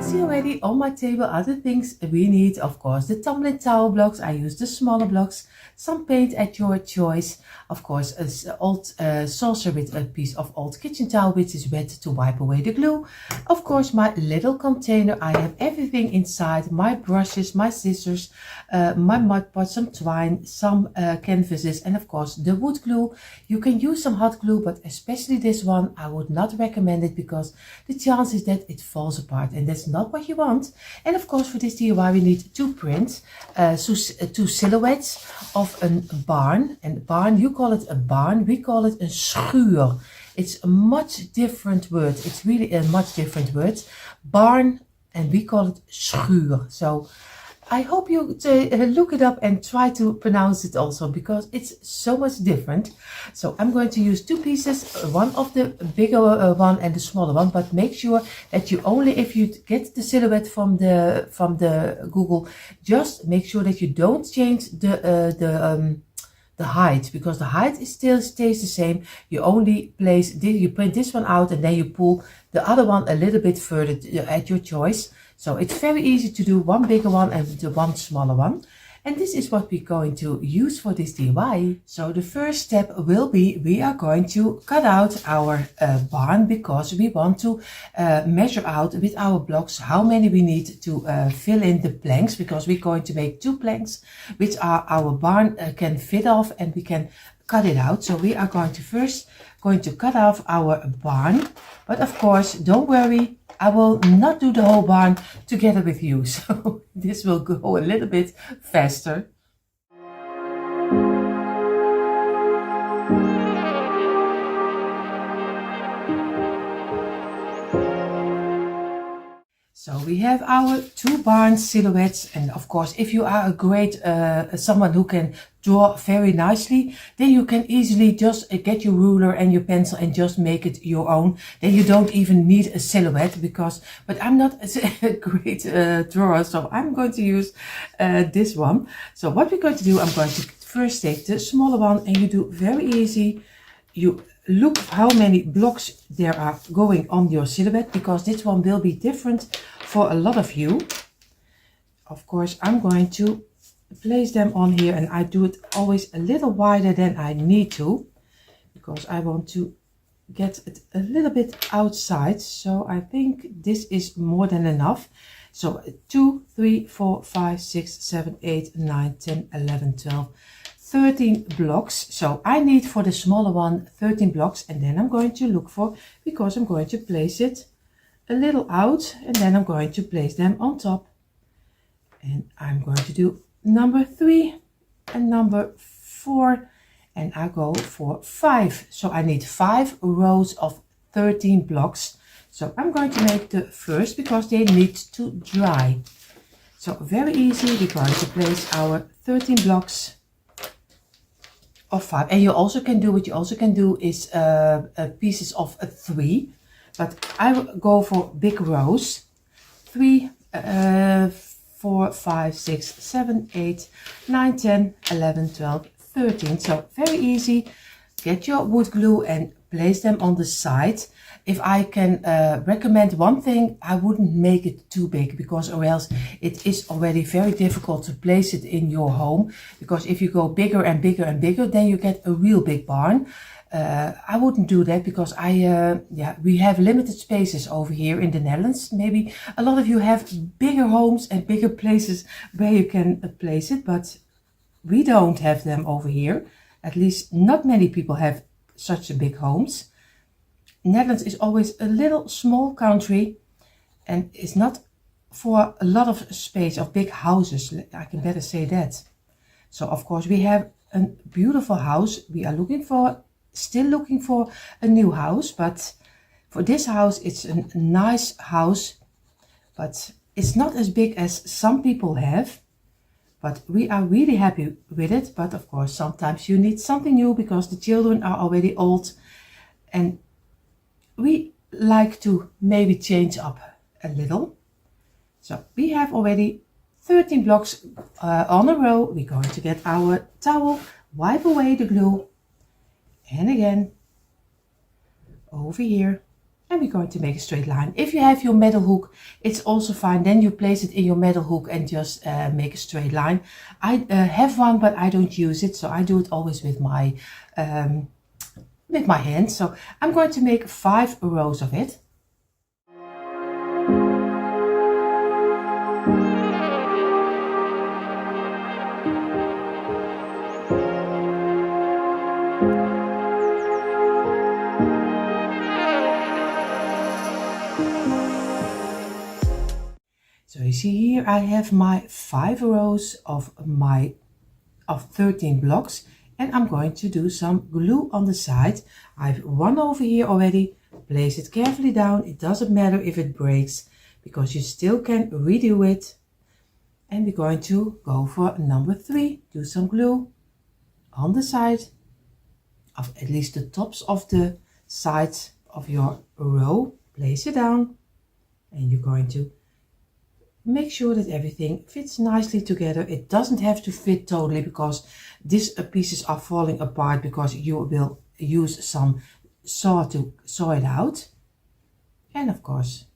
can see already on my table other things we need. Of course, the tumbling towel blocks. I use the smaller blocks. Some paint at your choice. Of course, an old saucer with a piece of old kitchen towel which is wet to wipe away the glue. Of course, my little container. I have everything inside. My brushes, my scissors, my mud pot, some twine, some canvases, and of course the wood glue. You can use some hot glue, but especially this one I would not recommend it because the chance is that it falls apart, and that's not what you want. And of course, for this DIY we need two prints, two silhouettes of a barn. And barn, you call it a barn, we call it a schuur. It's a much different word. It's really a much different word. Barn, and we call it schuur. So I hope you look it up and try to pronounce it also, because it's so much different. So I'm going to use two pieces, one of the bigger one and the smaller one, but make sure that you only, if you get the silhouette from the Google, just make sure that you don't change the height, because the height is still stays the same. You only place you print this one out and then you pull the other one a little bit further at your choice. So it's very easy to do one bigger one and the one smaller one. And this is what we're going to use for this DIY. So the first step will be, we are going to cut out our barn, because we want to measure out with our blocks how many we need to fill in the planks, because we're going to make two planks which our barn can fit off, and we can cut it out. So we are going to cut off our barn, but of course don't worry, I will not do the whole barn together with you, so this will go a little bit faster. So we have our two barn silhouettes, and of course if you are a great someone who can draw very nicely, then you can easily just get your ruler and your pencil and just make it your own. Then you don't even need a silhouette, but I'm not a great drawer, so I'm going to use this one. So what we're going to do, I'm going to first take the smaller one, and you do very easy. You look how many blocks there are going on your silhouette, because this one will be different for a lot of you. Of course, I'm going to place them on here, and I do it always a little wider than I need to, because I want to get it a little bit outside. So I think this is more than enough. So 2, 3, 4, 5, 6, 7, 8, 9, 10, 11, 12, 13 blocks. So I need for the smaller one 13 blocks, and then I'm going to look for, because I'm going to place it a little out, and then I'm going to place them on top. And I'm going to do number 3 and number 4, and I go for 5. So I need 5 rows of 13 blocks. So I'm going to make the first, because they need to dry. So very easy, we're going to place our 13 blocks of 5. And you also can do, what you also can do is pieces of 3, but I will go for big rows. 3, 4, 5, 6, 7, 8, 9, 10, 11, 12, 13. So very easy. Get your wood glue and place them on the side. If I can recommend one thing, I wouldn't make it too big, because or else it is already very difficult to place it in your home. Because if you go bigger and bigger and bigger, then you get a real big barn. I wouldn't do that, because we have limited spaces over here in the Netherlands. Maybe a lot of you have bigger homes and bigger places where you can place it, but we don't have them over here. At least not many people have such a big homes. Netherlands is always a little small country, and it's not for a lot of space of big houses. I can better say that. So of course we have a beautiful house. We are still looking for a new house, but for this house it's a nice house, but it's not as big as some people have. But we are really happy with it. But of course sometimes you need something new, because the children are already old, and we like to maybe change up a little. So we have already 13 blocks on a row. We're going to get our towel, wipe away the glue, and again over here And we're going to make a straight line. If you have your metal hook, it's also fine. Then you place it in your metal hook and just make a straight line. I have one, but I don't use it, so I do it always with my hand. So I'm going to make 5 rows of it. So you see here I have my 5 rows of 13 blocks, and I'm going to do some glue on the side. I have one over here already. Place it carefully down. It doesn't matter if it breaks because you still can redo it. And we're going to go for number 3. Do some glue on the side of at least the tops of the sides of your row. Place it down, and you're going to make sure that everything fits nicely together. It doesn't have to fit totally because these pieces are falling apart because you will use some saw to saw it out. And of course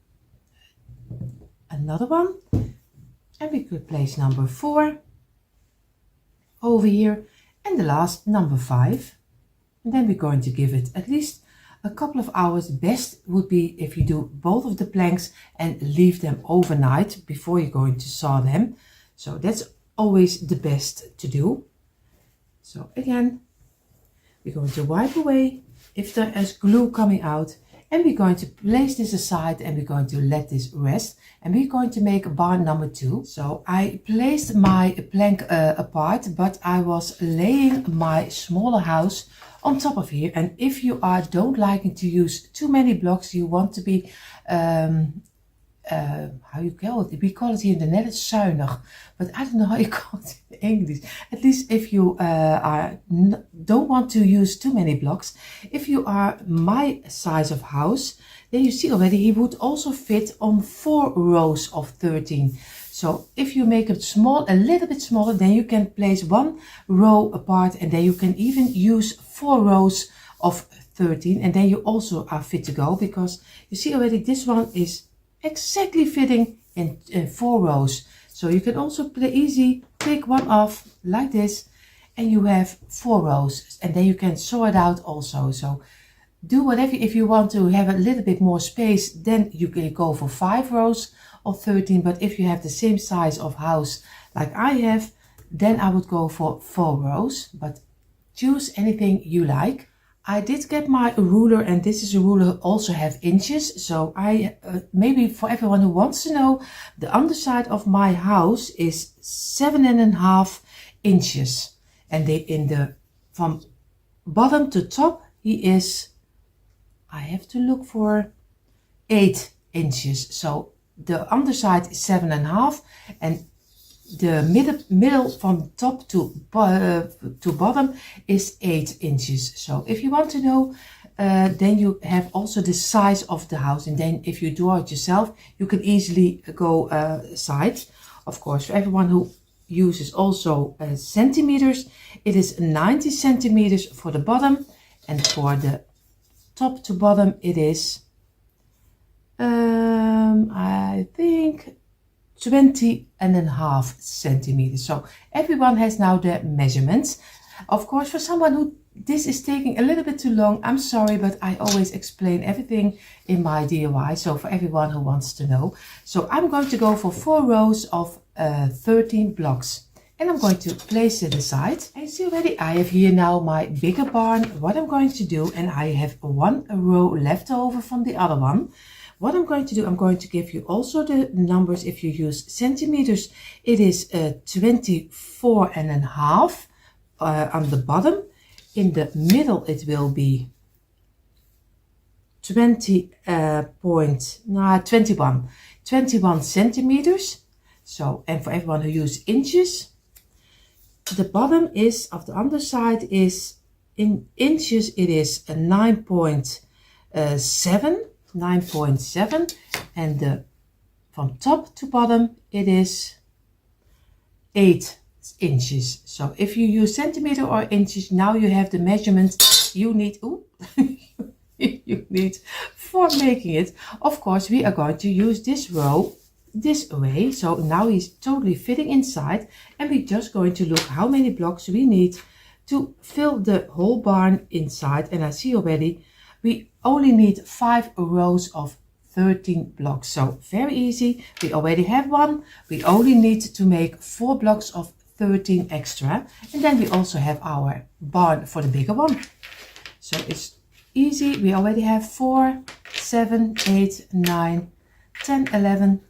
another one, and we could place number 4 over here, and the last number 5. And then we're going to give it at least a couple of hours. Best would be if you do both of the planks and leave them overnight before you're going to saw them. So that's always the best to do. So again, we're going to wipe away if there is glue coming out, and we're going to place this aside, and we're going to let this rest, and we're going to make barn number 2. So I placed my plank apart, but I was laying my smaller house on top of here. And if you don't liking to use too many blocks, you want to be how you call it? We call it here in the Netherlands zuinig, but I don't know how you call it in English. At least if you don't want to use too many blocks. If you are my size of house, then you see already he would also fit on 4 rows of 13. So if you make it small, a little bit smaller, then you can place 1 row apart, and then you can even use 4 rows of 13, and then you also are fit to go, because you see already this one is exactly fitting in 4 rows. So you can also easy take one off like this, and you have 4 rows, and then you can saw it out also. So do whatever. If you want to have a little bit more space, then you can go for 5 rows of 13. But if you have the same size of house like I have, then I would go for 4 rows, but choose anything you like. I did get my ruler, and this is a ruler also have inches. So I maybe for everyone who wants to know, the underside of my house is 7.5 inches, and from bottom to top he is, I have to look for 8 inches. So the underside is 7.5, and the middle from top to bottom is 8 inches. So if you want to know, then you have also the size of the house, and then if you draw it yourself, you can easily go sides. Of course, for everyone who uses also centimeters, it is 90 centimeters for the bottom, and for the top to bottom it is I think 20.5 centimeters. So everyone has now the measurements. Of course, for someone who this is taking a little bit too long, I'm sorry, but I always explain everything in my DIY. So for everyone who wants to know, so I'm going to go for 4 rows of 13 blocks, and I'm going to place it aside. And you see already I have here now my bigger barn. What I'm going to do, and I have 1 row left over from the other one. What I'm going to do, I'm going to give you also the numbers. If you use centimeters, it is 24.5 on the bottom. In the middle, it will be 21 centimeters. So, and for everyone who uses inches, the bottom is of the underside is in inches. It is a 9.7, and from top to bottom it is 8 inches. So if you use centimeter or inches, now you have the measurement. You need you need before making it, of course, we are going to use this row this way. So now he's totally fitting inside, and we're just going to look how many blocks we need to fill the whole barn inside. And I see already we only need 5 rows of 13 blocks. So very easy. We already have one. We only need to make 4 blocks of 13 extra. And then we also have our barn for the bigger one. So it's easy. We already have 4, 7, 8, 9, 10, 11,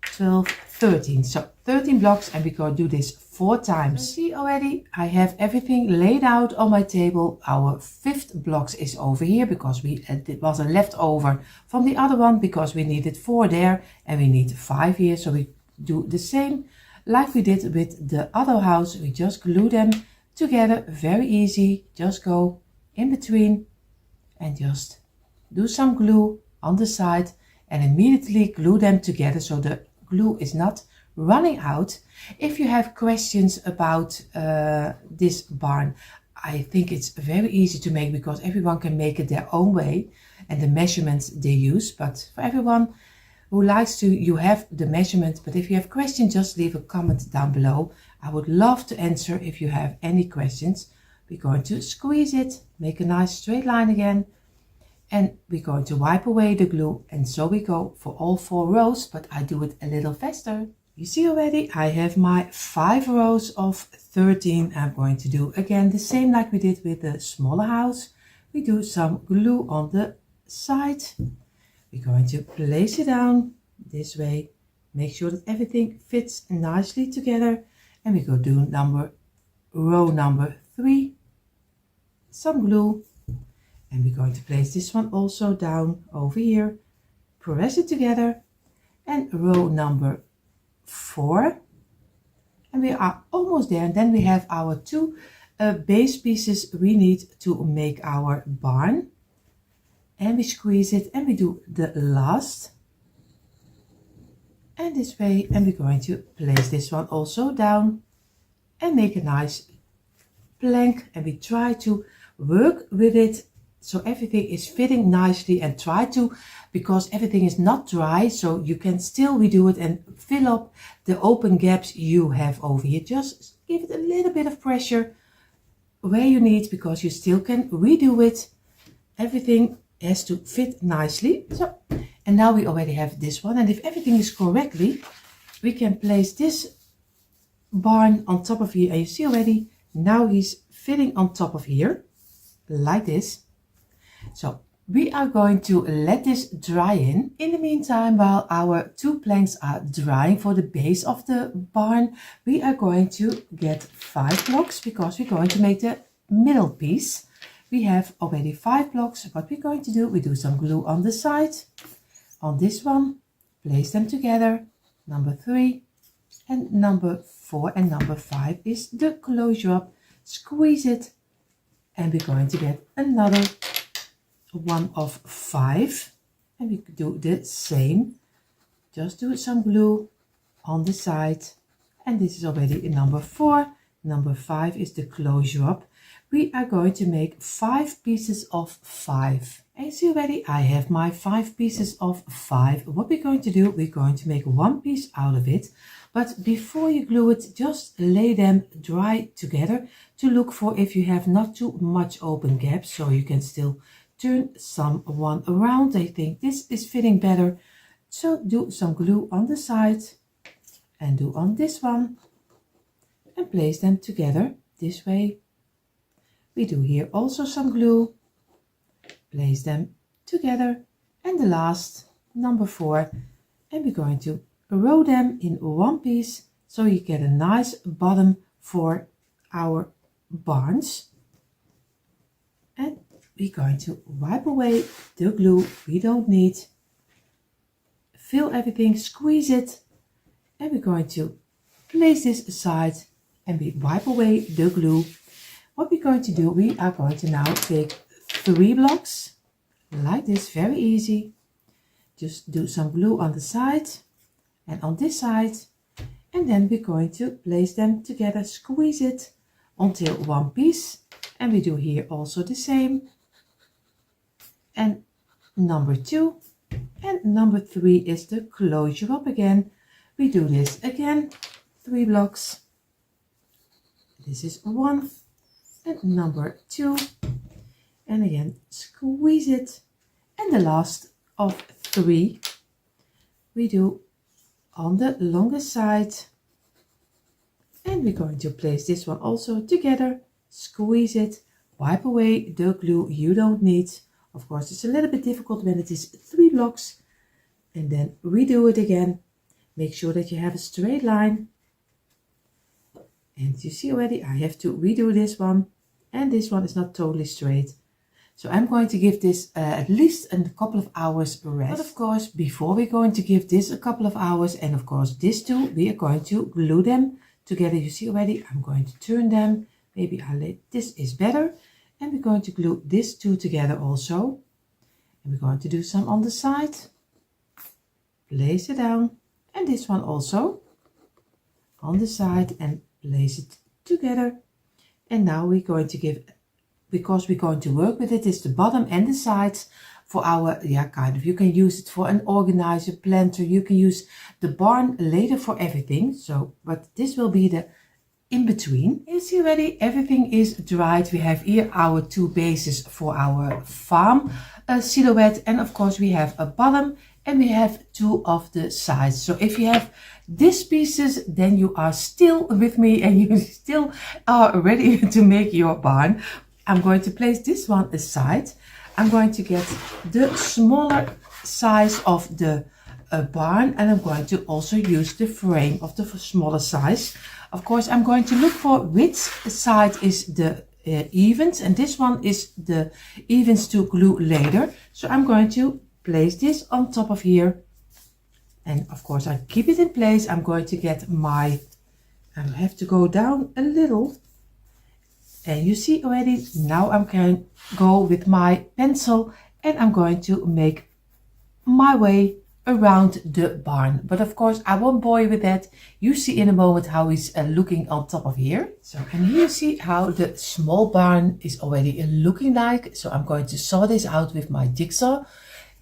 12, 13. So 13 blocks, and we're going to do this 4 times. See already, I have everything laid out on my table. Our 5th blocks is over here because it was a leftover from the other one because we needed 4 there and we need 5 here. So we do the same like we did with the other house. We just glue them together. Very easy. Just go in between and just do some glue on the side and immediately glue them together so the glue is not running out. If you have questions about this barn, I think it's very easy to make because everyone can make it their own way and the measurements they use. But for everyone who likes to, you have the measurements. But if you have questions, just leave a comment down below. I would love to answer if you have any questions. We're going to squeeze it, make a nice straight line again, and we're going to wipe away the glue, and so we go for all 4 rows, but I do it a little faster. You see already I have my 5 rows of 13. I'm going to do again the same like we did with the smaller house. We do some glue on the side. We're going to place it down this way, make sure that everything fits nicely together, and we go do row number 3, some glue. And we're going to place this one also down over here, press it together, and row number 4. And we are almost there. And then we have our 2 base pieces we need to make our barn. And we squeeze it and we do the last. And this way, and we're going to place this one also down and make a nice plank. And we try to work with it so everything is fitting nicely, and try to, because everything is not dry, so you can still redo it and fill up the open gaps you have over here. Just give it a little bit of pressure where you need, because you still can redo it. Everything has to fit nicely. So, and now we already have this one, and if everything is correctly, we can place this barn on top of here, and you see already now he's fitting on top of here like this. So we are going to let this dry in. In the meantime, while our 2 planks are drying for the base of the barn, we are going to get 5 blocks because we're going to make the middle piece. We have already 5 blocks. What we're going to do, we do some glue on the side, on this one, place them together, number 3 and number 4, and number 5 is the closure up. Squeeze it, and we're going to get another one of 5, and we do the same. Just do some glue on the side, and this is already number 4. Number 5 is the closure up. We are going to make 5 pieces of 5. And you see already I have my 5 pieces of 5. What we're going to do, we're going to make 1 piece out of it. But before you glue it, just lay them dry together to look for if you have not too much open gaps, so you can still turn one around. I think this is fitting better. So do some glue on the side and do on this one and place them together this way. We do here also some glue, place them together, and the last, number 4, and we're going to row them in 1 piece so you get a nice bottom for our barns. And we're going to wipe away the glue we don't need, fill everything, squeeze it, and we're going to place this aside and we wipe away the glue. What we're going to do, we are going to now take 3 blocks like this, very easy. Just do some glue on the side and on this side, and then we're going to place them together, squeeze it until 1 piece, and we do here also the same, and number 2, and number 3 is the closure up again. We do this again, 3 blocks. This is 1 and number 2, and again squeeze it, and the last of 3 we do on the longer side, and we're going to place this one also together, squeeze it, wipe away the glue you don't need. Of course it's a little bit difficult when it is 3 blocks, and then redo it again. Make sure that you have a straight line, and you see already I have to redo this one, and this one is not totally straight. So I'm going to give this at least a couple of hours rest. But of course, before we're going to give this a couple of hours, and of course these two, we are going to glue them together. You see already, I'm going to turn them. Maybe this is better. And we're going to glue these two together also. And we're going to do some on the side. Place it down. And this one also on the side, and place it together. And now we're going to give, because we're going to work with it, is the bottom and the sides for our, you can use it for an organizer, planter, you can use the barn later for everything. So, but this will be the in between. You see already, everything is dried. We have here our 2 bases for our farm silhouette, and of course we have a bottom and we have 2 of the sides. So if you have these pieces, then you are still with me and you still are ready to make your barn. I'm going to place this one aside. I'm going to get the smaller size of the barn, and I'm going to also use the frame of the smaller size. Of course, I'm going to look for which side is the evens, and this one is the evens to glue later. So I'm going to place this on top of here, and of course I keep it in place. I'm going to get my, I have to go down a little, and you see already, now I'm going to go with my pencil and I'm going to make my way around the barn. But of course I won't bore you with that. You see in a moment how he's looking on top of here. So, and here you see how the small barn is already looking like. So I'm going to saw this out with my jigsaw,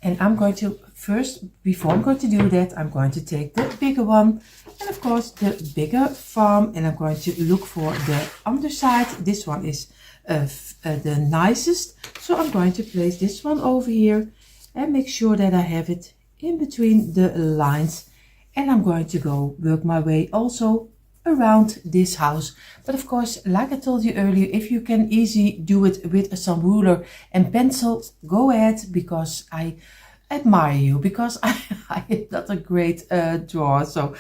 and I'm going to first, before I'm going to do that, I'm going to take the bigger one, and of course the bigger farm, and I'm going to look for the underside. This one is the nicest, so I'm going to place this one over here and make sure that I have it in between the lines, and I'm going to go work my way also around this house. But of course, like I told you earlier, if you can easily do it with some ruler and pencil, go ahead, because I admire you, because I am not a great drawer. So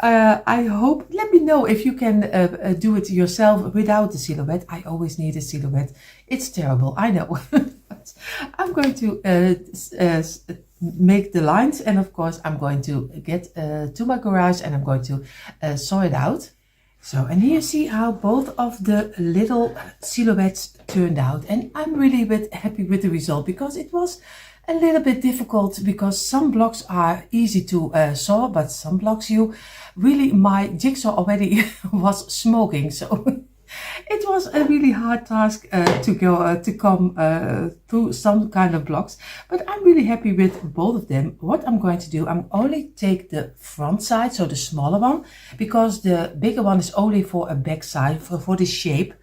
I hope, let me know if you can do it yourself without the silhouette. I always need a silhouette. It's terrible, I know. But I'm going to make the lines, and of course I'm going to get to my garage and I'm going to saw it out. So, and here you see how both of the little silhouettes turned out, and I'm really happy with the result, because it was a little bit difficult, because some blocks are easy to saw, but some blocks my jigsaw already was smoking, so it was a really hard task to come through some kind of blocks. But I'm really happy with both of them. What I'm going to do, I'm only take the front side, so the smaller one, because the bigger one is only for a back side, for the shape.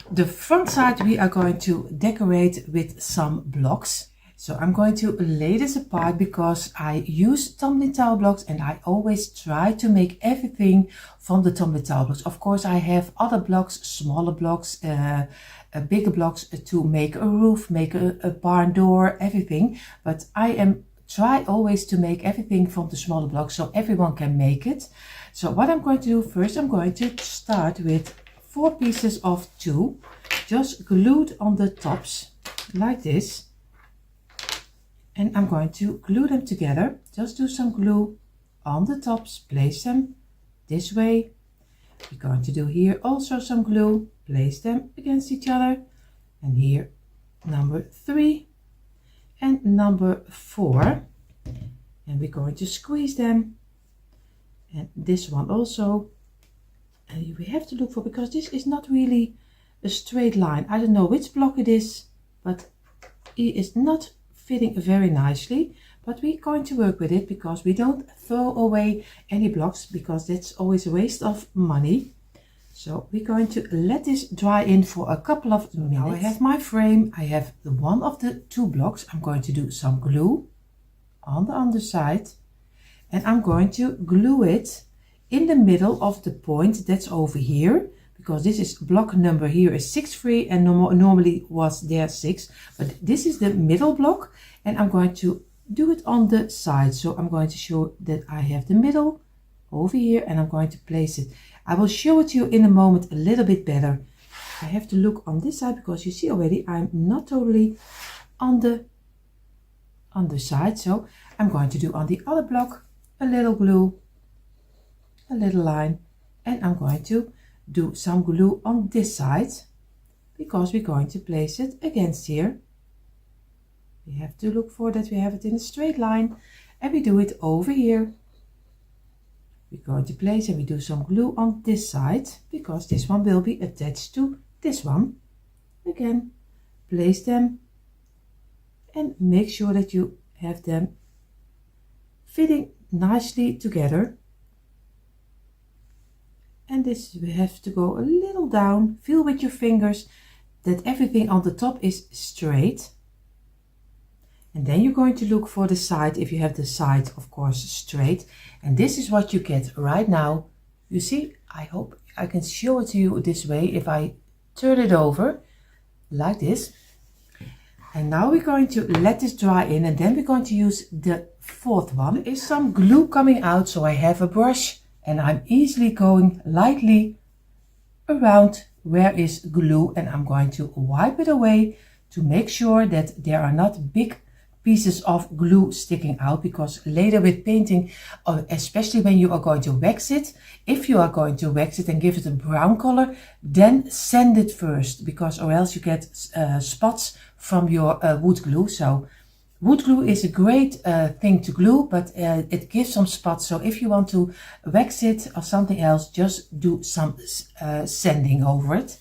The front side we are going to decorate with some blocks. So I'm going to lay this apart, because I use tumbling tower blocks, and I always try to make everything from the tumbling tower blocks. Of course, I have other blocks, smaller blocks, bigger blocks to make a roof, make a barn door, everything. But I try always to make everything from the smaller blocks, so everyone can make it. So what I'm going to do first, I'm going to start with 4 pieces of 2, just glued on the tops like this. And I'm going to glue them together. Just do some glue on the tops, place them this way. We're going to do here also some glue, place them against each other. And here number 3 and number 4. And we're going to squeeze them. And this one also. And we have to look for, because this is not really a straight line. I don't know which block it is, but it is not fitting very nicely, but we're going to work with it because we don't throw away any blocks, because that's always a waste of money. So we're going to let this dry in for a couple of minutes. Now I have my frame. I have the one of the 2 blocks. I'm going to do some glue on the underside, and I'm going to glue it in the middle of the point that's over here, because this is block number here is 6-3 and normally was there 6, but this is the middle block, and I'm going to do it on the side. So I'm going to show that I have the middle over here, and I'm going to place it. I will show it to you in a moment a little bit better. I have to look on this side because you see already I'm not totally on the underside. So I'm going to do on the other block a little glue, a little line, and I'm going to do some glue on this side because we're going to place it against here. We have to look for that we have it in a straight line, and we do it over here. We're going to place, and we do some glue on this side because this one will be attached to this one. Again, place them and make sure that you have them fitting nicely together. And this, we have to go a little down. Feel with your fingers that everything on the top is straight. And then you're going to look for the side, if you have the side, of course, straight. And this is what you get right now. You see, I hope I can show it to you this way. If I turn it over like this. And now we're going to let this dry in, and then we're going to use the 4th one. There is some glue coming out, so I have a brush, and I'm easily going lightly around where is glue, and I'm going to wipe it away to make sure that there are not big pieces of glue sticking out, because later with painting, especially when you are going to wax it, if you are going to wax it and give it a brown color, then sand it first, because or else you get spots from your wood glue. So wood glue is a great thing to glue, but it gives some spots. So if you want to wax it or something else, just do some sanding over it.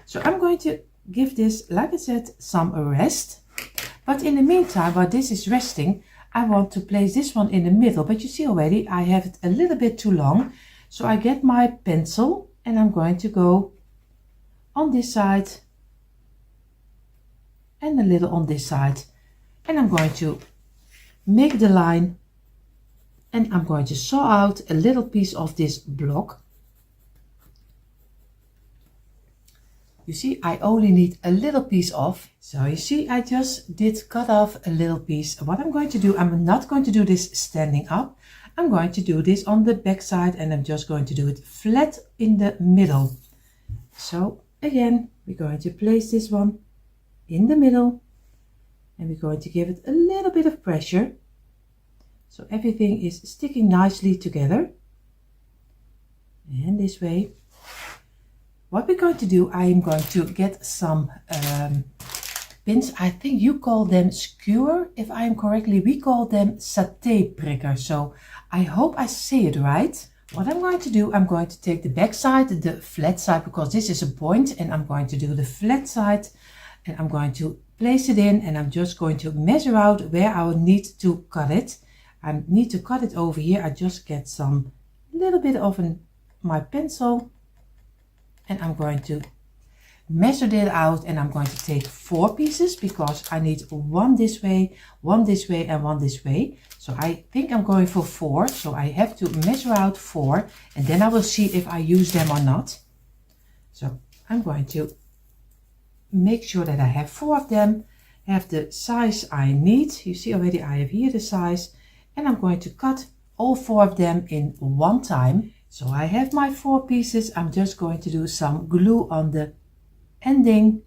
So I'm going to give this, like I said, some rest. But in the meantime, while this is resting, I want to place this one in the middle. But you see already, I have it a little bit too long. So I get my pencil, and I'm going to go on this side and a little on this side. And I'm going to make the line, and I'm going to saw out a little piece of this block. You see, I only need a little piece off. So you see, I just did cut off a little piece. What I'm going to do, I'm not going to do this standing up. I'm going to do this on the back side, and I'm just going to do it flat in the middle. So again, we're going to place this one in the middle, and we're going to give it a little bit of pressure. So everything is sticking nicely together. And this way. What we're going to do, I am going to get some pins. I think you call them skewer, if I am correctly. We call them satay pricker. So I hope I say it right. What I'm going to do, I'm going to take the back side, the flat side, because this is a point, and I'm going to do the flat side, and I'm going to place it in, and I'm just going to measure out where I will need to cut it. I need to cut it over here. I just get some little bit of my pencil. And I'm going to measure that out, and I'm going to take 4 pieces because I need one this way, and one this way. So I think I'm going for 4. So I have to measure out 4, and then I will see if I use them or not. So I'm going to make sure that I have 4 of them, have the size I need. You see already I have here the size, and I'm going to cut all 4 of them in one time. So I have my 4 pieces. I'm just going to do some glue on the ending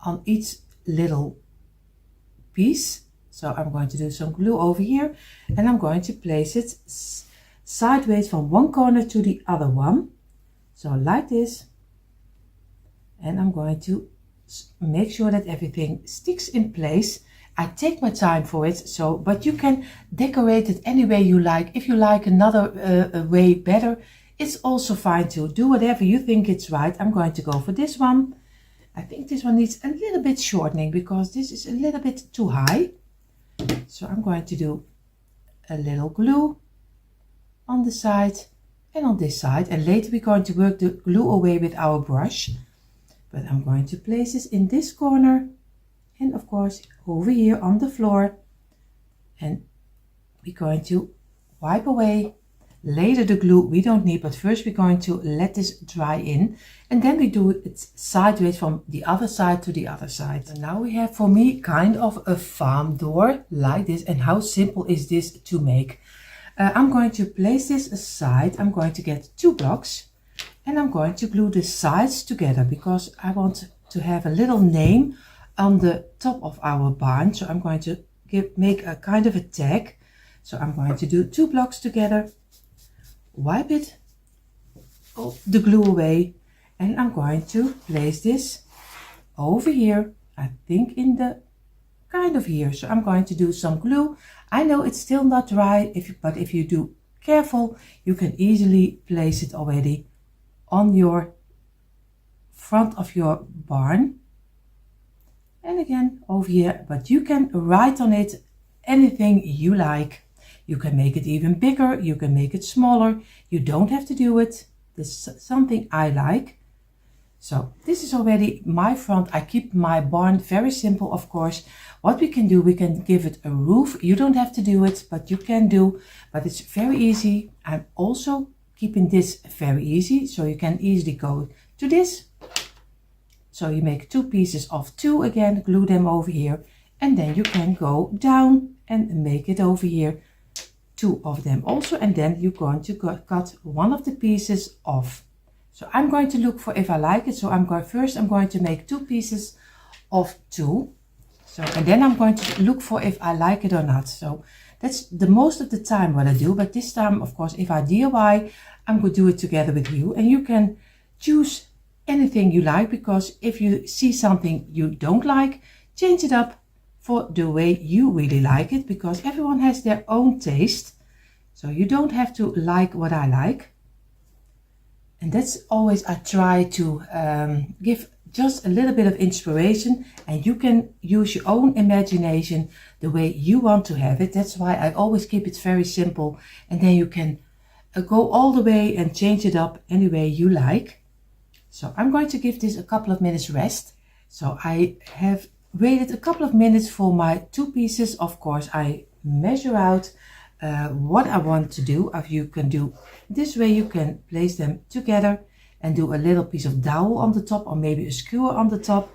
on each little piece. So I'm going to do some glue over here, and I'm going to place it sideways from one corner to the other one. So like this. And I'm going to make sure that everything sticks in place. I take my time for it, so, but you can decorate it any way you like. If you like another way better, it's also fine to do whatever you think it's right. I'm going to go for this one, I think this one needs a little bit shortening because this is a little bit too high. So I'm going to do a little glue on the side and on this side, and later we're going to work the glue away with our brush. But I'm going to place this in this corner and of course over here on the floor, and we're going to wipe away. Later the glue we don't need, but first we're going to let this dry in, and then we do it sideways from the other side to the other side. And now we have, for me, kind of a farm door like this. And how simple is this to make? I'm going to place this aside. I'm going to get 2 blocks and I'm going to glue the sides together because I want to have a little name on the top of our barn. So I'm going to make a kind of a tag. So I'm going to do 2 blocks together, wipe it, the glue away, and I'm going to place this over here, I think in the kind of here. So I'm going to do some glue. I know it's still not dry, but if you do careful, you can easily place it already on your front of your barn. And again over here, but you can write on it anything you like. You can make it even bigger, you can make it smaller. You don't have to do it. This is something I like. So this is already my front. I keep my barn very simple, of course. What we can do, we can give it a roof. You don't have to do it, but you can do. But it's very easy. I'm also keeping this very easy. So you can easily go to this. So you make 2 pieces of 2 again, glue them over here. And then you can go down and make it over here. 2 of them also, and then you're going to cut one of the pieces off. So I'm going to look for if I like it. So I'm going to make 2 pieces of 2. So, and then I'm going to look for if I like it or not. So that's the most of the time what I do, but this time, of course, if I DIY, I'm going to do it together with you, and you can choose anything you like, because if you see something you don't like, change it up for the way you really like it, because everyone has their own taste. So you don't have to like what I like. And that's always, I try to give just a little bit of inspiration, and you can use your own imagination the way you want to have it. That's why I always keep it very simple, and then you can go all the way and change it up any way you like. So I'm going to give this a couple of minutes rest. So I have waited a couple of minutes for my 2 pieces. Of course, I measure out what I want to do. If you can do this way, you can place them together and do a little piece of dowel on the top, or maybe a skewer on the top.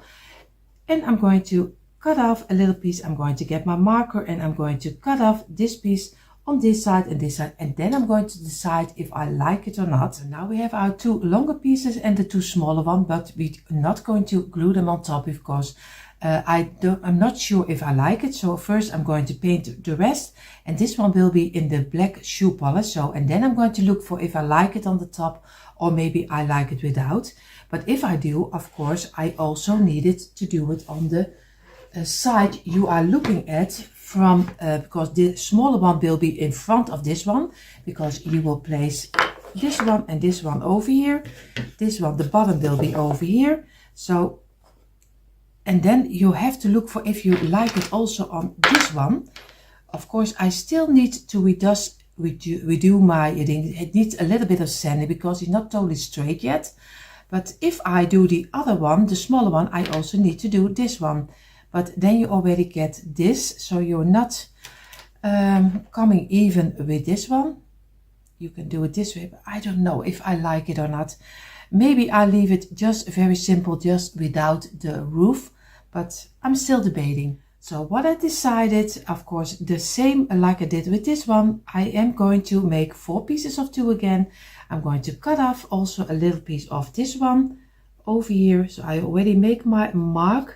And I'm going to cut off a little piece. I'm going to get my marker and I'm going to cut off this piece on this side and this side, and then I'm going to decide if I like it or not. So now we have our 2 longer pieces and the 2 smaller ones, but we're not going to glue them on top because I'm not sure if I like it. So first I'm going to paint the rest, and this one will be in the black shoe polish. So, and then I'm going to look for if I like it on the top, or maybe I like it without. But if I do, of course, I also needed to do it on the side you are looking at from, because the smaller one will be in front of this one, because you will place this one and this one over here. This one, the bottom will be over here. So, and then you have to look for if you like it also on this one. Of course, I still need to redo my, it needs a little bit of sanding because it's not totally straight yet. But if I do the other one, the smaller one, I also need to do this one. But then you already get this, so you're not coming even with this one. You can do it this way, but I don't know if I like it or not. Maybe I leave it just very simple, just without the roof, but I'm still debating. So what I decided, of course, the same like I did with this one, I am going to make 4 pieces of 2 again. I'm going to cut off also a little piece of this one over here. So I already make my mark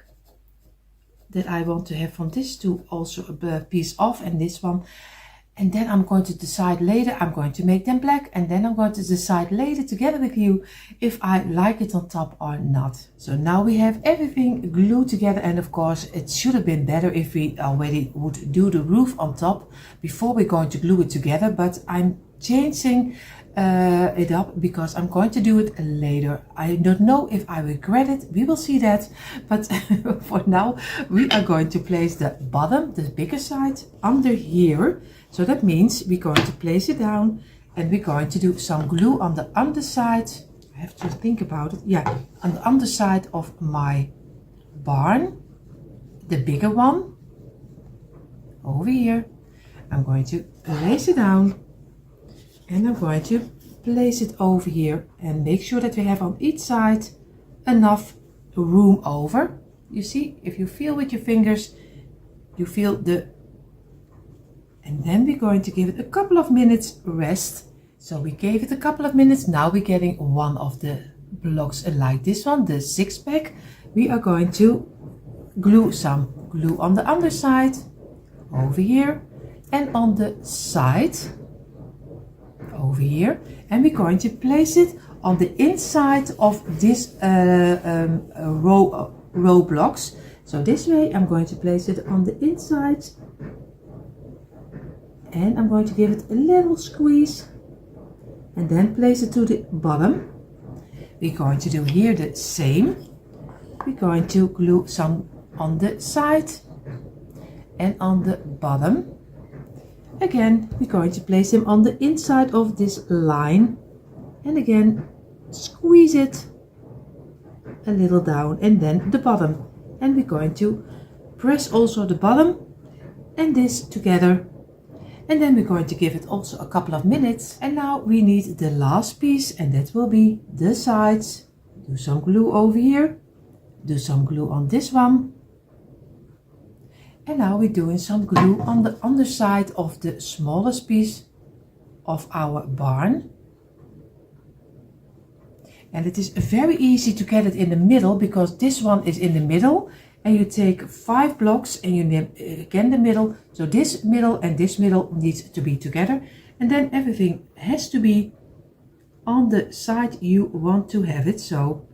that I want to have from this to also a piece off, and this one. And then I'm going to decide later, I'm going to make them black, and then I'm going to decide later together with you if I like it on top or not. So now we have everything glued together, and of course it should have been better if we already would do the roof on top before we're going to glue it together, but I'm changing it up because I'm going to do it later. I don't know if I regret it, we will see that, but for now we are going to place the bottom, the bigger side, under here. So that means we're going to place it down and we're going to do some glue on the underside. I have to think about it. Yeah, on the underside of my barn, the bigger one, over here. I'm going to place it down and I'm going to place it over here and make sure that we have on each side enough room over. You see, if you feel with your fingers, you feel the, and then we're going to give it a couple of minutes rest. So we gave it a couple of minutes. Now we're getting one of the blocks like this one, the 6-pack. We are going to glue some glue on the underside over here and on the side over here, and we're going to place it on the inside of this row blocks. So this way I'm going to place it on the inside and I'm going to give it a little squeeze and then place it to the bottom. We're going to do here the same. We're going to glue some on the side and on the bottom. Again, we're going to place them on the inside of this line and again squeeze it a little down and then the bottom, and we're going to press also the bottom and this together, and then we're going to give it also a couple of minutes. And now we need the last piece, and that will be the sides. Do some glue over here, do some glue on this one. And now we're doing some glue on the underside of the smallest piece of our barn. And it is very easy to get it in the middle because this one is in the middle. And you take 5 blocks and you name again the middle. So this middle and this middle needs to be together. And then everything has to be on the side you want to have it. So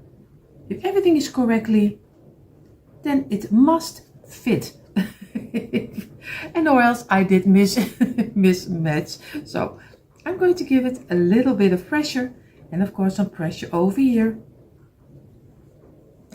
if everything is correctly, then it must fit. And or else I did mismatch. So I'm going to give it a little bit of pressure and of course some pressure over here.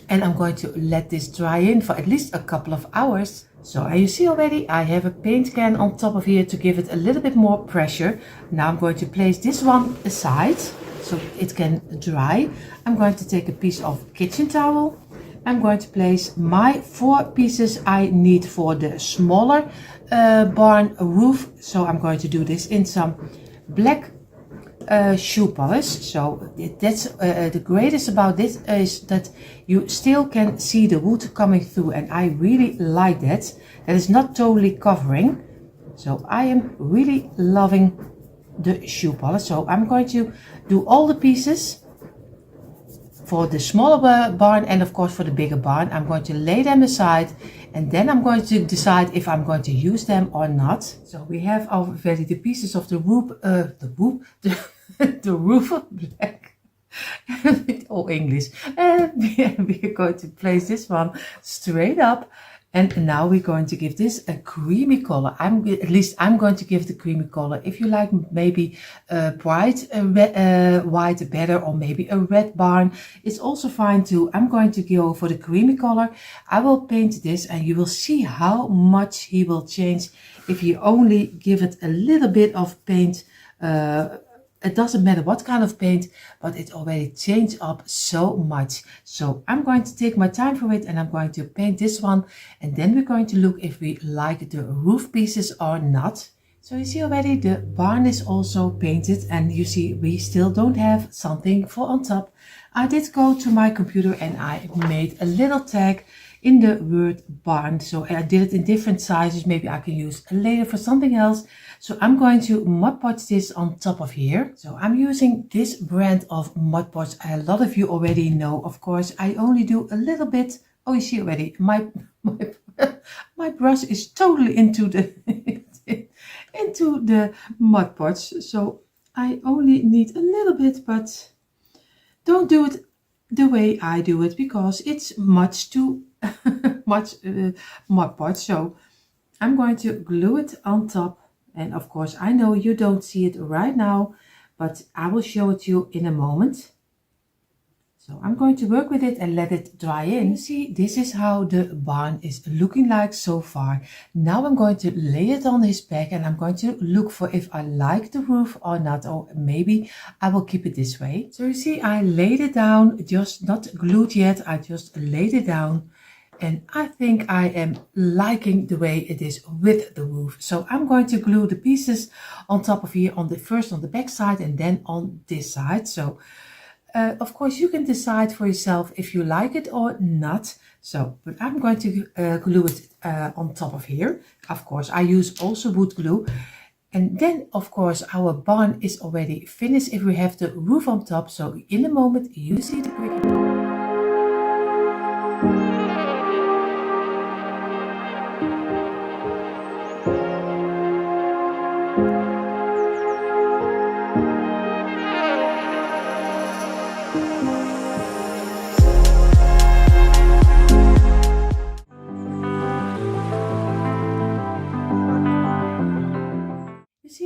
And I'm going to let this dry in for at least a couple of hours. So you see already I have a paint can on top of here to give it a little bit more pressure. Now I'm going to place this one aside so it can dry. I'm going to take a piece of kitchen towel. I'm going to place my 4 pieces I need for the smaller barn roof. So I'm going to do this in some black shoe polish. So that's the greatest about this is that you still can see the wood coming through, and I really like that. That is not totally covering. So I am really loving the shoe polish. So I'm going to do all the pieces for the smaller barn and of course for the bigger barn. I'm going to lay them aside and then I'm going to decide if I'm going to use them or not. So we have already the pieces of the roof, the roof of black. Oh, English. And we are going to place this one straight up. And now we're going to give this a creamy color. At least I'm going to give it a creamy color. If you like maybe bright white better, or maybe a red barn, it's also fine too. I'm going to go for the creamy color. I will paint this and you will see how much he will change if you only give it a little bit of paint. It doesn't matter what kind of paint, but it already changed up so much. So I'm going to take my time for it and I'm going to paint this one. And then we're going to look if we like the roof pieces or not. So you see already the barn is also painted and you see we still don't have something for on top. I did go to my computer and I made a little tag in the word barn. So I did it in different sizes. Maybe I can use later for something else. So I'm going to Mod Podge this on top of here. So I'm using this brand of Mod Podge. A lot of you already know, of course. I only do a little bit. Oh, you see already, my brush is totally into the into the Mod Podge. So I only need a little bit, but don't do it the way I do it because it's much too much Mod Podge. So I'm going to glue it on top And of course, I know you don't see it right now, but I will show it to you in a moment. So I'm going to work with it and let it dry in. You see, this is how the barn is looking like so far. Now I'm going to lay it on his back and I'm going to look for if I like the roof or not, or maybe I will keep it this way. So you see, I laid it down, just not glued yet. I just laid it down. And I think I am liking the way it is with the roof. So I'm going to glue the pieces on top of here, first on the back side and then on this side. So of course you can decide for yourself if you like it or not. So, but I'm going to glue it on top of here. Of course, I use also wood glue. And then, of course, our barn is already finished if we have the roof on top. So in a moment, you see the brick.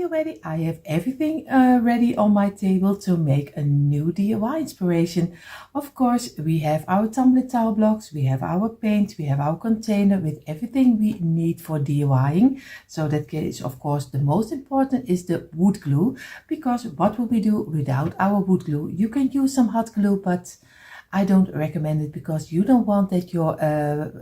Already, I have everything ready on my table to make a new DIY inspiration. Of course, we have our tumbling tile blocks, we have our paint, we have our container with everything we need for DIYing. So that is, of course, the most important is the wood glue, because what will we do without our wood glue? You can use some hot glue, but I don't recommend it because you don't want that your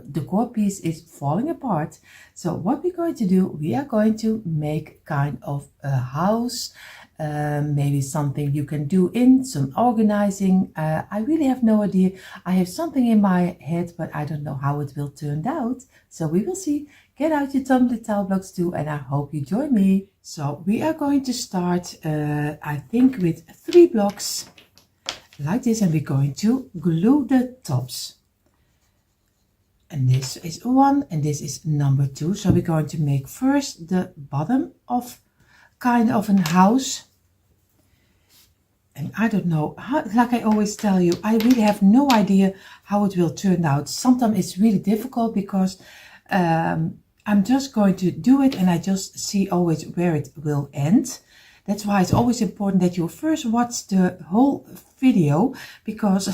decor piece is falling apart. So what we're going to do, we are going to make kind of a house, maybe something you can do in some organizing. I really have no idea. I have something in my head, but I don't know how it will turn out. So we will see. Get out your tumbling tile blocks too, and I hope you join me. So we are going to start, I think, with 3 blocks. Like this, and we're going to glue the tops. And this is 1 and this is number 2. So we're going to make first the bottom of kind of a house. And I don't know, like I always tell you, I really have no idea how it will turn out. Sometimes it's really difficult because I'm just going to do it and I just see always where it will end. That's why it's always important that you first watch the whole video, because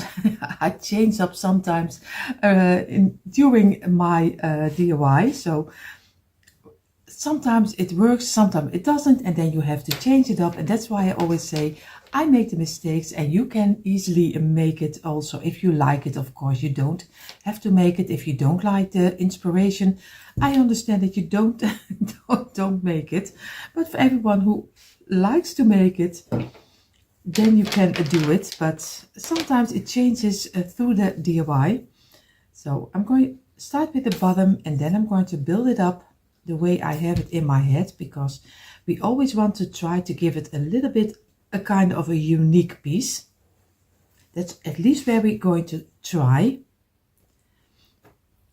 I change up sometimes during my DIY. So sometimes it works, sometimes it doesn't, and then you have to change it up. And that's why I always say I make the mistakes and you can easily make it also if you like it. Of course, you don't have to make it if you don't like the inspiration. I understand that you don't make it, but for everyone who likes to make it, then you can do it, but sometimes it changes through the DIY. So I'm going to start with the bottom and then I'm going to build it up the way I have it in my head, because we always want to try to give it a little bit a kind of a unique piece. That's at least where we're going to try.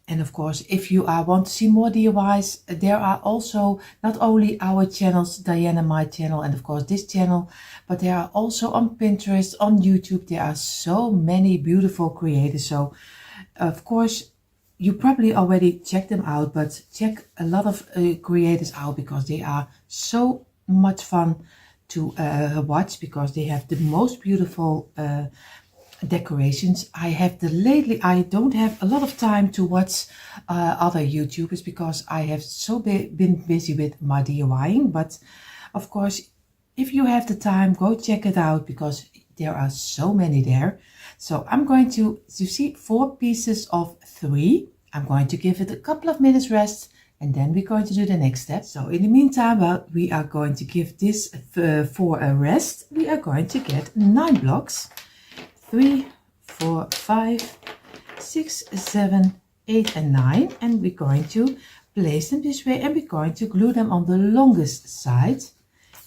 And of course, if you want to see more DIYs, there are also not only our channels, Dyanne and my channel, and of course this channel, but there are also on Pinterest, on YouTube. There are so many beautiful creators. So of course, you probably already checked them out, but check a lot of creators out, because they are so much fun to watch, because they have the most beautiful decorations. Lately I don't have a lot of time to watch other YouTubers, because I have been busy with my DIYing. But of course, if you have the time, go check it out, because there are so many there. So I'm going to see 4 pieces of 3. I'm going to give it a couple of minutes rest, and then we're going to do the next step. So in the meantime, while we are going to give this for a rest, we are going to get 9 blocks. 3, 4, 5, 6, 7, 8 and 9, and we're going to place them this way, and we're going to glue them on the longest side,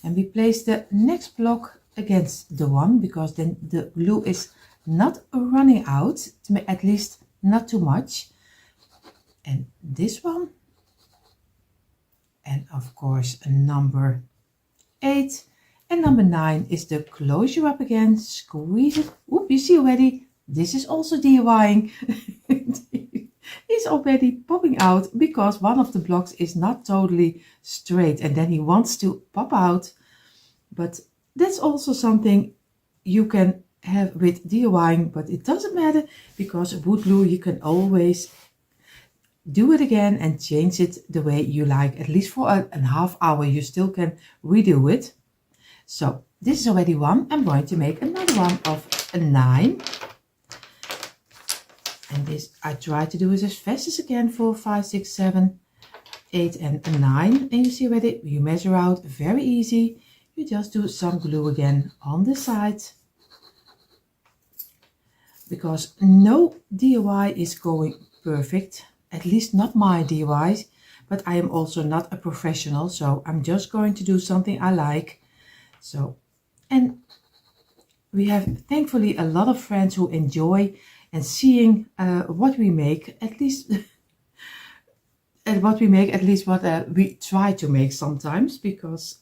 and we place the next block against the one, because then the glue is not running out, at least not too much. And this one, and of course number 8. And number 9 is the close you up again, squeeze it. Oop, you see already, this is also DIYing. He's is already popping out because one of the blocks is not totally straight and then he wants to pop out. But that's also something you can have with DIYing, but it doesn't matter because wood glue you can always do it again and change it the way you like. At least for a half hour you still can redo it. So this is already one. I'm going to make another one of a 9. And this I try to do it as fast as I can for 5, 6, 7, 8 and a 9. And you see already, you measure out very easy. You just do some glue again on the side. Because no DIY is going perfect. At least not my DIYs. But I am also not a professional. So I'm just going to do something I like. So, and we have thankfully a lot of friends who enjoy and seeing what we make, at least what we try to make sometimes, because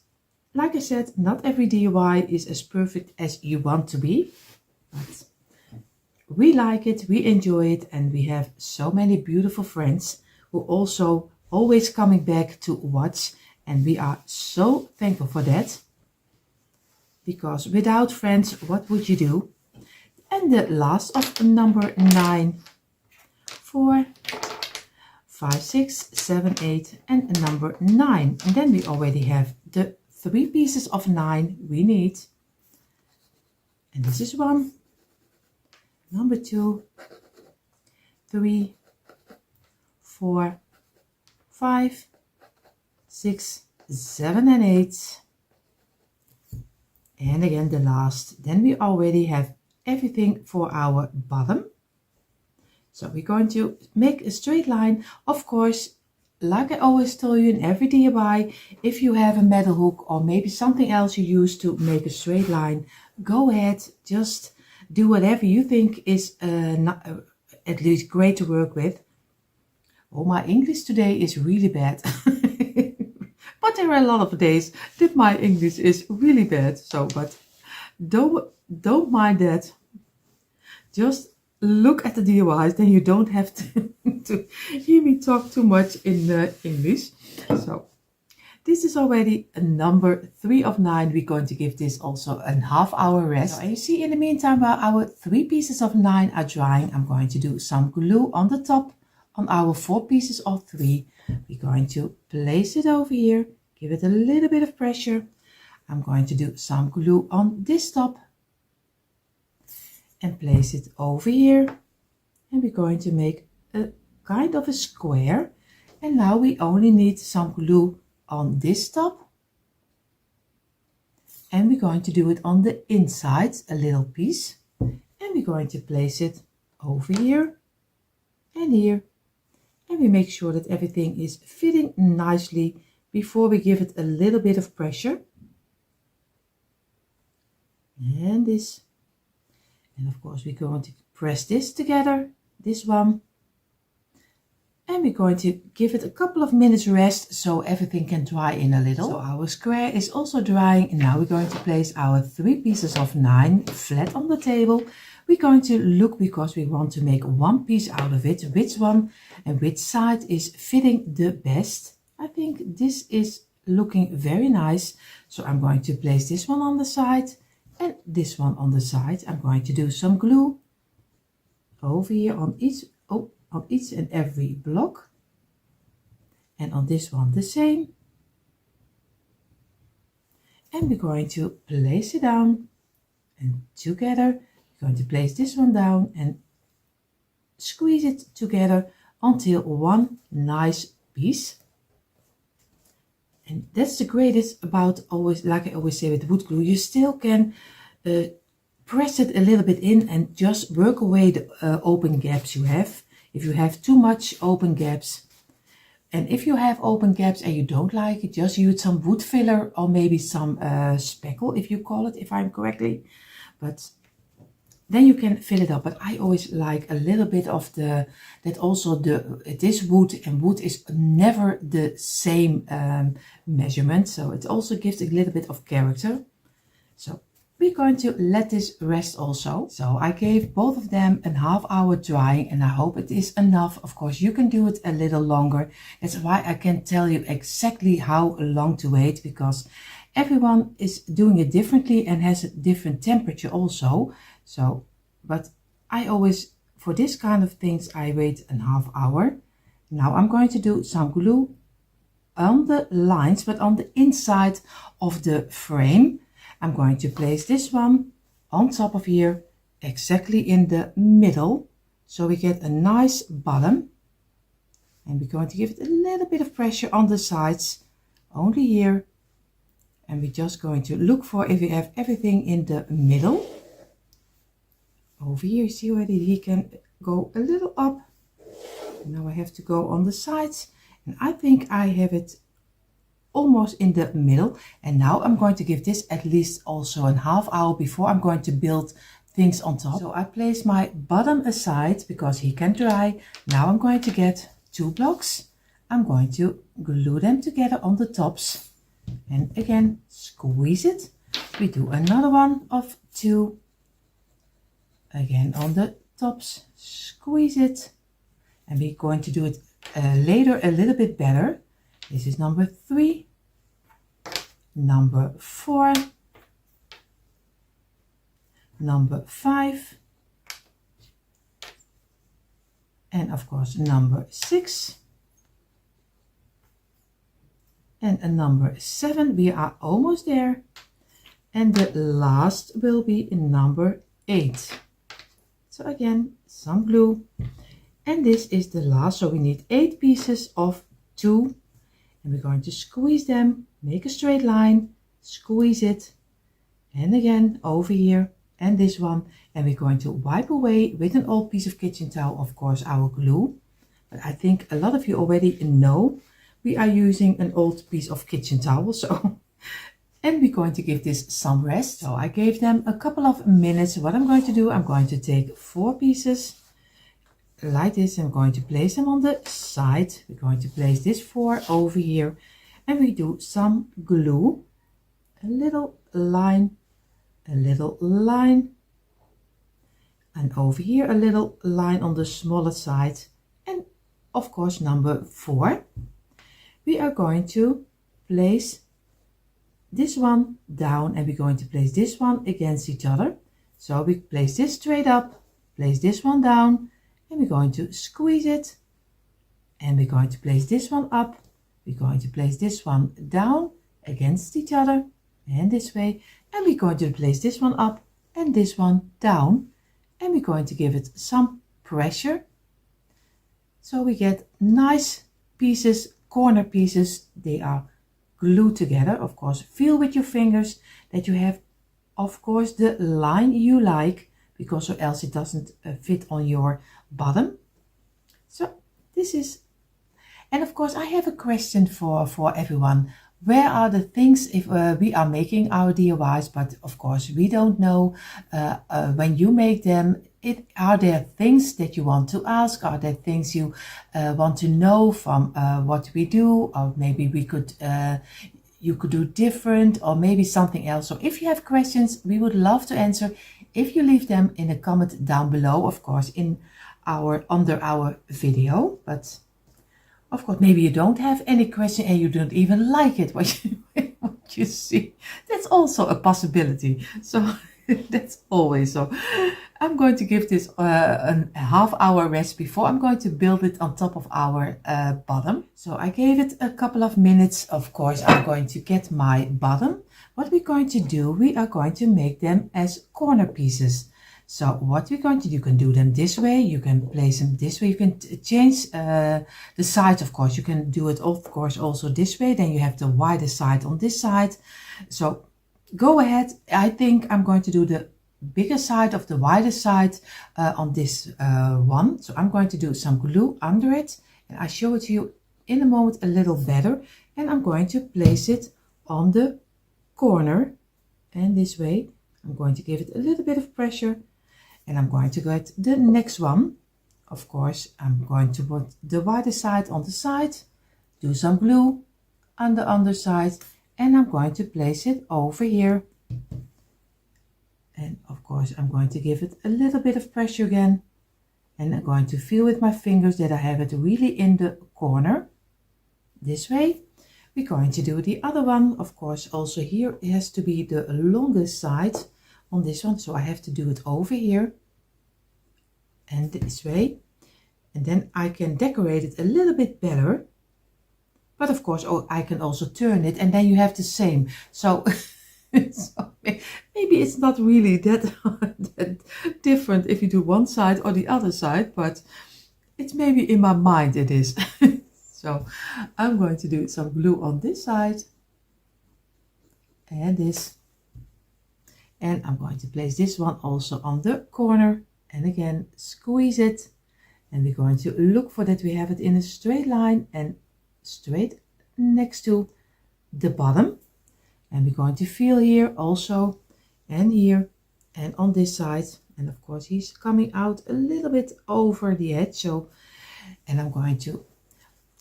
like I said, not every DIY is as perfect as you want to be, but we like it, we enjoy it, and we have so many beautiful friends who also always coming back to watch, and we are so thankful for that, because without friends, what would you do? And the last of number 9, 4, 5, 6, 7, 8 and number 9. And then we already have the 3 pieces of 9 we need. And this is 1, number 2, 3, 4, 5, 6, 7 and 8. And again the last. Then we already have everything for our bottom. So we're going to make a straight line. Of course, like I always tell you in every DIY, if you have a metal hook or maybe something else you use to make a straight line, go ahead, just do whatever you think is at least great to work with. Oh, my English today is really bad. But there are a lot of days that my English is really bad. So, but don't mind that. Just look at the DIYs, then you don't have to hear me talk too much in English. So this is already a number 3 of 9. We're going to give this also a half hour rest. So, and you see in the meantime, while our 3 pieces of 9 are drying, I'm going to do some glue on the top on our 4 pieces of 3. We're going to place it over here, give it a little bit of pressure. I'm going to do some glue on this top and place it over here. And we're going to make a kind of a square. And now we only need some glue on this top. And we're going to do it on the inside, a little piece. And we're going to place it over here and here. And we make sure that everything is fitting nicely before we give it a little bit of pressure. And this. And of course we're going to press this together, this one. And we're going to give it a couple of minutes rest so everything can dry in a little. So our square is also drying, and now we're going to place our 3 pieces of 9 flat on the table. We're going to look, because we want to make one piece out of it, which one and which side is fitting the best. I think this is looking very nice. So I'm going to place this one on the side and this one on the side. I'm going to do some glue over here on each and every block. And on this one the same. And we're going to place it down, and together we're going to place this one down and squeeze it together until one nice piece. And that's the greatest about always, like I always say with wood glue, you still can press it a little bit in and just work away the open gaps you have. If you have too much open gaps, and if you have open gaps and you don't like it, just use some wood filler or maybe some speckle, if you call it, if I'm correctly. But then you can fill it up. But I always like a little bit of it is wood, and wood is never the same measurement. So it also gives a little bit of character. So we're going to let this rest also. So I gave both of them a half hour drying, and I hope it is enough. Of course, you can do it a little longer. That's why I can't tell you exactly how long to wait, because everyone is doing it differently and has a different temperature also. So, but I always, for this kind of things, I wait a half hour. Now I'm going to do some glue on the lines, but on the inside of the frame. I'm going to place this one on top of here, exactly in the middle, so we get a nice bottom. And we're going to give it a little bit of pressure on the sides, only here. And we're just going to look for if we have everything in the middle. Over here, you see already he can go a little up. Now I have to go on the sides, and I think I have it almost in the middle. And now I'm going to give this at least also a half hour before I'm going to build things on top. So I place my bottom aside because he can dry. Now I'm going to get 2 blocks. I'm going to glue them together on the tops, and again squeeze it. We do another one of 2, again on the tops, squeeze it. And we're going to do it later a little bit better. This is number 3, number 4, number 5, and of course number 6, and a number 7. We are almost there, and the last will be in number 8. So again, some glue, and this is the last. So we need 8 pieces of 2. And we're going to squeeze them, make a straight line, squeeze it, and again over here, and this one. And we're going to wipe away with an old piece of kitchen towel, of course, our glue. But I think a lot of you already know we are using an old piece of kitchen towel. So, and we're going to give this some rest. So I gave them a couple of minutes. What I'm going to do, I'm going to take 4 pieces like this. I'm going to place them on the side. We're going to place this 4 over here, and we do some glue, a little line, and over here a little line on the smaller side. And of course number 4, we are going to place this one down, and we're going to place this one against each other. So we place this straight up, place this one down, and we're going to squeeze it, and we're going to place this one up. We're going to place this one down against each other, and this way, and we're going to place this one up and this one down, and we're going to give it some pressure, so we get nice pieces, corner pieces. They are glued together. Of course, feel with your fingers that you have, of course, the line you like, because or else it doesn't fit on your bottom. So this is, and of course I have a question for everyone. Where are the things if we are making our DIYs, but of course we don't know when you make them, are there things that you want to ask? Are there things you want to know from what we do? Or maybe we could you could do different, or maybe something else. So if you have questions, we would love to answer if you leave them in a comment down below, of course, in under our video. But of course, maybe you don't have any question and you don't even like it what you see. That's also a possibility. So that's always so. I'm going to give this a half-hour rest before I'm going to build it on top of our bottom. So I gave it a couple of minutes. Of course, I'm going to get my bottom. What we're going to do, we are going to make them as corner pieces. So what we're going to do, you can do them this way, you can place them this way, you can change the sides, of course. You can do it, of course, also this way. Then you have the wider side on this side. So go ahead. I think I'm going to do the bigger side of the wider side on this one. So I'm going to do some glue under it, and I show it to you in a moment a little better. And I'm going to place it on the corner, and this way I'm going to give it a little bit of pressure, and I'm going to get the next one. Of course, I'm going to put the wider side on the side, do some glue on the underside, and I'm going to place it over here And of course I'm going to give it a little bit of pressure again, and I'm going to feel with my fingers that I have it really in the corner. This way. We're going to do the other one. Of course also here it has to be the longest side on this one, so I have to do it over here and this way, and then I can decorate it a little bit better. But of course, oh, I can also turn it and then you have the same. So, so maybe it's not really that different if you do one side or the other side, but it's maybe in my mind it is. So I'm going to do some glue on this side and this. And I'm going to place this one also on the corner. And again, squeeze it. And we're going to look for that we have it in a straight line and straight next to the bottom. And we're going to feel here also, and here, and on this side. And of course he's coming out a little bit over the edge. So, and I'm going to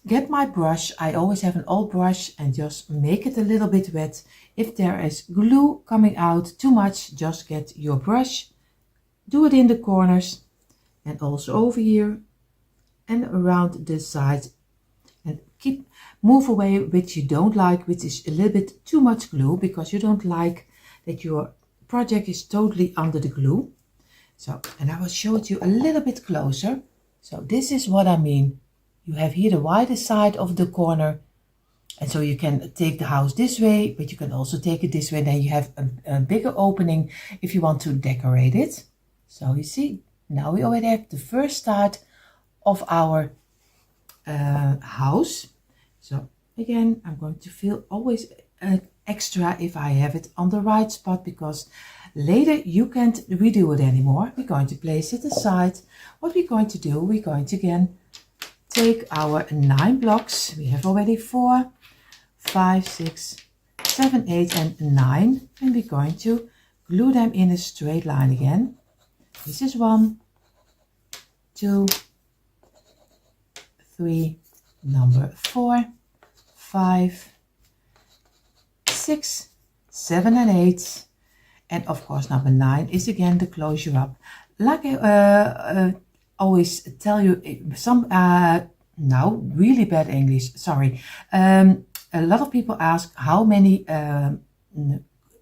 get my brush. I always have an old brush and just make it a little bit wet. If there is glue coming out too much, just get your brush, do it in the corners and also over here and around the side, and move away which you don't like, which is a little bit too much glue, because you don't like that your project is totally under the glue. So, and I will show it you a little bit closer. So this is what I mean. You have here the wider side of the corner, and so you can take the house this way, but you can also take it this way. Then you have a bigger opening if you want to decorate it. So you see, now we already have the first start of our house. So again, I'm going to feel always extra if I have it on the right spot, because later you can't redo it anymore. We're going to place it aside. What we're going to do, we're going to again take our 9 blocks. We have already 4, 5, 6, 7, 8 and 9, and we're going to glue them in a straight line again. This is 1, 2, 3, number 4, 5, 6, 7 and 8, and of course number 9 is again the closure up. Like I always tell you, some now really bad English, sorry. A lot of people ask how many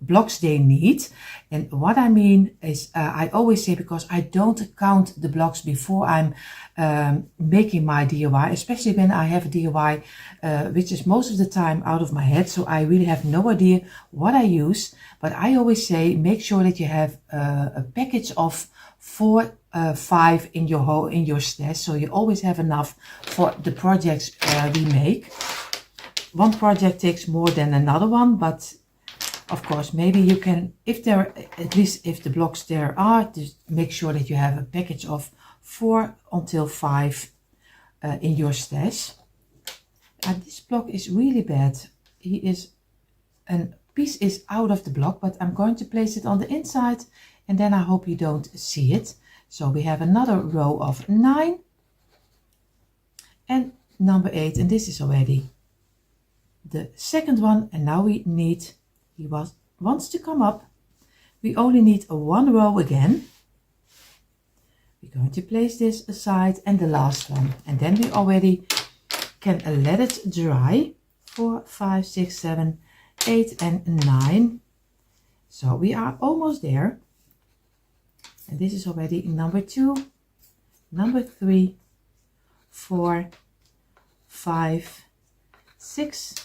blocks they need, and what I mean is I always say, because I don't count the blocks before I'm making my DIY, especially when I have a DIY which is most of the time out of my head, so I really have no idea what I use. But I always say make sure that you have a package of 4, 5 in your stash, so you always have enough for the projects we make. One project takes more than another one, but of course maybe you can, if there, at least if the blocks there are, just make sure that you have a package of 4 until 5 in your stash. And this block is really bad. A piece is out of the block, but I'm going to place it on the inside, and then I hope you don't see it. So we have another row of 9 and number 8, and this is already the second one. And now we need, he wants to come up. We only need a 1 row again. We're going to place this aside, and the last one, and then we already can let it dry. 4, 5, 6, 7, 8 and 9. So we are almost there. And this is already number 2, number 3, 4, 5, 6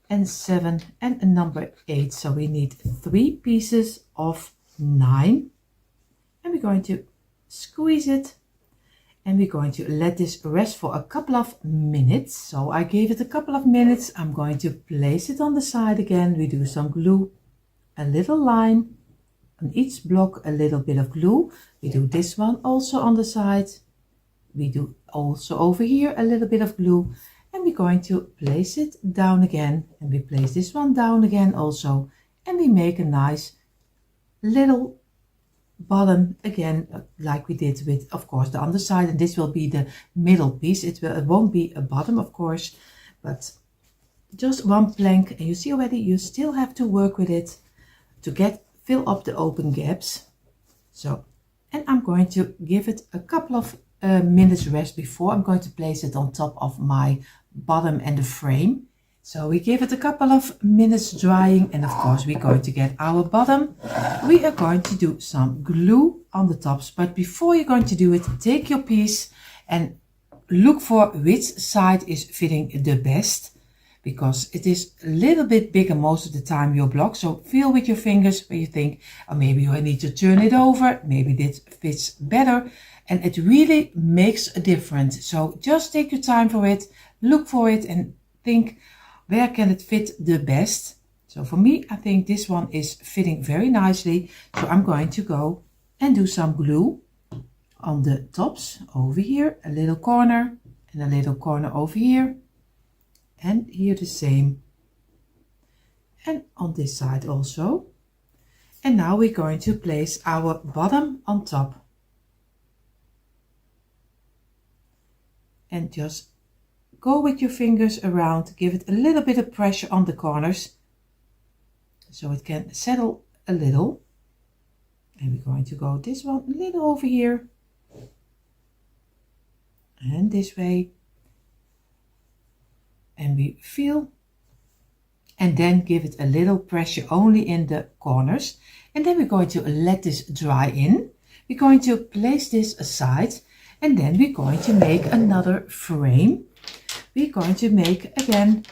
and 7 and number 8. So we need 3 pieces of 9, and we're going to squeeze it, and we're going to let this rest for a couple of minutes. So I gave it a couple of minutes. I'm going to place it on the side again. We do some glue, a little line on each block, a little bit of glue. We do this one also on the side. We do also over here a little bit of glue, and we're going to place it down again, and we place this one down again also, and we make a nice little bottom again, like we did with, of course, the underside. And this will be the middle piece. It won't be a bottom, of course, but just one plank. And you see already, you still have to work with it to fill up the open gaps. So, and I'm going to give it a couple of minutes rest before I'm going to place it on top of my bottom and the frame. So we give it a couple of minutes drying, and of course we're going to get our bottom. We are going to do some glue on the tops, but before you're going to do it, take your piece and look for which side is fitting the best, because it is a little bit bigger most of the time, your block. So feel with your fingers where you think, oh, maybe I need to turn it over, maybe this fits better, and it really makes a difference. So just take your time for it, look for it and think, where can it fit the best? So for me, I think this one is fitting very nicely. So I'm going to go and do some glue on the tops over here, a little corner and a little corner over here. And here the same. And on this side also. And now we're going to place our bottom on top. And just go with your fingers around, give it a little bit of pressure on the corners so it can settle a little. And we're going to go this one a little over here and this way. And we feel, and then give it a little pressure only in the corners. And then we're going to let this dry in. We're going to place this aside, and then we're going to make another frame. We're going to make again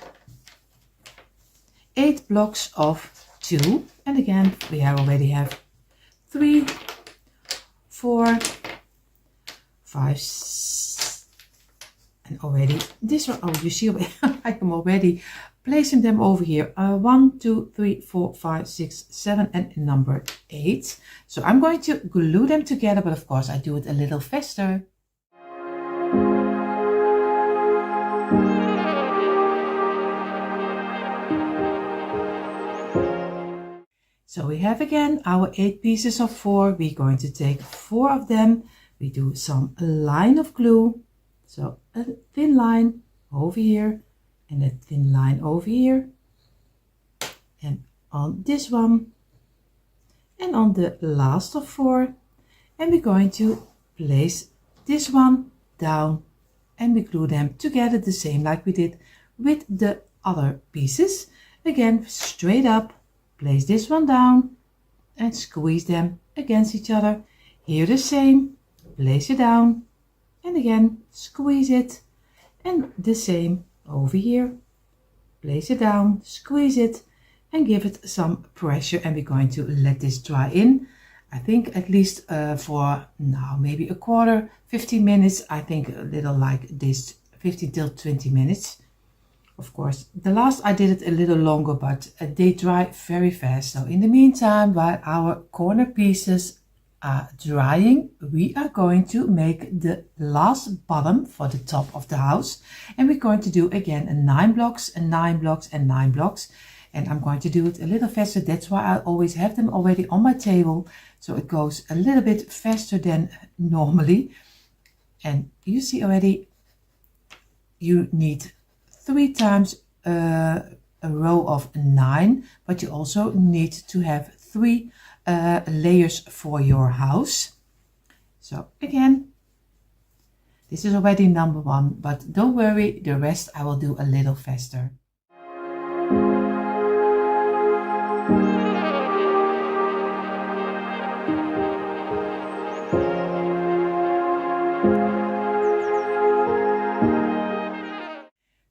8 blocks of 2, and again we already have 3, 4, 5, and already this one. Oh, you see I am already placing them over here. 1, 2, 3, 4, 5, 6, 7, and number 8. So I'm going to glue them together, but of course I do it a little faster. So we have again our 8 pieces of 4. We're going to take 4 of them. We do some line of glue. So a thin line over here and a thin line over here. And on this one. And on the last of 4. And we're going to place this one down. And we glue them together the same like we did with the other pieces. Again, straight up. Place this one down and squeeze them against each other. Here the same, place it down and again squeeze it, and the same over here. Place it down, squeeze it and give it some pressure, and we're going to let this dry in. I think at least for now maybe a quarter, 15 minutes. I think a little like this, 15 till 20 minutes. Of course, the last I did it a little longer, but they dry very fast. So in the meantime, while our corner pieces are drying, we are going to make the last bottom for the top of the house. And we're going to do again a 9 blocks and 9 blocks and 9 blocks. And I'm going to do it a little faster. That's why I always have them already on my table. So it goes a little bit faster than normally. And you see already, you need 3 times a row of 9, but you also need to have 3 layers for your house. So again, this is already number 1, but don't worry, the rest I will do a little faster.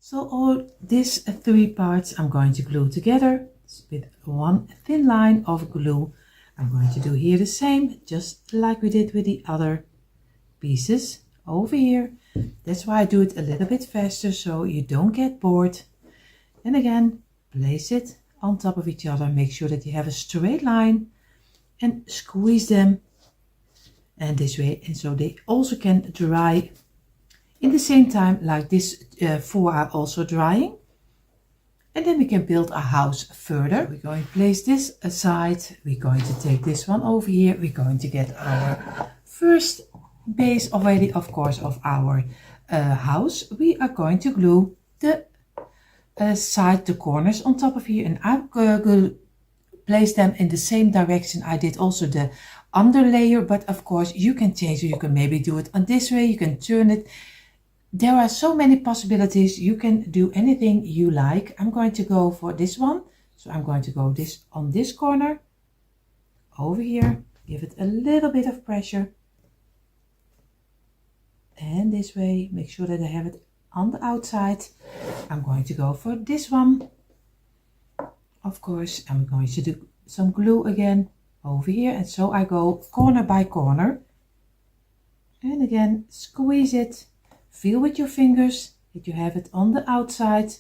So all these 3 parts I'm going to glue together with one thin line of glue. I'm going to do here the same, just like we did with the other pieces over here. That's why I do it a little bit faster, so you don't get bored. And again, place it on top of each other. Make sure that you have a straight line and squeeze them. And this way, and so they also can dry in the same time like this 4 are also drying. And then we can build our house further. We're going to place this aside. We're going to take this one over here. We're going to get our first base already, of course, of our house. We are going to glue the the corners on top of here. And I'm place them in the same direction I did also the under layer, but of course you can change it. You can maybe do it on this way, you can turn it. There are so many possibilities. You can do anything you like. I'm going to go for this one. So I'm going to go this on this corner, over here, give it a little bit of pressure. And this way, make sure that I have it on the outside. I'm going to go for this one. Of course, I'm going to do some glue again over here. And so I go corner by corner. And again, squeeze it. Feel with your fingers that you have it on the outside.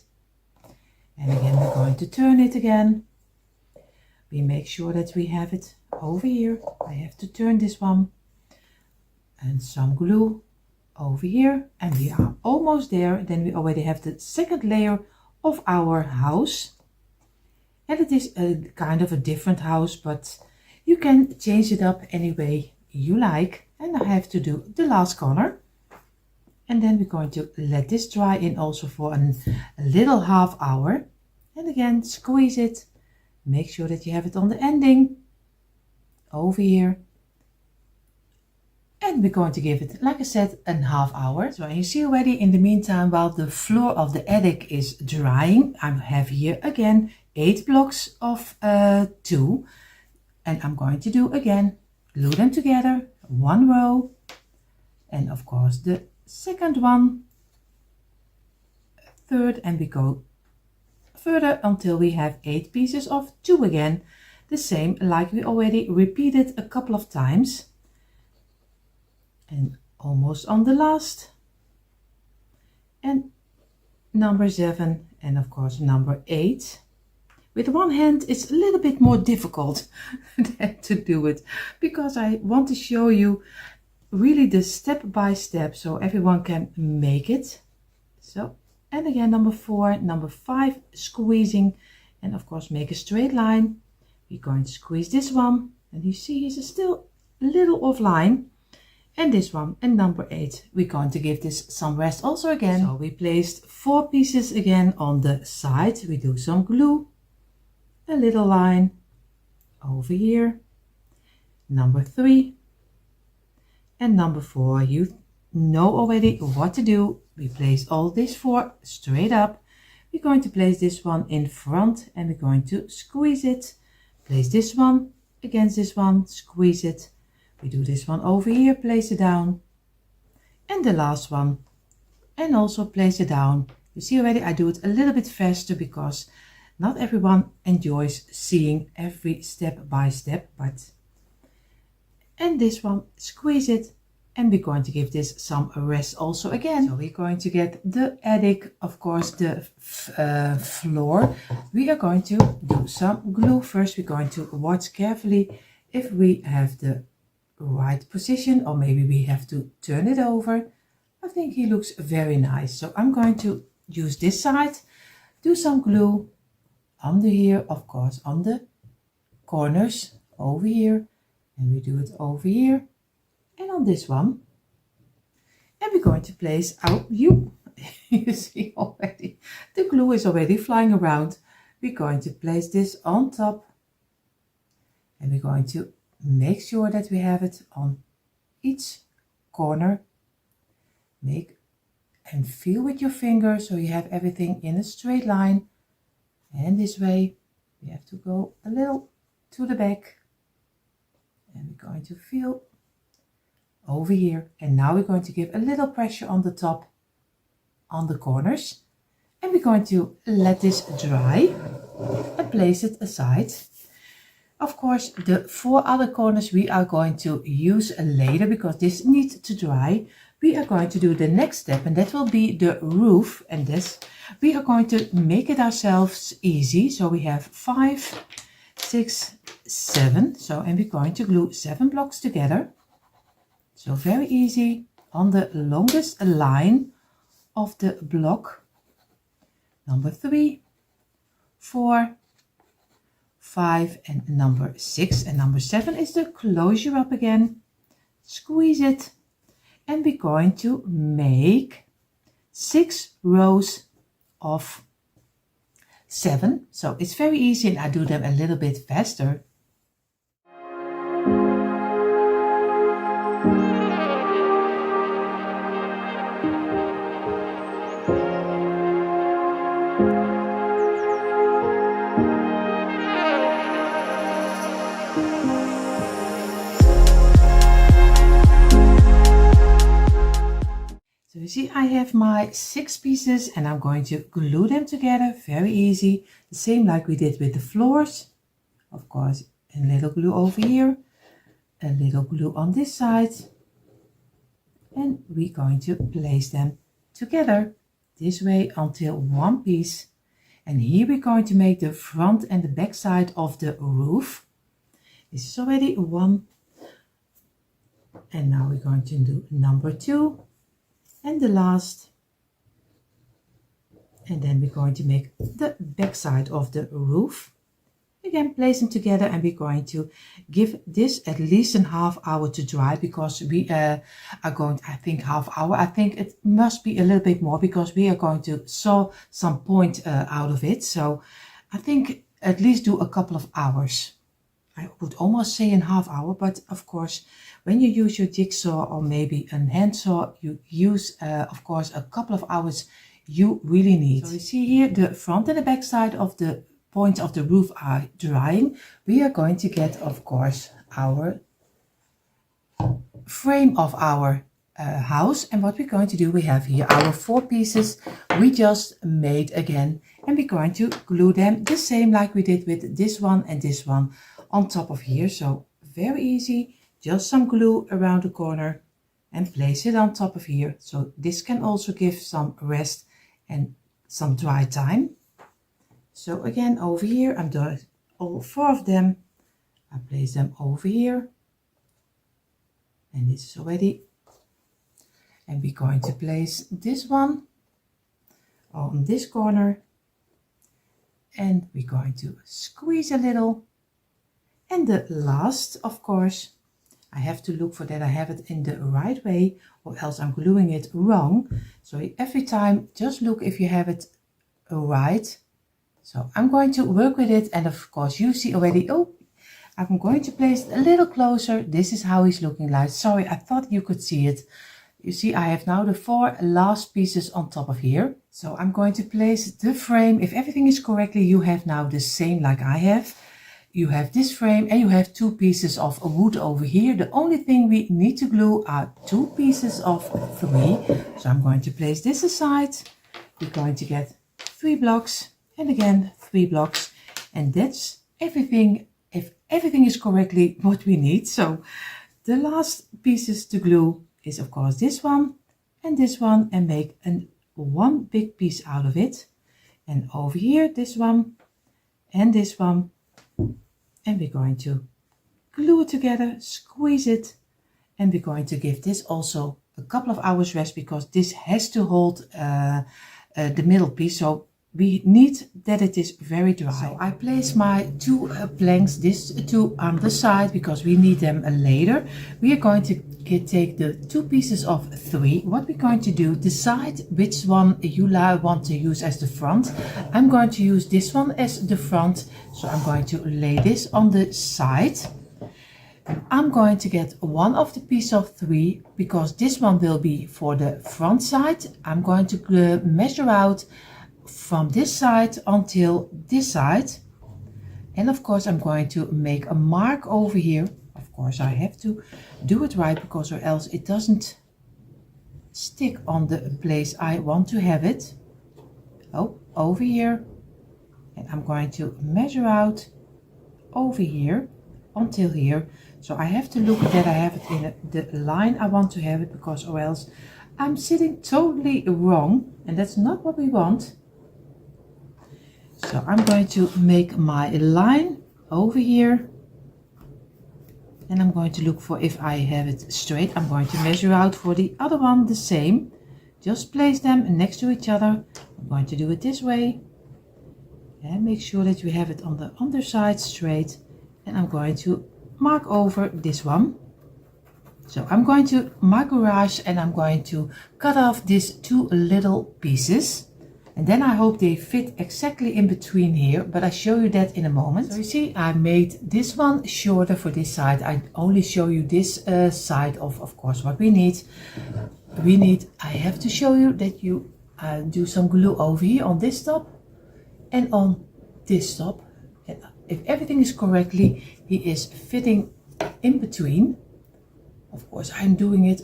And again, we're going to turn it again. We make sure that we have it over here. I have to turn this one. And some glue over here. And we are almost there. Then we already have the second layer of our house. And it is a kind of a different house, but you can change it up any way you like. And I have to do the last corner. And then we're going to let this dry in also for a little half hour. And again, squeeze it. Make sure that you have it on the ending. Over here. And we're going to give it, like I said, a half hour. So you see already in the meantime, while the floor of the attic is drying, I have here again 8 blocks of 2. And I'm going to do again, glue them together, 1 row. And of course the second one, third, and we go further until we have 8 pieces of 2 again. The same like we already repeated a couple of times. And almost on the last. And number 7, and of course number 8. With one hand it's a little bit more difficult to do it, because I want to show you really the step by step so everyone can make it. So, and again number 4, number 5, squeezing, and of course make a straight line. We're going to squeeze this one, and you see he's still a little offline. And this one, and number 8, we're going to give this some rest also again. So we placed 4 pieces again on the side. We do some glue, a little line over here, number 3, and number 4. You know already what to do. We place all these 4 straight up. We're going to place this one in front, and we're going to squeeze it. Place this one against this one, squeeze it. We do this one over here, place it down, and the last one, and also place it down. You see already I do it a little bit faster because not everyone enjoys seeing every step by step, but, and this one, squeeze it, and we're going to give this some rest also again. So we're going to get the attic, of course the floor. We are going to do some glue. First we're going to watch carefully if we have the right position, or maybe we have to turn it over. I think he looks very nice. So I'm going to use this side, do some glue under here, of course on the corners over here, and we do it over here and on this one. And we're going to place our you see already the glue is already flying around. We're going to place this on top, and we're going to make sure that we have it on each corner. Make and feel with your finger so you have everything in a straight line. And this way we have to go a little to the back, and we're going to feel over here. And now we're going to give a little pressure on the top, on the corners, and we're going to let this dry and place it aside. Of course, the 4 other corners we are going to use later because this needs to dry. We are going to do the next step, and that will be the roof. And this, we are going to make it ourselves easy. So we have 5, 6, 7. So, and we're going to glue 7 blocks together. So very easy on the longest line of the block. Number 3, 4, 5, and number 6, and number 7 is the closure up again. Squeeze it, and we're going to make 6 rows of 7. So it's very easy and I do them a little bit faster. So you see I have my 6 pieces and I'm going to glue them together, very easy, the same like we did with the floors. Of course, a little glue over here, a little glue on this side, and we're going to place them together this way until one piece. And here we're going to make the front and the back side of the roof. This is already 1, and now we're going to do number 2 and the last, and then we're going to make the back side of the roof. Again, place them together, and we're going to give this at least a half hour to dry, because we are going, I think half hour, I think it must be a little bit more, because we are going to saw some point out of it. So I think at least do a couple of hours. I would almost say a half hour, but of course when you use your jigsaw or maybe a handsaw, you use of course a couple of hours you really need. So you see here the front and the back side of the points of the roof are drying. We are going to get, of course, our frame of our house. And what we're going to do, we have here our 4 pieces we just made again, and we're going to glue them the same like we did with this one and this one on top of here. So very easy, just some glue around the corner and place it on top of here. So this can also give some rest and some dry time. So again, over here, I'm doing all 4 of them. I place them over here. And this is already. And we're going to place this one on this corner. And we're going to squeeze a little. And the last, of course, I have to look for that I have it in the right way, or else I'm gluing it wrong. So every time, just look if you have it right. So I'm going to work with it, and of course you see already, oh, I'm going to place it a little closer. This is how he's looking like. Sorry, I thought you could see it. You see, I have now the 4 last pieces on top of here. So I'm going to place the frame. If everything is correctly, you have now the same like I have. You have this frame and you have 2 pieces of wood over here. The only thing we need to glue are 2 pieces of 3. So I'm going to place this aside. We're going to get 3 blocks and again 3 blocks. And that's everything, if everything is correctly what we need. So the last pieces to glue is of course this one and make one big piece out of it. And over here, this one and this one. And we're going to glue it together, squeeze it, and we're going to give this also a couple of hours rest, because this has to hold the middle piece. So we need that it is very dry. So I place my 2 planks, this 2 on the side, because we need them later. We are going to take the 2 pieces of 3. What we're going to do, decide which one you want to use as the front. I'm going to use this one as the front. So I'm going to lay this on the side. I'm going to get one of the piece of 3, because this one will be for the front side. I'm going to measure out from this side until this side. And of course I'm going to make a mark over here. Of course I have to do it right, because or else it doesn't stick on the place I want to have it. Oh, over here. And I'm going to measure out over here until here. So I have to look that I have it in the line I want to have it, because or else I'm sitting totally wrong, and that's not what we want. So I'm going to make my line over here, and I'm going to look for if I have it straight. I'm going to measure out for the other one the same. Just place them next to each other. I'm going to do it this way, and make sure that you have it on the underside straight. And I'm going to mark over this one. So I'm going to my garage, and I'm going to cut off these 2 little pieces. And then I hope they fit exactly in between here, but I show you that in a moment. So you see, I made this one shorter for this side. I only show you this side of course, what we need. I have to show you that you do some glue over here on this top and on this top. And if everything is correctly, he is fitting in between. Of course, I'm doing it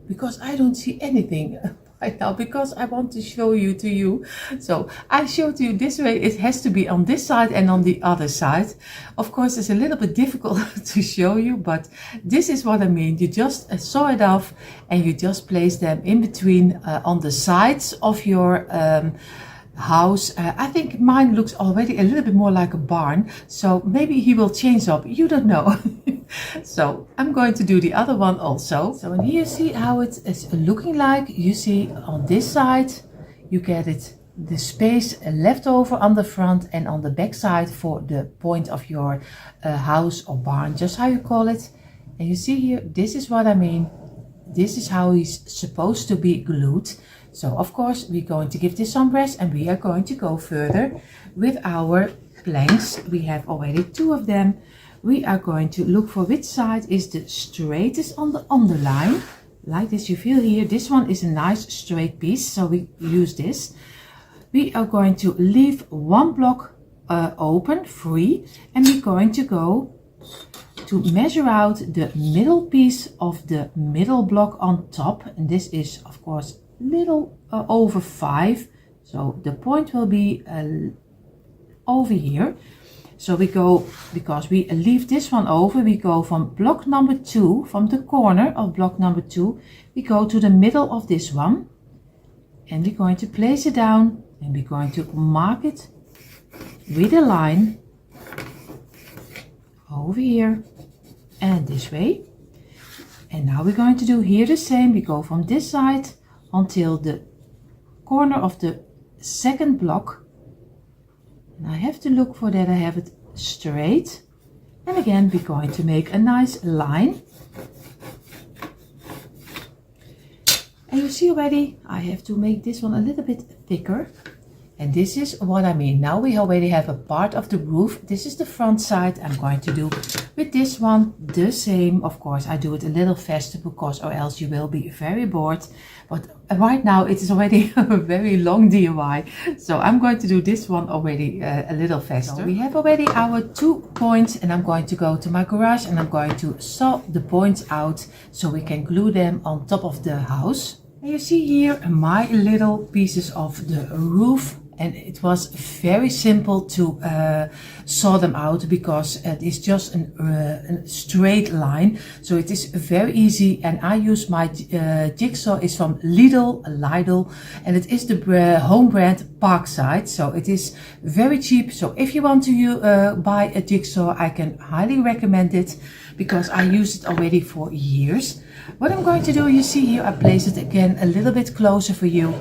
because I don't see anything right now, because I want to show you to you. So I showed you this way. It has to be on this side and on the other side. Of course, it's a little bit difficult to show you, but this is what I mean. You just saw it off and you just place them in between on the sides of your house. I think mine looks already a little bit more like a barn, so maybe he will change up, you don't know. So I'm going to do the other one also. So and here you see how it is looking like. You see on this side you get it, the space left over on the front and on the back side for the point of your house or barn, just how you call it. And you see here, this is what I mean. This is how he's supposed to be glued. So of course we're going to give this some rest and we are going to go further with our planks. We have already 2 of them. We are going to look for which side is the straightest on the underline. Like this, you feel here, this one is a nice straight piece, so we use this. We are going to leave 1 block open, free, and we're going to go to measure out the middle piece of the middle block on top. And this is of course little over 5, so the point will be over here. So we go, because we leave this one over, we go from block number 2, from the corner of block number 2, we go to the middle of this one, and we're going to place it down and we're going to mark it with a line over here and this way. And now we're going to do here the same. We go from this side until the corner of the second block, and I have to look for that I have it straight. And again we're going to make a nice line, and you see already I have to make this one a little bit thicker. And this is what I mean. Now we already have a part of the roof. This is the front side. I'm going to do with this one the same. Of course, I do it a little faster because or else you will be very bored. But right now it is already a very long DIY. So I'm going to do this one already a little faster. So we have already our 2 points, and I'm going to go to my garage and I'm going to saw the points out so we can glue them on top of the house. And you see here my little pieces of the roof. And it was very simple to saw them out because it is just a straight line. So it is very easy, and I use my jigsaw is from Lidl, and it is the home brand Parkside. So it is very cheap. So if you want to buy a jigsaw, I can highly recommend it because I used it already for years. What I'm going to do, you see here, I place it again a little bit closer for you.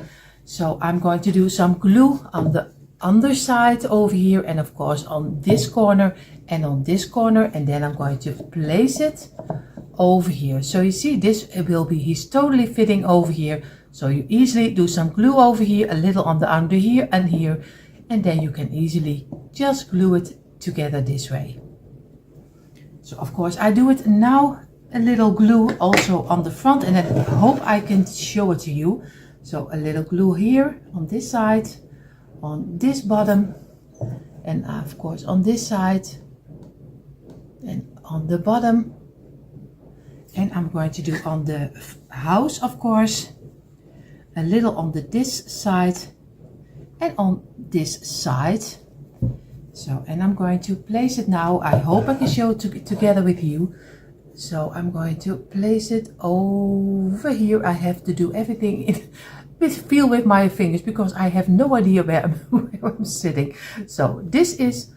So I'm going to do some glue on the underside over here, and of course on this corner and on this corner, and then I'm going to place it over here. So you see this will be, he's totally fitting over here. So you easily do some glue over here, a little on the under here and here, and then you can easily just glue it together this way. So of course I do it now, a little glue also on the front, and I hope I can show it to you. So a little glue here on this side, on this bottom, and of course on this side and on the bottom. And I'm going to do on the house, of course, a little on this side and on this side. So, and I'm going to place it now. I hope I can show it together with you. So I'm going to place it over here. I have to do everything feel with my fingers because I have no idea where I'm sitting. So this is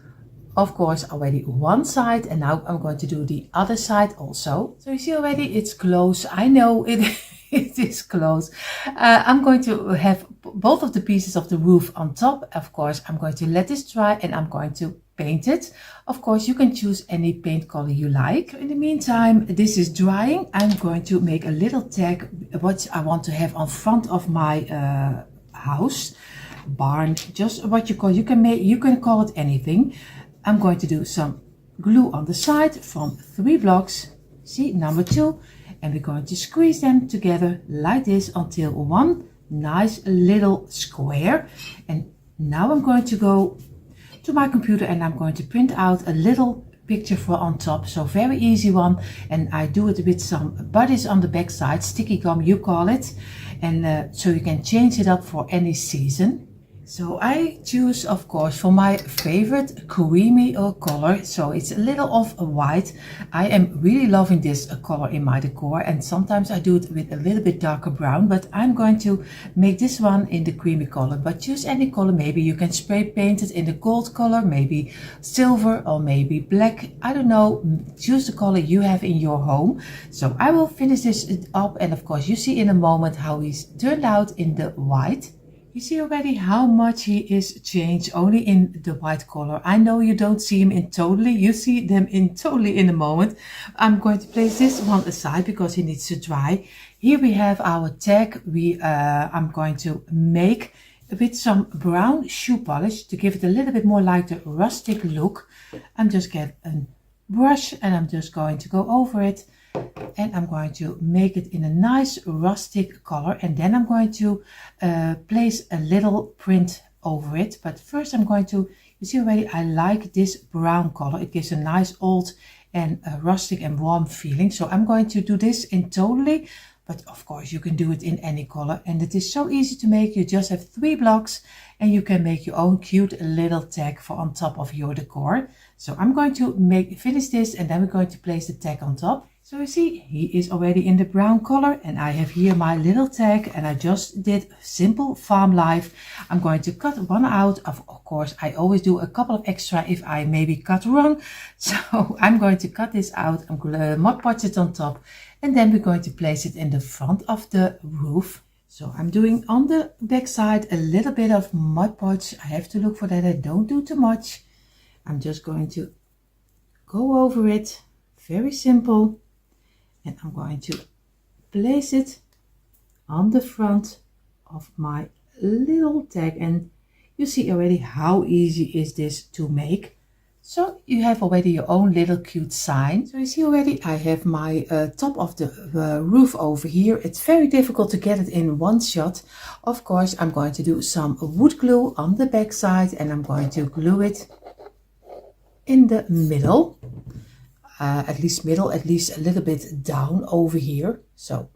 of course already one side, and now I'm going to do the other side also. So you see already it's close. I know it is close. I'm going to have both of the pieces of the roof on top. Of course I'm going to let this dry and I'm going to paint it. Of course you can choose any paint color you like. In the meantime this is drying. I'm going to make a little tag what I want to have on front of my house, barn, just what you call, you can call it anything. I'm going to do some glue on the side from 3 blocks, see, number 2, and we're going to squeeze them together like this until one nice little square. And now I'm going to go to my computer and I'm going to print out a little picture for on top, so very easy one, and I do it with some buddies on the back side, sticky gum you call it, and so you can change it up for any season. So I choose, of course, for my favorite creamy color, so it's a little of a white. I am really loving this color in my decor, and sometimes I do it with a little bit darker brown, but I'm going to make this one in the creamy color. But choose any color, maybe you can spray paint it in the gold color, maybe silver or maybe black, I don't know, choose the color you have in your home. So I will finish this up, and of course you see in a moment how he's turned out in the white. You see already how much he is changed only in the white color. I know you don't see him in totally, you see them in totally in a moment. I'm going to place this one aside because he needs to dry. Here we have our tag. I'm going to make with some brown shoe polish to give it a little bit more like the rustic look. I'm just get a brush and I'm just going to go over it. And I'm going to make it in a nice rustic color, and then I'm going to place a little print over it. But first I'm going to, you see already I like this brown color, it gives a nice old and rustic and warm feeling. So I'm going to do this in totally, but of course you can do it in any color, and it is so easy to make. You just have 3 blocks and you can make your own cute little tag for on top of your decor. So I'm going to finish this, and then we're going to place the tag on top. So you see, he is already in the brown color, and I have here my little tag, and I just did simple farm life. I'm going to cut one out. Of course, I always do a couple of extra if I maybe cut wrong. So I'm going to cut this out. I'm going to Mod Podge it on top, and then we're going to place it in the front of the roof. So I'm doing on the back side a little bit of Mod Podge. I have to look for that I don't do too much. I'm just going to go over it, very simple. And I'm going to place it on the front of my little tag, and you see already how easy is this to make. So you have already your own little cute sign. So you see already I have my top of the roof over here. It's very difficult to get it in one shot. Of course I'm going to do some wood glue on the back side, and I'm going to glue it in the middle. At least a little bit down over here. So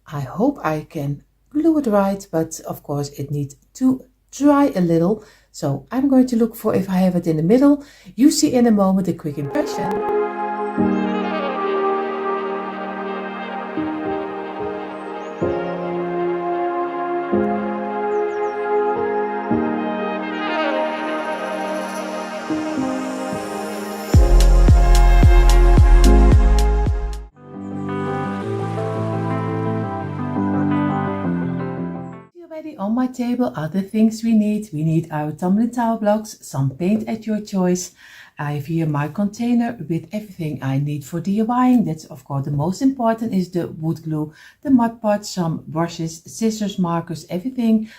I hope I can glue it right, but of course it needs to dry a little. So I'm going to look for if I have it in the middle. You see in a moment a quick impression. On my table are the things we need. We need our tumbling tower blocks, some paint at your choice. I have here my container with everything I need for DIYing. That's of course the most important is the wood glue, the Mod Podge, some brushes, scissors, markers, everything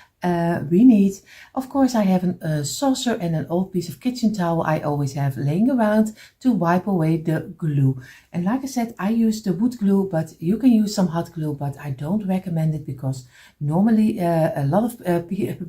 we need. Of course I have a saucer and an old piece of kitchen towel I always have laying around to wipe away the glue. And like I said, I use the wood glue, but you can use some hot glue, but I don't recommend it because normally a lot of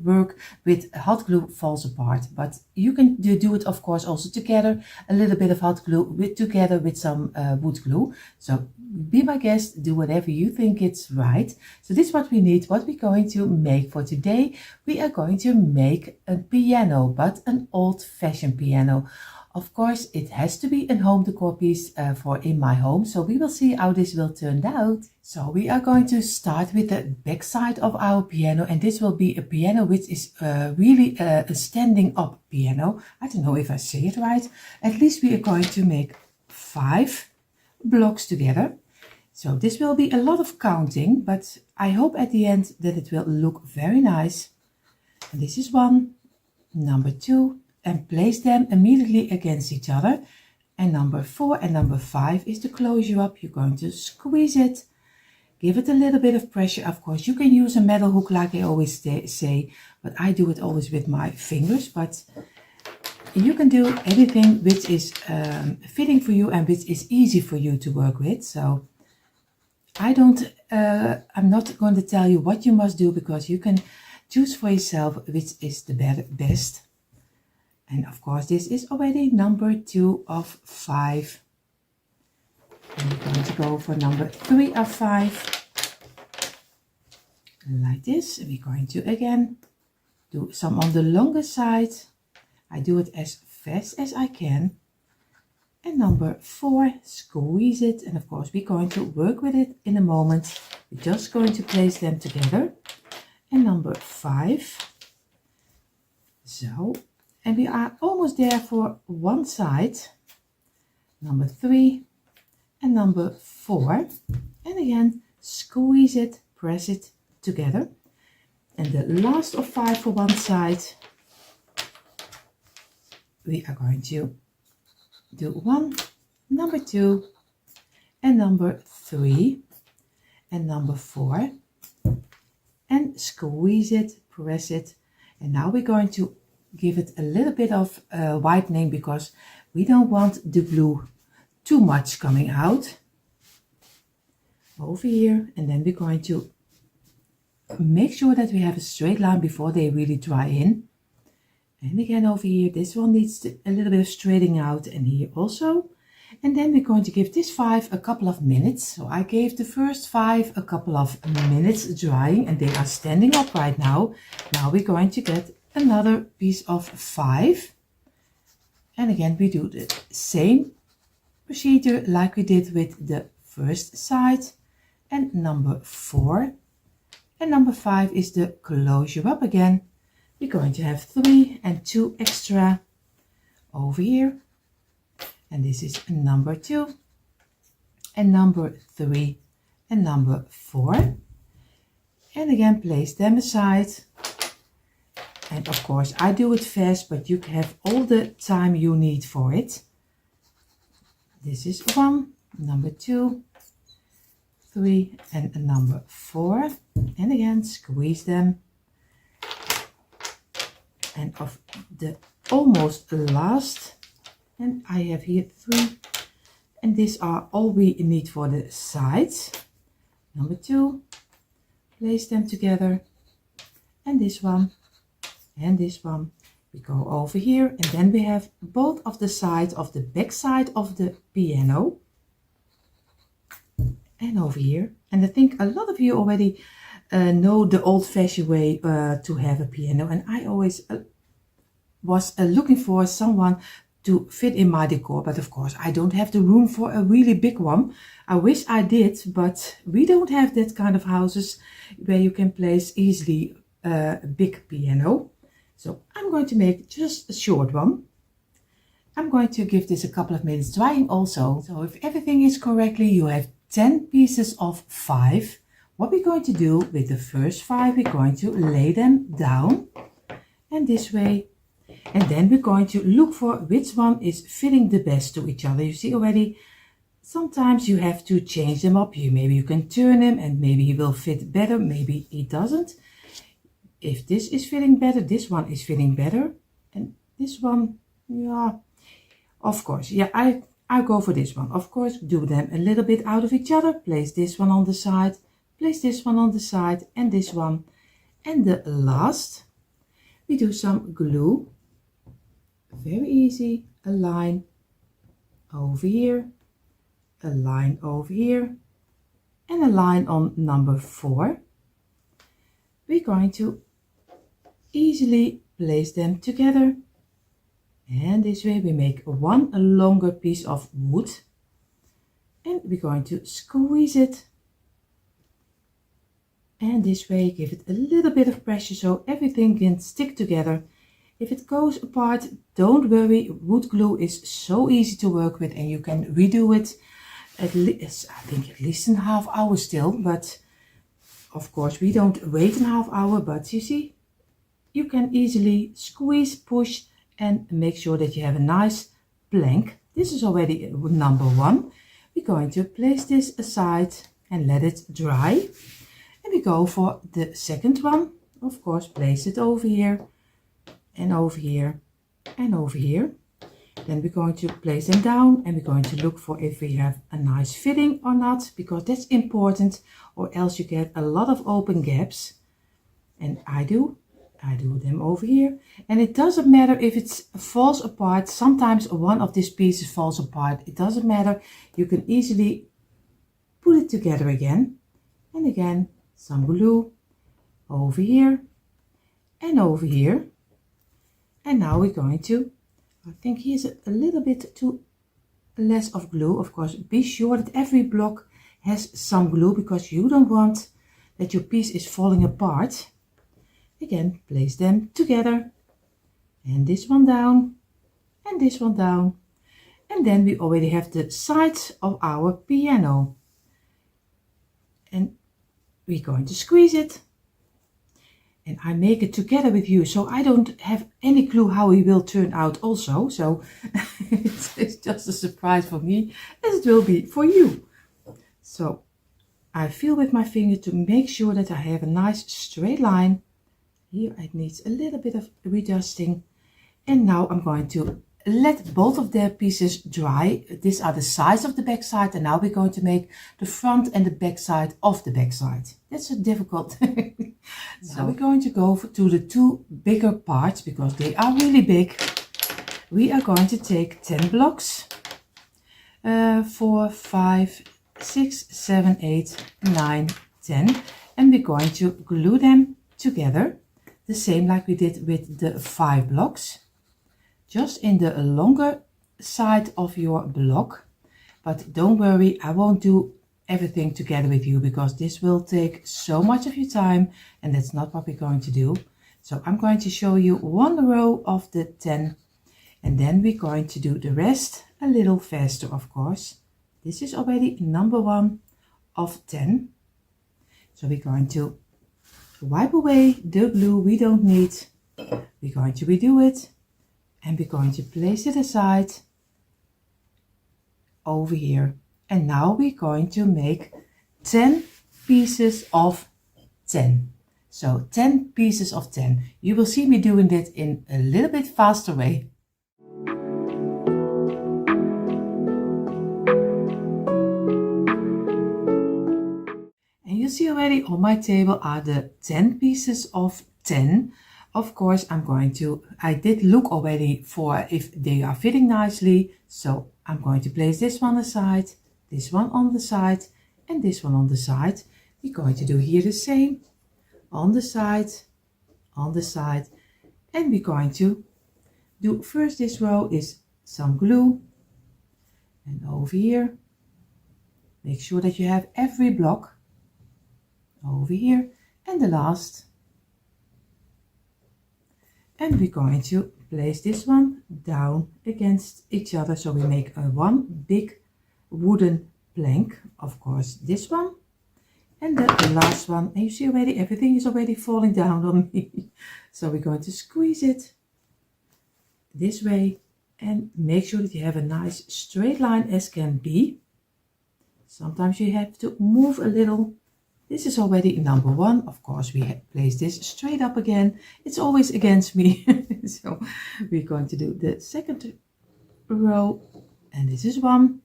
work with hot glue falls apart. But you can do it of course also together, a little bit of hot glue together with some wood glue. So be my guest, do whatever you think it's right. So this is what we need, what we're going to make for today. We are going to make a piano, but an old-fashioned piano. Of course, it has to be a home decor piece for in my home. So we will see how this will turn out. So we are going to start with the back side of our piano. And this will be a piano which is really a standing up piano. I don't know if I say it right. At least we are going to make 5 blocks together. So this will be a lot of counting, but I hope at the end that it will look very nice. And this is 1, number 2, and place them immediately against each other. And number 4 and number 5 is to close you up. You're going to squeeze it. Give it a little bit of pressure. Of course, you can use a metal hook like I always say, but I do it always with my fingers. But you can do anything which is fitting for you and which is easy for you to work with. So I'm not going to tell you what you must do, because you can choose for yourself which is the best. And of course, this is already number 2 of 5. And we're going to go for number 3 of 5. Like this. And we're going to again do some on the longer side. I do it as fast as I can. And number 4, squeeze it. And of course, we're going to work with it in a moment. We're just going to place them together. And number 5. So, and we are almost there for one side. Number 3 and number 4. And again, squeeze it, press it together. And the last of 5 for one side. We are going to do 1, number 2, and number 3, and number 4, and squeeze it, press it. And now we're going to give it a little bit of whitening, because we don't want the glue too much coming out. Over here, and then we're going to make sure that we have a straight line before they really dry in. And again over here, this one needs a little bit of straightening out, and here also. And then we're going to give this 5 a couple of minutes. So I gave the first 5 a couple of minutes drying, and they are standing up right now. Now we're going to get another piece of 5. And again, we do the same procedure like we did with the first side. And number 4. And number 5 is the closure up again. We're going to have 3 and 2 extra over here. And this is number 2 and number 3 and number 4. And again, place them aside. And of course, I do it fast, but you can have all the time you need for it. This is 1, number 2, 3, and number 4. And again, squeeze them. And of the almost last, and I have here 3, and these are all we need for the sides. Number 2, place them together, and this one, and this one. We go over here, and then we have both of the sides of the back side of the piano, and over here. And I think a lot of you already know the old-fashioned way to have a piano, and I always was looking for someone to fit in my decor, but of course I don't have the room for a really big one. I wish I did, but we don't have that kind of houses where you can place easily a big piano. So I'm going to make just a short one. I'm going to give this a couple of minutes drying also. So if everything is correctly, you have 10 pieces of 5. What we're going to do with the first 5, we're going to lay them down, and this way. And then we're going to look for which one is fitting the best to each other. You see already, sometimes you have to change them up. Maybe you can turn him and maybe he will fit better, maybe he doesn't. If this is fitting better, this one is fitting better. And this one, yeah, of course, yeah, I go for this one. Of course, do them a little bit out of each other. Place this one on the side, place this one on the side, and this one. And the last, we do some glue. Very easy, a line over here, a line over here, and a line on number 4. We're going to easily place them together, and this way we make one longer piece of wood, and we're going to squeeze it, and this way give it a little bit of pressure so everything can stick together. If it goes apart, don't worry, wood glue is so easy to work with, and you can redo it at least, I think at least in half hour still, but of course we don't wait in half hour, but you see, you can easily squeeze, push, and make sure that you have a nice plank. This is already number 1. We're going to place this aside, and let it dry. And we go for the second one. Of course, place it over here and over here and over here. Then we're going to place them down and we're going to look for if we have a nice fitting or not, because that's important, or else you get a lot of open gaps. And I do them over here. And it doesn't matter if it falls apart. Sometimes one of these pieces falls apart. It doesn't matter. You can easily put it together again. And again, some glue over here and over here. And now we're going to, I think here's a little bit too less of glue. Of course, be sure that every block has some glue, because you don't want that your piece is falling apart. Again, place them together, and this one down, and this one down. And then we already have the sides of our piano. And we're going to squeeze it. And I make it together with you, so I don't have any clue how it will turn out also. So it's just a surprise for me, as it will be for you. So I feel with my finger to make sure that I have a nice straight line. Here it needs a little bit of readjusting. And now I'm going to let both of their pieces dry. These are the sides of the back side, and now we're going to make the front and the back side of the back side. That's a difficult. So we're going to go to the two bigger parts, because they are really big. We are going to take 10 blocks. 4, 5, 6, 7, 8, 9, 10. And we're going to glue them together. The same like we did with the 5 blocks. Just in the longer side of your block. But don't worry, I won't do everything together with you, because this will take so much of your time, and that's not what we're going to do. So I'm going to show you one row of the 10, and then we're going to do the rest a little faster, of course. This is already number 1 of 10. So we're going to wipe away the glue we don't need. We're going to redo it, and we're going to place it aside over here. And now we're going to make 10 pieces of 10. So 10 pieces of 10. You will see me doing that in a little bit faster way. And you see already on my table are the 10 pieces of 10. Of course, I did look already for if they are fitting nicely. So I'm going to place this one aside, this one on the side, and this one on the side. We're going to do here the same, on the side, and we're going to do first this row is some glue, and over here, make sure that you have every block over here, and the last. And we're going to place this one down against each other, so we make one big wooden plank. Of course, this one and the last one. And you see already everything is already falling down on me. So we're going to squeeze it this way and make sure that you have a nice straight line as can be. Sometimes you have to move a little. This is already number 1. Of course, we place this straight up again. It's always against me. So we're going to do the second row, and this is 1,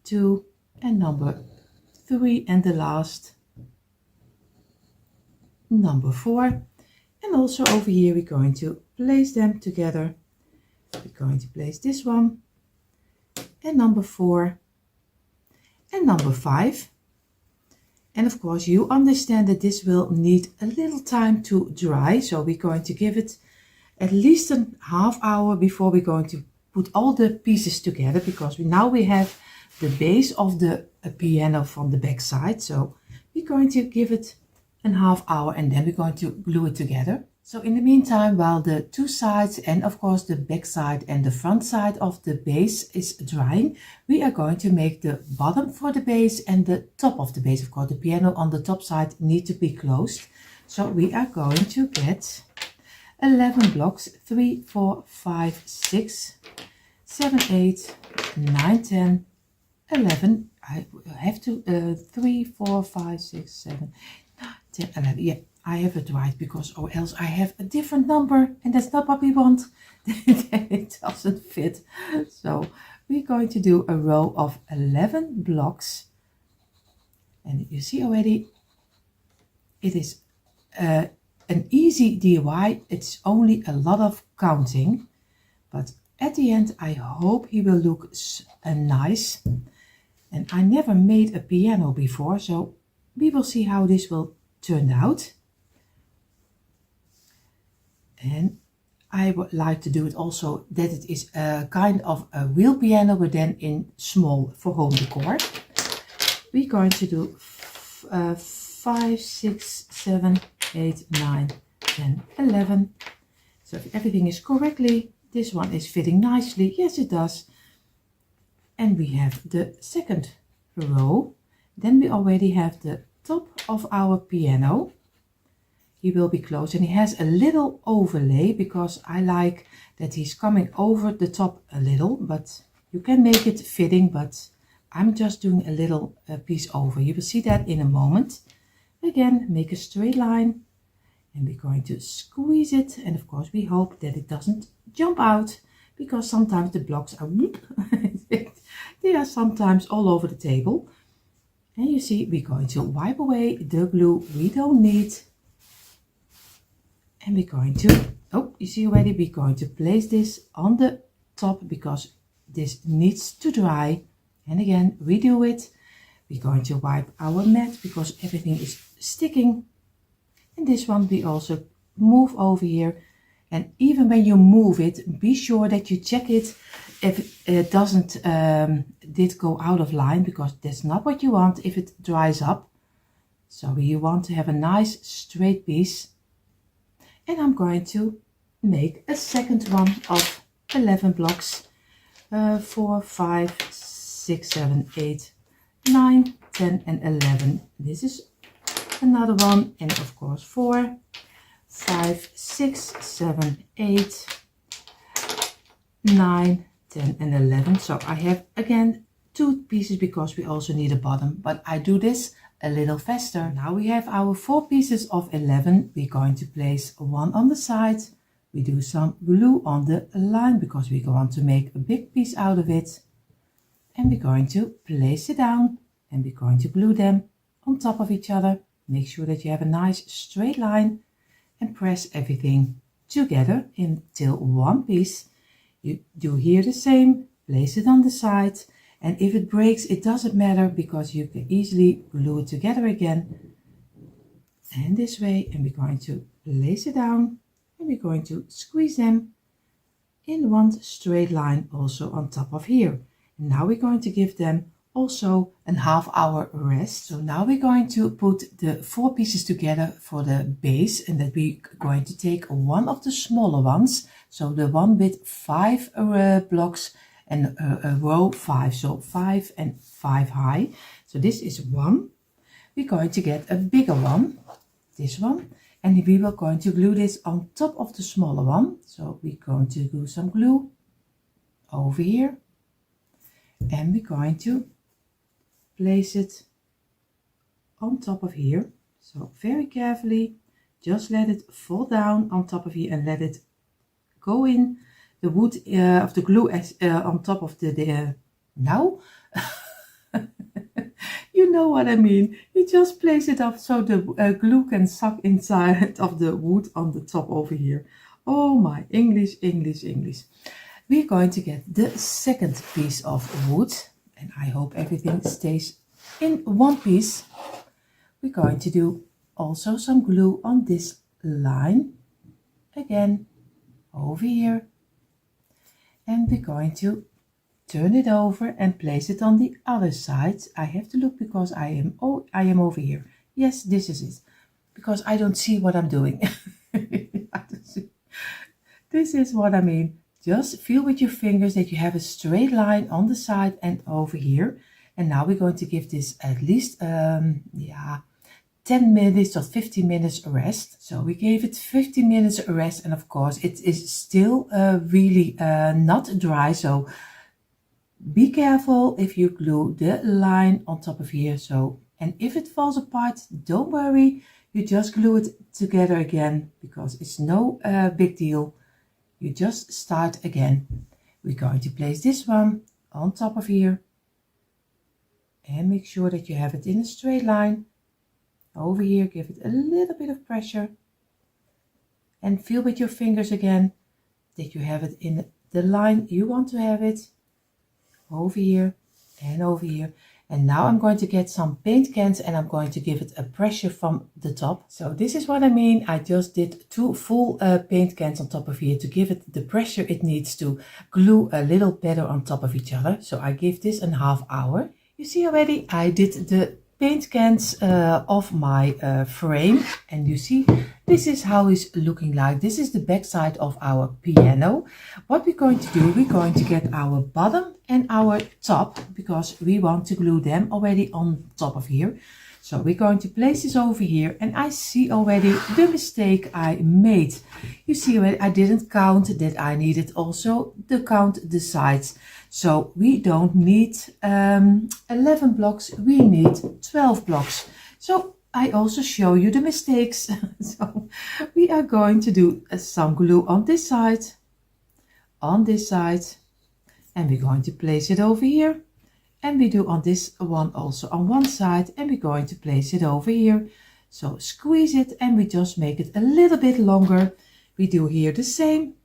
2, and number 3, and the last number 4. And also over here we're going to place them together. We're going to place this one and number 4 and number 5. And of course you understand that this will need a little time to dry, so we're going to give it at least a half hour before we're going to put all the pieces together, because now we have the base of the piano from the back side. So we're going to give it a half hour and then we're going to glue it together. So in the meantime, while the two sides and of course the back side and the front side of the base is drying, we are going to make the bottom for the base and the top of the base. Of course, the piano on the top side need to be closed. So we are going to get 11 blocks, 3, 4, 5, 6, 7, 8, 9, 10, 11. I have to 3, 4, 5, 6, 7, 10, 11. Yeah, I have it right, because or else I have a different number and that's not what we want. Then it doesn't fit. So we're going to do a row of 11 blocks, and you see already it is an easy DIY. It's only a lot of counting, but at the end I hope he will look nice. And I never made a piano before, so we will see how this will turn out. And I would like to do it also that it is a kind of a real piano, but then in small for home decor. We're going to do 5, 6, 7, 8, 9, 10, 11. So if everything is correctly, this one is fitting nicely. Yes, it does. And we have the second row. Then we already have the top of our piano. He will be closed, and he has a little overlay because I like that he's coming over the top a little, but you can make it fitting, but I'm just doing a little piece over. You will see that in a moment. Again, make a straight line, and we're going to squeeze it, and of course we hope that it doesn't jump out, because sometimes the blocks are they are sometimes all over the table. And you see, we're going to wipe away the glue we don't need. And we're going to, oh, you see already, we're going to place this on the top because this needs to dry. And again, redo it. We're going to wipe our mat because everything is sticking. And this one we also move over here. And even when you move it, be sure that you check it if it doesn't did go out of line, because that's not what you want if it dries up. So you want to have a nice straight piece. And I'm going to make a second one of 11 blocks. 4, 5, 6, 7, 8, 9, 10 and 11. This is another one, and of course 4, 5, 6, 7, 8, 9, 10 and 11. So I have again 2 pieces because we also need a bottom, but I do this a little faster. Now we have our 4 pieces of 11. We're going to place one on the side. We do some glue on the line because we want to make a big piece out of it. And we're going to place it down, and we're going to glue them on top of each other. Make sure that you have a nice straight line, and press everything together until one piece. You do here the same, place it on the side, and if it breaks, it doesn't matter because you can easily glue it together again. And this way, and we're going to place it down, and we're going to squeeze them in one straight line also on top of here. And now we're going to give them also a half-hour rest. So now we're going to put the 4 pieces together for the base, and that we're going to take one of the smaller ones, so the one with 5 blocks and a row 5, so 5 and 5 high. So this is one. We're going to get a bigger one, this one, and we will going to glue this on top of the smaller one. So we're going to do some glue over here, and we're going to place it on top of here. So very carefully, just let it fall down on top of here and let it go in the wood of the glue as on top of the now you know what I mean. You just place it up so the glue can suck inside of the wood on the top over here. Oh my English. We're going to get the second piece of wood, and I hope everything stays in one piece. We're going to do also some glue on this line again over here, and we're going to turn it over and place it on the other side. I have to look because I am over here. Yes, this is it, because I don't see what I'm doing. This is what I mean. Just feel with your fingers that you have a straight line on the side and over here. And now we're going to give this at least 10 minutes or 15 minutes rest. So we gave it 15 minutes rest, and of course it is still really not dry. So Be careful if you glue the line on top of here. So, and if it falls apart, don't worry. You just glue it together again because it's no big deal. You just start again. We're going to place this one on top of here. And make sure that you have it in a straight line. Over here, give it a little bit of pressure. And feel with your fingers again that you have it in the line you want to have it. Over here and over here. And now I'm going to get some paint cans and I'm going to give it a pressure from the top. So this is what I mean. I just did 2 full paint cans on top of here to give it the pressure it needs to glue a little better on top of each other. So I give this a half hour. You see already I did the paint cans of my frame, and you see this is how it's looking like. This is the back side of our piano. What we're going to do, we're going to get our bottom and our top because we want to glue them already on top of here. So we're going to place this over here, and I see already the mistake I made. You see already I didn't count that I needed also to count the sides. So we don't need 11 blocks, we need 12 blocks. So I also show you the mistakes. So we are going to do some glue on this side, and we're going to place it over here. And we do on this one also on one side, and we're going to place it over here. So squeeze it and we just make it a little bit longer. We do here the same.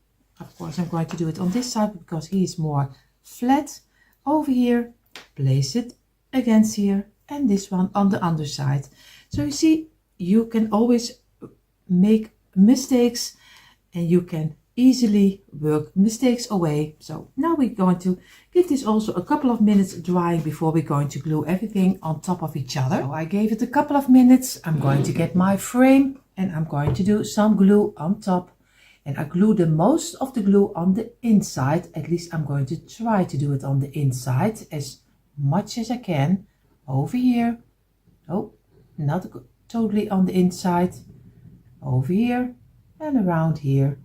Of course, I'm going to do it on this side because he is more flat. Over here, place it against here, and this one on the underside. So you see, you can always make mistakes and you can easily work mistakes away. So now we're going to give this also a couple of minutes drying before we're going to glue everything on top of each other. So I gave it a couple of minutes. I'm going to get my frame and I'm going to do some glue on top. And I glue the most of the glue on the inside. At least I'm going to try to do it on the inside as much as I can. Over here. Oh, not totally on the inside. Over here and around here.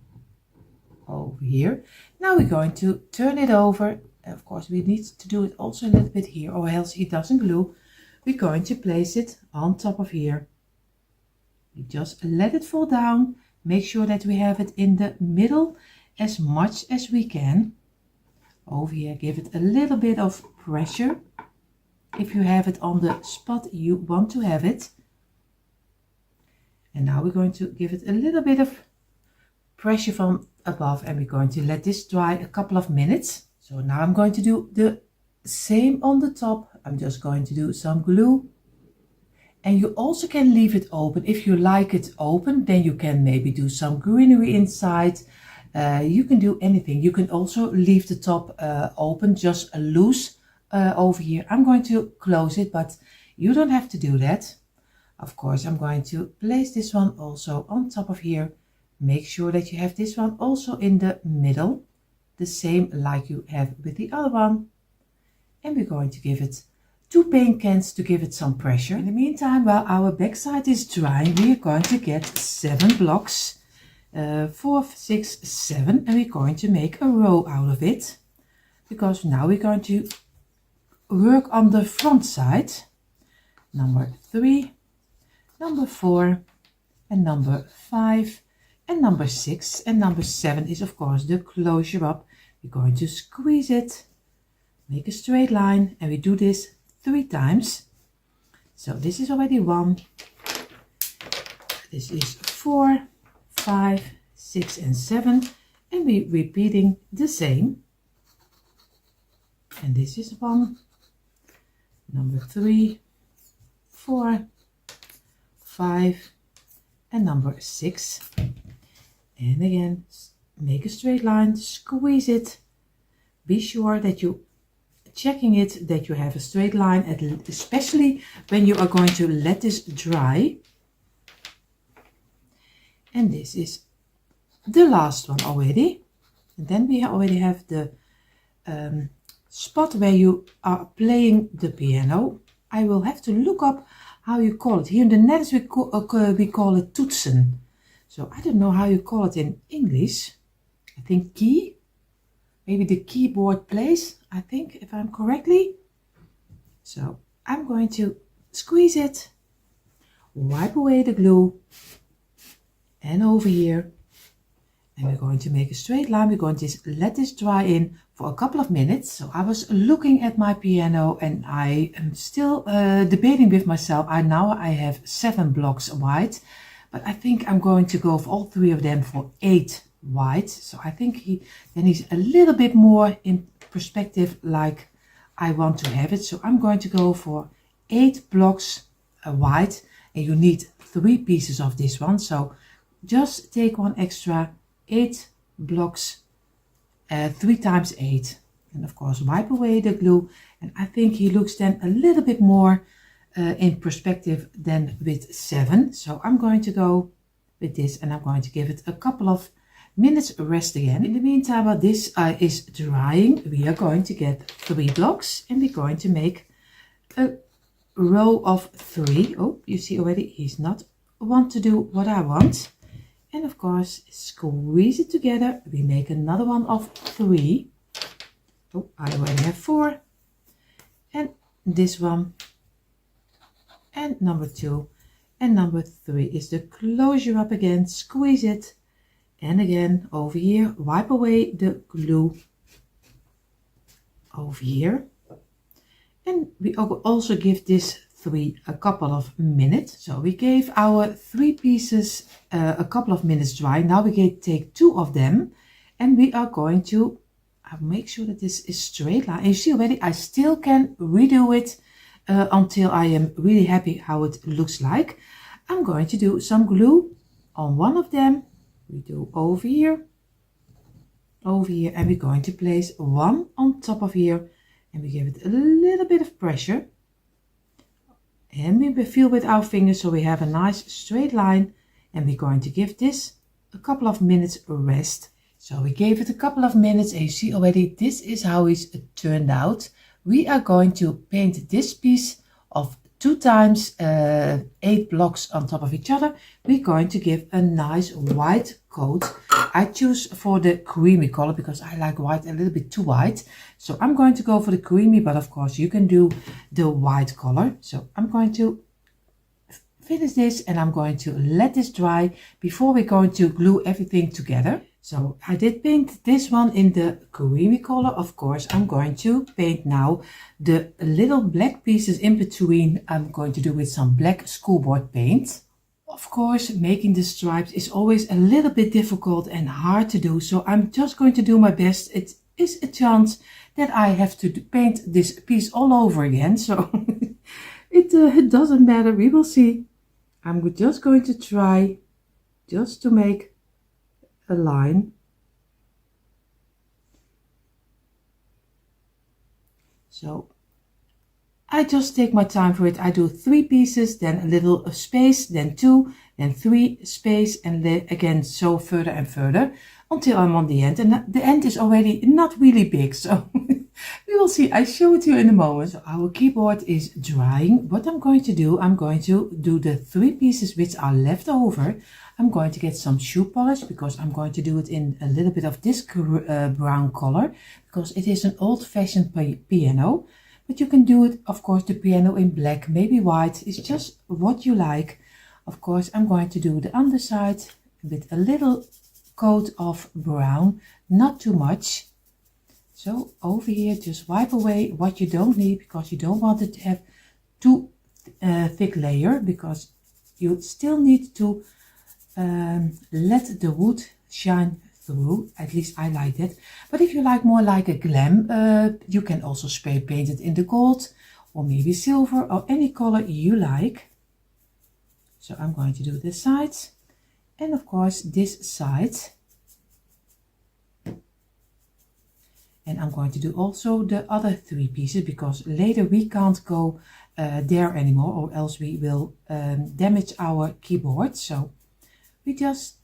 Over here. Now we're going to turn it over. Of course, we need to do it also a little bit here, or else it doesn't glue. We're going to place it on top of here. We just let it fall down. Make sure that we have it in the middle as much as we can. Over here, give it a little bit of pressure. If you have it on the spot you want to have it. And now we're going to give it a little bit of pressure from above, and we're going to let this dry a couple of minutes. So now I'm going to do the same on the top. I'm just going to do some glue. And you also can leave it open. If you like it open, then you can maybe do some greenery inside. You can do anything. You can also leave the top open, just loose over here. I'm going to close it, but you don't have to do that. Of course, I'm going to place this one also on top of here. Make sure that you have this one also in the middle, the same like you have with the other one. And we're going to give it 2 paint cans to give it some pressure. In the meantime, while our backside is drying, we are going to get 7 blocks, 4, 6, 7, and we're going to make a row out of it. Because now we're going to work on the front side. Number 3, number 4, and number 5. And number 6 and number 7 is of course the closure up. We're going to squeeze it, make a straight line, and we do this 3 times. So this is already 1. This is 4, 5, 6 and 7, and we're repeating the same. And this is 1, number 3, 4, 5, and number 6. And again, make a straight line, squeeze it. Be sure that you checking it, that you have a straight line, especially when you are going to let this dry. And this is the last one already. And then we already have the spot where you are playing the piano. I will have to look up how you call it. Here in the Netherlands we call it toetsen. So I don't know how you call it in English. I think key. maybe the keyboard place, I think, if I'm correctly. So I'm going to squeeze it, wipe away the glue, and over here. And we're going to make a straight line. We're going to let this dry in for a couple of minutes. So I was looking at my piano and I am still debating with myself. Now I have 7 blocks white, but I think I'm going to go for all 3 of them for 8 white. So I think then he's a little bit more in perspective like I want to have it. So I'm going to go for 8 blocks white, and you need 3 pieces of this one. So just take one extra, 8 blocks, 3 times 8, and of course wipe away the glue. And I think he looks then a little bit more in perspective than with 7. So I'm going to go with this, and I'm going to give it a couple of minutes rest again. In the meantime, while this is drying, we are going to get 3 blocks, and we're going to make a row of 3. Oh, you see already he's not want to do what I want. And of course, squeeze it together. We make another one of 3. Oh, I already have 4. And this one. And number 2. And number 3 is the closure up again. Squeeze it. And again, over here, wipe away the glue. Over here. And we also give this 3 a couple of minutes. So we gave our 3 pieces a couple of minutes dry. Now we can take 2 of them, and we are going to make sure that this is straight line. And you see already I still can redo it until I am really happy how it looks like. I'm going to do some glue on one of them. We do over here, and we're going to place one on top of here, and we give it a little bit of pressure. And we feel with our fingers so we have a nice straight line, and we're going to give this a couple of minutes rest. So we gave it a couple of minutes, and you see already this is how it's turned out. We are going to paint this piece of 2 times 8 blocks on top of each other. We're going to give a nice white coat. I choose for the creamy color because I like white a little bit too white. So I'm going to go for the creamy, but of course you can do the white color. So I'm going to finish this, and I'm going to let this dry before we're going to glue everything together. So I did paint this one in the creamy color. Of course, I'm going to paint now the little black pieces in between. I'm going to do with some black schoolboard paint. Of course, making the stripes is always a little bit difficult and hard to do. So I'm just going to do my best. It is a chance that I have to paint this piece all over again. So it doesn't matter. We will see. I'm just going to try just to make a line. So I just take my time for it. I do 3 pieces, then a little space, then 2, then 3 space, and then again so further and further until I'm on the end. And the end is already not really big, so we will see. I show it to you in a moment. So our keyboard is drying. What I'm going to do the 3 pieces which are left over. I'm going to get some shoe polish because I'm going to do it in a little bit of this brown color because it is an old-fashioned piano. But you can do it, of course, the piano in black, maybe white. It's just what you like. Of course, I'm going to do the underside with a little coat of brown, not too much. So over here, just wipe away what you don't need because you don't want it to have too thick layer because you still need to let the wood shine through. At least I like that. But if you like more like a glam, you can also spray paint it in the gold or maybe silver or any color you like. So I'm going to do this side and of course this side. And I'm going to do also the other 3 pieces because later we can't go there anymore or else we will damage our keyboard. So we just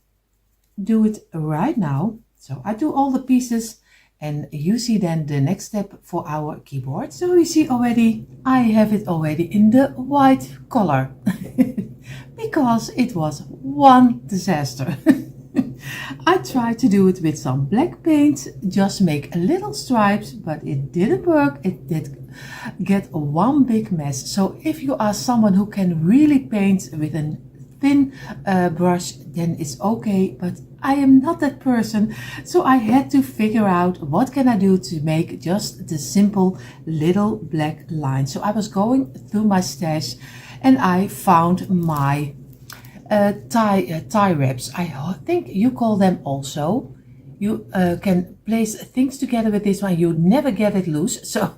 do it right now. So I do all the pieces and you see then the next step for our keyboard. So you see already, I have it already in the white color because it was one disaster. I tried to do it with some black paint, just make a little stripes, but it didn't work. It did get one big mess. So if you are someone who can really paint with a thin brush, then it's okay, but I am not that person, so I had to figure out what can I do to make just the simple little black line. So I was going through my stash and I found my tie wraps. I think you call them also. You can place things together with this one. You never get it loose. So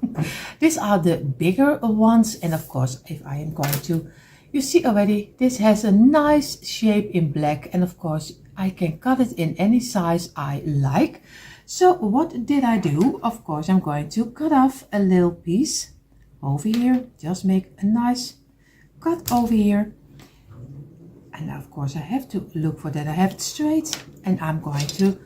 these are the bigger ones, and of course, if I am going to, you see already, this has a nice shape in black, and of course I can cut it in any size I like. So what did I do? Of course, I'm going to cut off a little piece over here. Just make a nice cut over here. And of course I have to look for that I have it straight, and I'm going to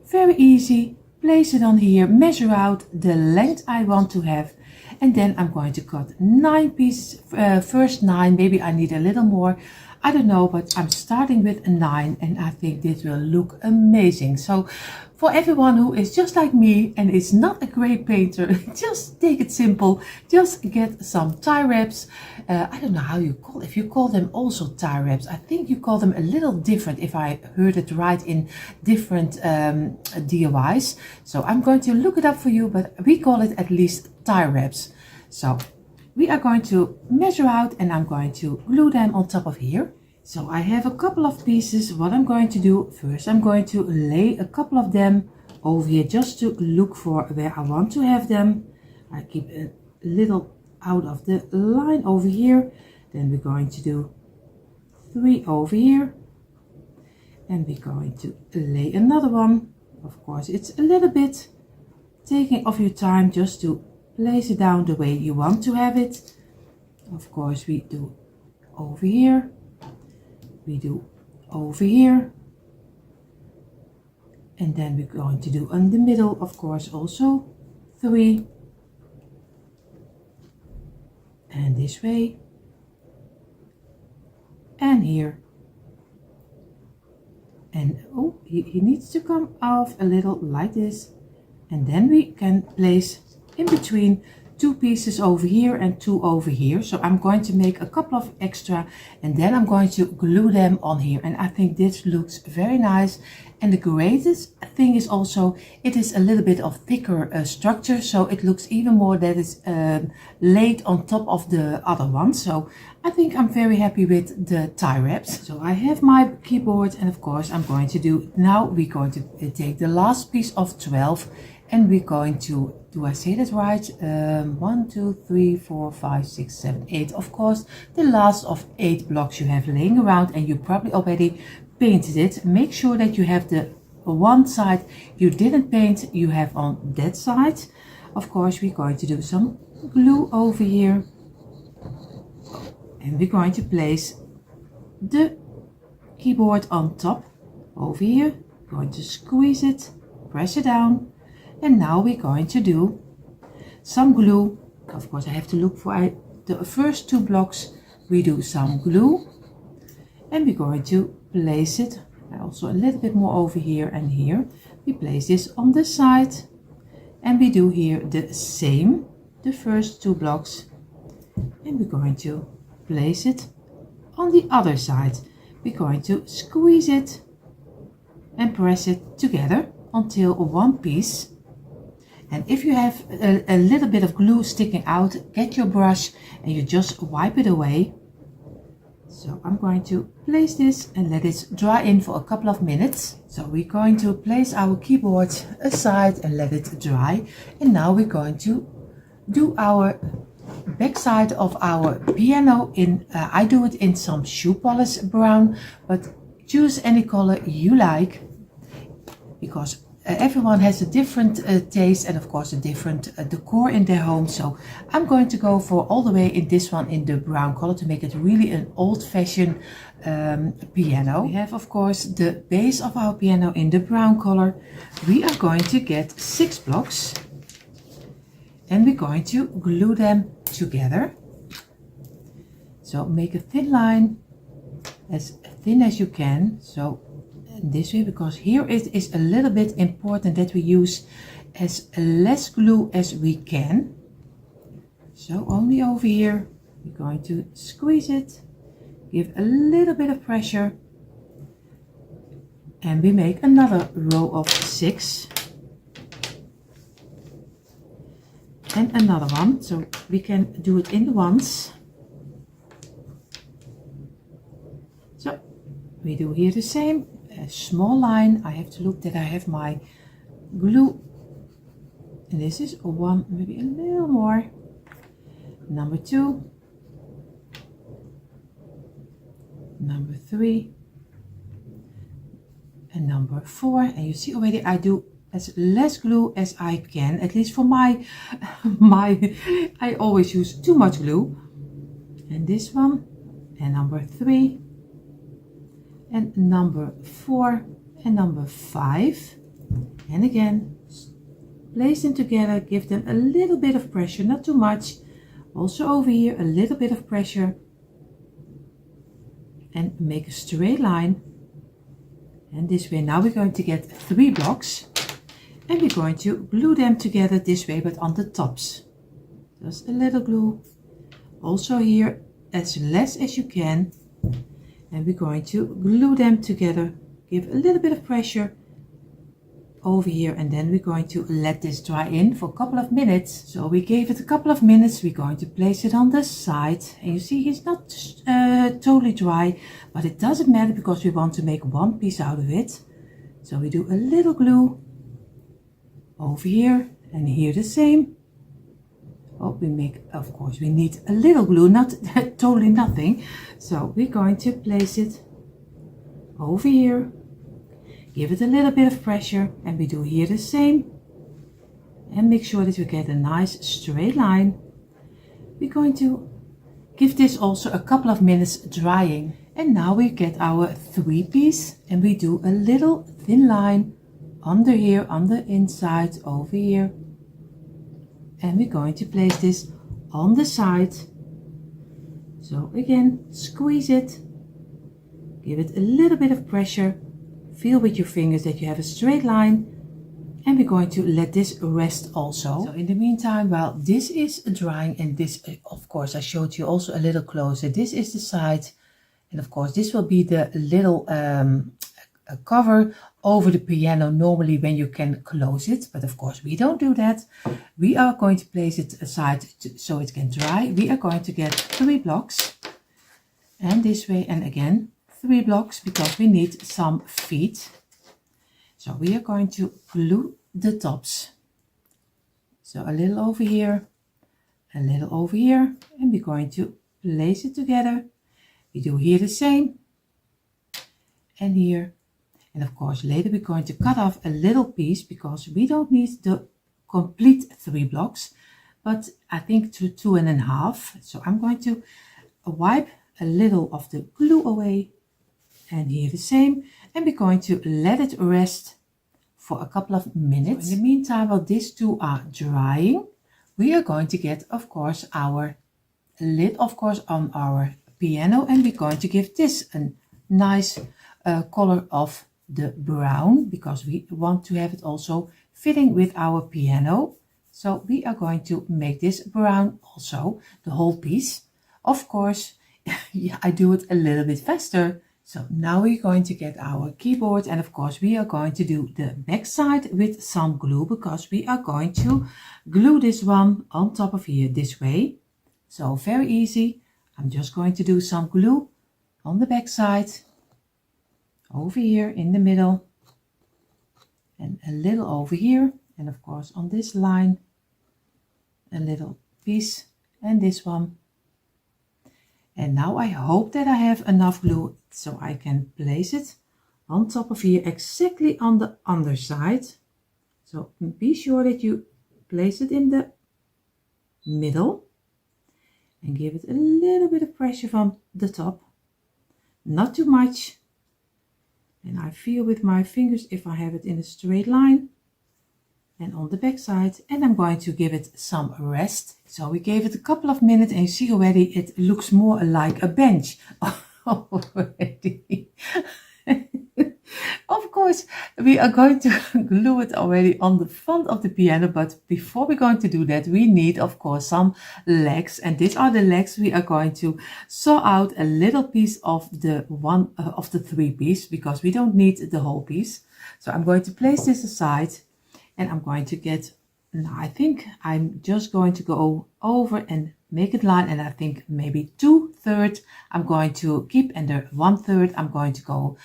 very easy place it on here, measure out the length I want to have, and then I'm going to cut 9 pieces, first 9, maybe I need a little more, I don't know, but I'm starting with a 9 and I think this will look amazing. So for everyone who is just like me and is not a great painter, just take it simple, just get some tie wraps. I don't know how you call, if you call them also tie wraps. I think you call them a little different if I heard it right in different DIYs. So I'm going to look it up for you, but we call it at least tie wraps. So we are going to measure out and I'm going to glue them on top of here. So I have a couple of pieces. What I'm going to do first, I'm going to lay a couple of them over here just to look for where I want to have them. I keep a little out of the line over here. Then we're going to do 3 over here. And we're going to lay another one. Of course, it's a little bit taking of your time just to place it down the way you want to have it. Of course, we do over here. We do over here, and then we're going to do on the middle, of course, also 3, and this way, and here, and oh, he needs to come off a little like this, and then we can place in between 2 pieces over here and 2 over here. So I'm going to make a couple of extra and then I'm going to glue them on here, and I think this looks very nice. And the greatest thing is also it is a little bit of thicker structure, so it looks even more that it's laid on top of the other one. So I think I'm very happy with the tie wraps. So I have my keyboard, and of course I'm going to do, now we're going to take the last piece of 12 and we're going to, do I say that right? 1, 2, 3, 4, 5, 6, 7, 8. Of course, the last of 8 blocks you have laying around, and you probably already painted it. Make sure that you have the one side you didn't paint, you have on that side. Of course, we're going to do some glue over here. And we're going to place the keyboard on top over here. Going to squeeze it, press it down. And now we're going to do some glue. Of course, I have to look for the first 2 blocks. We do some glue. And we're going to place it also a little bit more over here and here. We place this on the side. And we do here the same, the first 2 blocks. And we're going to place it on the other side. We're going to squeeze it and press it together until one piece. And if you have a little bit of glue sticking out, get your brush and you just wipe it away. So I'm going to place this and let it dry in for a couple of minutes. So we're going to place our keyboard aside and let it dry. And now we're going to do our backside of our piano in, I do it in some shoe polish brown, but choose any color you like, because everyone has a different taste and of course a different decor in their home. So I'm going to go for all the way in this one in the brown color to make it really an old-fashioned piano. We have of course the base of our piano in the brown color. We are going to get 6 blocks and we're going to glue them together. So make a thin line, as thin as you can. So this way, because here it is a little bit important that we use as less glue as we can. So only over here we're going to squeeze it, give a little bit of pressure, and we make another row of 6 and another one, so we can do it in ones. So we do here the same, a small line. I have to look that I have my glue, and this is one, maybe a little more, number 2, number 3, and number 4. And you see already I do as less glue as I can, at least for my I always use too much glue. And this one, and number 3, and number 4, and number 5, and again place them together, give them a little bit of pressure, not too much. Also over here a little bit of pressure, and make a straight line. And this way, now we're going to get 3 blocks, and we're going to glue them together this way, but on the tops. Just a little glue. Also here as less as you can, and we're going to glue them together, give a little bit of pressure over here, and then we're going to let this dry in for a couple of minutes. So we gave it a couple of minutes. We're going to place it on the side, and you see it's not totally dry, but it doesn't matter because we want to make one piece out of it. So we do a little glue over here, and here the same. Oh, we make, of course we need a little glue, not totally nothing. So we're going to place it over here, give it a little bit of pressure, and we do here the same, and make sure that we get a nice straight line. We're going to give this also a couple of minutes drying, and now we get our 3-piece, and we do a little thin line under here on the inside over here, and we're going to place this on the side. So again, squeeze it, give it a little bit of pressure, feel with your fingers that you have a straight line, and we're going to let this rest also. So in the meantime, while this is drying, and this of course I showed you also a little closer, this is the side, and of course this will be the little cover over the piano normally when you can close it, but of course we don't do that. We are going to place it aside so it can dry. We are going to get 3 blocks, and this way, and again 3 blocks because we need some feet. So we are going to glue the tops. So a little over here, a little over here, and we're going to place it together. We do here the same, and here. And of course later we're going to cut off a little piece because we don't need the complete 3 blocks, but I think to 2.5. So I'm going to wipe a little of the glue away, and here the same, and we're going to let it rest for a couple of minutes. So in the meantime, while these 2 are drying, we are going to get of course our lid of course on our piano, and we're going to give this a nice color of the brown because we want to have it also fitting with our piano. So we are going to make this brown also, the whole piece. Of course, yeah, I do it a little bit faster. So now we're going to get our keyboard, and of course we are going to do the back side with some glue because we are going to glue this one on top of here this way. So very easy. I'm just going to do some glue on the back side, over here in the middle, and a little over here, and of course on this line a little piece, and this one. And now I hope that I have enough glue so I can place it on top of here exactly on the underside. So be sure that you place it in the middle and give it a little bit of pressure from the top, not too much. And I feel with my fingers if I have it in a straight line, and on the back side, and I'm going to give it some rest. So we gave it a couple of minutes, and you see already it looks more like a bench already. Of course, we are going to glue it already on the front of the piano, but before we're going to do that, we need, of course, some legs. And these are the legs we are going to saw out a little piece of the one of the 3 piece, because we don't need the whole piece. So I'm going to place this aside, and I'm going to get, now I think I'm just going to go over and make it line, and I think maybe 2/3 I'm going to keep, and the 1/3 I'm going to go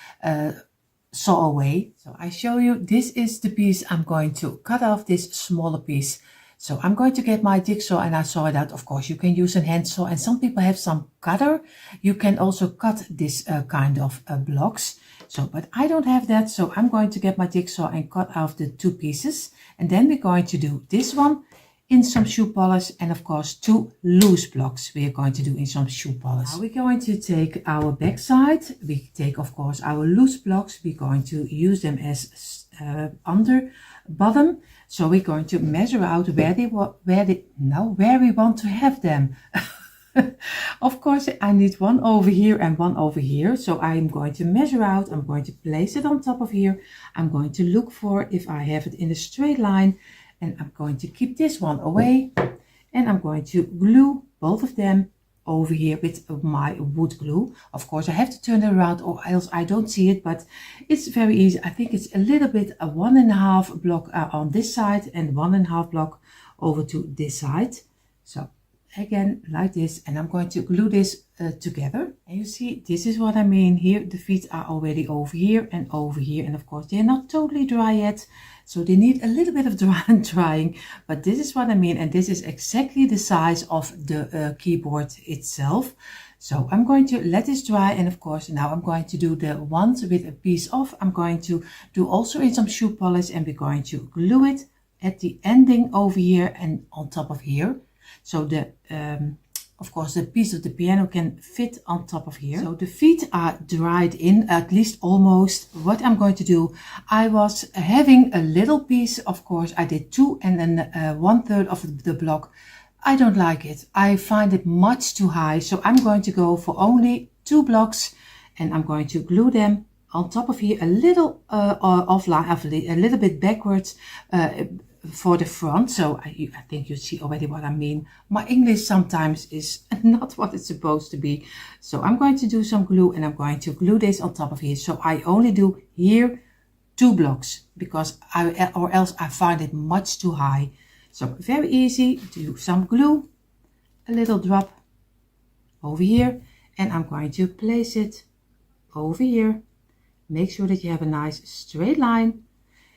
saw away. So I show you, this is the piece I'm going to cut off, this smaller piece. So I'm going to get my jigsaw and I saw it out. Of course, you can use a hand saw, and some people have some cutter. You can also cut this kind of blocks. So, but I don't have that. So I'm going to get my jigsaw and cut off the 2 pieces. And then we're going to do this one in some shoe polish, and of course 2 loose blocks we are going to do in some shoe polish. Now we're going to take our back side. We take, of course, our loose blocks. We're going to use them as under bottom. So we're going to measure out where we want to have them. Of course, I need one over here and one over here. So I'm going to measure out. I'm going to place it on top of here. I'm going to look for if I have it in a straight line. And I'm going to keep this one away, and I'm going to glue both of them over here with my wood glue. Of course, I have to turn it around or else I don't see it, but it's very easy. I think it's a little bit a 1.5 block on this side and 1.5 block over to this side. So again, like this, and I'm going to glue this together. And you see, this is what I mean here. The feet are already over here, and of course they're not totally dry yet, so they need a little bit of drying, but this is what I mean, and this is exactly the size of the keyboard itself. So I'm going to let this dry, and of course now I'm going to do the ones with a piece off. I'm going to do also in some shoe polish, and we're going to glue it at the ending over here and on top of here. So the of course the piece of the piano can fit on top of here. So the feet are dried in, at least almost. What I'm going to do, I was having a little piece, of course I did 2 and then 1/3 of the block. I don't like it. I find it much too high. So I'm going to go for only 2 blocks, and I'm going to glue them on top of here a little offline, a little bit backwards for the front. So I think you see already what I mean. My English sometimes is not what it's supposed to be. So I'm going to do some glue, and I'm going to glue this on top of here. So I only do here 2 blocks, because or else I find it much too high. So very easy. Do some glue, a little drop over here, and I'm going to place it over here. Make sure that you have a nice straight line.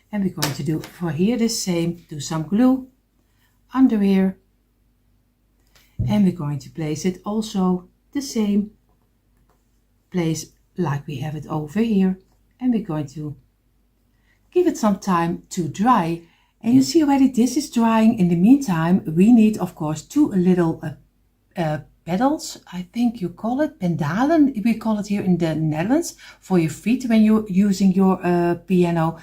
And we're going to do for here the same. Do some glue under here, and we're going to place it also the same place like we have it over here, and we're going to give it some time to dry. And you see already this is drying. In the meantime, we need, of course, 2 little pedals. I think you call it pendalen. We call it here in the Netherlands for your feet when you're using your piano.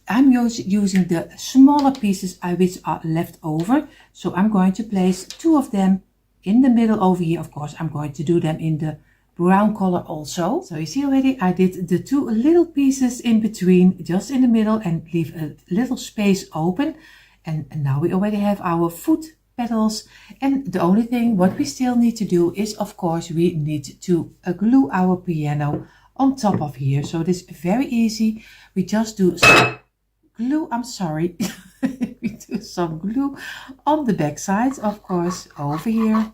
I'm using the smaller pieces which are left over. So I'm going to place 2 of them in the middle over here. Of course, I'm going to do them in the brown color also. So you see already I did the 2 little pieces in between, just in the middle, and leave a little space open. And now we already have our foot pedals. And the only thing what we still need to do is, of course, we need to glue our piano on top of here. So it is very easy. We just do some glue, I'm sorry. We do some glue on the back side, of course, over here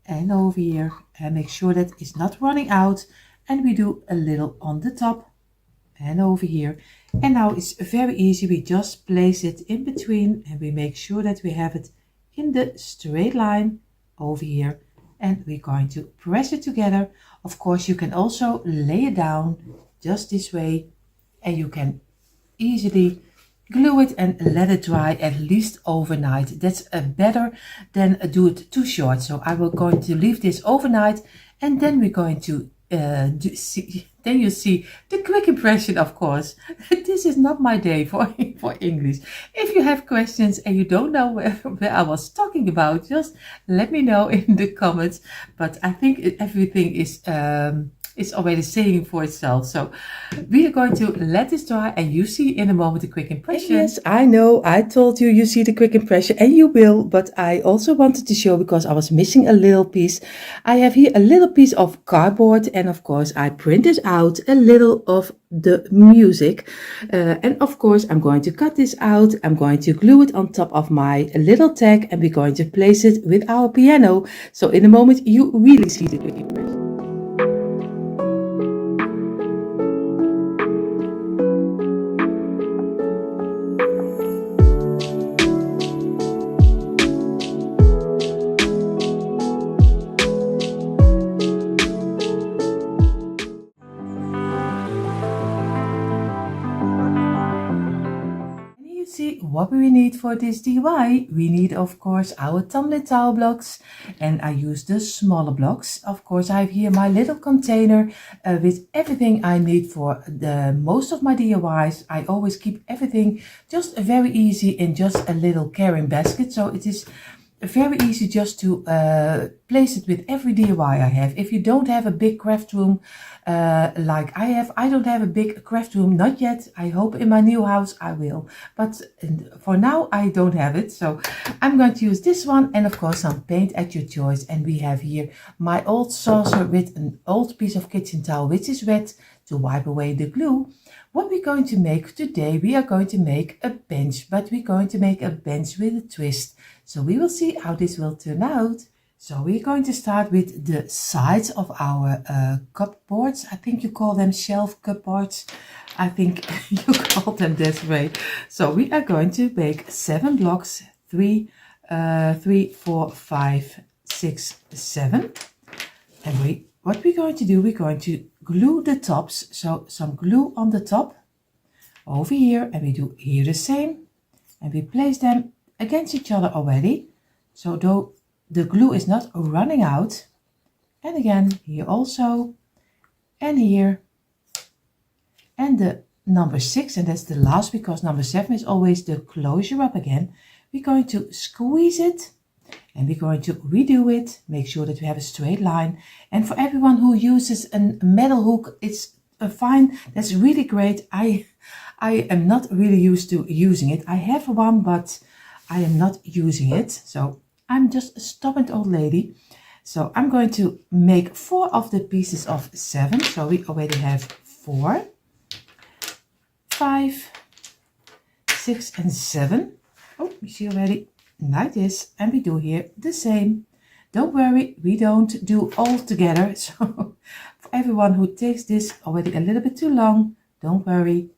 and over here, and make sure that it's not running out. And we do a little on the top and over here. And now it's very easy. We just place it in between, and we make sure that we have it in the straight line over here. And we're going to press it together. Of course, you can also lay it down just this way, and you can easily glue it and let it dry at least overnight. That's better than do it too short. So I will going to leave this overnight, and then we're going to then you see the quick impression. Of course, this is not my day for English. If you have questions and you don't know where I was talking about, just let me know in the comments. But I think everything is it's already saying for itself. So we are going to let this dry and you see in a moment the quick impression. Yes, I know, I told you you see the quick impression and you will, but I also wanted to show because I was missing a little piece. I have here a little piece of cardboard and of course I printed out a little of the music. And of course I'm going to cut this out. I'm going to glue it on top of my little tag and we're going to place it with our piano. So in a moment you really see the quick impression. See what we need for this DIY. We need of course our tumbling tile blocks and I use the smaller blocks. Of course I have here my little container with everything I need for the most of my DIYs. I always keep everything just very easy in just a little carrying basket, so it is very easy just to place it with every DIY I have. If you don't have a big craft room like I have, I don't have a big craft room, not yet. I hope in my new house I will, but for now I don't have it. So I'm going to use this one and of course some paint at your choice. And we have here my old saucer with an old piece of kitchen towel which is wet to wipe away the glue. What we're going to make today, we are going to make a bench, but we're going to make a bench with a twist. So we will see how this will turn out. So we're going to start with the sides of our cupboards. I think you call them shelf cupboards. I think you call them this way. So we are going to make 7 blocks, 3, 4, 5, 6, 7. And what we're going to do, we're going to glue the tops. So some glue on the top over here, and we do here the same. And we place them against each other already. So though the glue is not running out. And again, here also, and here. And the number 6, and that's the last because number 7 is always the closure up again. We're going to squeeze it. And we're going to redo it, make sure that we have a straight line. And for everyone who uses a metal hook, it's fine. That's really great. I am not really used to using it. I have one, but I am not using it. So I'm just a stubborn old lady. So I'm going to make 4 of the pieces of 7. So we already have 4, 5, 6, and 7. Oh, you see already? Like this, and we do here the same. Don't worry, we don't do all together. So for everyone who takes this already a little bit too long, don't worry,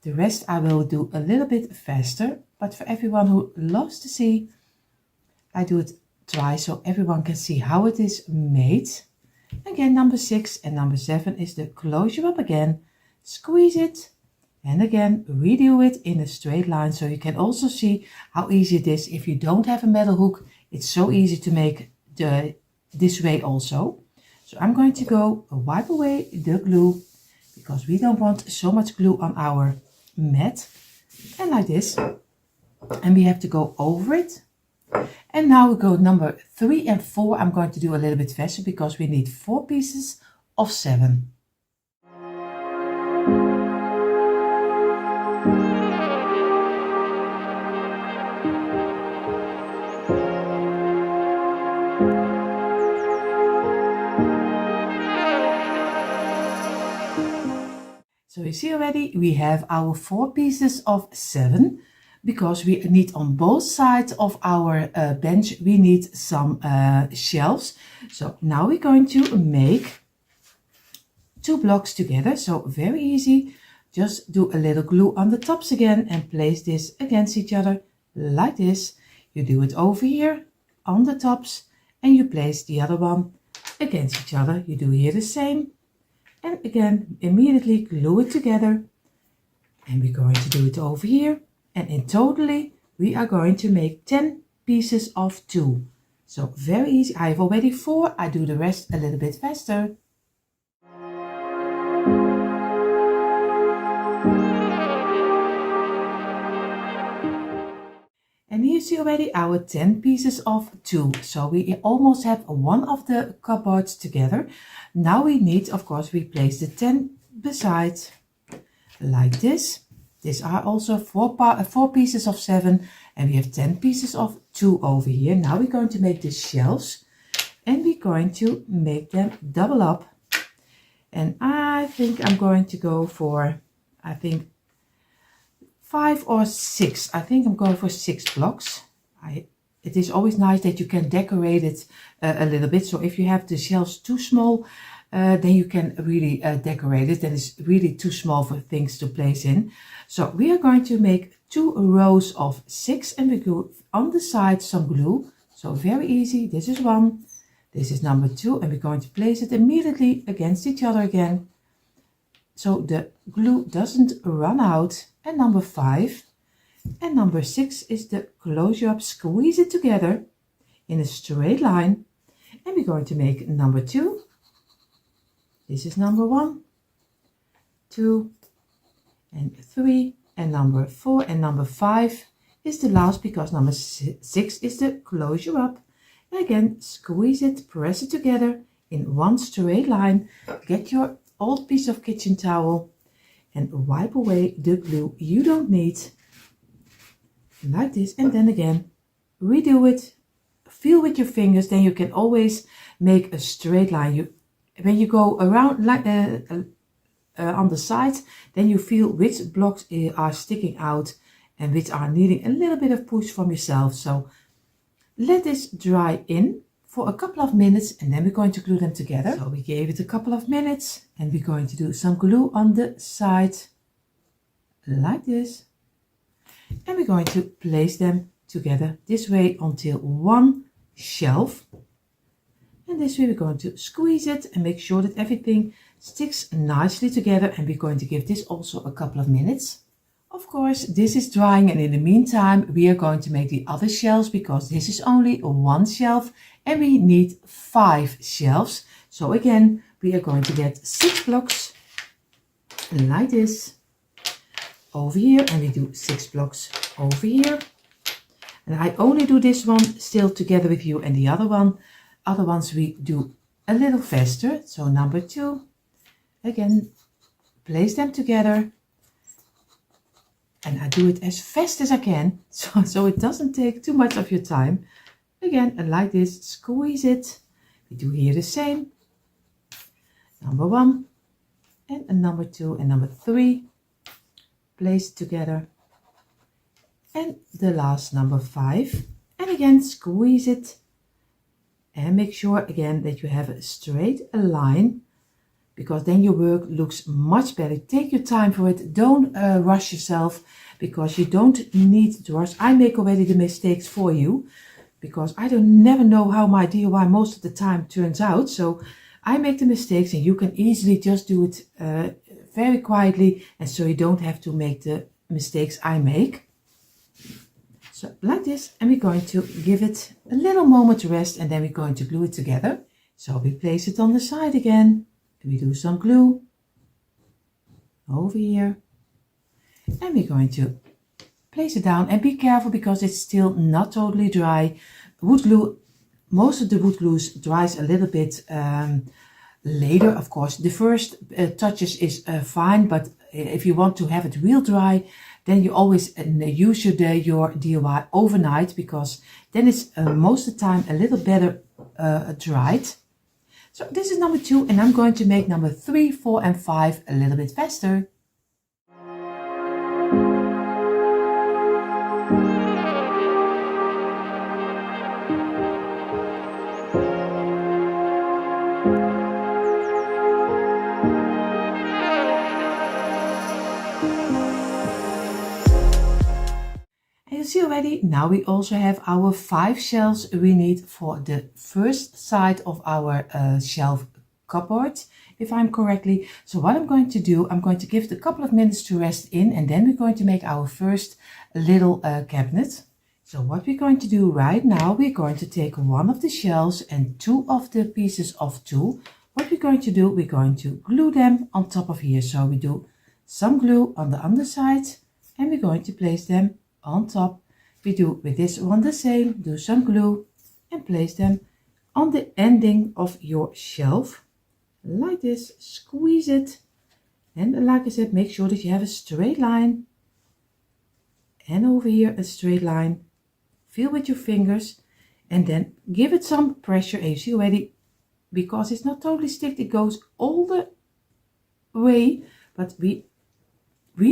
the rest I will do a little bit faster. But for everyone who loves to see, I do it twice so everyone can see how it is made. Again, number 6 and number 7 is the closure up again. Squeeze it. And again, redo it in a straight line so you can also see how easy it is. If you don't have a metal hook, it's so easy to make this way also. So I'm going to go wipe away the glue because we don't want so much glue on our mat. And like this. And we have to go over it. And now we go number 3 and 4. I'm going to do a little bit faster because we need 4 pieces of 7. So you see already we have our 4 pieces of 7 because we need on both sides of our bench, we need some shelves. So now we're going to make 2 blocks together. So very easy. Just do a little glue on the tops again and place this against each other like this. You do it over here on the tops and you place the other one against each other. You do here the same. And again, immediately glue it together. And we're going to do it over here. And in totally, we are going to make 10 pieces of 2. So very easy. I have already 4. I do the rest a little bit faster. And here you see already our 10 pieces of 2. So we almost have one of the cupboards together. Now we need, of course, we place the 10 beside like this. These are also 4 pieces of 7 and we have 10 pieces of 2 over here. Now we're going to make the shelves and we're going to make them double up. And I think I'm going to go for, 5 or 6. I think I'm going for 6 blocks. It is always nice that you can decorate it a little bit. So if you have the shelves too small, then you can really decorate it. That is really too small for things to place in. So we are going to make 2 rows of 6 and we glue on the side some glue. So very easy. This is 1. This is number 2 and we're going to place it immediately against each other again. So the glue doesn't run out. And number 5 and number 6 is the close you up, squeeze it together in a straight line. And we're going to make number 2. This is number 1, 2 and 3 and number 4 and number 5 is the last because number 6 is the close you up. And again, squeeze it, press it together in one straight line. Get your old piece of kitchen towel and wipe away the glue you don't need. Like this, and then again, redo it. Feel with your fingers, then you can always make a straight line. When you go around like on the sides, then you feel which blocks are sticking out and which are needing a little bit of push from yourself. So let this dry in for a couple of minutes and then we're going to glue them together. So we gave it a couple of minutes and we're going to do some glue on the side like this. And we're going to place them together this way until one shelf. And this way we're going to squeeze it and make sure that everything sticks nicely together. And we're going to give this also a couple of minutes. Of course, this is drying and in the meantime we are going to make the other shelves because this is only 1 shelf and we need 5 shelves. So again, we are going to get 6 blocks like this over here and we do 6 blocks over here. And I only do this one still together with you and the other ones we do a little faster. So number 2, again, place them together. And I do it as fast as I can, so it doesn't take too much of your time. Again, and like this, squeeze it. We do here the same. Number 1 and number 2 and number 3. Place together. And the last number 5. And again, squeeze it. And make sure again that you have a straight line, because then your work looks much better. Take your time for it. Don't rush yourself because you don't need to rush. I make already the mistakes for you because I never know how my DIY most of the time turns out. So I make the mistakes and you can easily just do it very quietly, and so you don't have to make the mistakes I make. So like this, and we're going to give it a little moment to rest and then we're going to glue it together. So we place it on the side again. We do some glue over here and we're going to place it down and be careful because it's still not totally dry. Wood glue, most of the wood glues dries a little bit later. Of course, the first touches is fine, but if you want to have it real dry, then you always use your DIY overnight because then it's most of the time a little better dried. So this is number 2 and I'm going to make number 3, 4 and 5 a little bit faster. You see already, now we also have our 5 shelves we need for the first side of our shelf cupboard, if I'm correctly. So what I'm going to do, I'm going to give it a couple of minutes to rest in and then we're going to make our first little cabinet. So what we're going to do right now, we're going to take one of the shelves and 2 of the pieces of 2. What we're going to do, we're going to glue them on top of here. So we do some glue on the underside and we're going to place them on top we do with this one the same. Do some glue and place them on the ending of your shelf like this. Squeeze it, and like I said, make sure that you have a straight line, and over here a straight line. Feel with your fingers and then give it some pressure. And you see already, because it's not totally stiff, it goes all the way, but we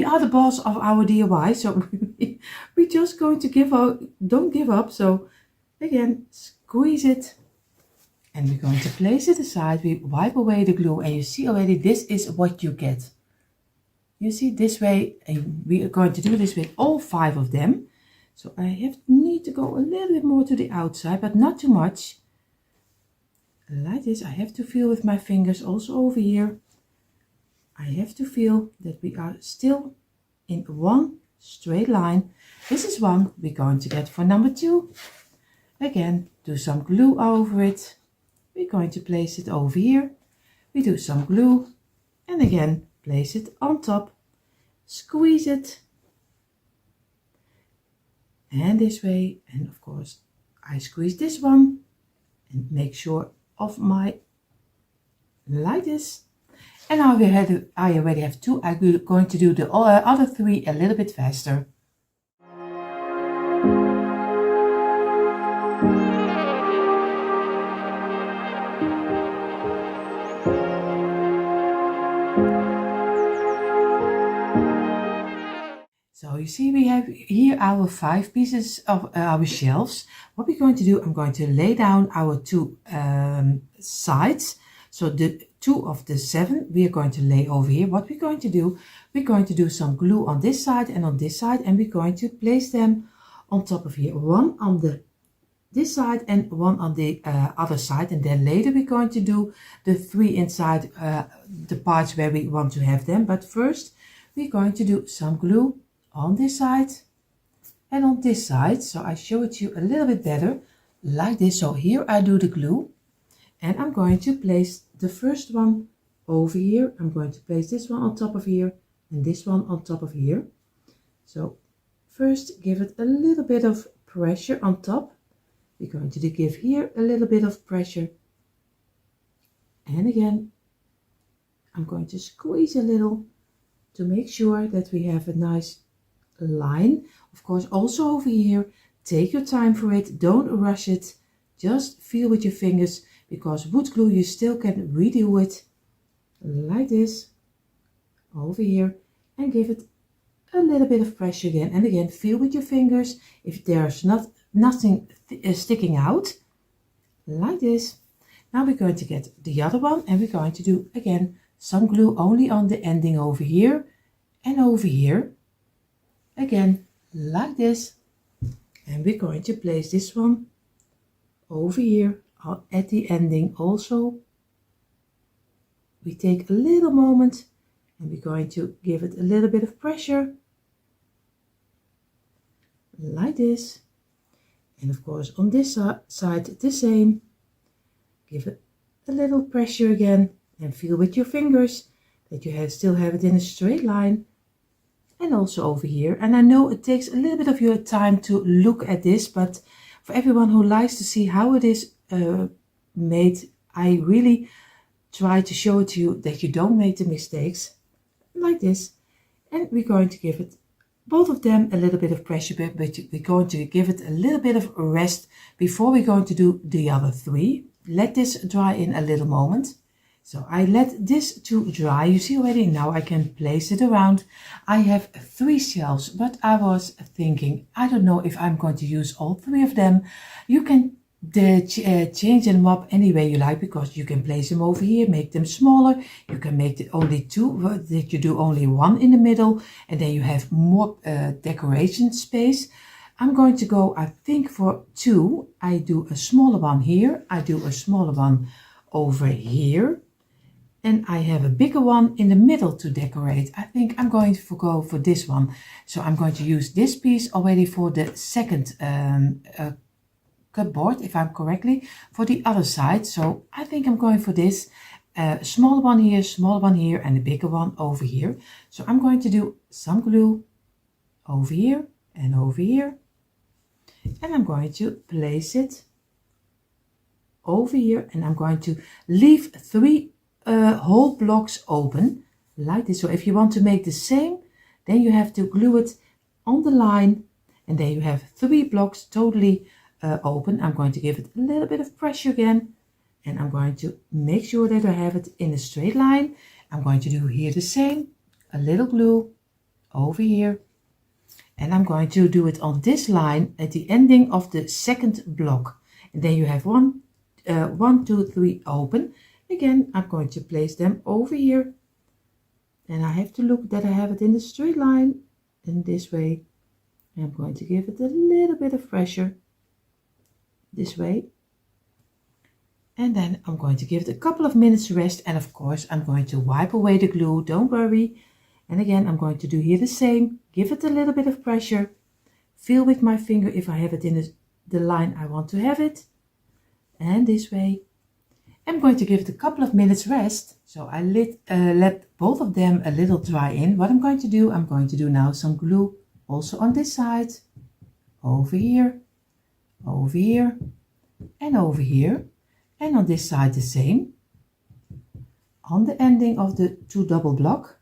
are the boss of our DIY, so we're just going to don't give up. So again, squeeze it, and we're going to place it aside. We wipe away the glue, and you see already this is what you get. You see this way, and we are going to do this with all 5 of them. So I need to go a little bit more to the outside, but not too much. Like this. I have to feel with my fingers also over here. I have to feel that we are still in one straight line. This is one we're going to get for number 2. Again, do some glue over it. We're going to place it over here. We do some glue, and again place it on top. Squeeze it, and this way, and of course I squeeze this one and make sure of my, like this. And now I already have 2. I'm going to do the other 3 a little bit faster. So you see we have here our 5 pieces of our shelves. What we're going to do, I'm going to lay down our 2 sides. So the 2 of the 7 we are going to lay over here. What we're going to do, we're going to do some glue on this side and on this side, and we're going to place them on top of here. One on this side and one on the other side, and then later we're going to do the 3 inside the parts where we want to have them. But first we're going to do some glue on this side and on this side. So I show it to you a little bit better like this. So here I do the glue, and I'm going to place the first one over here. I'm going to place this one on top of here and this one on top of here. So first give it a little bit of pressure on top. We're going to give here a little bit of pressure, and again I'm going to squeeze a little to make sure that we have a nice line. Of course, also over here, take your time for it, don't rush it, just feel with your fingers, because wood glue you still can redo it like this over here, and give it a little bit of pressure again, and again feel with your fingers if there's nothing sticking out like this. Now we're going to get the other one, and we're going to do again some glue only on the ending over here and over here, again like this. And we're going to place this one over here at the ending also. We take a little moment, and we're going to give it a little bit of pressure like this. And of course on this side the same. Give it a little pressure again, and feel with your fingers that you still have it in a straight line. And also over here. And I know it takes a little bit of your time to look at this, but for everyone who likes to see how it is made, I really try to show it to you that you don't make the mistakes like this. And we're going to give it, both of them, a little bit of pressure, but we're going to give it a little bit of rest before we're going to do the other 3. Let this dry in a little moment. So I let this to dry. You see already, now I can place it around. I have 3 shelves, but I was thinking, I don't know if I'm going to use all 3 of them. You can change them up any way you like, because you can place them over here, make them smaller. You can make it only 2, that you do only 1 in the middle, and then you have more decoration space. I'm going to go, I think, for 2. I do a smaller one here. I do a smaller one over here. And I have a bigger one in the middle to decorate. I think I'm going to go for this one. So I'm going to use this piece already for the second cupboard, if I'm correctly, for the other side. So I think I'm going for this. Smaller one here, and a bigger one over here. So I'm going to do some glue over here and over here. And I'm going to place it over here, and I'm going to leave 3 whole blocks open like this. So if you want to make the same, then you have to glue it on the line, and then you have 3 blocks totally open. I'm going to give it a little bit of pressure again, and I'm going to make sure that I have it in a straight line. I'm going to do here the same, a little glue over here, and I'm going to do it on this line at the ending of the second block. And then you have 1, 2, 3 open. Again, I'm going to place them over here, and I have to look that I have it in the straight line in this way. I'm going to give it a little bit of pressure this way, and then I'm going to give it a couple of minutes rest, and of course I'm going to wipe away the glue, don't worry. And again, I'm going to do here the same, give it a little bit of pressure, feel with my finger if I have it in the line I want to have it, and this way. I'm going to give it a couple of minutes rest, so I let both of them a little dry in. What I'm going to do now some glue also on this side, over here, and over here, and on this side the same, on the ending of the 2 double block.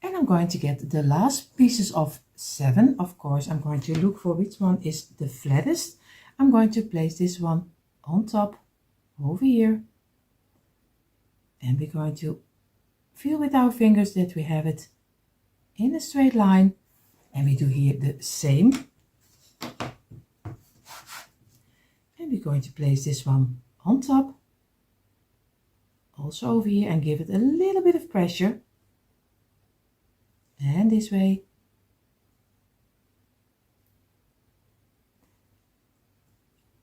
And I'm going to get the last pieces of 7. Of course, I'm going to look for which one is the flattest. I'm going to place this one on top over here, and we're going to feel with our fingers that we have it in a straight line, and we do here the same. And we're going to place this one on top, also over here, and give it a little bit of pressure, and this way.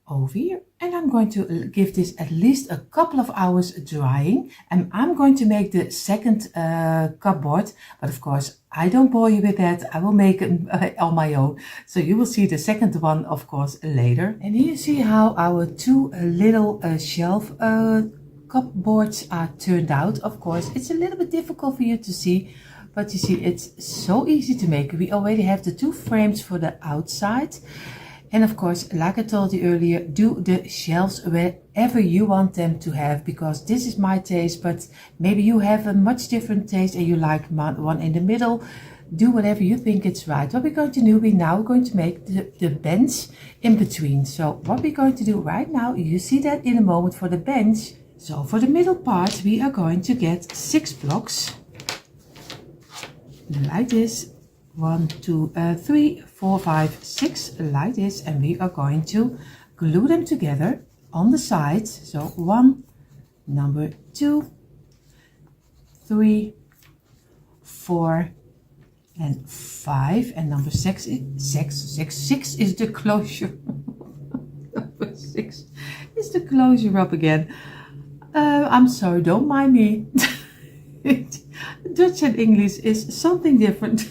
Over here, and I'm going to give this at least a couple of hours drying, and I'm going to make the second cupboard, but of course I don't bore you with that. I will make it on my own, so you will see the second one of course later. And here you see how our 2 little shelf cupboards are turned out. Of course it's a little bit difficult for you to see, but you see it's so easy to make. We already have the 2 frames for the outside. And of course, like I told you earlier, do the shelves wherever you want them to have, because this is my taste, but maybe you have a much different taste and you like one in the middle. Do whatever you think it's right. What we're going to do, we're now going to make the bench in between. So what we're going to do right now, you see that in a moment for the bench. So for the middle part, we are going to get 6 blocks like this. 1, 2, 3, 4, 5, 6 like this, and we are going to glue them together on the sides. So 1, number 2, 3, 4, and 5, and number 6 is the closure. Number 6 is the closure up again. I'm sorry, don't mind me. Dutch and English is something different.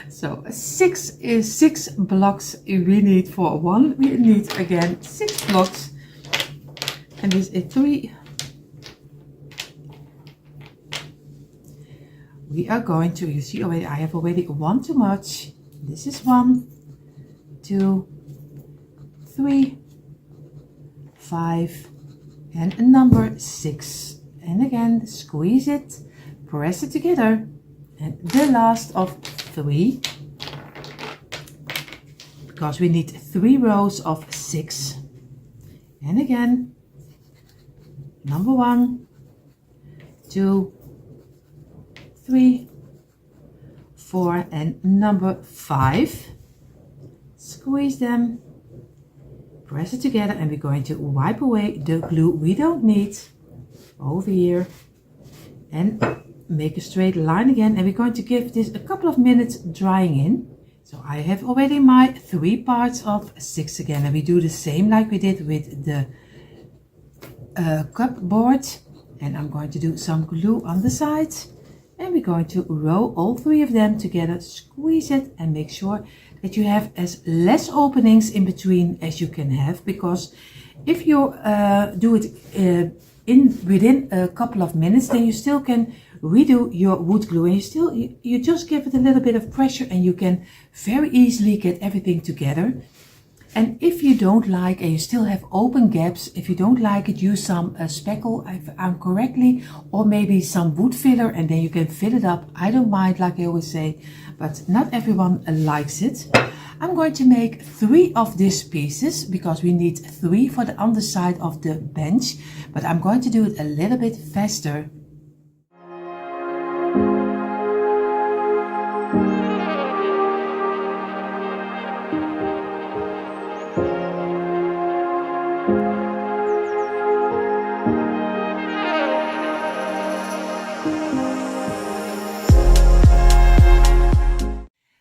So 6 is 6 blocks we need for 1. We need again 6 blocks, and this is 3. We are going to, you see already, I have already 1 too much. This is 1, 2, 3, 5, and a number 6. And again, squeeze it, press it together. And the last of 3, because we need 3 rows of 6. And again, number 1, 2, 3, 4, and number 5. Squeeze them, press it together, and we're going to wipe away the glue we don't need over here, and make a straight line again. And we're going to give this a couple of minutes drying in. So I have already my 3 parts of 6 again, and we do the same like we did with the cupboard. And I'm going to do some glue on the sides, and we're going to roll all 3 of them together, squeeze it, and make sure that you have as less openings in between as you can have, because if you do it within a couple of minutes, then you still can redo your wood glue, and you just give it a little bit of pressure and you can very easily get everything together. And if you don't like and you still have open gaps, if you don't like it, use some speckle, if I'm correctly, or maybe some wood filler, and then you can fill it up. I don't mind, like I always say, but not everyone likes it. I'm going to make 3 of these pieces because we need 3 for the underside of the bench, but I'm going to do it a little bit faster.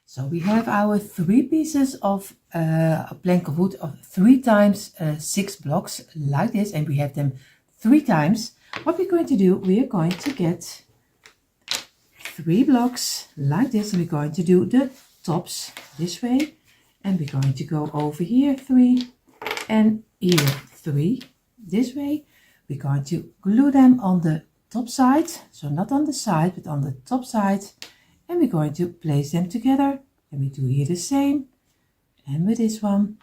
So we have our 3 pieces of a plank of wood of 3 times 6 blocks like this, and we have them 3 times. What we're going to do, we are going to get 3 blocks like this, and we're going to do the tops this way, and we're going to go over here 3 and here 3 this way. We're going to glue them on the top side, so not on the side but on the top side, and we're going to place them together, and we do here the same, and with this one,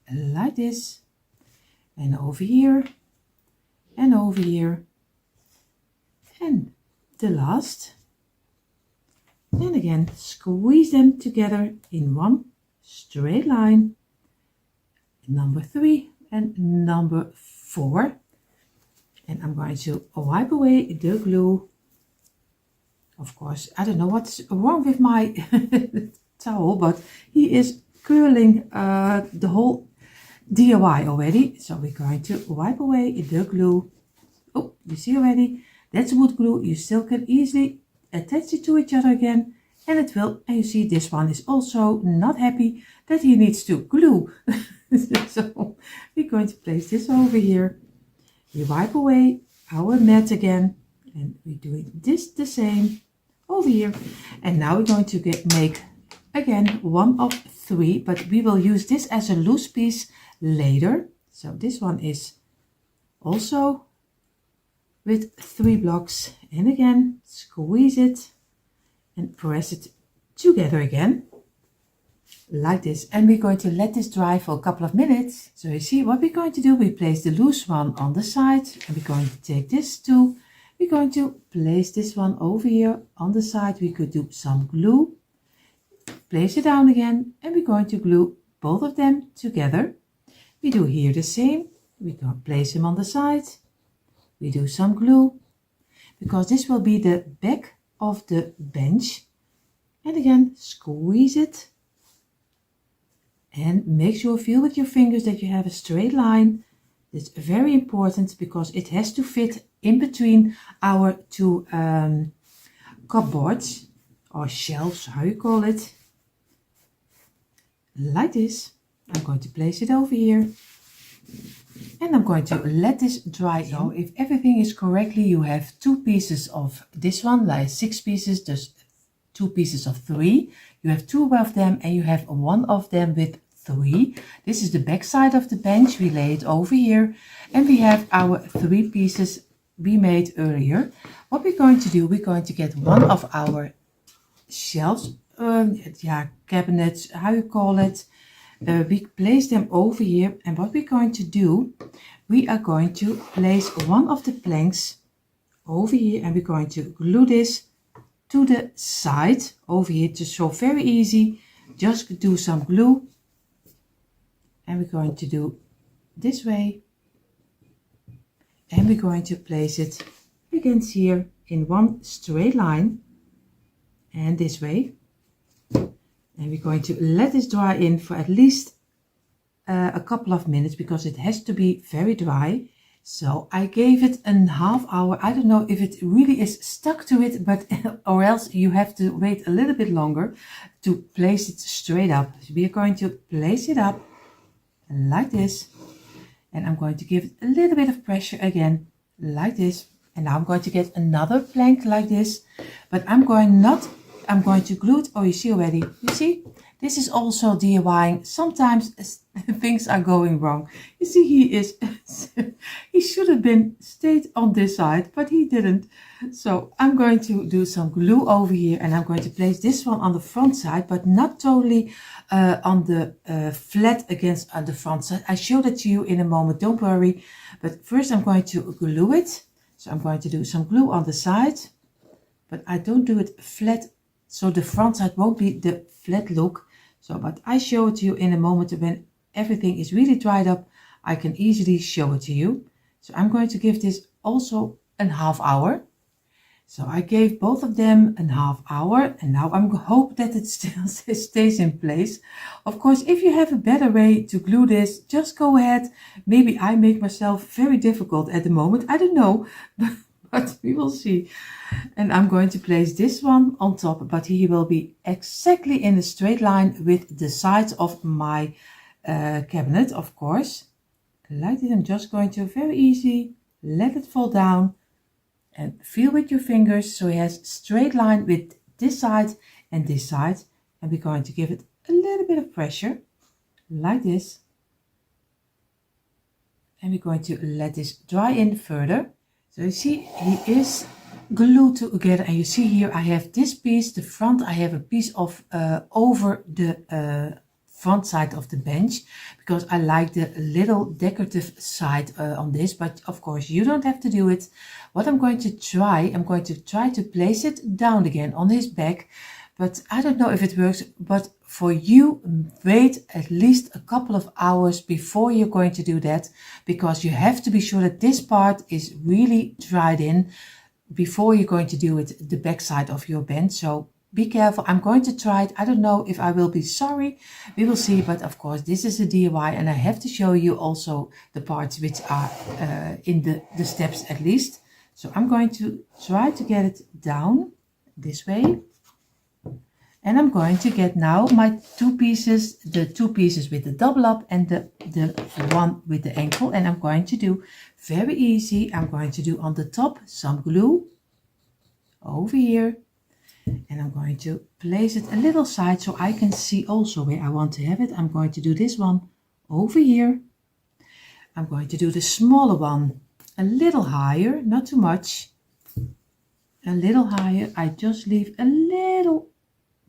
and like this, and over here, and over here, and the last, and again squeeze them together in one straight line, number 3 and number 4, and I'm going to wipe away the glue. Of course, I don't know what's wrong with my towel, but he is curling the whole DIY already. So we're going to wipe away the glue. Oh, you see already, that's wood glue. You still can easily attach it to each other again, and it will. And you see this one is also not happy that he needs to glue. So we're going to place this over here. We wipe away our mat again, and we're doing this the same over here. And now we're going to make again 1 of 3, but we will use this as a loose piece later. So this one is also with 3 blocks, and again squeeze it and press it together again like this, and we're going to let this dry for a couple of minutes. So you see what we're going to do, we place the loose one on the side, and we're going to take this too. We're going to place this one over here on the side. We could do some glue, place it down again, and we're going to glue both of them together. We do here the same. We can place them on the side. We do some glue because this will be the back of the bench, and again squeeze it and make sure, feel with your fingers that you have a straight line. It's very important because it has to fit in between our 2 cupboards or shelves, how you call it, like this. I'm going to place it over here, and I'm going to let this dry. So if everything is correctly, you have 2 pieces of this one, like 6 pieces, there's 2 pieces of 3. You have 2 of them, and you have 1 of them with 3. This is the back side of the bench. We lay it over here, and we have our 3 pieces we made earlier. What we're going to do, we're going to get 1 of our shelves, cabinets, how you call it. We place them over here, and what we're going to do, we are going to place 1 of the planks over here, and we're going to glue this to the side over here. Just so very easy, just do some glue, and we're going to do this way, and we're going to place it against here in one straight line, and this way, and we're going to let this dry in for at least a couple of minutes because it has to be very dry. So I gave it a half hour. I don't know if it really is stuck to it, but or else you have to wait a little bit longer to place it straight up. So we are going to place it up like this, and I'm going to give it a little bit of pressure again like this, and now I'm going to get another plank like this, but I'm going to glue it. Oh, you see already, you see This is also DIYing. Sometimes things are going wrong. You see, he should have been stayed on this side, but he didn't. So I'm going to do some glue over here, and I'm going to place this one on the front side, but not totally on the flat against the front side. I show that to you in a moment, don't worry. But first I'm going to glue it. So I'm going to do some glue on the side, but I don't do it flat, so the front side won't be the flat look. So, but I show it to you in a moment. When everything is really dried up, I can easily show it to you. So I'm going to give this also a half hour. So I gave both of them a half hour, and now I'm hope that it still stays in place. Of course, if you have a better way to glue this, just go ahead. Maybe I make myself very difficult at the moment. I don't know, but we will see. And I'm going to place this one on top, but he will be exactly in a straight line with the sides of my cabinet, of course. Like this, I'm just going to very easy let it fall down and feel with your fingers so he has straight line with this side and this side. And we're going to give it a little bit of pressure like this. And we're going to let this dry in further. So you see, he is glued together, and you see here I have this piece, the front, I have a piece of over the front side of the bench, because I like the little decorative side on this, but of course you don't have to do it. What I'm going to try to place it down again on his back, but I don't know if it works. But for you, wait at least a couple of hours before you're going to do that, because you have to be sure that this part is really dried in before you're going to do it the back side of your bench. So be careful. I'm going to try it. I don't know if I will be sorry. We will see. But of course, this is a DIY, and I have to show you also the parts which are in the steps at least. So I'm going to try to get it down this way. And I'm going to get now my two pieces, the two pieces with the double up and the one with the ankle. And I'm going to do very easy. I'm going to do on the top some glue over here. And I'm going to place it a little side so I can see also where I want to have it. I'm going to do this one over here. I'm going to do the smaller one a little higher, not too much. A little higher. I just leave a little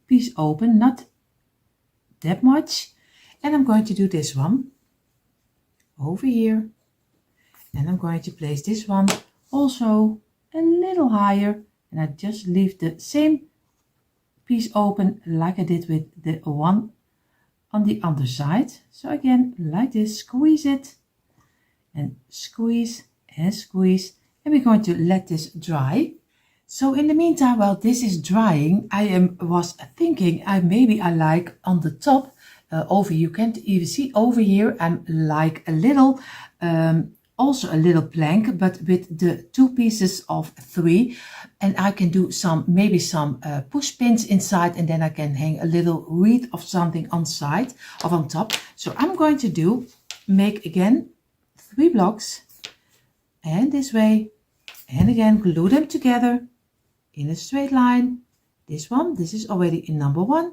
piece open, not that much. And I'm going to do this one over here. And I'm going to place this one also a little higher. And I just leave the same piece open like I did with the one on the other side. So again, like this, squeeze it and squeeze and squeeze. And we're going to let this dry. So in the meantime, while this is drying, I was thinking maybe I like on the top over, you can't even see over here, I'm like a little also a little plank, but with the two pieces of 3, and I can do maybe some push pins inside, and then I can hang a little wreath of something on side or on top. So I'm going to make again 3 blocks, and this way, and again glue them together in a straight line. This is already in number 1,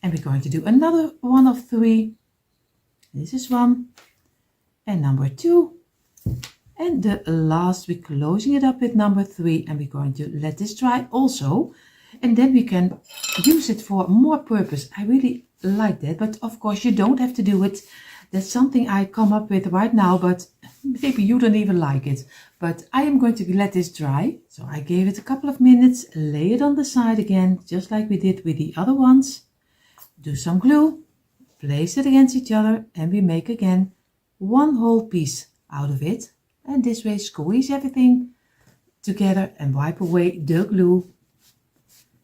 and we're going to do another one of 3. This is 1, and number 2. And the last, we're closing it up with number 3, and we're going to let this dry also, and then we can use it for more purpose. I really like that, but of course you don't have to do it. That's something I come up with right now, but maybe you don't even like it. But I am going to let this dry. So I gave it a couple of minutes, lay it on the side again, just like we did with the other ones. Do some glue, place it against each other, and we make again one whole piece out of it. And this way squeeze everything together and wipe away the glue.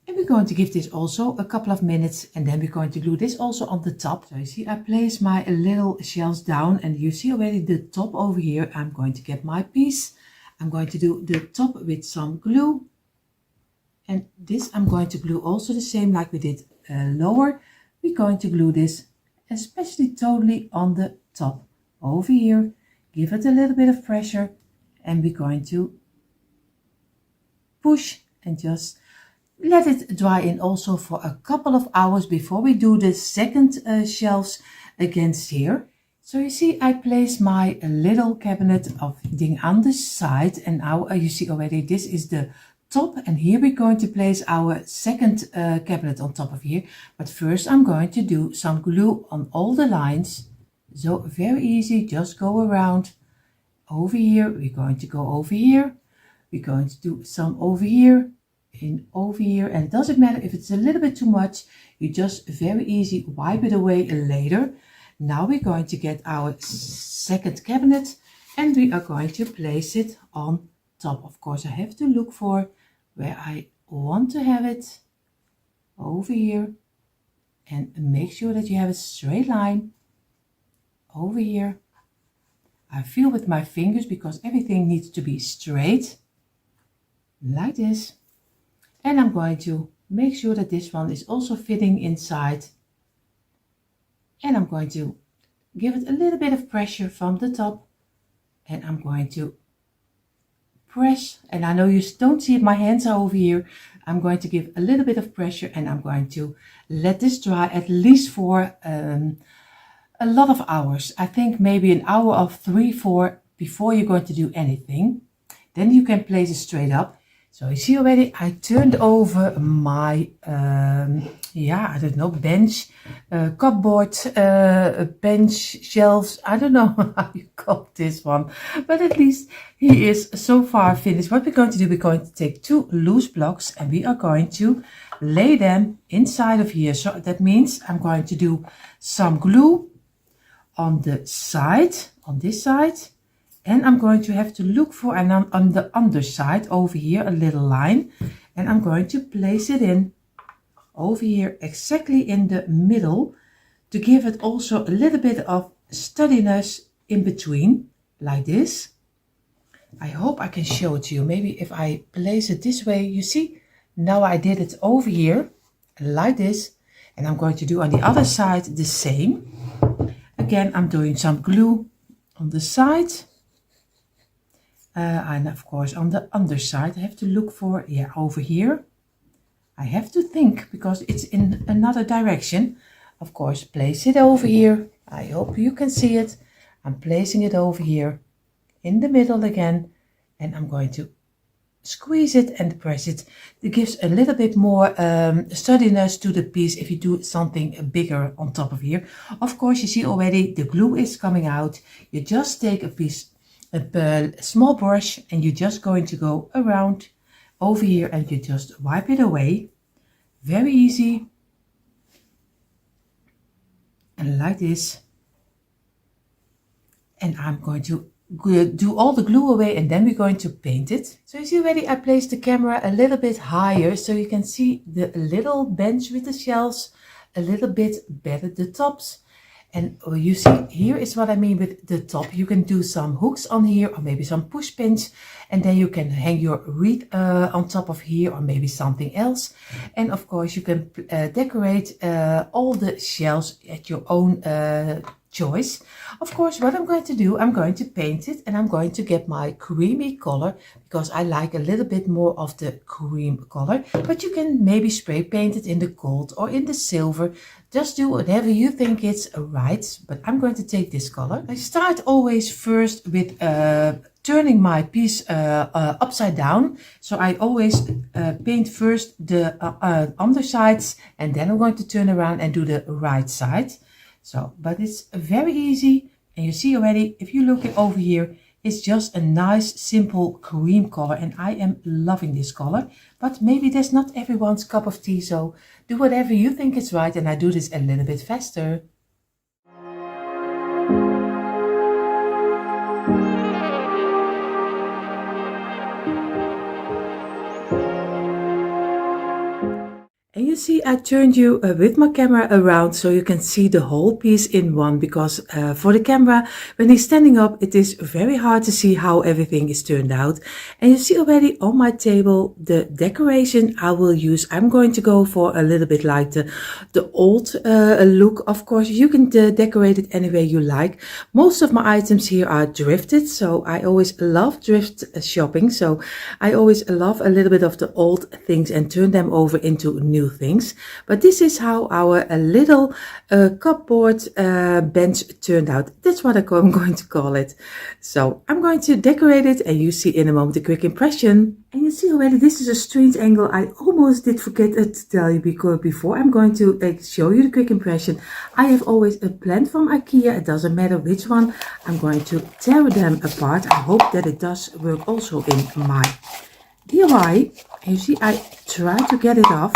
And we're going to give this also a couple of minutes, and then we're going to glue this also on the top. So you see, I place my little shells down, and you see already the top over here. I'm going to get my piece. I'm going to do the top with some glue, and this I'm going to glue also the same like we did lower. We're going to glue this especially totally on the top over here. Give it a little bit of pressure, and we're going to push and just let it dry in also for a couple of hours before we do the second shelves against here. So you see, I place my little cabinet of thing on the side, and now you see already this is the top, and here we're going to place our second cabinet on top of here. But first I'm going to do some glue on all the lines. So very easy, just go around. Over here, we're going to go over here. We're going to do some over here and over here, and it doesn't matter if it's a little bit too much, you just very easy wipe it away later. Now we're going to get our second cabinet and we are going to place it on top. Of course, I have to look for where I want to have it over here, and make sure that you have a straight line over here. I feel with my fingers because everything needs to be straight like this, and I'm going to make sure that this one is also fitting inside, and I'm going to give it a little bit of pressure from the top, and I'm going to press, and I know you don't see it, my hands are over here. I'm going to give a little bit of pressure, and I'm going to let this dry at least for a lot of hours. I think maybe an hour of 3-4 before you're going to do anything. Then you can place it straight up. So you see already I turned over my I don't know, bench, cupboard, bench, shelves. I don't know how you call this one, but at least he is so far finished. What we're going to do, we're going to take 2 loose blocks and we are going to lay them inside of here. So that means I'm going to do some glue on the side, on this side. And I'm going to have to look for, and on the underside over here, a little line. And I'm going to place it in over here, exactly in the middle, to give it also a little bit of steadiness in between, like this. I hope I can show it to you. Maybe if I place it this way, you see, now I did it over here, like this. And I'm going to do on the other side the same. Again, I'm doing some glue on the side. And of course on the underside I have to look for, over here. I have to think because it's in another direction. Of course, place it over here. I hope you can see it. I'm placing it over here in the middle again, and I'm going to squeeze it and press it. It gives a little bit more sturdiness to the piece if you do something bigger on top of here. Of course, you see already the glue is coming out. You just take a small brush and you're just going to go around over here and you just wipe it away. Very easy. And like this. And I'm going to do all the glue away and then we're going to paint it. So you see already I placed the camera a little bit higher so you can see the little bench with the shelves a little bit better, the tops. And you see, here is what I mean with the top. You can do some hooks on here or maybe some push pins, and then you can hang your wreath on top of here or maybe something else. And of course you can decorate all the shelves at your own choice. Of course, what I'm going to do, I'm going to paint it and I'm going to get my creamy color because I like a little bit more of the cream color, but you can maybe spray paint it in the gold or in the silver. Just do whatever you think it's right, but I'm going to take this color. I start always first with turning my piece upside down. So I always paint first the undersides and then I'm going to turn around and do the right side. So, but it's very easy, and you see already, if you look over here, it's just a nice simple cream color, and I am loving this color, but maybe that's not everyone's cup of tea, so do whatever you think is right, and I do this a little bit faster. And you see, I turned you with my camera around so you can see the whole piece in one, because for the camera, when he's standing up, it is very hard to see how everything is turned out. And you see already on my table the decoration I will use. I'm going to go for a little bit like the old look. Of course, you can decorate it any way you like. Most of my items here are thrifted, so I always love thrift shopping. So I always love a little bit of the old things and turn them over into new things. But this is how our little cupboard bench turned out. That's what I'm going to call it. So I'm going to decorate it, and you see in a moment a quick impression. And you see already this is a strange angle. I almost did forget to tell you, because before I'm going to show you the quick impression, I have always a plant from IKEA. It doesn't matter which one. I'm going to tear them apart. I hope that it does work also in my DIY. And you see, I try to get it off,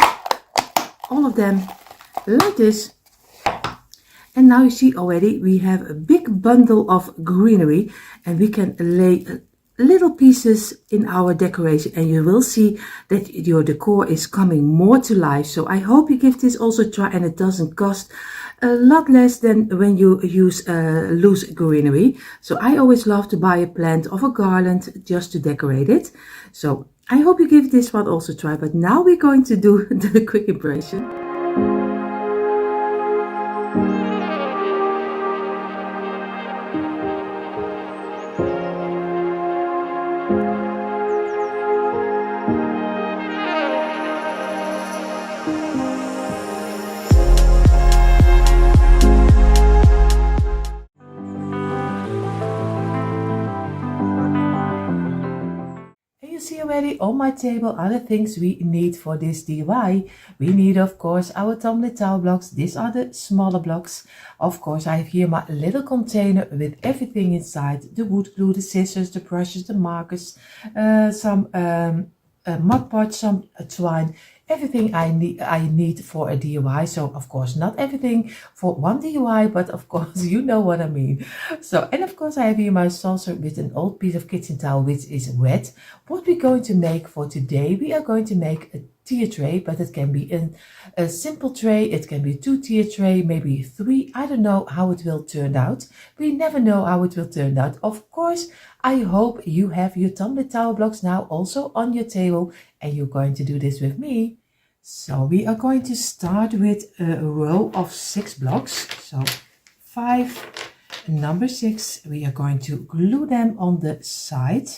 all of them like this. And now you see already we have a big bundle of greenery, and we can lay little pieces in our decoration, and you will see that your decor is coming more to life. So I hope you give this also a try, and it doesn't cost a lot less than when you use loose greenery. So I always love to buy a plant of a garland just to decorate it. So I hope you give this one also a try. But now we're going to do the quick impression. See already on my table are the things we need for this DIY. We need, of course, our tumbling tile blocks. These are the smaller blocks. Of course, I have here my little container with everything inside: the wood glue, the scissors, the brushes, the markers, some mud pots, some twine. Everything I need for a DIY. So of course not everything for one DIY, but of course you know what I mean. So, and of course I have here my saucer with an old piece of kitchen towel which is wet. What we're going to make for today, we are going to make a tier tray, but it can be a simple tray, it can be a 2-tier tray, maybe 3. I don't know how it will turn out. We never know how it will turn out. Of course, I hope you have your tumbling tile blocks now also on your table, and you're going to do this with me. So we are going to start with a row of 6 blocks. So 5, number 6, we are going to glue them on the side.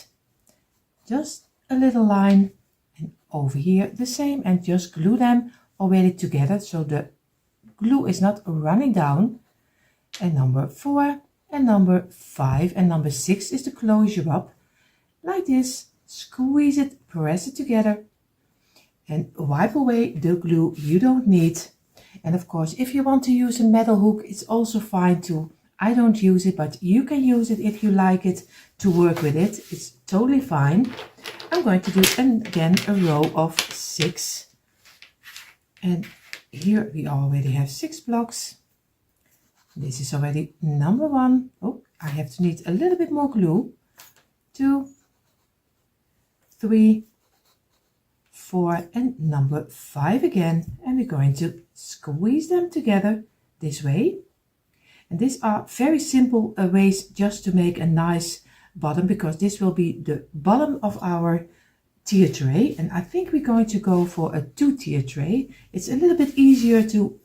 Just a little line, and over here the same, and just glue them already together so the glue is not running down. And number 4 and number 5 and number 6 is the closure up. Like this, squeeze it, press it together, and wipe away the glue you don't need. And of course, if you want to use a metal hook, it's also fine too. I don't use it, but you can use it if you like it to work with it. It's totally fine. I'm going to do again a row of 6. And here we already have 6 blocks. This is already number 1. Oh, I have to need a little bit more glue. 2, 3, 4, and number 5 again. And we're going to squeeze them together this way. And these are very simple ways just to make a nice bottom, because this will be the bottom of our tier tray. And I think we're going to go for a 2-tier tray. It's a little bit easier to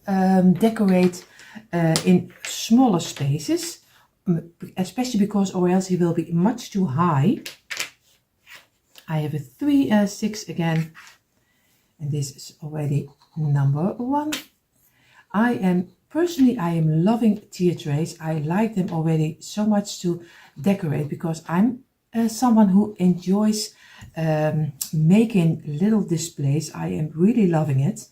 decorate in smaller spaces, especially because or else it will be much too high. I have a 3, 6 again, and this is already number 1. I am loving tier trays. I like them already so much to decorate, because I'm someone who enjoys making little displays. I am really loving it.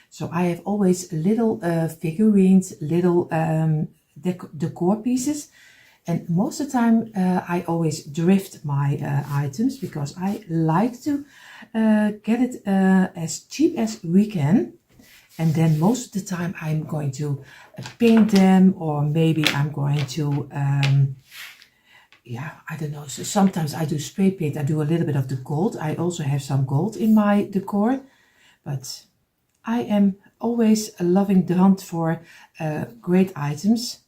So I have always little figurines, little decor pieces. And most of the time I always drift my items, because I like to get it as cheap as we can. And then most of the time I'm going to paint them, or maybe I'm going to, I don't know. So sometimes I do spray paint. I do a little bit of the gold. I also have some gold in my decor. But I am always loving the hunt for great items.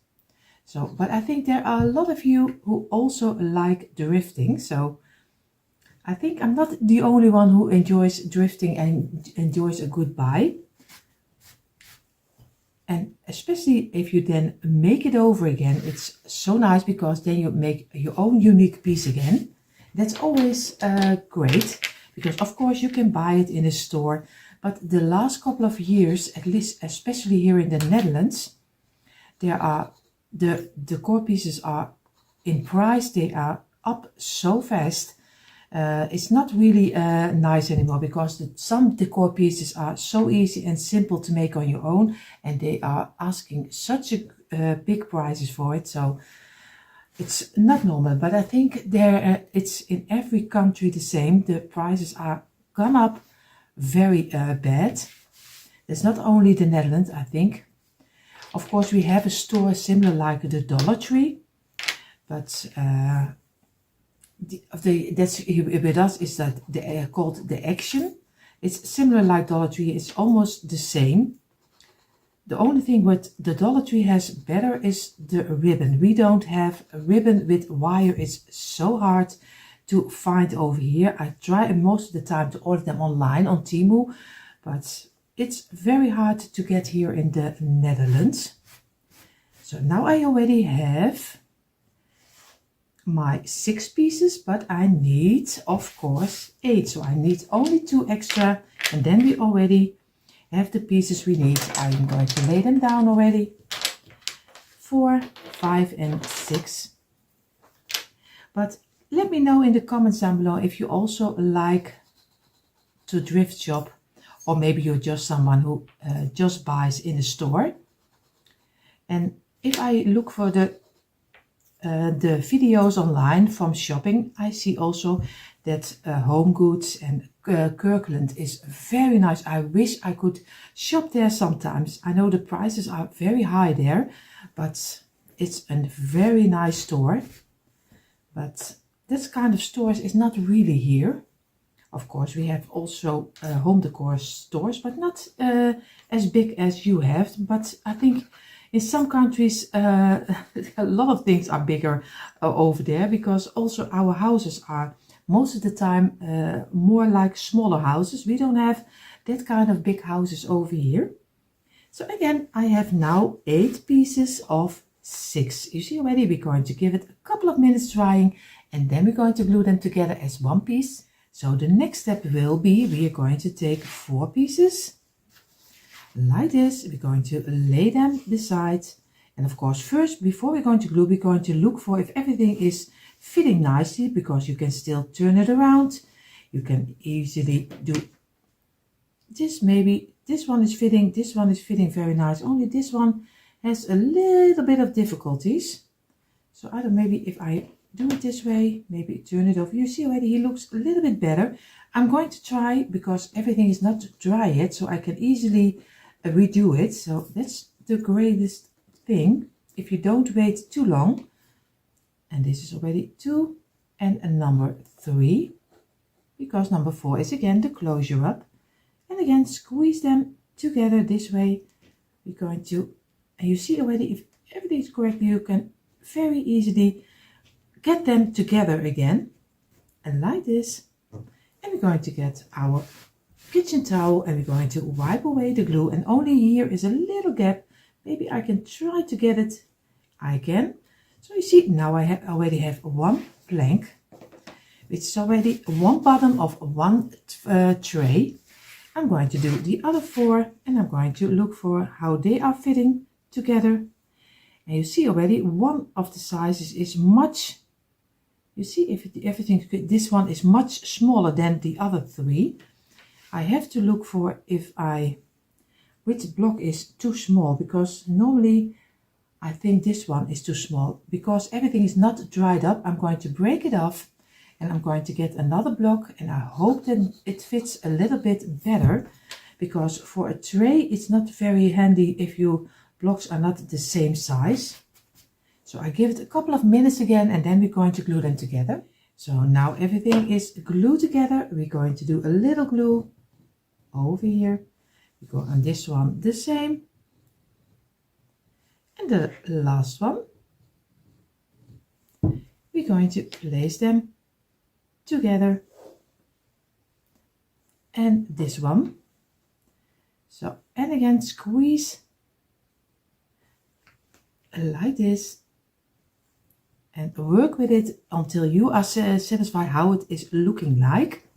So, but I think there are a lot of you who also like drifting. So I think I'm not the only one who enjoys drifting and enjoys a good buy. And especially if you then make it over again, it's so nice because then you make your own unique piece again. That's always great because of course you can buy it in a store. But the last couple of years, at least especially here in the Netherlands, there are the decor pieces are in price, they are up so fast. It's not really nice anymore because some decor pieces are so easy and simple to make on your own, and they are asking such a big prices for it. So it's not normal, but I think there it's in every country the same. The prices are gone up very bad. It's not only the Netherlands, I think. Of course, we have a store similar like the Dollar Tree, but that's with us is that called the Action. It's similar like Dollar Tree. It's almost the same. The only thing what the Dollar Tree has better is the ribbon. We don't have a ribbon with wire. It's so hard to find over here. I try most of the time to order them online on Temu, but it's very hard to get here in the Netherlands. So now I already have my 6 pieces, but I need of course 8. So I need only 2 extra, and then we already have the pieces we need. I'm going to lay them down already. 4, 5 and 6. But let me know in the comments down below if you also like to drift shop, or maybe you're just someone who just buys in a store. And if I look for the videos online from shopping, I see also that Home Goods and Kirkland is very nice. I wish I could shop there sometimes. I know the prices are very high there, but it's a very nice store. But this kind of stores is not really here. Of course, we have also home decor stores, but not as big as you have. But I think in some countries, a lot of things are bigger over there, because also our houses are most of the time more like smaller houses. We don't have that kind of big houses over here. So again, I have now 8 pieces of 6. You see already, we're going to give it a couple of minutes drying, and then we're going to glue them together as one piece. So the next step will be, we are going to take 4 pieces like this. We're going to lay them beside, and of course first, before we're going to glue, we're going to look for if everything is fitting nicely, because you can still turn it around. You can easily do this. Maybe this one is fitting, this one is fitting very nice, only this one has a little bit of difficulties. So I don't, maybe if I do it this way, maybe turn it over. You see already he looks a little bit better. I'm going to try, because everything is not dry yet, so I can easily redo it. So that's the greatest thing, if you don't wait too long. And this is already 2 and a number 3, because number 4 is again the closure up. And again, squeeze them together this way. We're going to, and you see already, if everything is correct, you can very easily get them together again, and like this. And we're going to get our kitchen towel, and we're going to wipe away the glue, and only here is a little gap. Maybe I can try to get it. I can. So you see, now I already have 1 plank, which is already 1 bottom of 1 tray. I'm going to do the other 4, and I'm going to look for how they are fitting together. And you see already one of the sizes is much, you see, if everything, this one is much smaller than the other 3. I have to look for which block is too small, because normally I think this one is too small. Because everything is not dried up, I'm going to break it off, and I'm going to get another block, and I hope that it fits a little bit better, because for a tray it's not very handy if your blocks are not the same size. So I give it a couple of minutes again, and then we're going to glue them together. So now everything is glued together. We're going to do a little glue over here, We go on this one the same. And the last one, we're going to place them together. And this one. So, and again, squeeze like this and work with it until you are satisfied how it is looking like.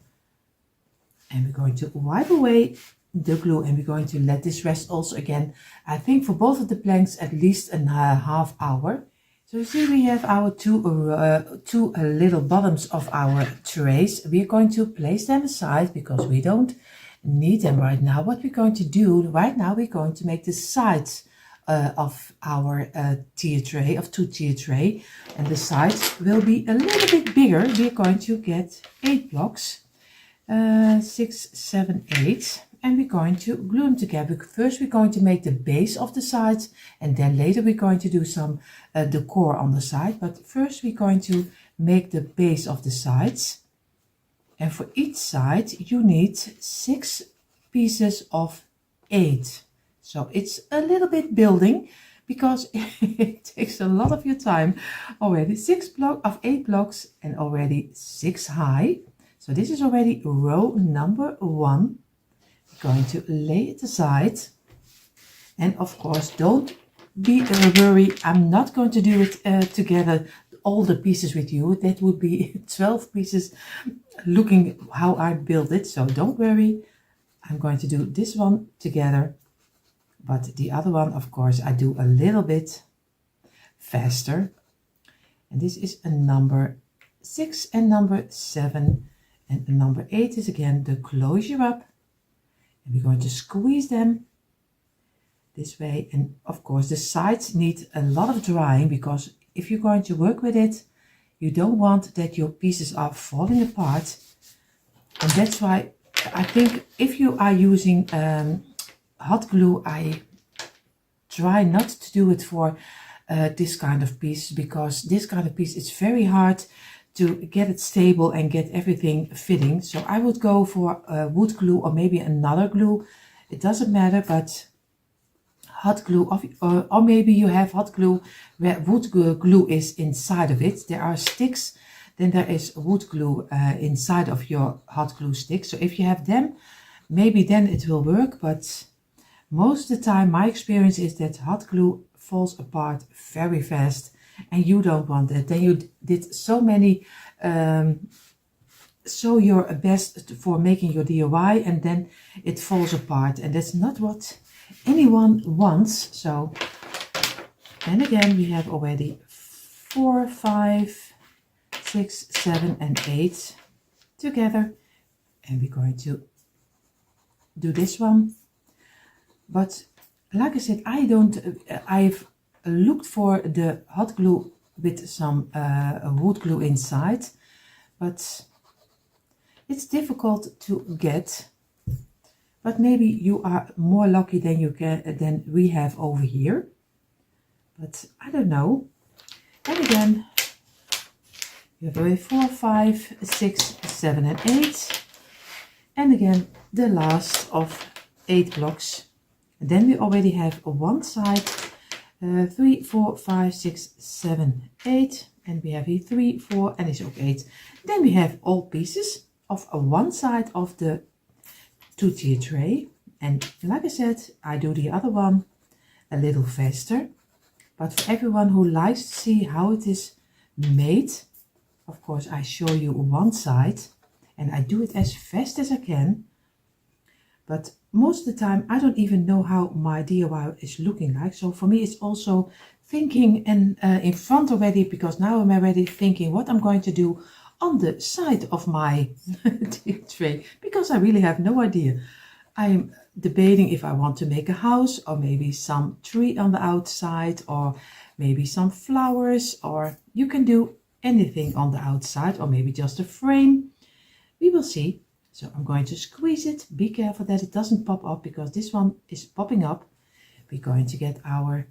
And we're going to wipe away the glue and we're going to let this rest also again, I think for both of the planks at least a half hour. So you see we have our two little bottoms of our trays. We are going to place them aside because we don't need them right now. What we're going to do right now, we're going to make the sides of our tier tray, of 2-tier tray, and the sides will be a little bit bigger. We're going to get 8 blocks, 6, 7, 8, and we're going to glue them together. First we're going to make the base of the sides, and then later we're going to do some decor on the side. But first we're going to make the base of the sides, and for each side you need 6 pieces of 8. So it's a little bit building because it takes a lot of your time. Already 8 blocks and already 6 high. So this is already row number 1. We're going to lay it aside. And of course, don't be worried. I'm not going to do it together, all the pieces with you. That would be 12 pieces looking how I built it. So don't worry. I'm going to do this one together. But the other one, of course, I do a little bit faster. And this is a number 6 and number 7. And the number 8 is again the closure up. And we're going to squeeze them this way. And of course, the sides need a lot of drying because if you're going to work with it, you don't want that your pieces are falling apart. And that's why I think if you are using hot glue, I try not to do it for this kind of piece, because this kind of piece is very hard to get it stable and get everything fitting. So I would go for wood glue or maybe another glue. It doesn't matter, but hot glue or maybe you have hot glue where wood glue is inside of it. There are sticks, then there is wood glue inside of your hot glue stick. So if you have them, maybe then it will work, but most of the time my experience is that hot glue falls apart very fast and you don't want that. Then you did so many, so your best for making your DIY and then it falls apart, and that's not what anyone wants. So, and again we have already 4, 5, 6, 7 and 8 together, and we're going to do this one. But like I said, I've looked for the hot glue with some wood glue inside, but it's difficult to get. But maybe you are more lucky than we have over here. But I don't know. And again, you have already 4, 5, 6, 7 and 8. And again, the last of 8 blocks. And then we already have one side, 3, 4, 5, 6, 7, 8. And we have here 3, 4 and it's ook 8. Then we have all pieces of one side of the 2-tier tray. And like I said, I do the other one a little faster. But for everyone who likes to see how it is made, of course I show you one side and I do it as fast as I can. But most of the time I don't even know how my DIY is looking like. So for me it's also thinking and in front already, because now I'm already thinking what I'm going to do on the side of my tray, because I really have no idea. I'm debating if I want to make a house or maybe some tree on the outside or maybe some flowers, or you can do anything on the outside or maybe just a frame. We will see. So I'm going to squeeze it. Be careful that it doesn't pop up, because this one is popping up. We're going to get our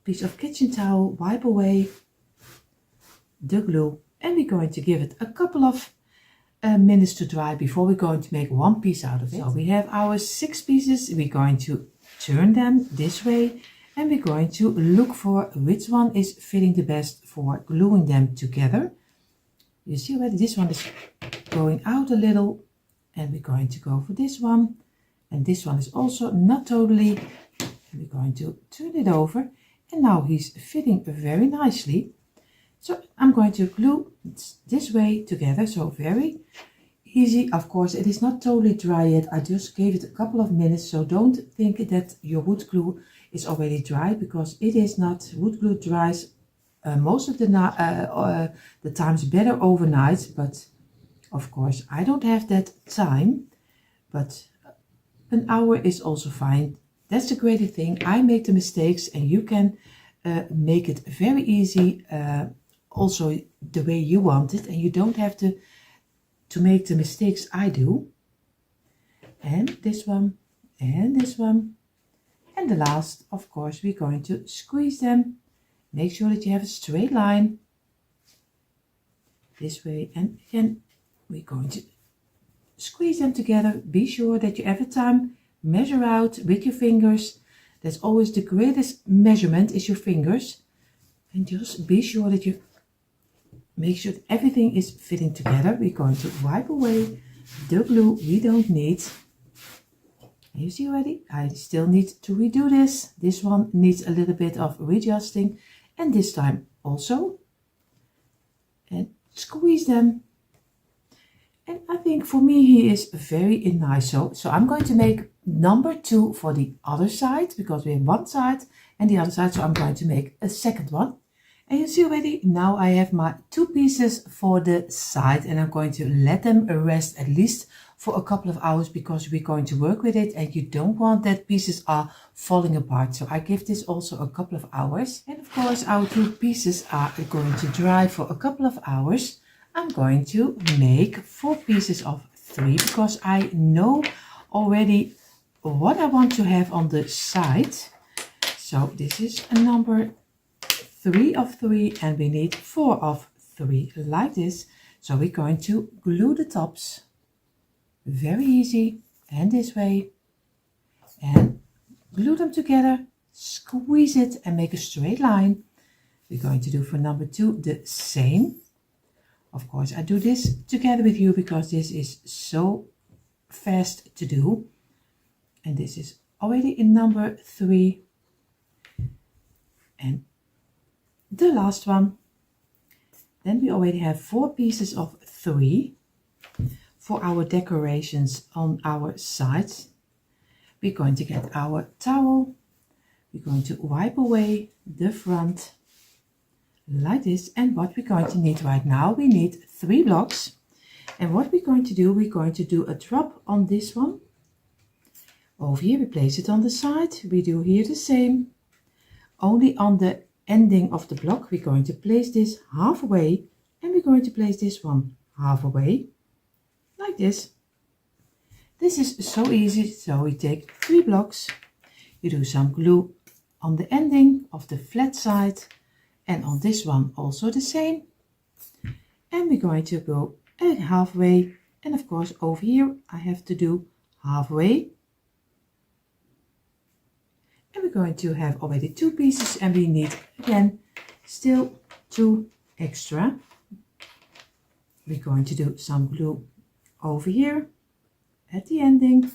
piece of kitchen towel, wipe away the glue, and we're going to give it a couple of minutes to dry before we're going to make one piece out of it. So we have our 6 pieces. We're going to turn them this way and we're going to look for which one is fitting the best for gluing them together. You see already this one is going out a little and we're going to go for this one, and this one is also not totally. We're going to turn it over and now he's fitting very nicely. So I'm going to glue this way together, so very easy. Of course it is not totally dry yet, I just gave it a couple of minutes, so don't think that your wood glue is already dry, because it is not. Wood glue dries most of the times better overnight, but of course I don't have that time, but an hour is also fine. That's the great thing. I make the mistakes and you can make it very easy, also the way you want it, and you don't have to make the mistakes I do. And this one, and this one, and the last, of course, we're going to squeeze them. Make sure that you have a straight line this way, and again we're going to squeeze them together. Be sure that you every time measure out with your fingers. That's always the greatest measurement, is your fingers, and just be sure that you make sure that everything is fitting together. We're going to wipe away the glue we don't need. And you see already, I still need to redo this. This one needs a little bit of readjusting, and this time also. And squeeze them. And I think for me he is very nice. So I'm going to make number 2 for the other side, because we have one side and the other side. So I'm going to make a second one. And you see already, now I have my 2 pieces for the side, and I'm going to let them rest at least for a couple of hours, because we're going to work with it and you don't want that pieces are falling apart. So I give this also a couple of hours. And of course our 2 pieces are going to dry for a couple of hours. I'm going to make 4 pieces of 3, because I know already what I want to have on the side. So this is a number 3 of 3 and we need 4 of 3 like this. So we're going to glue the tops, very easy, and this way, and glue them together, squeeze it and make a straight line. We're going to do for number 2 the same. Of course I do this together with you because this is so fast to do, and this is already in number 3 and the last one. Then we already have 4 pieces of 3 for our decorations on our sides. We're going to get our towel. We're going to wipe away the front like this. And what we're going to need right now, we need 3 blocks. And what we're going to do, we're going to do a drop on this one. Over here we place it on the side. We do here the same. Only on the ending of the block we're going to place this halfway, and we're going to place this one halfway like this. This is so easy. So we take 3 blocks, you do some glue on the ending of the flat side, and on this one also the same, and we're going to go halfway, and of course over here I have to do halfway, and we're going to have already 2 pieces, and we need again still 2 extra. We're going to do some glue over here at the ending,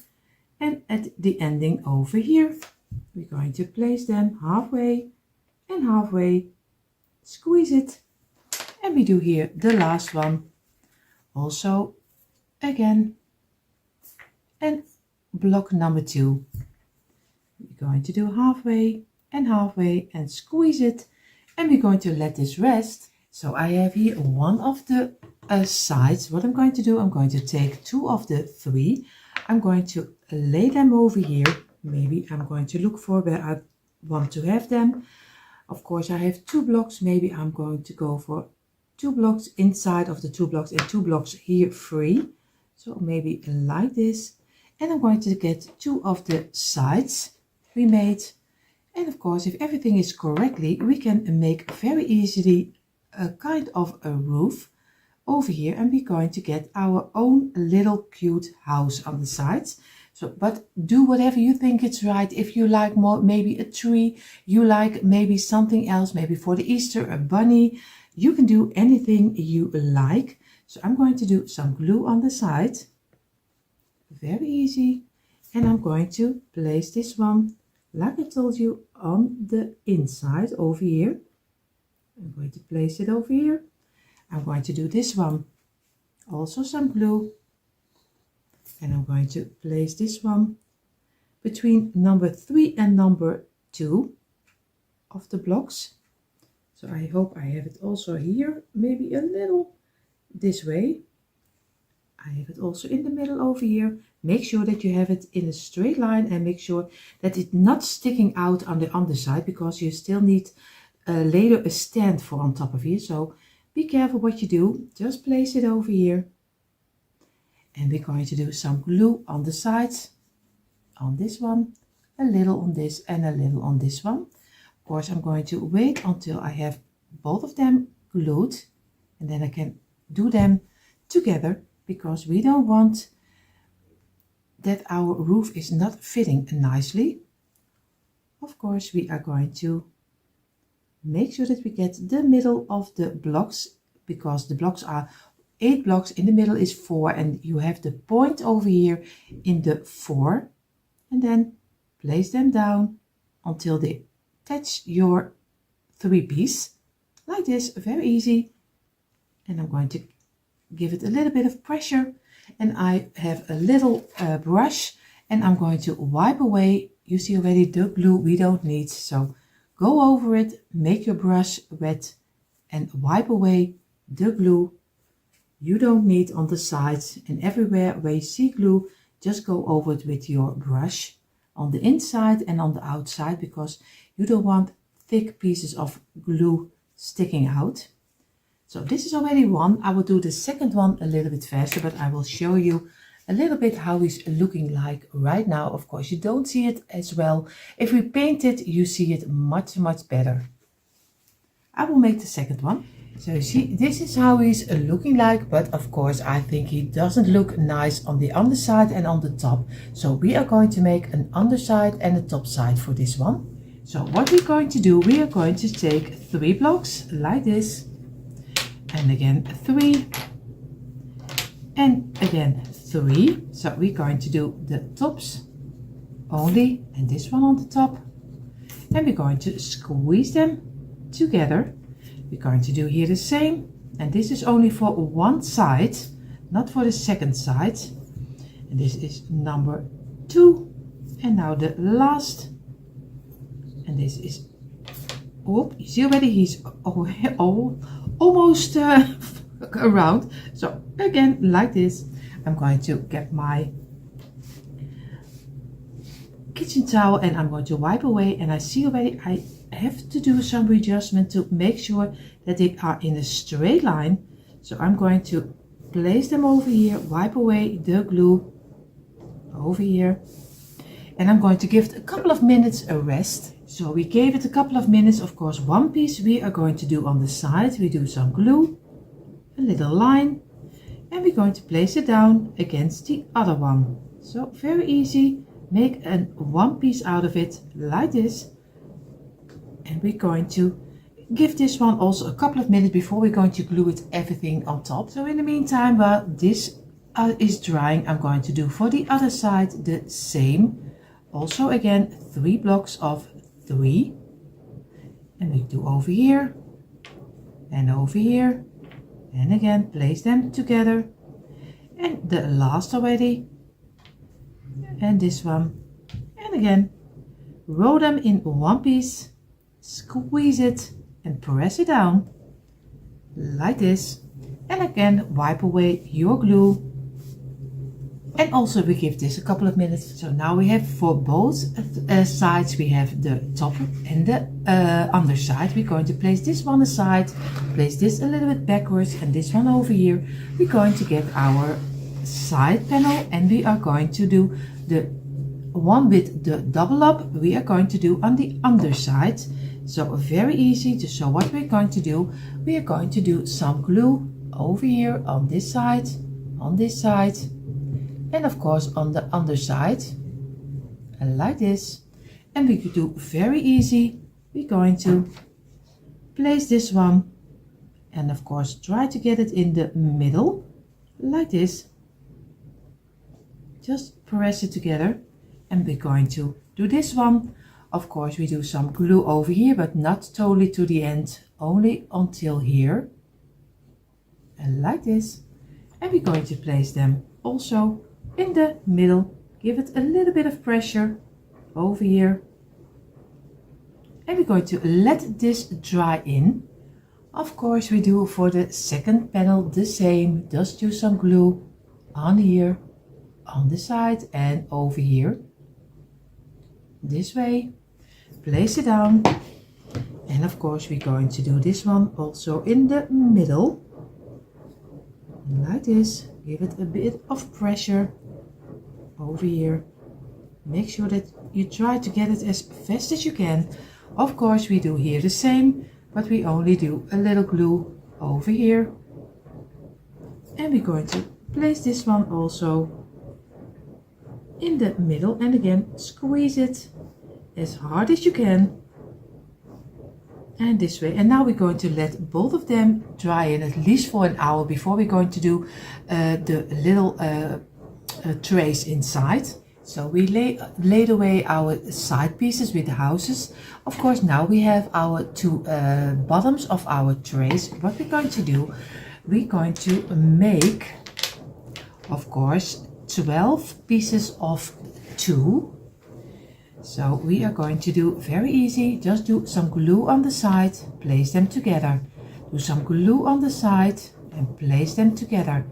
and at the ending over here we're going to place them halfway and halfway, squeeze it, and we do here the last one also again, and block number 2 we're going to do halfway and squeeze it, and we're going to let this rest. So I have here one of the sides. What I'm going to do, I'm going to take 2 of the 3, I'm going to lay them over here. Maybe I'm going to look for where I want to have them. Of course I have 2 blocks, maybe I'm going to go for 2 blocks inside of the 2 blocks and 2 blocks here free. So maybe like this, and I'm going to get 2 of the sides we made. And of course if everything is correctly, we can make very easily a kind of a roof over here, and we're going to get our own little cute house on the sides. So, but do whatever you think it's right. If you like more, maybe a tree, you like maybe something else, maybe for the Easter, a bunny, you can do anything you like. So I'm going to do some glue on the side, very easy, and I'm going to place this one, like I told you, on the inside over here. I'm going to place it over here. I'm going to do this one, also some glue, and I'm going to place this one between number 3 and number 2 of the blocks. So I hope I have it also here, maybe a little this way. I have it also in the middle over here. Make sure that you have it in a straight line and make sure that it's not sticking out on the underside, because you still need later a stand for on top of here. So be careful what you do. Just place it over here. And we're going to do some glue on the sides, on this one, a little on this and a little on this one. Of course, I'm going to wait until I have both of them glued, and then I can do them together, because we don't want that our roof is not fitting nicely. Of course, we are going to make sure that we get the middle of the blocks, because the blocks are 8 blocks, in the middle is 4, and you have the point over here in the 4, and then place them down until they touch your 3-piece, like this, very easy. And I'm going to give it a little bit of pressure, and I have a little brush, and I'm going to wipe away. You see already the glue we don't need, so go over it, make your brush wet, and wipe away the glue you don't need on the sides. And everywhere where you see glue, just go over it with your brush on the inside and on the outside, because you don't want thick pieces of glue sticking out. So this is already one. I will do the second one a little bit faster, but I will show you a little bit how he's looking like right now. Of course, you don't see it as well. If we paint it, you see it much better. I will make the second one. So you see, this is how he's looking like, but of course I think he doesn't look nice on the underside and on the top. So we are going to make an underside and a top side for this one. So what we're going to do, we are going to take 3 blocks like this, and again 3, and again 3. So we're going to do the tops only, and this one on the top, and we're going to squeeze them together. We're going to do here the same, and this is only for one side, not for the second side. And this is number 2, and now the last, and this is, oh, you see already he's almost around. So again, like this, I'm going to get my kitchen towel, and I'm going to wipe away, and I see already I have to do some readjustment to make sure that they are in a straight line. So I'm going to place them over here, wipe away the glue over here, and I'm going to give it a couple of minutes a rest. So we gave it a couple of minutes. Of course, one piece we are going to do on the side. We do some glue, a little line, and we're going to place it down against the other one. So very easy. Make one piece out of it like this. And we're going to give this one also a couple of minutes before we're going to glue it everything on top. So in the meantime, while this is drying, I'm going to do for the other side the same. Also again 3 blocks of 3, and we do over here and over here, and again place them together, and the last already, and this one, and again roll them in one piece, squeeze it and press it down like this, and again wipe away your glue. And also we give this a couple of minutes. So now we have for both sides, we have the top and the underside. We're going to place this one aside, place this a little bit backwards, and this one over here. We're going to get our side panel, and we are going to do the one with the double up. We are going to do on the underside. So very easy. So what we're going to do, we are going to do some glue over here on this side, and of course on the underside, and like this. And we could do very easy. We're going to place this one and of course try to get it in the middle like this. Just press it together, and we're going to do this one. Of course we do some glue over here, but not totally to the end, only until here, and like this. And we're going to place them also in the middle. Give it a little bit of pressure over here, and we're going to let this dry in. Of course we do for the second panel the same. Just use some glue on here, on the side, and over here this way. Place it down, and of course we're going to do this one also in the middle like this. Give it a bit of pressure over here. Make sure that you try to get it as fast as you can. Of course we do here the same, but we only do a little glue over here, and we're going to place this one also in the middle, and again squeeze it as hard as you can, and this way. And now we're going to let both of them dry in at least for an hour before we're going to do the little trays inside. So we laid away our side pieces with the houses. Of course now we have our two bottoms of our trays. What we're going to do, we're going to make, of course, 12 pieces of 2. So we are going to do very easy. Just do some glue on the side, place them together. Do some glue on the side and place them together.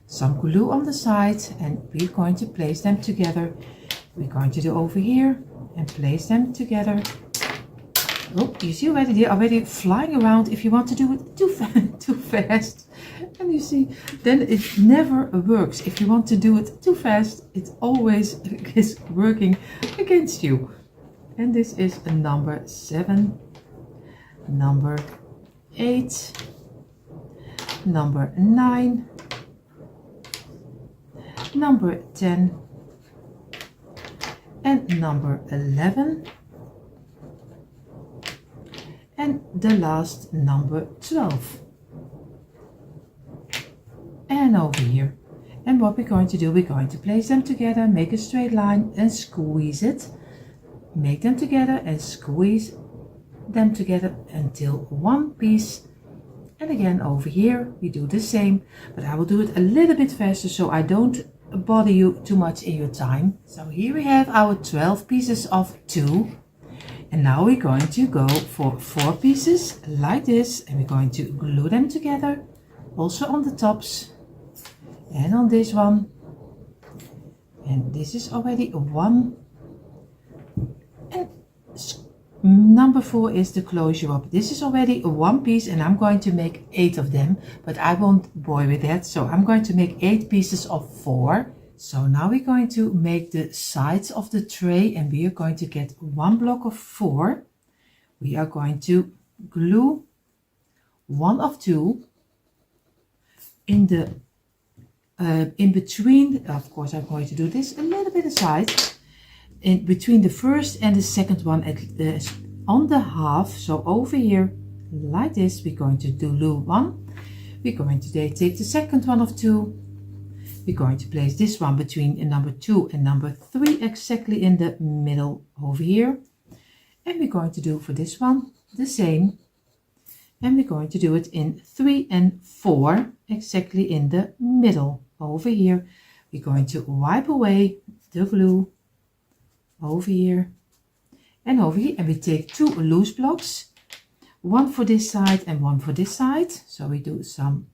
Some glue on the side, and we're going to place them together. We're going to do over here and place them together. Oh, you see already, they're already flying around. If you want to do it too fast, and you see, then it never works. If you want to do it too fast, it always is working against you. And this is a number 7, number 8, number 9, number 10, and number 11, and the last number 12. And over here. And what we're going to do, we're going to place them together, make a straight line and squeeze it. Make them together and squeeze them together until one piece. And again over here we do the same, but I will do it a little bit faster so I don't bother you too much in your time. So here we have our 12 pieces of 2, and now we're going to go for 4 pieces like this, and we're going to glue them together also on the tops and on this one. And this is already 1, and number 4 is the closure up. This is already 1 piece, and I'm going to make 8 of them, but I won't bore with that. So I'm going to make 8 pieces of 4. So now we're going to make the sides of the tray, and we are going to get 1 block of 4. We are going to glue 1 of 2 in the in between. Of course I'm going to do this a little bit aside, in between the first and the second one on the half. So over here like this, we're going to do glue 1. We're going to take the second one of 2. We're going to place this one between number 2 and number 3 exactly in the middle over here. And we're going to do for this one the same. And we're going to do it in 3 and 4 exactly in the middle over here. We're going to wipe away the glue over here and over here, and we take 2 loose blocks, 1 for this side and 1 for this side. So we do some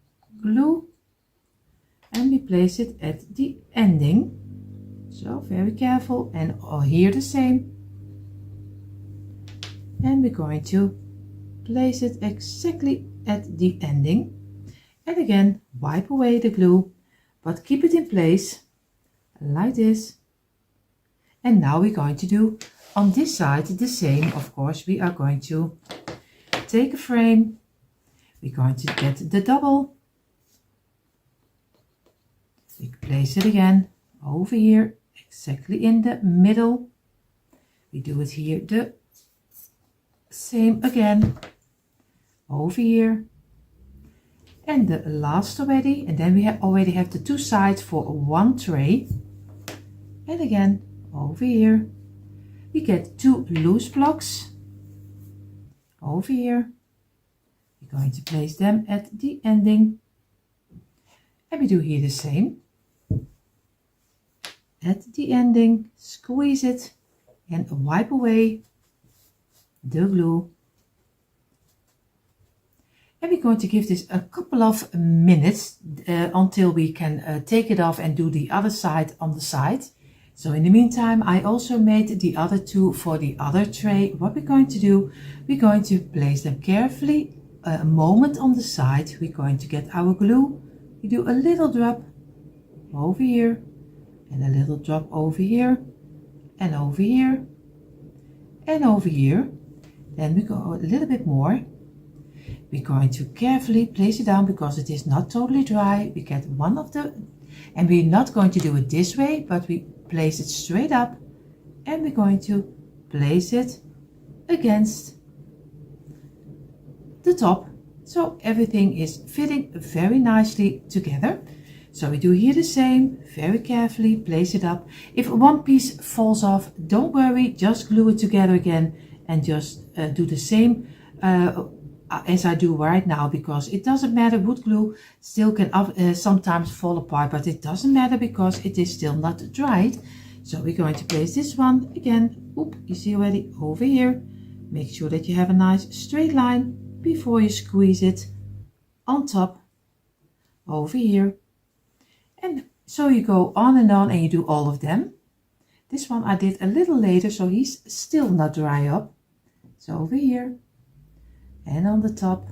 glue and we place it at the ending. So very careful, and here the same. And we're going to place it exactly at the ending, and again wipe away the glue, but keep it in place like this. And now we're going to do on this side the same. Of course we are going to take a frame, we're going to get the double, We place it again over here, exactly in the middle. We do it here the same again, over here. And the last already, and then we already have the two sides for one tray. And again, over here. We get two loose blocks over here. We're going to place them at the ending. And we do here the same. At the ending, squeeze it and wipe away the glue. And we're going to give this a couple of minutes until we can take it off and do the other side on the side. So in the meantime, I also made the other two for the other tray. What we're going to do, we're going to place them carefully a moment on the side. We're going to get our glue. We do a little drop over here and a little drop over here and over here and over here. Then we go a little bit more. We're going to carefully place it down because it is not totally dry. We get one of the, and we're not going to do it this way, but we place it straight up and we're going to place it against the top. So everything is fitting very nicely together. So we do here the same, very carefully place it up. If one piece falls off, don't worry, just glue it together again and just do the same as I do right now, because it doesn't matter, wood glue still can sometimes fall apart, but it doesn't matter because it is still not dried. So we're going to place this one again, oop, you see already over here. Make sure that you have a nice straight line before you squeeze it on top over here. And so you go on and you do all of them. This one I did a little later, so he's still not dry up. So over here and on the top,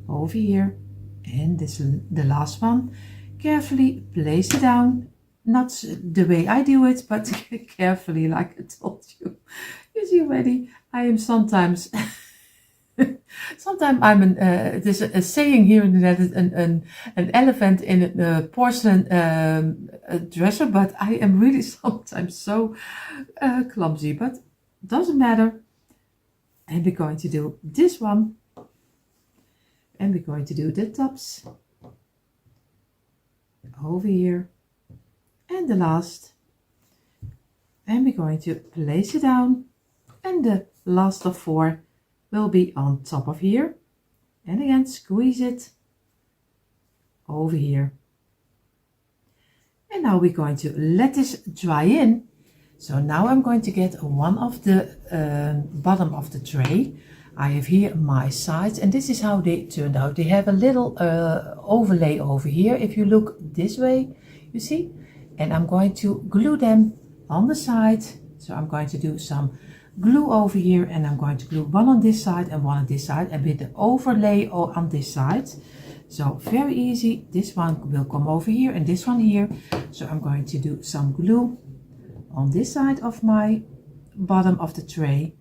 over here, and this the last one. Carefully place it down, not the way I do it, but carefully, like I told you. You see already, I am sometimes sometimes I'm there's a saying here in the Netherlands, an elephant in a porcelain dresser, but I am really sometimes so clumsy, but doesn't matter. And we're going to do this one, and we're going to do the tops over here and the last, and we're going to place it down, and the last of four will be on top of here, and again squeeze it over here. And now we're going to let this dry in. So now I'm going to get one of the bottom of the tray. I have here my sides, and this is how they turned out. They have a little overlay over here. If you look this way, you see, and I'm going to glue them on the side. So I'm going to do some glue over here, and I'm going to glue one on this side and one on this side, and with the overlay on this side. So very easy. This one will come over here and this one here. So I'm going to do some glue on this side of my bottom of the tray,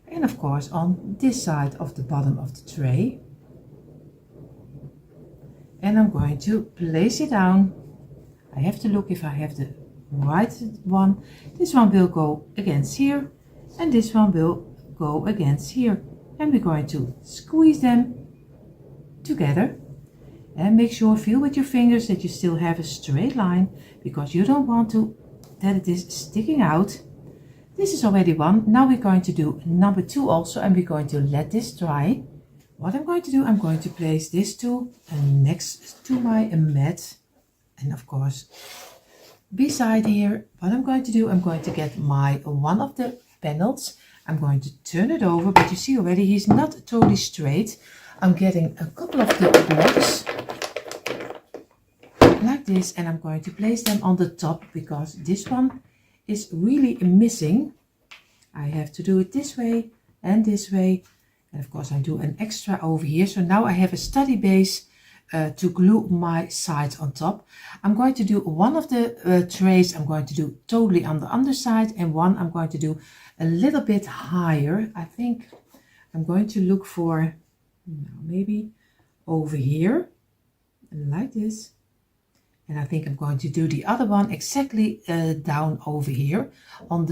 and of course on this side of the bottom of the tray. And I'm going to place it down. I have to look if I have the right one. This one will go against here, and this one will go against here, and we're going to squeeze them together. And make sure, feel with your fingers that you still have a straight line, because you don't want to that it is sticking out. This is already one. Now we're going to do number two also, and we're going to let this dry. What I'm going to do, I'm going to place this two next to my mat, and of course beside here. What I'm going to do, I'm going to get my one of the panels. I'm going to turn it over, but you see already he's not totally straight. I'm getting a couple of the blocks like this, and I'm going to place them on the top because this one is really missing. I have to do it this way, and of course I do an extra over here. So now I have a study base to glue my sides on top. I'm going to do one of the trays, I'm going to do totally on the underside, and one I'm going to do a little bit higher. I think I'm going to look for maybe over here like this. And I think I'm going to do the other one exactly down over here on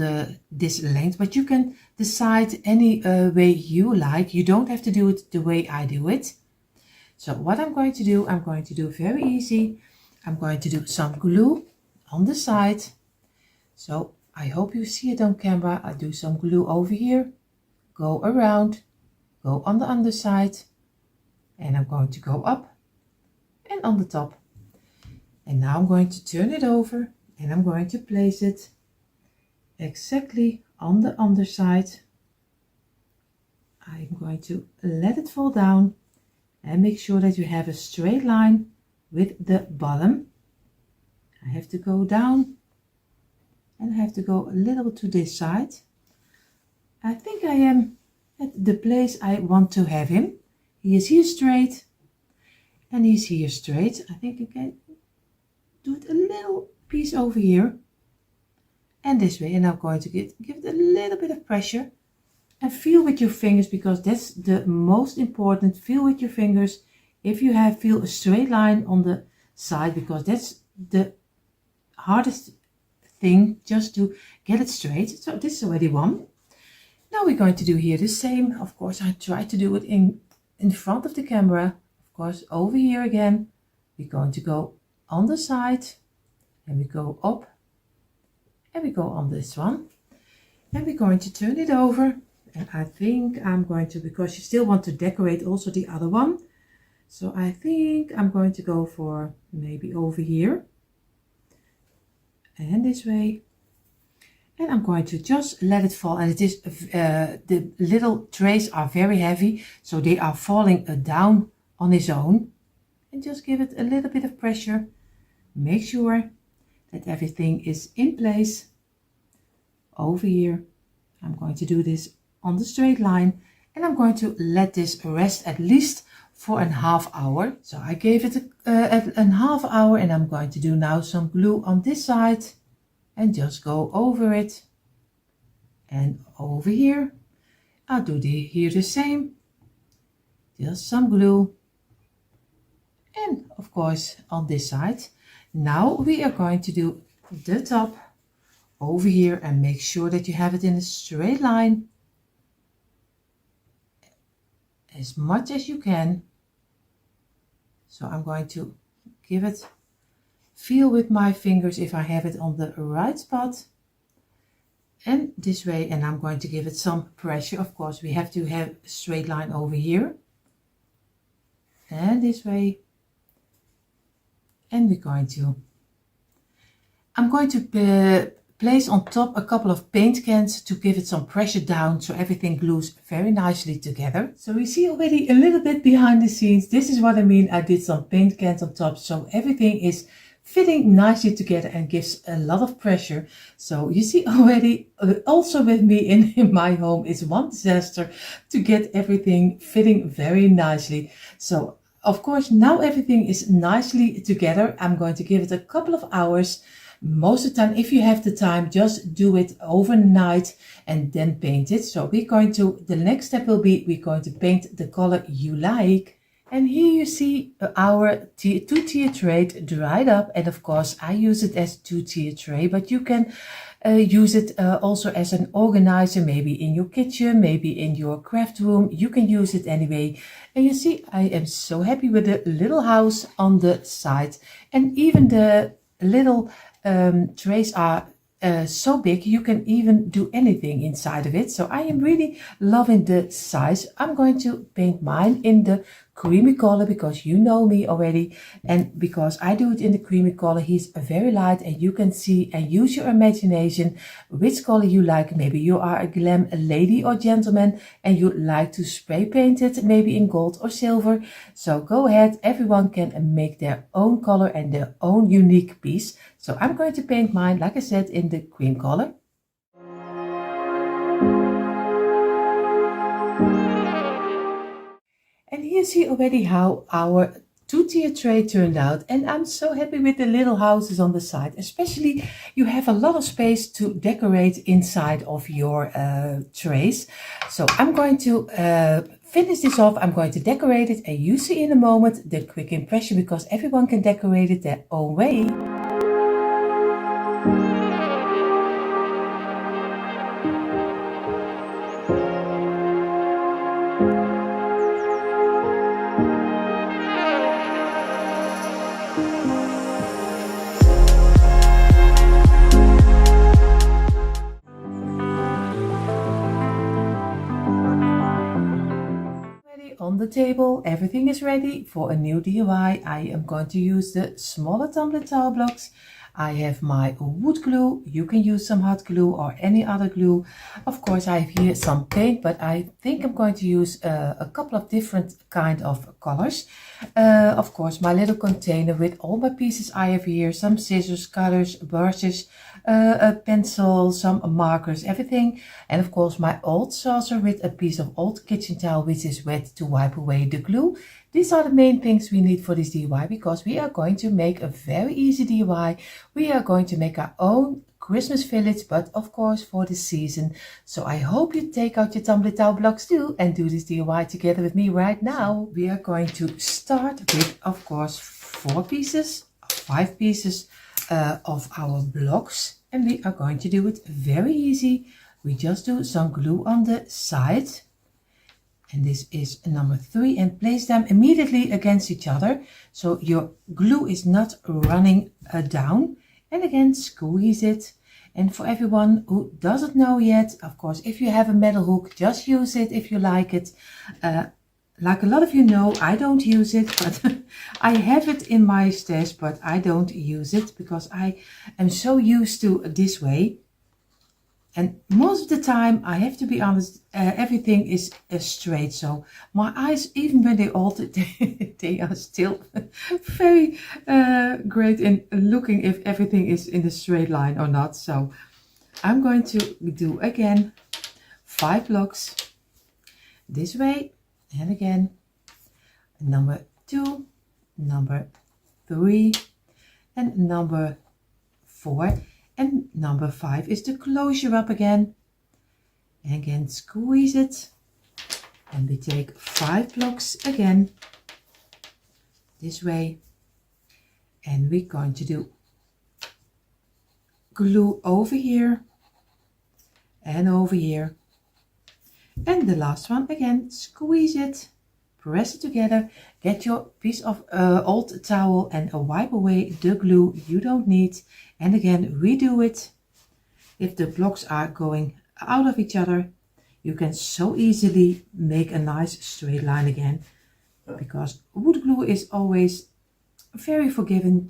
this length, but you can decide any way you like. You don't have to do it the way I do it. So what I'm going to do very easy. I'm going to do some glue on the side. So I hope you see it on camera. I do some glue over here, go around, go on the underside, and I'm going to go up and on the top. And now I'm going to turn it over and I'm going to place it exactly on the underside. I'm going to let it fall down and make sure that you have a straight line with the bottom. I have to go down and I have to go a little to this side. I think I am at the place I want to have him. He is here straight and he's here straight. I think I can do it a little piece over here and this way, and I'm going to give it a little bit of pressure and feel with your fingers, because that's the most important. Feel with your fingers if you feel a straight line on the side, because that's the hardest thing, just to get it straight. So this is already one. Now we're going to do here the same. Of course, I try to do it in front of the camera. Of course, over here again, we're going to go on the side and we go up and we go on this one and we're going to turn it over. And I think I'm going to, because you still want to decorate also the other one, so I think I'm going to go for maybe over here and this way, and I'm going to just let it fall. And it is the little trays are very heavy, so they are falling down on its own, and just give it a little bit of pressure. Make sure that everything is in place. Over here, I'm going to do this on the straight line, and I'm going to let this rest at least for a half hour. So I gave it a half hour, and I'm going to do now some glue on this side and just go over it and over here. I'll do here the same, just some glue, and of course on this side. Now we are going to do the top over here and make sure that you have it in a straight line as much as you can. So I'm going to give it, feel with my fingers if I have it on the right spot and this way, and I'm going to give it some pressure. Of course, we have to have a straight line over here and this way. And I'm going to place on top a couple of paint cans to give it some pressure down, so everything glues very nicely together. So you see already a little bit behind the scenes. This is what I mean. I did some paint cans on top, so everything is fitting nicely together and gives a lot of pressure. So you see already, also with me in my home, it's one disaster to get everything fitting very nicely. So of course, now everything is nicely together. I'm going to give it a couple of hours. Most of the time, if you have the time, just do it overnight and then paint it. So the next step will be, we're going to paint the color you like. And here you see our two-tier tray dried up. And of course, I use it as two-tier tray, but you can use it also as an organizer, maybe in your kitchen, maybe in your craft room. You can use it anyway. And you see, I am so happy with the little house on the side. And even the little trays are so big, you can even do anything inside of it. So I am really loving the size. I'm going to paint mine in the creamy color, because you know me already, and because I do it in the creamy color. He's very light, and you can see and use your imagination which color you like. Maybe you are a glam lady or gentleman and you like to spray paint it, maybe in gold or silver. So go ahead, everyone can make their own color and their own unique piece. So I'm going to paint mine, like I said, in the cream color. And here you see already how our two-tier tray turned out, and I'm so happy with the little houses on the side. Especially, you have a lot of space to decorate inside of your trays. So I'm going to finish this off, I'm going to decorate it, and you see in a moment the quick impression, because everyone can decorate it their own way. On the table, everything is ready for a new DIY. I am going to use the smaller tumbler tower blocks. I have my wood glue. You can use some hot glue or any other glue. Of course, I have here some paint, but I think I'm going to use a couple of different kind of colors. Of course, my little container with all my pieces I have here, some scissors, cutters, brushes, a pencil, some markers, everything. And of course my old saucer with a piece of old kitchen towel which is wet to wipe away the glue. These are the main things we need for this DIY, because we are going to make a very easy DIY. We are going to make our own Christmas village, but of course for the season. So I hope you take out your tumbler tower blocks too and do this DIY together with me right now. We are going to start with, of course, 5 pieces of our blocks, and we are going to do it very easy. We just do some glue on the side, and this is number 3, and place them immediately against each other so your glue is not running down. And again, squeeze it. And for everyone who doesn't know yet, of course, if you have a metal hook, just use it if you like it. Like a lot of you know, I don't use it, but I have it in my stash, but I don't use it because I am so used to this way. And most of the time, I have to be honest, everything is straight. So my eyes, even when they altered, they are still very great in looking if everything is in the straight line or not. So I'm going to do again 5 blocks this way. And again, number 2, number 3, and number 4, and number 5 is the closure up again. And again, squeeze it, and we take 5 blocks again this way, and we're going to do glue over here and over here. And the last one again, squeeze it, press it together, get your piece of old towel and wipe away the glue you don't need. And again, redo it. If the blocks are going out of each other, you can so easily make a nice straight line again, because wood glue is always very forgiving.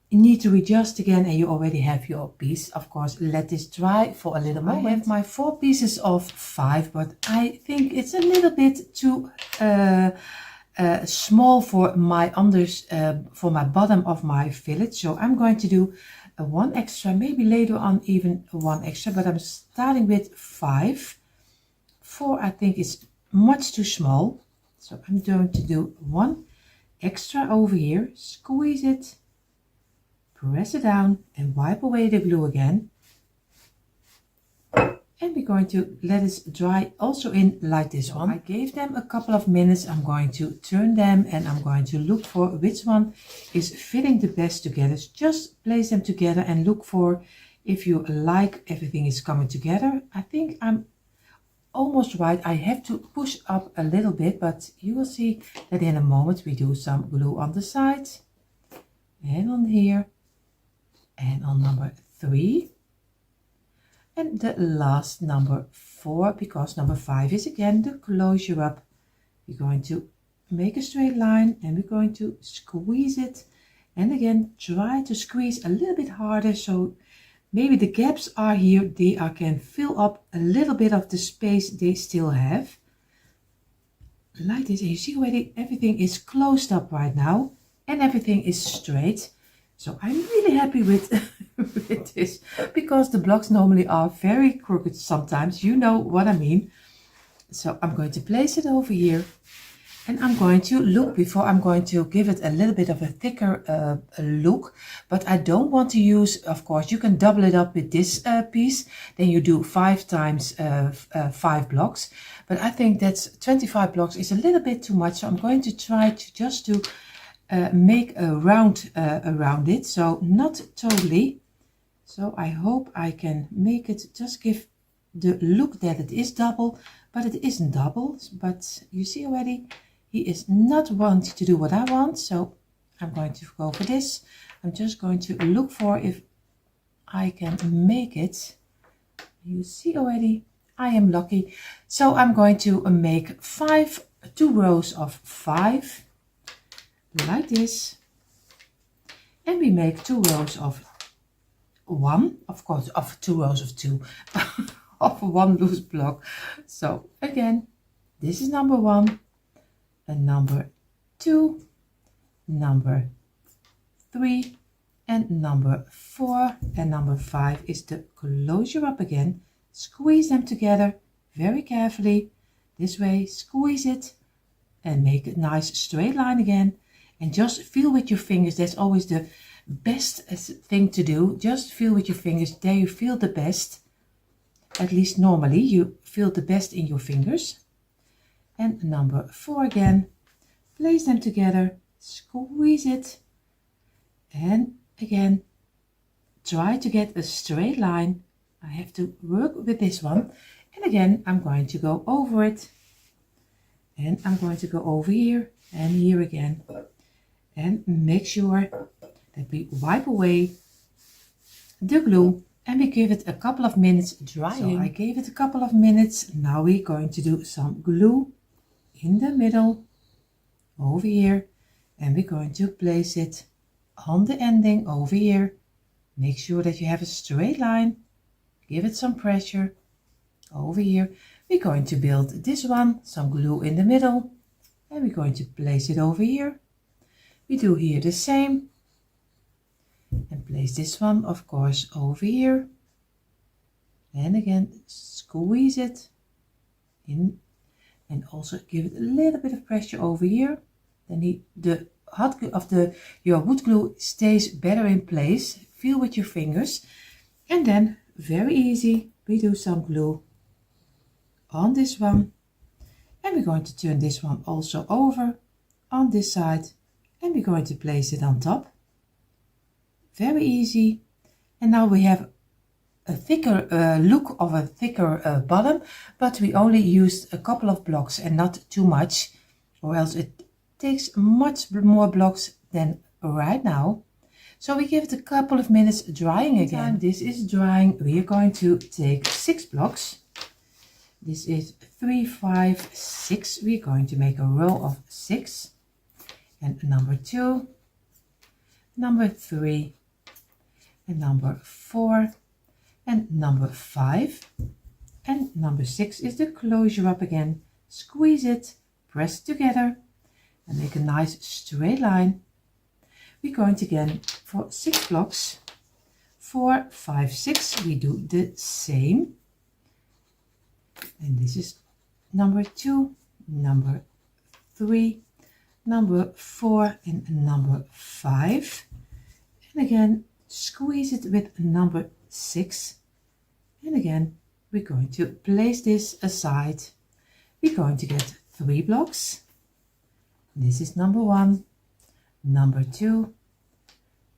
You need to adjust again, and you already have your piece. Of course, let this dry for a little moment. I have my 4 pieces of 5, but I think it's a little bit too small for my for my bottom of my village. So I'm going to do 1 extra, maybe later on even 1 extra, but I'm starting with 5. 4 I think is much too small, so I'm going to do 1 extra over here, squeeze it, press it down, and wipe away the glue again. And we're going to let it dry also in like this one. I gave them a couple of minutes. I'm going to turn them, and I'm going to look for which one is fitting the best together. Just place them together and look for if you like everything is coming together. I think I'm almost right. I have to push up a little bit, but you will see that in a moment. We do some glue on the side and on here and on number 3. And the last number 4, because number 5 is again the closure up. We're going to make a straight line, and we're going to squeeze it. And again, try to squeeze a little bit harder, so maybe the gaps are here. They can fill up a little bit of the space they still have. Like this. And you see already everything is closed up right now, and everything is straight. So I'm really happy with, with this, because the blocks normally are very crooked sometimes. You know what I mean. So I'm going to place it over here, And I'm going to look, before I'm going to give it a little bit of a thicker look, but I don't want to use, of course, you can double it up with this piece, then you do 5 times 5 blocks, but I think that's 25 blocks is a little bit too much, so I'm going to try to just to make a round around it, so not totally. So I hope I can make it, just give the look that it is double, but it isn't double, but you see already, he is not wanting to do what I want, so I'm going to go for this. I'm just going to look for if I can make it. You see already, I am lucky. So I'm going to make 2 rows of 5, like this. And we make 2 rows of 1, of course, of 2 rows of 2, of 1 loose block. So again, this is number 1. And number 2, number 3, and number 4, and number 5 is the closure up again. Squeeze them together very carefully. This way, squeeze it and make a nice straight line again. And just feel with your fingers. That's always the best thing to do. Just feel with your fingers. There you feel the best. At least normally you feel the best in your fingers. And number 4 again, place them together, squeeze it, and again try to get a straight line. I have to work with this one, and again I'm going to go over it, and I'm going to go over here and here again, and make sure that we wipe away the glue. And we give it a couple of minutes drying. So I gave it a couple of minutes. Now we're going to do some glue in the middle over here, and we're going to place it on the ending over here. Make sure that you have a straight line, give it some pressure over here. We're going to build this one, some glue in the middle, and we're going to place it over here. We do here the same, and place this one of course over here, and again squeeze it in. And also give it a little bit of pressure over here. Then the hot glue of your wood glue stays better in place. Feel with your fingers. And then very easy, we do some glue on this one. And we're going to turn this one also over on this side. And we're going to place it on top. Very easy. And now we have a thicker look of a thicker bottom, but we only used a couple of blocks and not too much, or else it takes much more blocks than right now. So we give it a couple of minutes drying again. This is drying. We are going to take 6 blocks. This is 3, 5, 6. We're going to make a row of 6, and number 2, number 3, and number 4, and number 5, and number 6 is the closure up again. Squeeze it, press it together, and make a nice straight line. We're going to again for 6 blocks, 4, 5, 6. We do the same, and this is number 2, number 3, number 4, and number 5, and again squeeze it with number 6, and again we're going to place this aside. We're going to get 3 blocks. This is number 1, number 2,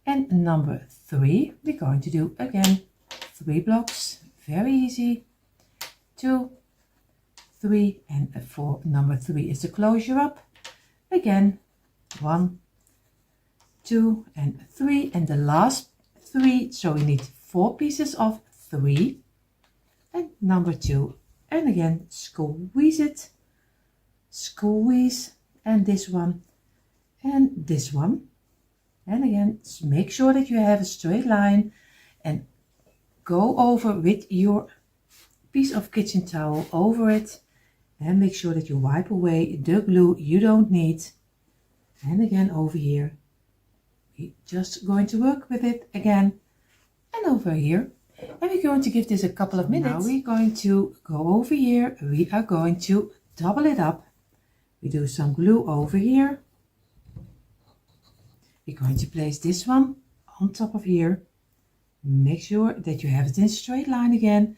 and number 3. We're going to do again 3 blocks, very easy, 2, 3, and 4. Number 3 is the closure up. Again 1, 2, and 3, and the last 3, so we need 4 pieces of 3, and number 2, and again squeeze it, squeeze, and this one, and again make sure that you have a straight line, and go over with your piece of kitchen towel over it, and make sure that you wipe away the glue you don't need. And again over here, we're just going to work with it again, and over here, and we're going to give this a couple of minutes. Now we're going to go over here. We are going to double it up. We do some glue over here. We're going to place this one on top of here. Make sure that you have it in a straight line again.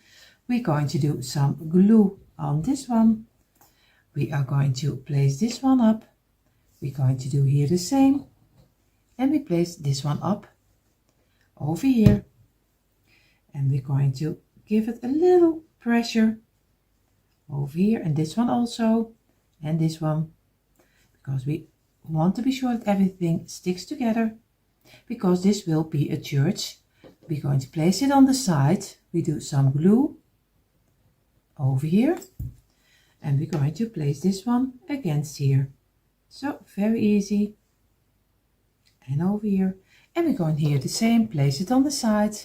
We're going to do some glue on this one. We are going to place this one up. We're going to do here the same. And we place this one up over here. And we're going to give it a little pressure over here, and this one also, and this one, because we want to be sure that everything sticks together, because this will be a church. We're going to place it on the side. We do some glue over here, and we're going to place this one against here. So very easy. And over here, and we're going here the same, place it on the side,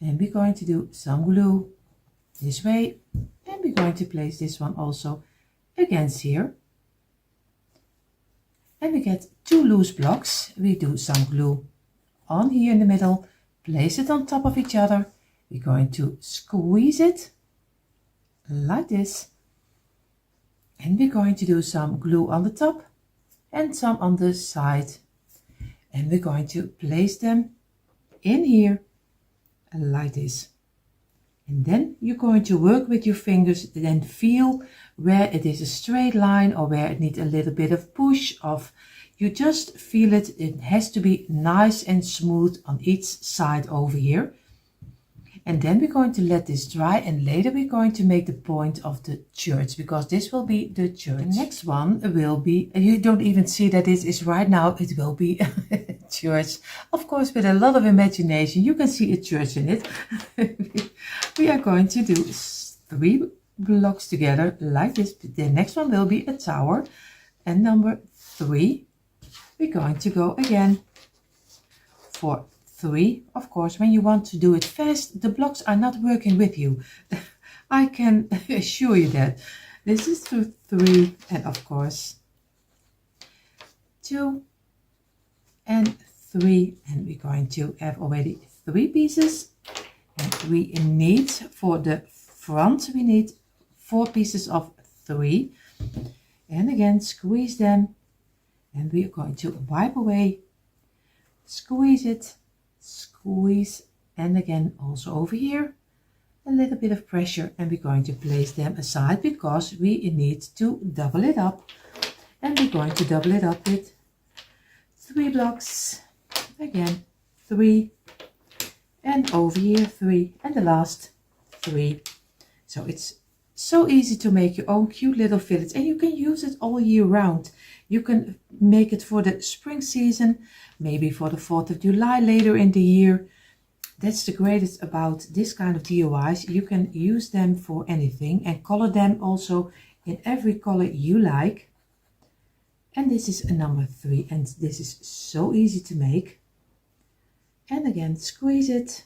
and we're going to do some glue this way, and we're going to place this one also against here. And we get 2 loose blocks. We do some glue on here in the middle, place it on top of each other. We're going to squeeze it like this, and we're going to do some glue on the top and some on the side, and we're going to place them in here like this. And then you're going to work with your fingers and feel where it is a straight line or where it needs a little bit of push off. You just feel it. It has to be nice and smooth on each side over here. And then we're going to let this dry, and later we're going to make the point of the church, because this will be the church. The next one will be, you don't even see that this is right now, it will be a church. Of course, with a lot of imagination, you can see a church in it. We are going to do 3 blocks together like this. The next one will be a tower, and number 3, we're going to go again for 3. Of course, when you want to do it fast, the blocks are not working with you. I can assure you that. This is 3, and of course 2 and 3, and we're going to have already 3 pieces, and we need for the front, we need 4 pieces of 3, and again squeeze them, and we are going to wipe away, squeeze it, squeeze, and again also over here a little bit of pressure, and we're going to place them aside because we need to double it up, and we're going to double it up with 3 blocks, again 3, and over here 3, and the last 3. So it's so easy to make your own cute little fillets, and you can use it all year round. You can make it for the spring season, maybe for the 4th of July later in the year. That's the greatest about this kind of DIYs. You can use them for anything and color them also in every color you like. And this is a number 3, and this is so easy to make. And again, squeeze it.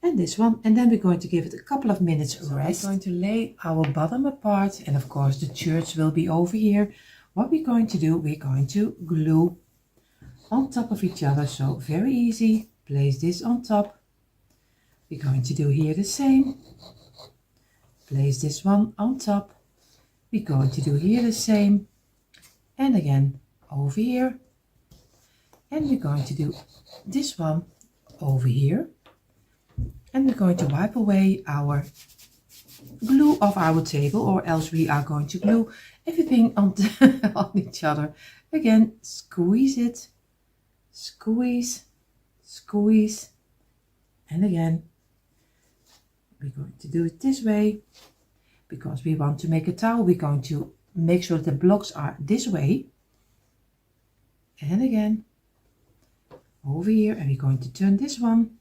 And this one, and then we're going to give it a couple of minutes rest. We're going to lay our bottom apart, and of course the church will be over here. What we're going to do, we're going to glue on top of each other, so very easy. Place this on top. We're going to do here the same. Place this one on top. We're going to do here the same, and again over here, and we're going to do this one over here, and we're going to wipe away our glue off our table, or else we are going to glue everything on, on each other. Again, squeeze it, squeeze, squeeze, and again we're going to do it this way because we want to make a tower. We're going to make sure the blocks are this way, and again over here, and we're going to turn this one,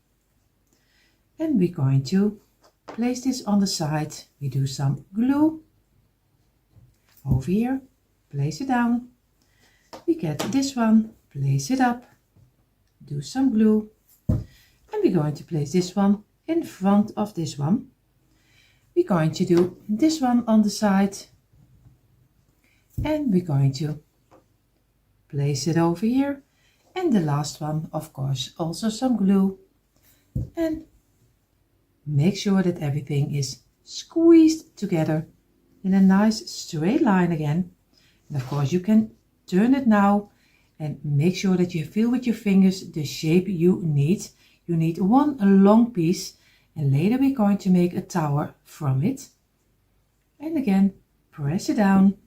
and we're going to place this on the side. We do some glue over here, place it down. We get this one, place it up, do some glue, and we're going to place this one in front of this one. We're going to do this one on the side, and we're going to place it over here, and the last one, of course, also some glue, and make sure that everything is squeezed together in a nice straight line again. And of course you can turn it now and make sure that you feel with your fingers the shape you need. You need one long piece, and later we're going to make a tower from it. And again, press it down.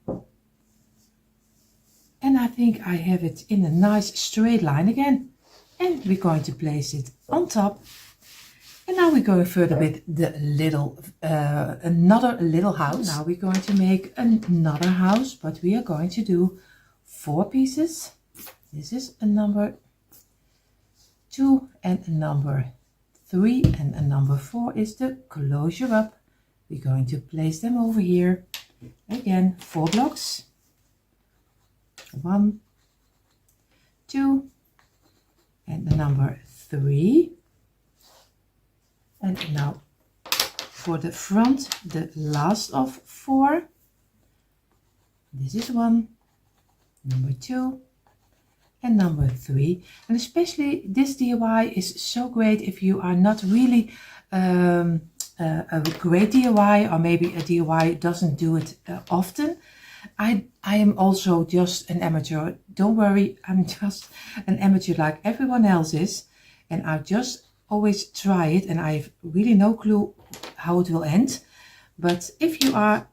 And I think I have it in a nice straight line again. And we're going to place it on top. And now we're going further with the little, another little house. Now we're going to make another house, but we are going to do 4 pieces. This is a number 2 and a number 3, and a number 4 is the closure up. We're going to place them over here. Again, 4 blocks. 1, 2, and the number 3. And now for the front, the last of 4. This is 1, number 2, and number 3. And especially this DIY is so great if you are not really a great DIY, or maybe a DIY doesn't do it often. I am also just an amateur. Don't worry, I'm just an amateur like everyone else is, and I just always try it, and I have really no clue how it will end. But if you are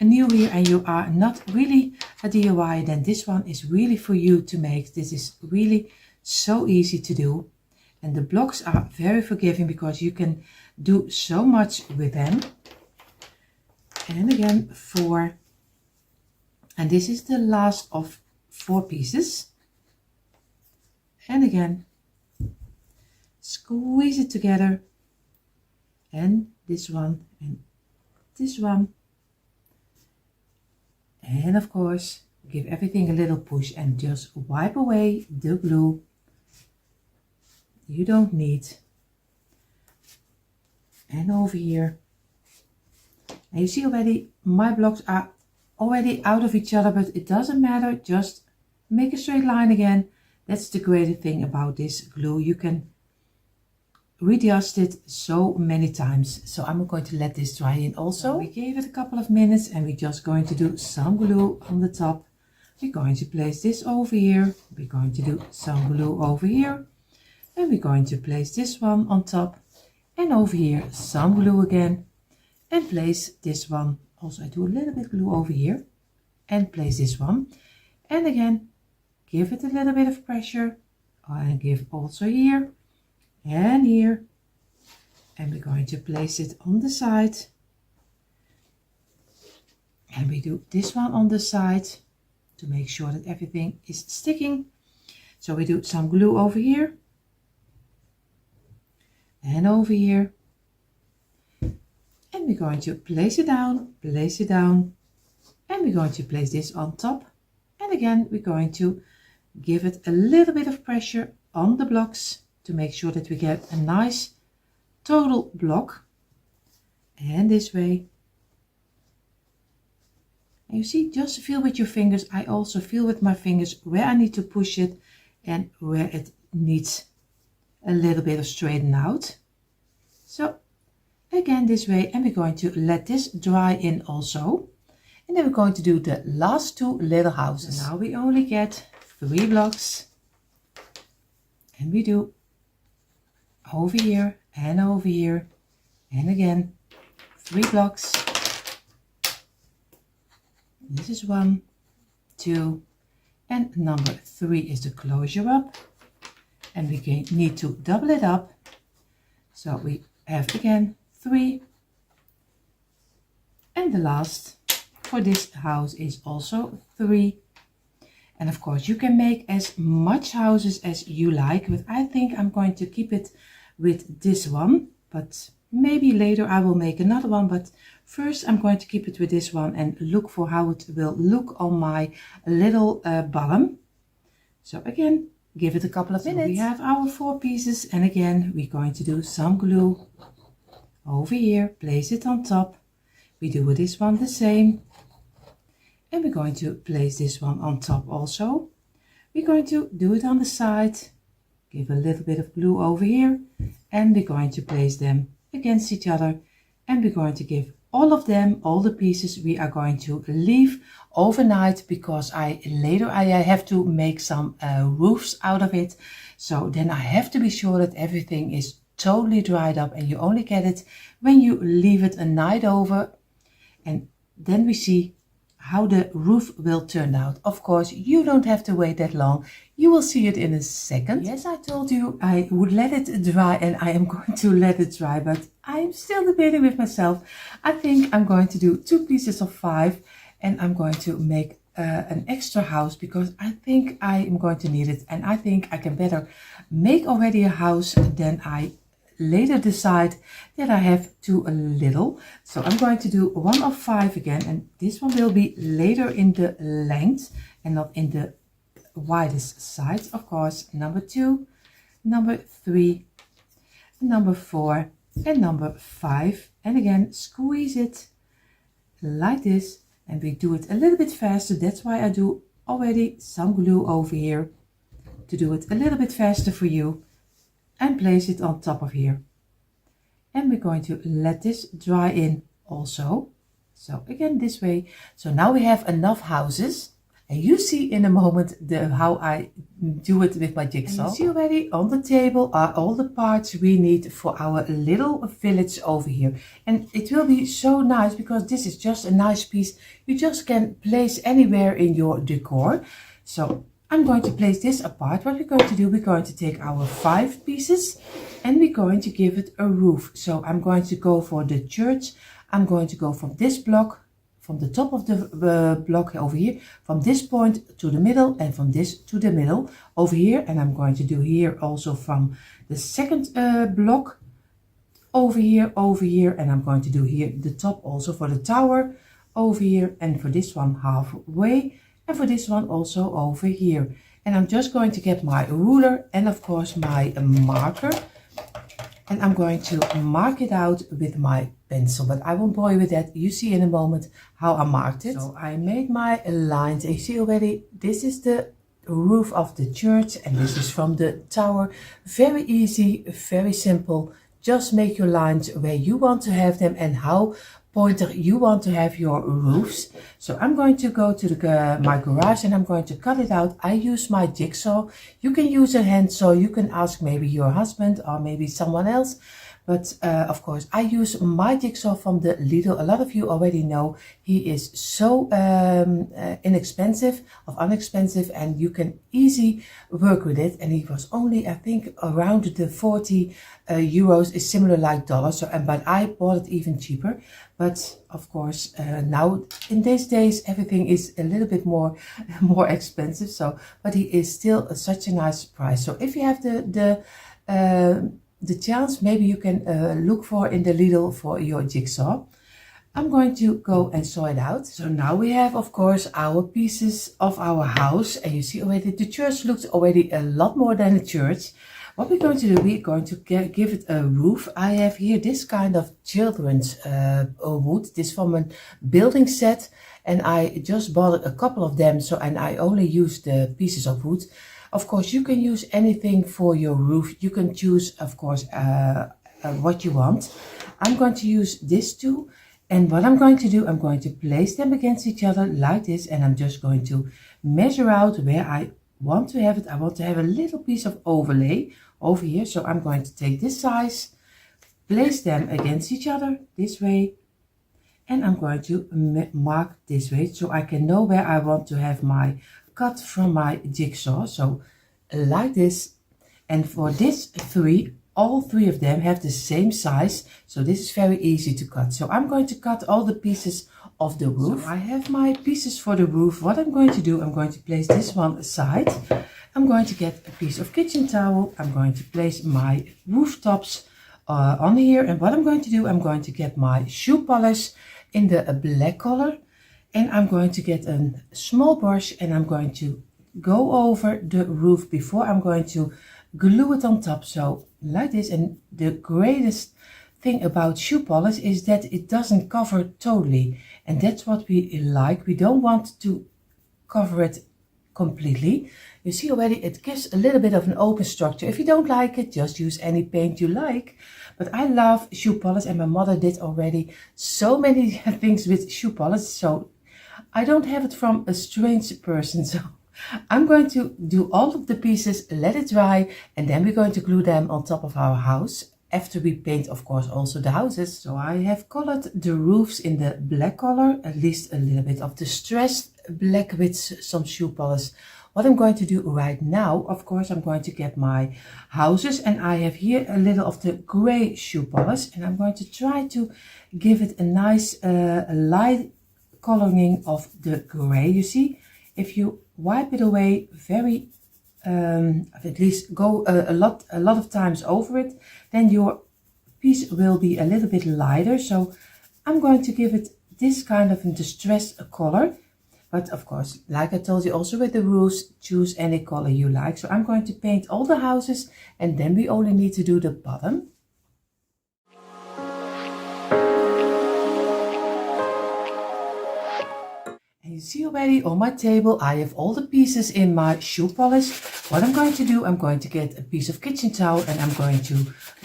new here and you are not really a DIY, then this one is really for you to make. This is really so easy to do, and the blocks are very forgiving because you can do so much with them. And again, 4, and this is the last of 4 pieces. And again, squeeze it together, and this one and this one, and of course give everything a little push and just wipe away the glue you don't need. And over here, and you see already my blocks are already out of each other, but it doesn't matter, just make a straight line again. That's the great thing about this glue, you can readjust it so many times. So I'm going to let this dry in also. We gave it a couple of minutes, and we're just going to do some glue on the top. We're going to place this over here, we're going to do some glue over here, and we're going to place this one on top, and over here some glue again, and place this one. Also I do a little bit glue over here, and place this one, and again give it a little bit of pressure, and give also here and here, and we're going to place it on the side, and we do this one on the side to make sure that everything is sticking. So we do some glue over here and over here, and we're going to place it down, and we're going to place this on top, and again we're going to give it a little bit of pressure on the blocks to make sure that we get a nice total block, and this way. And you see, just feel with your fingers. I also feel with my fingers where I need to push it and where it needs a little bit of straighten out. So again this way, and we're going to let this dry in also, and then we're going to do the last 2 little houses. Now we only get 3 blocks, and we do over here, and again 3 blocks. This is 1, 2, and number 3 is the closure up, and we need to double it up. So we have again 3, and the last for this house is also 3. And of course you can make as much houses as you like, but I think I'm going to keep it with this one, but maybe later I will make another one. But first I'm going to keep it with this one and look for how it will look on my little bottom. So again, give it a couple of minutes. So we have our 4 pieces, and again we're going to do some glue over here, place it on top. We do with this one the same, and we're going to place this one on top also. We're going to do it on the side, give a little bit of glue over here, and we're going to place them against each other, and we're going to give all of them, all the pieces we are going to leave overnight, because later I have to make some roofs out of it. So then I have to be sure that everything is totally dried up, and you only get it when you leave it a night over. And then we see how the roof will turn out. Of course, you don't have to wait that long. You will see it in a second. Yes, I told you I would let it dry, and I am going to let it dry, but I'm still debating with myself. I think I'm going to do 2 pieces of 5, and I'm going to make an extra house, because I think I am going to need it, and I think I can better make already a house than I later decide that I have too little. So I'm going to do 1 of 5 again, and this one will be later in the length and not in the widest sides. Of course, number 2, number 3, number 4, and number 5. And again, squeeze it like this, and we do it a little bit faster. That's why I do already some glue over here to do it a little bit faster for you, and place it on top of here. And we're going to let this dry in also. So again, this way. So now we have enough houses, and you see in a moment how I do it with my jigsaw. And you see already on the table are all the parts we need for our little village over here. And it will be so nice, because this is just a nice piece you just can place anywhere in your decor. So I'm going to place this apart. What we're going to do, we're going to take our 5 pieces and we're going to give it a roof. So I'm going to go for the church. I'm going to go from this block, from the top of the block over here, from this point to the middle, and from this to the middle over here. And I'm going to do here also from the second block over here, and I'm going to do here the top also for the tower over here, and for this one halfway, and for this one also over here. And I'm just going to get my ruler and of course my marker, and I'm going to mark it out with my pencil, but I won't bore you with that. You see in a moment how I marked it. So I made my lines, and you see already this is the roof of the church and this is from the tower. Very easy, very simple. Just make your lines where you want to have them and how pointer you want to have your roofs. So I'm going to go to my garage and I'm going to cut it out. I use my jigsaw. You can use a hand saw. You can ask maybe your husband or maybe someone else. But of course, I use my jigsaw from the Lidl. A lot of you already know he is so inexpensive, and you can easily work with it. And he was only, I think, around the 40 euros, is similar like dollars. So, but I bought it even cheaper. But of course, now in these days, everything is a little bit more expensive. So, but he is still such a nice price. So if you have the chance, maybe you can look for in the Lidl for your jigsaw. I'm going to go and saw it out. So now we have, of course, our pieces of our house, and you see already the church looks already a lot more than a church. What we're going to do, we're going to give it a roof. I have here this kind of children's wood, this from a building set, and I just bought a couple of them. So, and I only use the pieces of wood. Of course, you can use anything for your roof. You can choose, of course, what you want. I'm going to use this too. And what I'm going to do, I'm going to place them against each other like this. And I'm just going to measure out where I want to have it. I want to have a little piece of overlay over here. So I'm going to take this size, place them against each other this way. And I'm going to mark this way so I can know where I want to have my cut from my jigsaw. So like this. And for this three, all three of them have the same size, so this is very easy to cut. So I'm going to cut all the pieces of the roof. So I have my pieces for the roof. What I'm going to do, I'm going to place this one aside. I'm going to get a piece of kitchen towel. I'm going to place my rooftops on here, and what I'm going to do, I'm going to get my shoe polish in the black color, and I'm going to get a small brush, and I'm going to go over the roof before I'm going to glue it on top. So like this. And the greatest thing about shoe polish is that it doesn't cover totally, and that's what we like. We don't want to cover it completely. You see already it gives a little bit of an open structure. If you don't like it, just use any paint you like. But I love shoe polish, and my mother did already so many things with shoe polish. So I don't have it from a strange person. So I'm going to do all of the pieces, let it dry, and then we're going to glue them on top of our house. After we paint, of course, also the houses. So I have colored the roofs in the black color, at least a little bit of distressed black with some shoe polish. What I'm going to do right now, of course, I'm going to get my houses, and I have here a little of the gray shoe polish, and I'm going to try to give it a nice light coloring of the gray. You see, if you wipe it away very at least go a lot of times over it, then your piece will be a little bit lighter. So I'm going to give it this kind of a distressed color. But of course, like I told you, also with the roofs, choose any color you like. So I'm going to paint all the houses, and then we only need to do the bottom. And you see already on my table, I have all the pieces in my shoe polish. What I'm going to do, I'm going to get a piece of kitchen towel, and I'm going to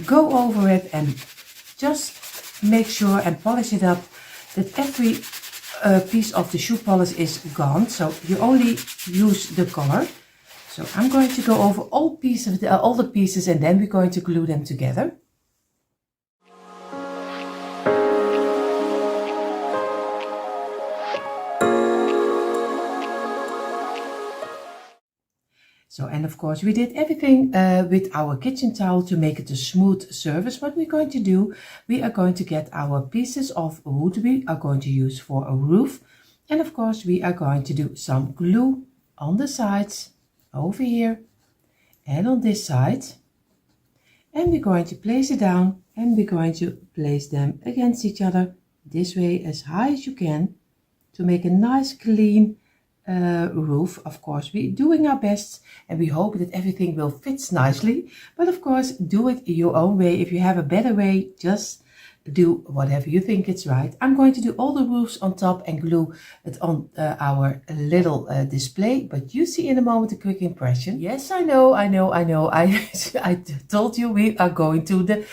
go over it and just make sure and polish it up that every piece of the shoe polish is gone. So you only use the color. So I'm going to go over all the pieces, and then we're going to glue them together. So, and of course we did everything with our kitchen towel to make it a smooth surface. What we're going to do, we are going to get our pieces of wood we are going to use for a roof. And of course we are going to do some glue on the sides, over here and on this side. And we're going to place it down, and we're going to place them against each other this way as high as you can to make a nice clean roof. Of course, we're doing our best, and we hope that everything will fit nicely. But of course, do it your own way. If you have a better way, just do whatever you think is right. I'm going to do all the roofs on top and glue it on our little display. But you see in a moment a quick impression. Yes, I know. I told you we are going to the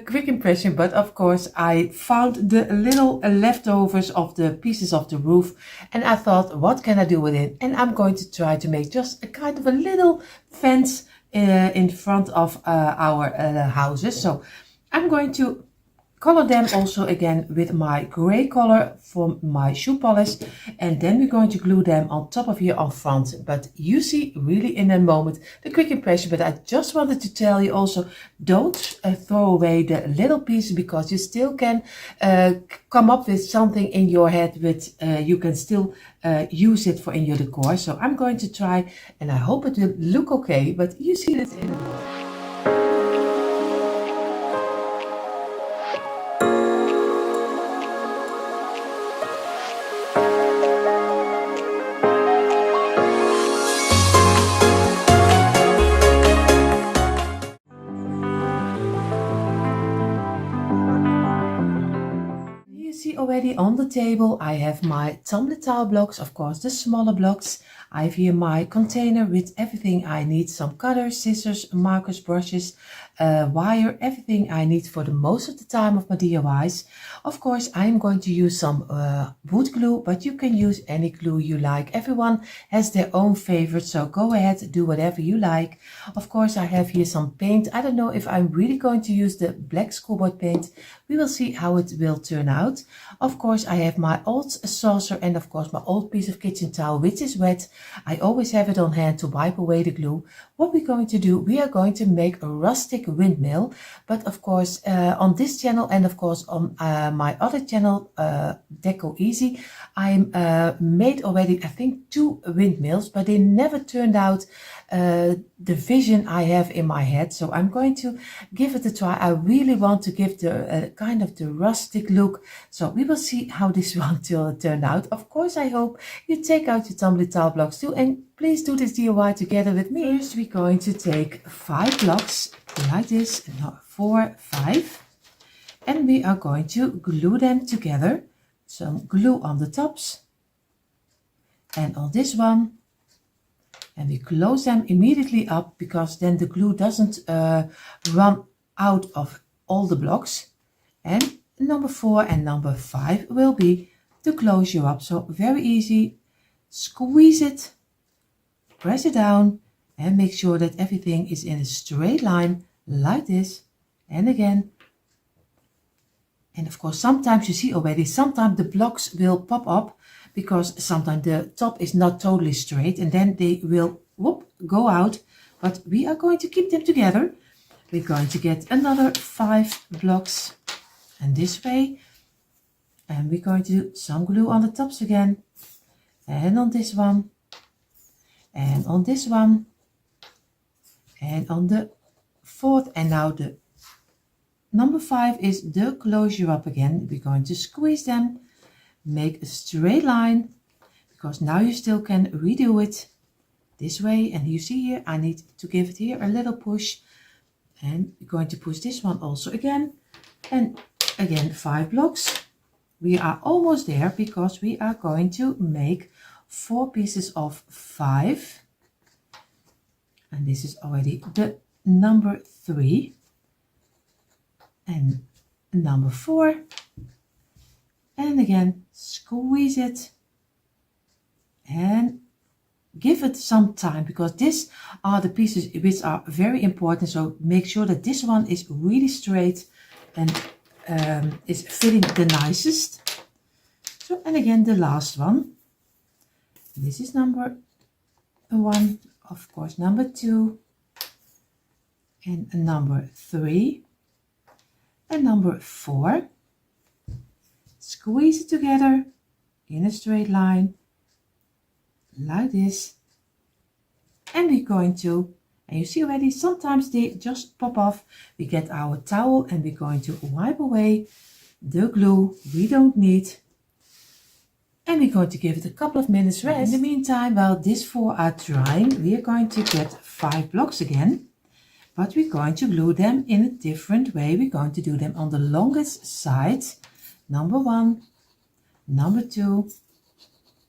quick impression. But of course, I found the little leftovers of the pieces of the roof, and I thought, what can I do with it? And I'm going to try to make just a kind of a little fence in front of our houses. So I'm going to color them also again with my gray color from my shoe polish, and then we're going to glue them on top of here on front. But you see really in a moment the quick impression. But I just wanted to tell you also, don't throw away the little pieces, because you still can come up with something in your head with you can still use it for in your decor. So I'm going to try, and I hope it will look okay, but you see it in a moment. Already on the table, I have my tumbler tile blocks, of course the smaller blocks. I have here my container with everything I need, some cutters, scissors, markers, brushes, wire, everything I need for the most of the time of my DIYs. Of course, I'm going to use some wood glue, but you can use any glue you like. Everyone has their own favorite, so go ahead, do whatever you like. Of course, I have here some paint. I don't know if I'm really going to use the black schoolboy paint. We will see how it will turn out. Of course, I have my old saucer, and of course my old piece of kitchen towel, which is wet. I always have it on hand to wipe away the glue. What we're going to do, we are going to make a rustic windmill. But of course, on this channel, and of course on my other channel, Decoeasy, I made already, I think, 2 windmills, but they never turned out the vision I have in my head. So I'm going to give it a try. I really want to give the kind of the rustic look. So we will see how this one will turn out. Of course, I hope you take out your tumbler tile blocks too, and please do this DIY together with me. First, we're going to take 5 blocks like this, no, 4, 5, and we are going to glue them together. Some glue on the tops, and on this one and we close them immediately up because then the glue doesn't run out of all the blocks. And number 4 and number 5 will be to close you up. So very easy. Squeeze it, press it down, and make sure that everything is in a straight line like this. And again. And of course, sometimes you see already, sometimes the blocks will pop up because sometimes the top is not totally straight and then they will whoop, go out. But we are going to keep them together. We're going to get another 5 blocks and this way. And we're going to do some glue on the tops again. And on this one. And on this one. And on the 4th. And now the number 5 is the close you up again. We're going to squeeze them, make a straight line, because now you still can redo it this way. And you see here, I need to give it here a little push. And we're going to push this one also again. And again, 5 blocks. We are almost there because we are going to make 4 pieces of 5. And this is already the number 3. And number 4, and again squeeze it and give it some time because these are the pieces which are very important. So make sure that this one is really straight and is fitting the nicest. So, and again the last one, this is number 1, of course number 2, and number 3. And number 4, squeeze it together in a straight line like this. And we're going to, and you see already, sometimes they just pop off. We get our towel and we're going to wipe away the glue we don't need. And we're going to give it a couple of minutes rest. In the meantime, while these 4 are drying, we are going to get 5 blocks again. But we're going to glue them in a different way. We're going to do them on the longest side. Number 1, number 2,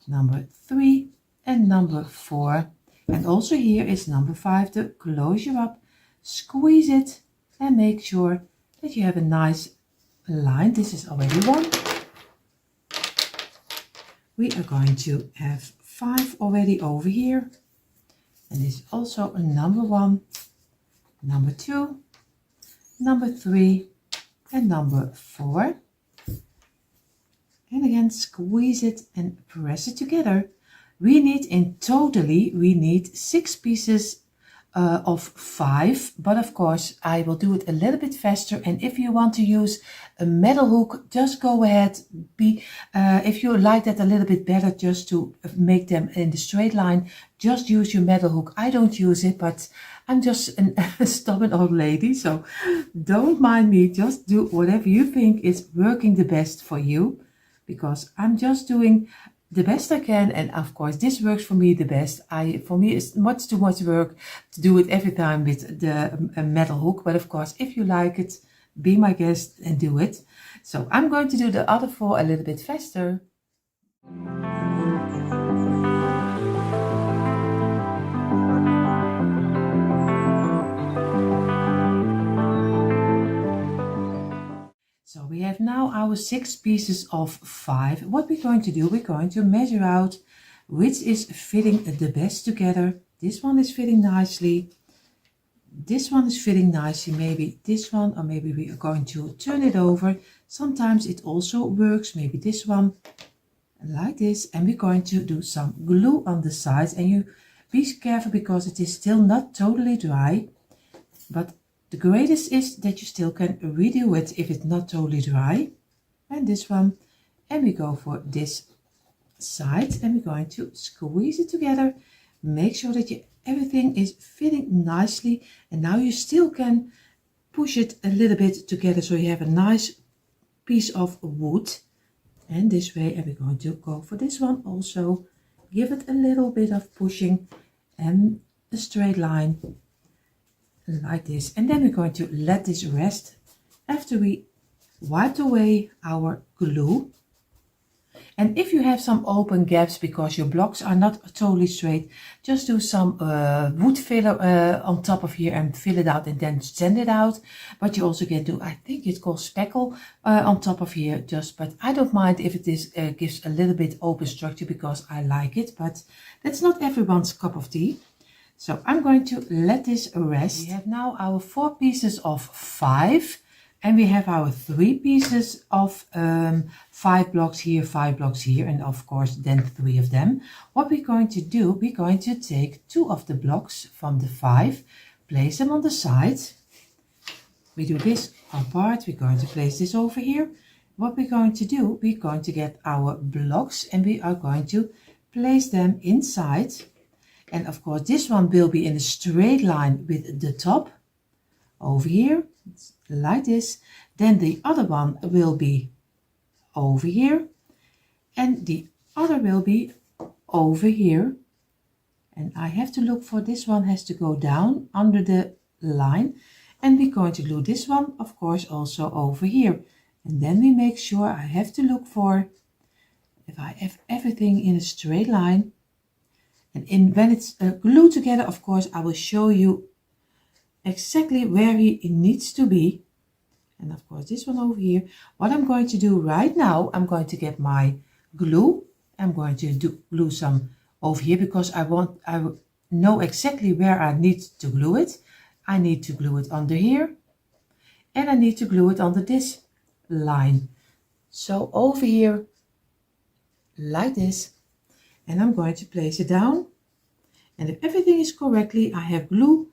number 3, and number 4. And also here is number 5, to close you up, squeeze it, and make sure that you have a nice line. This is already 1. We are going to have 5 already over here. And this is also a number 1. Number 2, number 3, and number 4. And again, squeeze it and press it together. We need 6 pieces of 5, but of course I will do it a little bit faster. And if you want to use a metal hook, just go ahead. If you like that a little bit better, just to make them in the straight line, just use your metal hook. I don't use it, but I'm just a stubborn old lady, so don't mind me. Just do whatever you think is working the best for you, because I'm just doing the best I can. And of course this works for me the best. For me it's much too much work to do it every time with the metal hook, but of course if you like it, be my guest and do it. So I'm going to do the other 4 a little bit faster. So we have now our 6 pieces of 5. What we're going to do, we're going to measure out which is fitting the best together. This one is fitting nicely. This one is fitting nicely. Maybe this one, or maybe we are going to turn it over. Sometimes it also works. Maybe this one, like this. And we're going to do some glue on the sides. And you be careful because it is still not totally dry. But the greatest is that you still can redo it if it's not totally dry. And this one, and we go for this side, and we're going to squeeze it together. Make sure that everything is fitting nicely, and now you still can push it a little bit together so you have a nice piece of wood. And this way, and we're going to go for this one also. Give it a little bit of pushing and a straight line like this, and then we're going to let this rest after we wiped away our glue. And if you have some open gaps because your blocks are not totally straight, just do some wood filler on top of here and fill it out and then sand it out. But you also can do, I think it's called speckle on top of here, but I don't mind if it is gives a little bit open structure because I like it, but that's not everyone's cup of tea. So I'm going to let this rest. We have now our 4 pieces of 5. And we have our 3 pieces of 5 blocks here, 5 blocks here, and of course then 3 of them. What we're going to do, we're going to take 2 of the blocks from the 5, place them on the side. We do this apart, we're going to place this over here. What we're going to do, we're going to get our blocks and we are going to place them inside. And of course this one will be in a straight line with the top over here. Like this. Then the other one will be over here and the other will be over here, and I have to look for this one has to go down under the line, and we're going to glue this one of course also over here, and then we make sure I have to look for if I have everything in a straight line, and when it's glued together of course I will show you exactly where he needs to be. And of course this one over here. What I'm going to do right now, I'm going to get my glue. I'm going to glue some over here because I know exactly where I need to glue it. I need to glue it under here and I need to glue it under this line. So over here like this, and I'm going to place it down, and if everything is correctly I have glue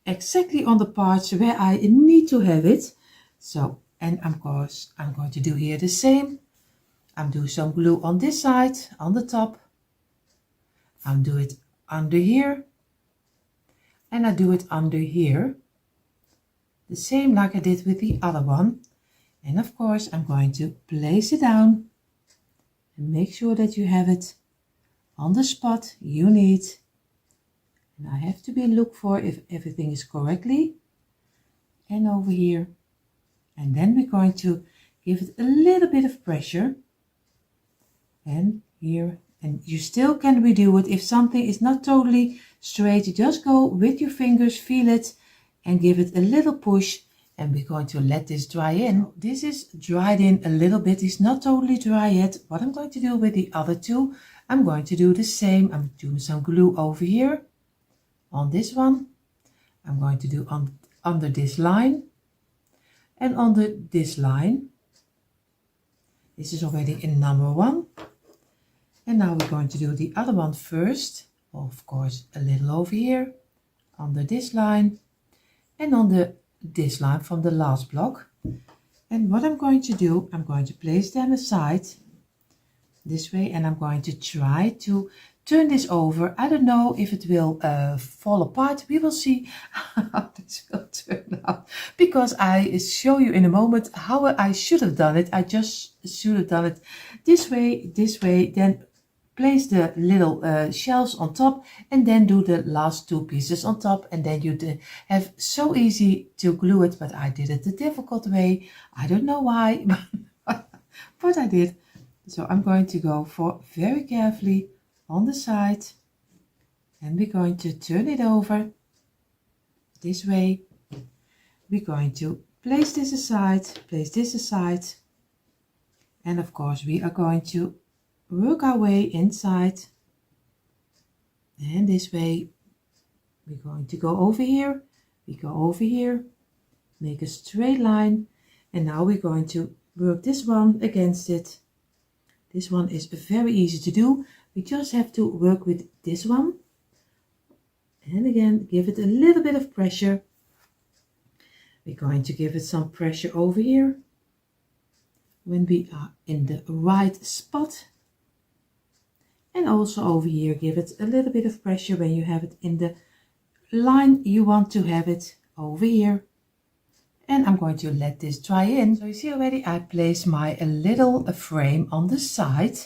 exactly on the parts where I need to have it. So, and of course I'm going to do here the same. I'm doing some glue on this side, on the top. I'm do it under here. And I do it under here. The same like I did with the other one. And of course I'm going to place it down. And make sure that you have it on the spot you need. And I have to look for if everything is correctly. And over here. And then we're going to give it a little bit of pressure. And here. And you still can redo it. If something is not totally straight, you just go with your fingers, feel it, and give it a little push. And we're going to let this dry in. This is dried in a little bit. It's not totally dry yet. What I'm going to do with the other two, I'm going to do the same. I'm doing some glue over here. On this one, I'm going to do under this line and under this line. This is already in number 1. And now we're going to do the other one first. Of course, a little over here, under this line, and on this line from the last block. And what I'm going to do, I'm going to place them aside this way, and I'm going to try to turn this over. I don't know if it will fall apart. We will see how this will turn out, because I show you in a moment how I should have done it. I just should have done it this way, then place the little shelves on top, and then do the last 2 pieces on top, and then you have so easy to glue it. But I did it the difficult way. I don't know why, but I did. So I'm going to go for very carefully on the side, and we're going to turn it over this way. We're going to place this aside, and of course we are going to work our way inside, and this way we're going to go over here, we go over here, make a straight line, and now we're going to work this one against it. This one is very easy to do. We just have to work with this one, and again give it a little bit of pressure. We're going to give it some pressure over here when we are in the right spot. And also over here, give it a little bit of pressure when you have it in the line you want to have it over here. And I'm going to let this dry in. So you see already I placed my little frame on the side.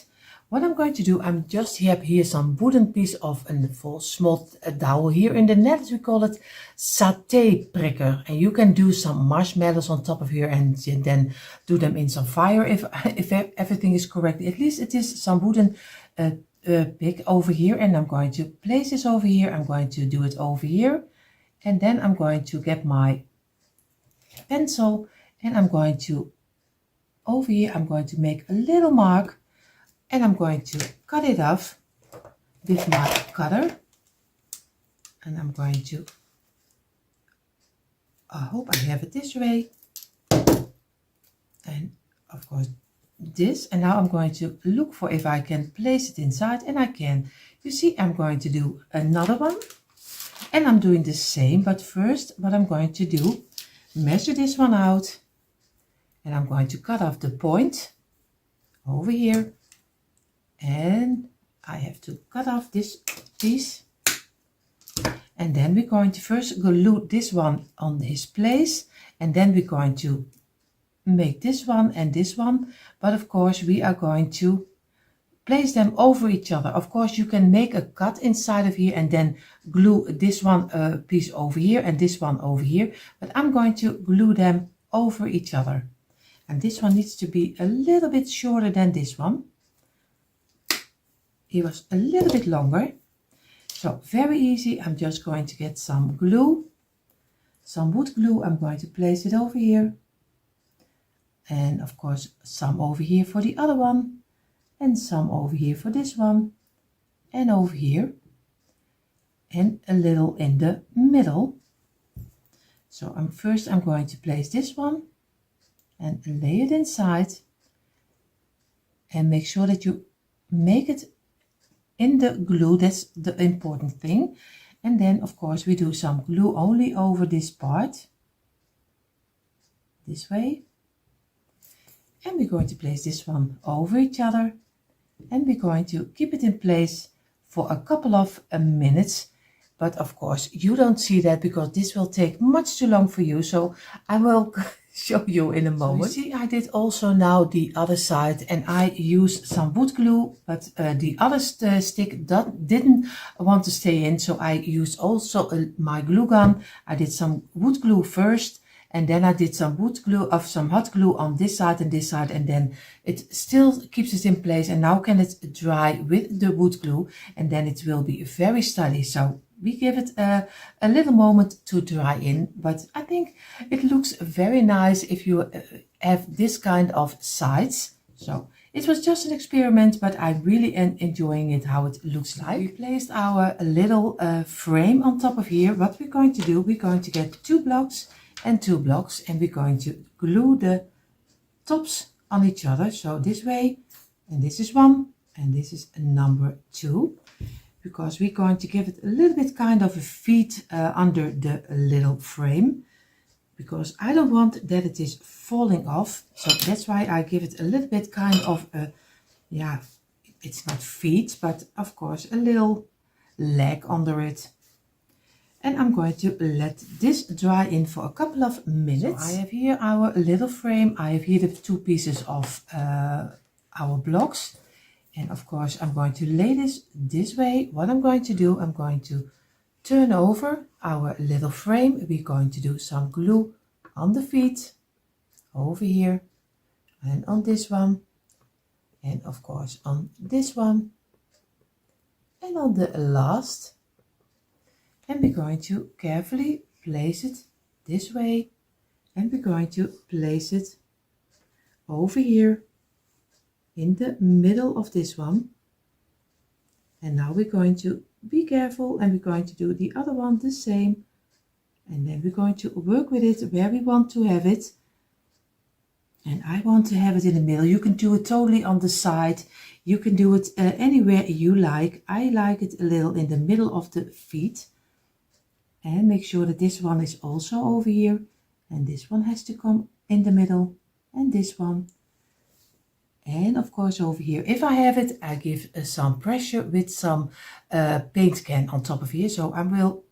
What I'm going to do, I'm just have here some wooden piece of a full small dowel. Here in the Netherlands we call it saté prikker, and you can do some marshmallows on top of here and then do them in some fire if everything is correct. At least it is some wooden pick over here, and I'm going to place this over here. I'm going to do it over here, and then I'm going to get my pencil and I'm going to over here, I'm going to make a little mark. And I'm going to cut it off with my cutter. And I'm going to, I hope I have it this way. And of course this. And now I'm going to look for if I can place it inside, and I can. You see, I'm going to do another one. And I'm doing the same, but first what I'm going to do, measure this one out. And I'm going to cut off the point over here. And I have to cut off this piece, and then we're going to first glue this one on his place, and then we're going to make this one and this one, but of course we are going to place them over each other. Of course you can make a cut inside of here and then glue this one piece over here and this one over here, but I'm going to glue them over each other. And this one needs to be a little bit shorter than this one. He was a little bit longer. So very easy. I'm just going to get some glue, some wood glue. I'm going to place it over here. And of course some over here for the other one. And some over here for this one. And over here. And a little in the middle. So first I'm going to place this one. And lay it inside. And make sure that you make it in the glue, that's the important thing. And then of course we do some glue only over this part, this way. And we're going to place this one over each other, and we're going to keep it in place for a couple of minutes. But of course you don't see that because this will take much too long for you, so I will show you in a moment. So you see, I did also now the other side, and I used some wood glue, but the other stick that didn't want to stay in, so I used also my glue gun. I did some wood glue first, and then I did some wood glue of some hot glue on this side, and then it still keeps it in place. And now can it dry with the wood glue, and then it will be very steady. So we give it a little moment to dry in, but I think it looks very nice if you have this kind of sides. So it was just an experiment, but I'm really enjoying it, how it looks like. We placed our little frame on top of here. What we're going to do, we're going to get 2 blocks and 2 blocks, and we're going to glue the tops on each other. So this way, and this is 1, and this is number 2. Because we're going to give it a little bit kind of a feet under the little frame, because I don't want that it is falling off. So that's why I give it a little bit kind of a, yeah, it's not feet, but of course a little leg under it. And I'm going to let this dry in for a couple of minutes. So I have here our little frame. I have here the 2 pieces of our blocks. And of course I'm going to lay this way. What I'm going to do, I'm going to turn over our little frame. We're going to do some glue on the feet over here and on this one, and of course on this one and on the last. And we're going to carefully place it this way, and we're going to place it over here in the middle of this one. And now we're going to be careful, and we're going to do the other one the same, and then we're going to work with it where we want to have it. And I want to have it in the middle. You can do it totally on the side, you can do it anywhere you like. I like it a little in the middle of the feet. And make sure that this one is also over here, and this one has to come in the middle, and this one. And of course over here, if I have it, I give some pressure with some paint can on top of here. So I will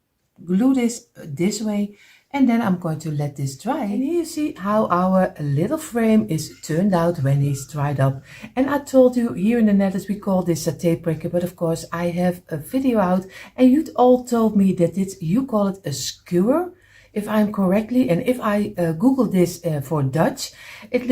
glue this way, And then I'm going to let this dry. And here you see how our little frame is turned out when he's dried up. And I told you here in the Netherlands we call this a tape breaker, but of course I have a video out and you all told me that you call it a skewer, if I'm correctly. And if I Google this for Dutch, it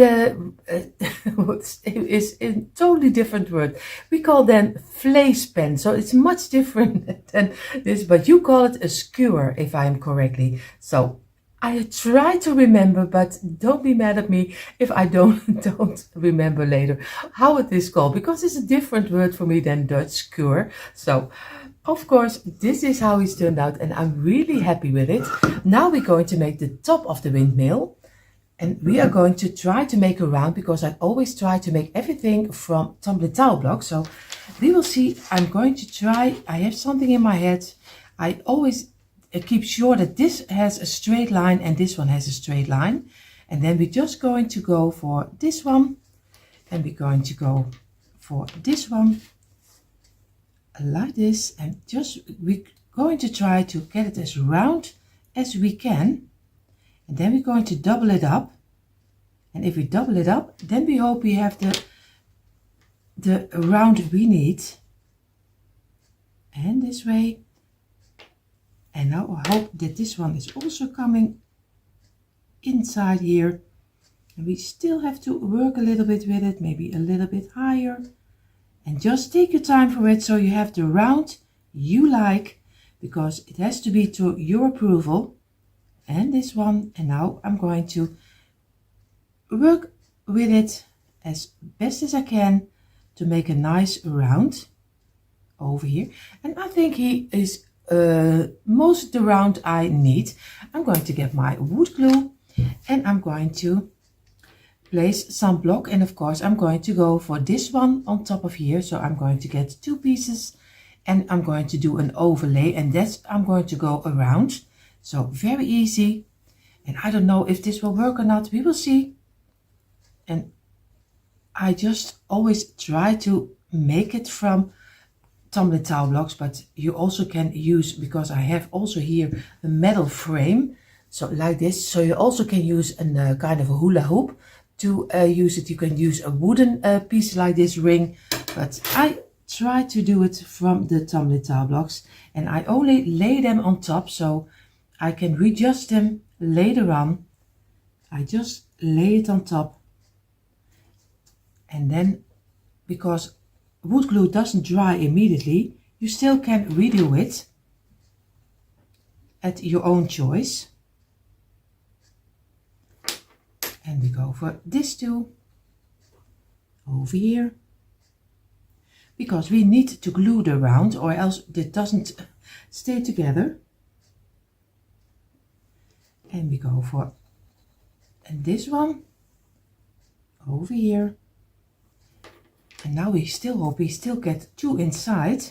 is a totally different word. We call them vleespen, so it's much different than this, but you call it a skewer, if I'm correctly. So I try to remember, but don't be mad at me if I don't remember later how it is called, because it's a different word for me than Dutch skewer. So of course, this is how it's turned out and I'm really happy with it. Now we're going to make the top of the windmill and we are going to try to make a round, because I always try to make everything from tumbling tile blocks. So we will see. I'm going to try. I have something in my head. I always keep sure that this has a straight line and this one has a straight line. And then we're just going to go for this one and we're going to go for this one. Like this, and just we're going to try to get it as round as we can, and then we're going to double it up. And if we double it up, then we hope we have the round we need, and this way. And now I hope that this one is also coming inside here, and we still have to work a little bit with it, maybe a little bit higher. And just take your time for it so you have the round you like, because it has to be to your approval. And this one, and now I'm going to work with it as best as I can to make a nice round over here. And I think he is most of the round I need. I'm going to get my wood glue and I'm going to place some block, and of course I'm going to go for this one on top of here. So I'm going to get 2 pieces and I'm going to do an overlay, and that's I'm going to go around. So very easy, and I don't know if this will work or not, we will see. And I just always try to make it from tumbling tile blocks, but you also can use, because I have also here a metal frame, so like this, so you also can use a kind of a hula hoop to use it. You can use a wooden piece like this ring, but I try to do it from the tumbling tile blocks, and I only lay them on top so I can readjust them later on. I just lay it on top, and then because wood glue doesn't dry immediately, you still can redo it at your own choice. And we go for this too, over here, because we need to glue the round or else it doesn't stay together. And we go for this one over here. And now we still hope we still get 2 inside.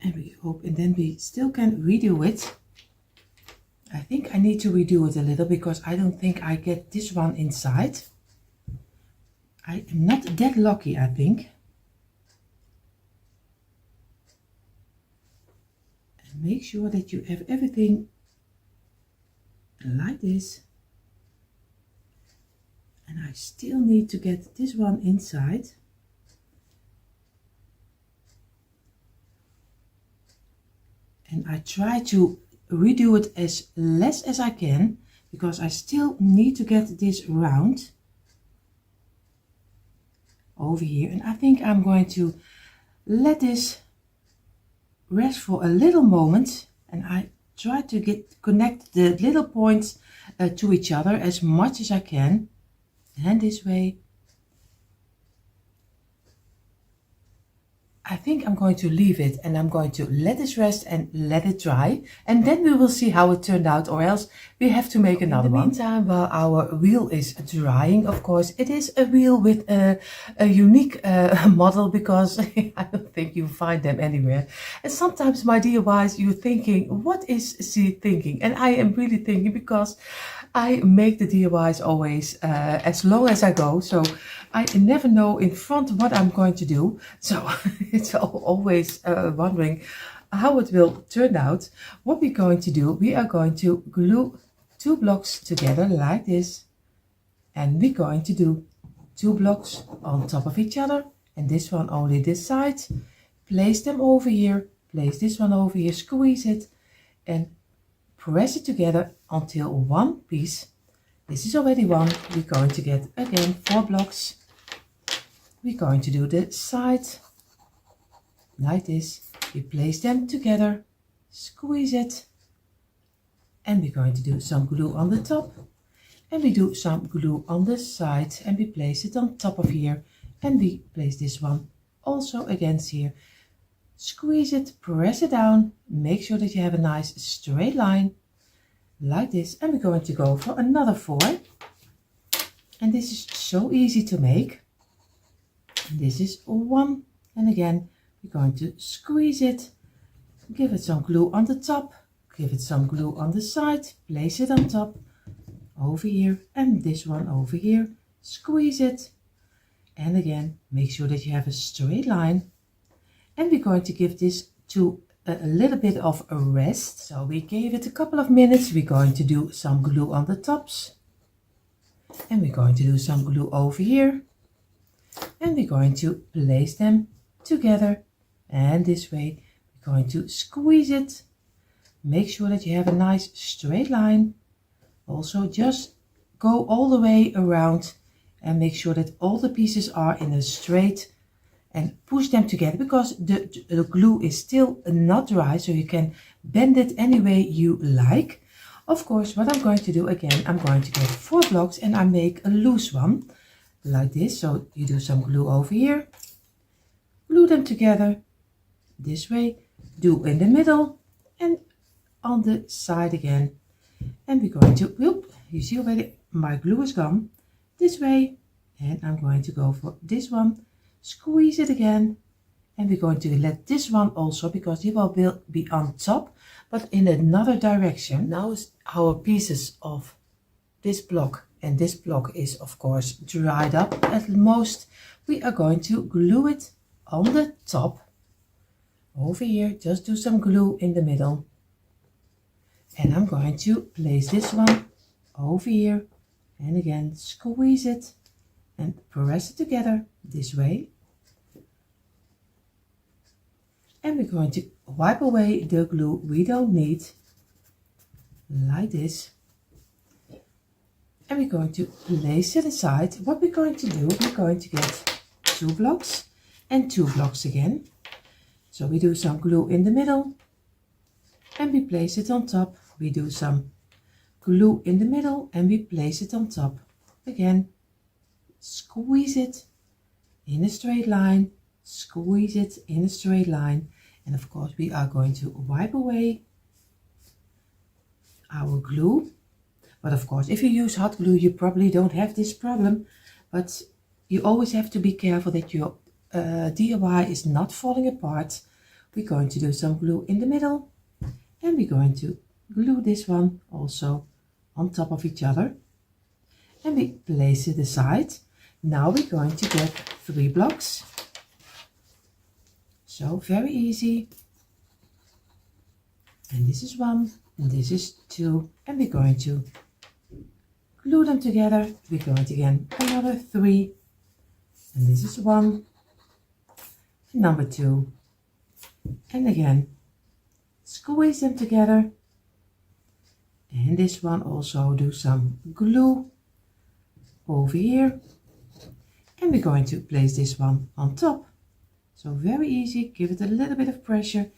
And we hope, and then we still can redo it. I think I need to redo it a little because I don't think I get this one inside. I am not that lucky, I think. And make sure that you have everything like this. And I still need to get this one inside. And I try to redo it as less as I can, because I still need to get this round over here. And I think I'm going to let this rest for a little moment, and I try to connect the little points to each other as much as I can. And this way, I think I'm going to leave it and I'm going to let this rest and let it dry, and then we will see how it turned out, or else we have to make another one. In the meantime, while our wheel is drying, of course it is a wheel with a unique model, because I don't think you find them anywhere. And sometimes, my dear wives, you're thinking, what is she thinking? And I am really thinking, because I make the DIYs always as long as I go, so I never know in front what I'm going to do. So it's always wondering how it will turn out. What we're going to do, we are going to glue 2 blocks together like this, and we're going to do 2 blocks on top of each other, and this one only this side. Place them over here, place this one over here, squeeze it and press it together until one piece. This is already one. We're going to get again 4 blocks. We're going to do the side like this. We place them together, squeeze it, and we're going to do some glue on the top, and we do some glue on the side, and we place it on top of here, and we place this one also against here. Squeeze it, press it down, make sure that you have a nice straight line like this, and we're going to go for another 4, and this is so easy to make. And this is 1, and again we're going to squeeze it, give it some glue on the top, give it some glue on the side, place it on top over here, and this one over here, squeeze it, and again make sure that you have a straight line. And we're going to give this to a little bit of a rest. So we gave it a couple of minutes. We're going to do some glue on the tops, and we're going to do some glue over here, and we're going to place them together, and this way we're going to squeeze it. Make sure that you have a nice straight line. Also just go all the way around and make sure that all the pieces are in a straight, and push them together because the glue is still not dry, so you can bend it any way you like. Of course, what I'm going to do again, I'm going to get 4 blocks and I make a loose one like this. So you do some glue over here, glue them together this way, do in the middle and on the side again, and we're going to, whoop, you see already my glue is gone, this way, and I'm going to go for this one. Squeeze it again, and we're going to let this one also, because he will be on top but in another direction. Now our pieces of this block and this block is of course dried up at most. We are going to glue it on the top over here. Just do some glue in the middle, and I'm going to place this one over here, and again squeeze it and press it together this way. And we're going to wipe away the glue we don't need like this, and we're going to place it aside. What we're going to do, we're going to get 2 blocks and 2 blocks again. So we do some glue in the middle and we place it on top. We do some glue in the middle and we place it on top again. Squeeze it in a straight line, squeeze it in a straight line, and of course we are going to wipe away our glue. But of course if you use hot glue you probably don't have this problem, but you always have to be careful that your DIY is not falling apart. We're going to do some glue in the middle, and we're going to glue this one also on top of each other, and we place it aside. Now we're going to get 3 blocks. So very easy. And this is 1, and this is 2, and we're going to glue them together. We're going to again another 3, and this is 1, and number 2, and again squeeze them together, and this one also do some glue over here, and we're going to place this one on top. So very easy, give it a little bit of pressure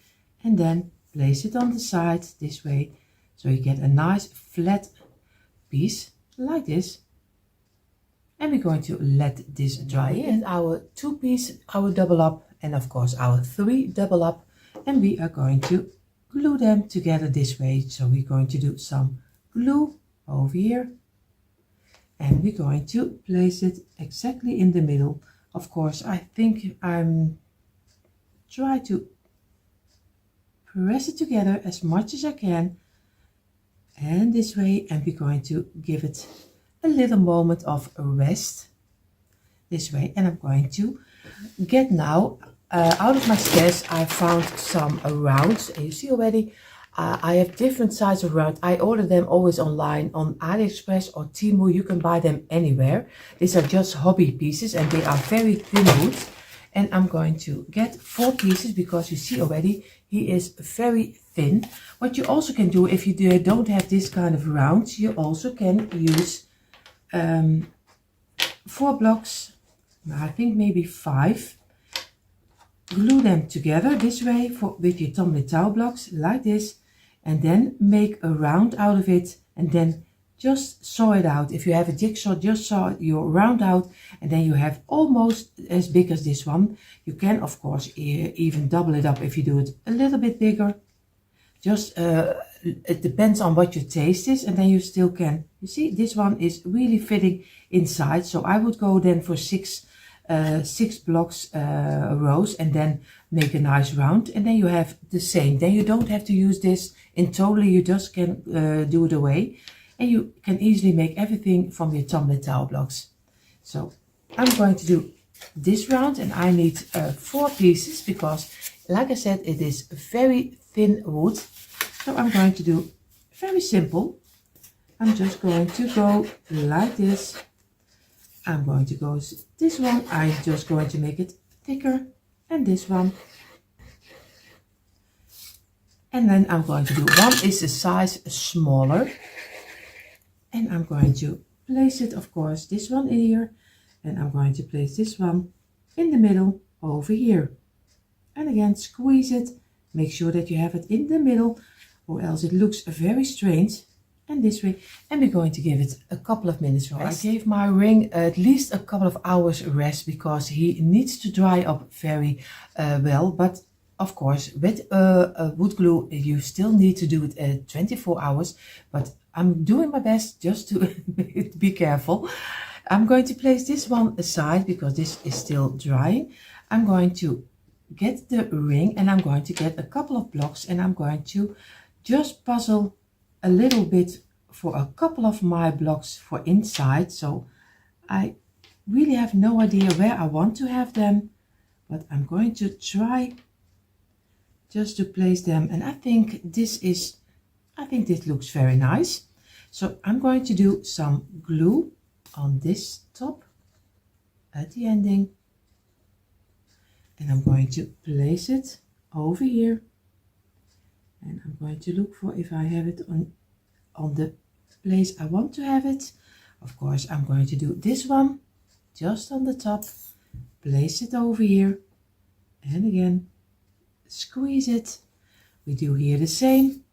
and then place it on the side this way, so you get a nice flat piece like this. And we're going to let this dry in. Our 2 piece, our double up, and of course our 3 double up, and we are going to glue them together this way. So we're going to do some glue over here, and we're going to place it exactly in the middle. Of course I think I'm try to press it together as much as I can, and this way, and we're going to give it a little moment of rest this way. And I'm going to get now out of my stash. I found some rounds, and you see already I have different sizes of rounds. I order them always online on Aliexpress or Temu. You can buy them anywhere. These are just hobby pieces and they are very thin wood. And I'm going to get 4 pieces because you see already he is very thin. What you also can do if you don't have this kind of rounds, you also can use 4 blocks, I think maybe 5. Glue them together this way with your tumbling towel blocks like this, and then make a round out of it, and then just saw it out. If you have a jigsaw, just saw your round out, and then you have almost as big as this one. You can of course even double it up if you do it a little bit bigger. Just it depends on what your taste is, and then you still can. You see, this one is really fitting inside, so I would go then for 6 blocks rows, and then make a nice round, and then you have the same. Then you don't have to use this in totally, you just can do it away, and you can easily make everything from your tumbling towel blocks. So I'm going to do this round, and I need 4 pieces because, like I said, it is very thin wood. So I'm going to do very simple. I'm just going to go like this. I'm going to go this one. I'm just going to make it thicker, and this one. And then I'm going to do one is a size smaller, and I'm going to place it, of course, this one in here, and I'm going to place this one in the middle over here. And again, squeeze it, make sure that you have it in the middle, or else it looks very strange. And this way, and we're going to give it a couple of minutes rest. I gave my ring at least a couple of hours rest because he needs to dry up very well. But of course, with wood glue, you still need to do it at 24 hours. But I'm doing my best just to be careful. I'm going to place this one aside because this is still drying. I'm going to get the ring, and I'm going to get a couple of blocks, and I'm going to just puzzle a little bit for a couple of my blocks for inside. So I really have no idea where I want to have them, but I'm going to try just to place them, and I think this looks very nice. So I'm going to do some glue on this top at the ending, and I'm going to place it over here. And I'm going to look for if I have it on the place I want to have it. Of course, I'm going to do this one just on the top, place it over here, and again squeeze it. We do here the same,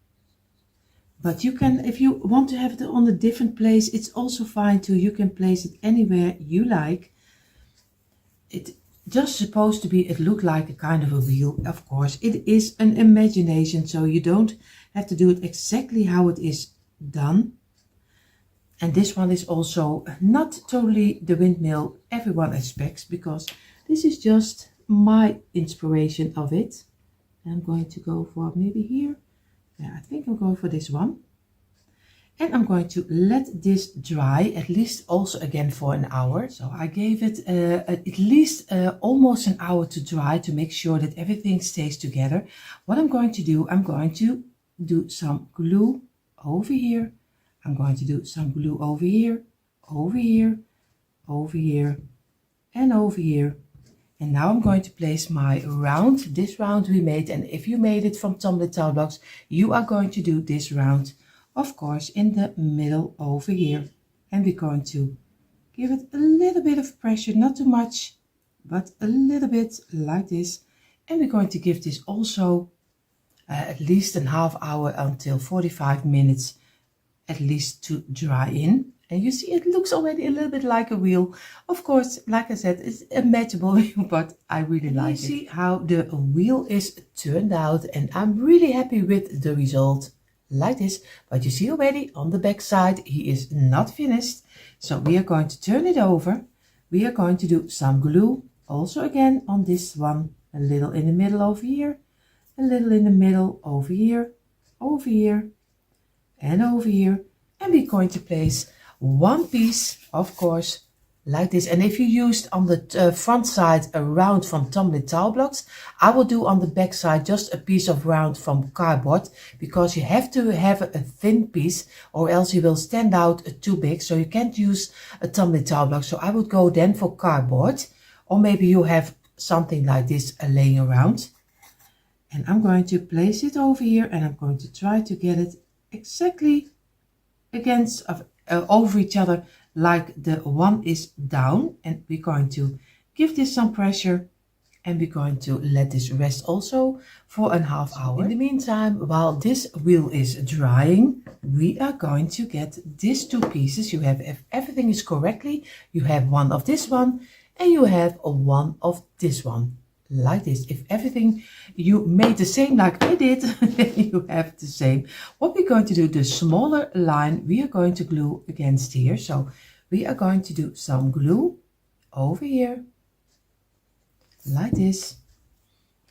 but you can, if you want to have it on a different place, it's also fine too. You can place it anywhere you like. It just supposed to be, it look like a kind of a wheel. Of course, it is an imagination, so you don't have to do it exactly how it is done. And this one is also not totally the windmill everyone expects, because this is just my inspiration of it. I'm going to go for maybe here. Yeah, I think I'm going for this one. And I'm going to let this dry at least also again for an hour. So I gave it at least almost an hour to dry to make sure that everything stays together. What I'm going to do, I'm going to do some glue over here. I'm going to do some glue over here, over here, over here, and over here. And now I'm going to place my round, this round we made. And if you made it from tumbling towel blocks, you are going to do this round, of course, in the middle over here. And we're going to give it a little bit of pressure, not too much, but a little bit like this. And we're going to give this also at least a half hour until 45 minutes at least to dry in. And you see, it looks already a little bit like a wheel. Of course, like I said, it's a matchable wheel, but I really like it. You see how the wheel is turned out, and I'm really happy with the result like this. But you see already on the back side, he is not finished. So we are going to turn it over. We are going to do some glue also again on this one, a little in the middle over here, a little in the middle over here, over here, and over here, and we're going to place one piece, of course, like this. And if you used on the front side a round from Tumbling tile blocks, I will do on the back side just a piece of round from cardboard, because you have to have a thin piece or else you will stand out too big, so you can't use a Tumbling tile block. So I would go then for cardboard, or maybe you have something like this laying around. And I'm going to place it over here, and I'm going to try to get it exactly against over each other, like the one is down. And we're going to give this some pressure, and we're going to let this rest also for a half hour. In the meantime, while this wheel is drying, we are going to get these two pieces. You have, if everything is correctly, you have one of this one and you have one of this one, like this. If everything you made the same like I did, then you have the same. What we're going to do, the smaller line we are going to glue against here. So we are going to do some glue over here, like this,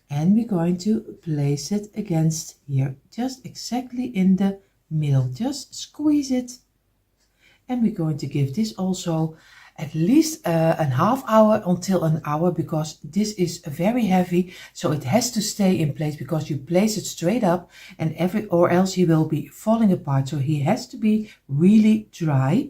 and we're going to place it against here, just exactly in the middle. Just squeeze it, and we're going to give this also at least a half hour until an hour, because this is very heavy, so it has to stay in place, because you place it straight up and or else he will be falling apart. So he has to be really dry.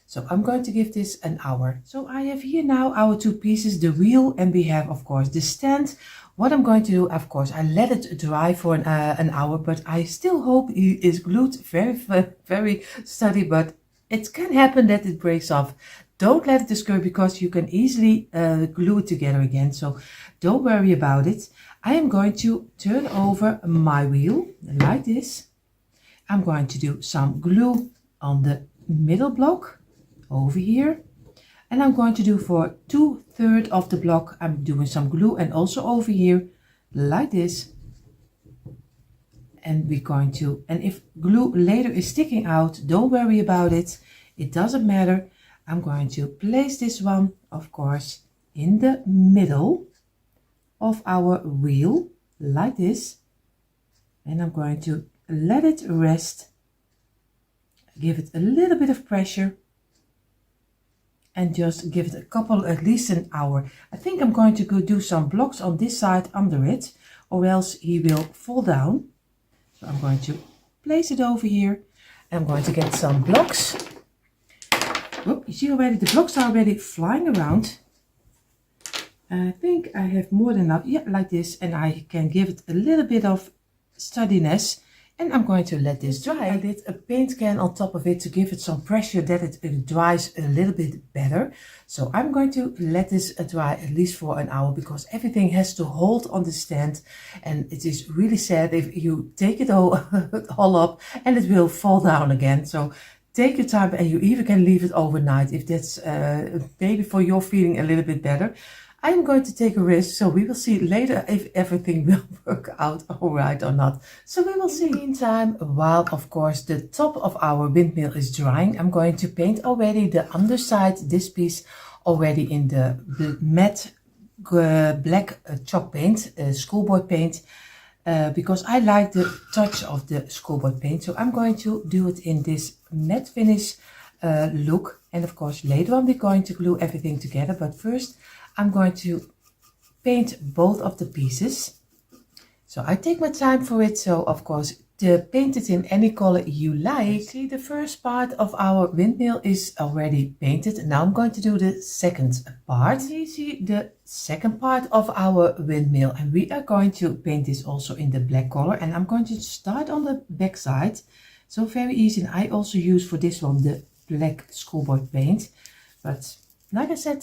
So I'm going to give this an hour. So I have here now our two pieces, the wheel, and we have of course the stand. What I'm going to do, of course, I let it dry for an hour, but I still hope it is glued very steady, but it can happen that it breaks off. Don't let it discourage, because you can easily glue it together again. So don't worry about it. I am going to turn over my wheel like this. I'm going to do some glue on the middle block over here, and I'm going to do for 2/3 of the block, I'm doing some glue, and also over here like this. And we're going to, and if glue later is sticking out, don't worry about it, it doesn't matter. I'm going to place this one, of course, in the middle of our wheel like this, and I'm going to let it rest, give it a little bit of pressure, and just give it a couple, at least an hour. I think I'm going to go do some blocks on this side under it, or else he will fall down. So I'm going to place it over here. I'm going to get some blocks. Oh, you see already the blocks are already flying around. I think I have more than enough, yeah, like this, and I can give it a little bit of steadiness. And I'm going to let this dry. I did a paint can on top of it to give it some pressure, that it dries a little bit better. So I'm going to let this dry at least for an hour, because everything has to hold on the stand, and it is really sad if you take it all up and it will fall down again. So take your time, and you even can leave it overnight if that's maybe for your feeling a little bit better. I'm going to take a risk, so we will see later if everything will work out all right or not. So we will see. In the meantime, while of course the top of our windmill is drying, I'm going to paint already the underside, this piece, already in the matte black chalk paint, schoolboard paint, because I like the touch of the schoolboard paint. So I'm going to do it in this matte finish look, and of course later on we're going to glue everything together, but first I'm going to paint both of the pieces. So I take my time for it, so of course paint it in any color you like. See, the first part of our windmill is already painted. Now I'm going to do the second part. You see the second part of our windmill, and we are going to paint this also in the black color, and I'm going to start on the back side. So very easy, and I also use for this one the black schoolboard paint, but like I said,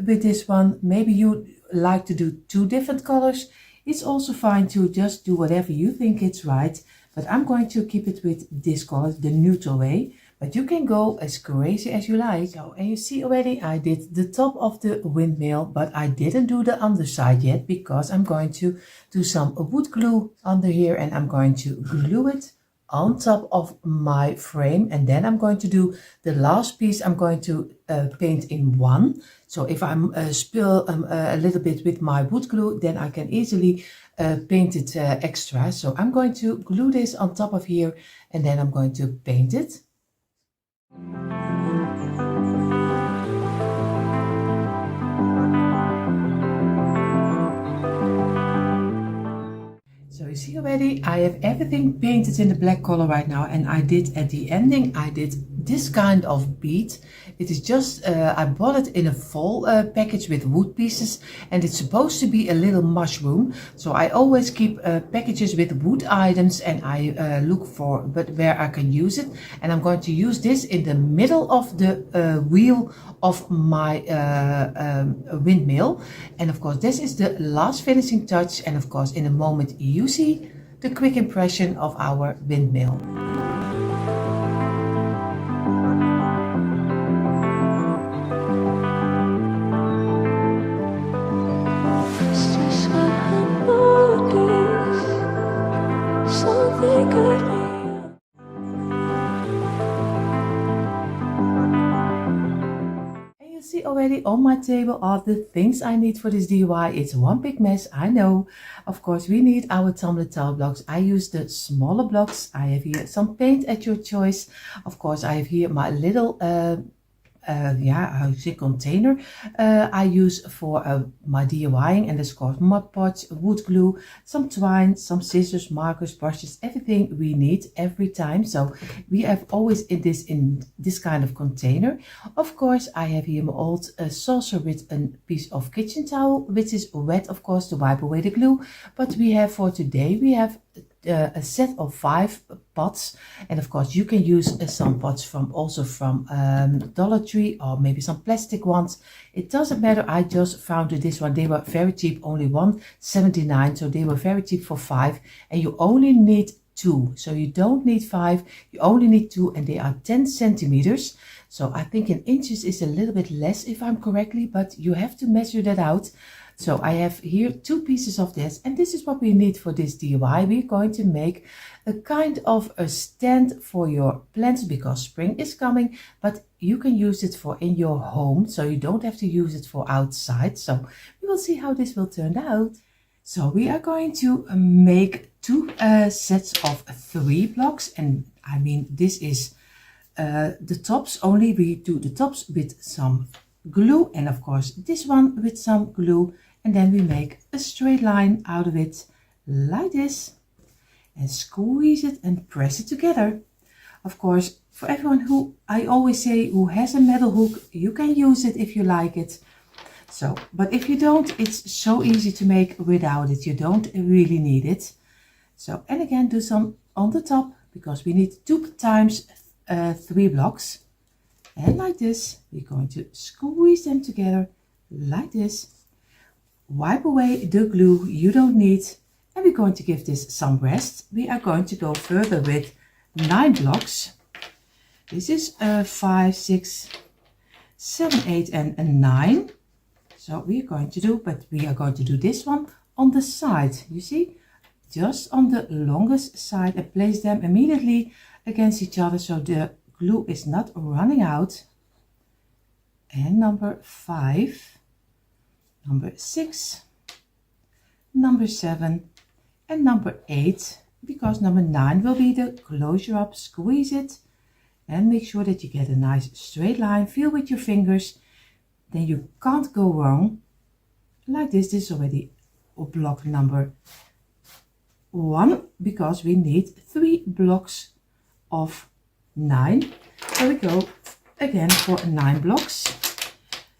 with this one, maybe you like to do two different colors. It's also fine to just do whatever you think it's right. But I'm going to keep it with this color, the neutral way. But you can go as crazy as you like. So, and you see already, I did the top of the windmill, but I didn't do the underside yet, because I'm going to do some wood glue under here, and I'm going to glue it on top of my frame, and then I'm going to do the last piece. I'm going to paint in one. So if I spill a little bit with my wood glue, then I can easily paint it extra. So I'm going to glue this on top of here, and then I'm going to paint it. So you see already, I have everything painted in the black color right now, and I did at the ending, I did this kind of bead. It is just, I bought it in a fall package with wood pieces, and it's supposed to be a little mushroom. So I always keep packages with wood items, and I look for where I can use it. And I'm going to use this in the middle of the wheel of my windmill. And of course, this is the last finishing touch. And of course, in a moment, you see the quick impression of our windmill. Already on my table are the things I need for this DIY. It's one big mess, I know. Of course, we need our tumbler tile blocks. I use the smaller blocks. I have here some paint at your choice. Of course, I have here my little container I use for my DIYing, and of course mud pots, wood glue, some twine, some scissors, markers, brushes, everything we need every time. So we have always in this kind of container. Of course, I have here my old saucer with a piece of kitchen towel, which is wet, of course, to wipe away the glue. But we have for today, we have a set of 5 pots, and of course you can use some pots from Dollar Tree, or maybe some plastic ones. It doesn't matter. I just found this one. They were very cheap, only $1.79, so they were very cheap for 5, and you only need 2, so you don't need 5, you only need 2, and they are 10 centimeters. So I think in inches is a little bit less if I'm correctly, but you have to measure that out. So I have here 2 pieces of this, and this is what we need for this DIY. We're going to make a kind of a stand for your plants, because spring is coming, but you can use it for in your home, so you don't have to use it for outside. So we will see how this will turn out. So we are going to make 2 sets of 3 blocks, and I mean this is the tops only. We do the tops with some glue, and of course this one with some glue, and then we make a straight line out of it like this, and squeeze it and press it together. Of course, for everyone who, I always say, who has a metal hook, you can use it if you like it. So, but if you don't, it's so easy to make without it. You don't really need it. So, and again, do some on the top, because we need 2 times 3 blocks. And like this, we're going to squeeze them together like this. Wipe away the glue you don't need, and we're going to give this some rest. We are going to go further with 9 blocks. This is 5, 6, 7, 8, and 9. So we are going to do this one on the side. You see, just on the longest side, and place them immediately against each other, so the glue is not running out. And number 5, number 6, number 7, and number 8, because number 9 will be the closure up. Squeeze it and make sure that you get a nice straight line. Feel with your fingers, then you can't go wrong. Like this. This is already block number 1, because we need 3 blocks of 9. So we go again for 9 blocks.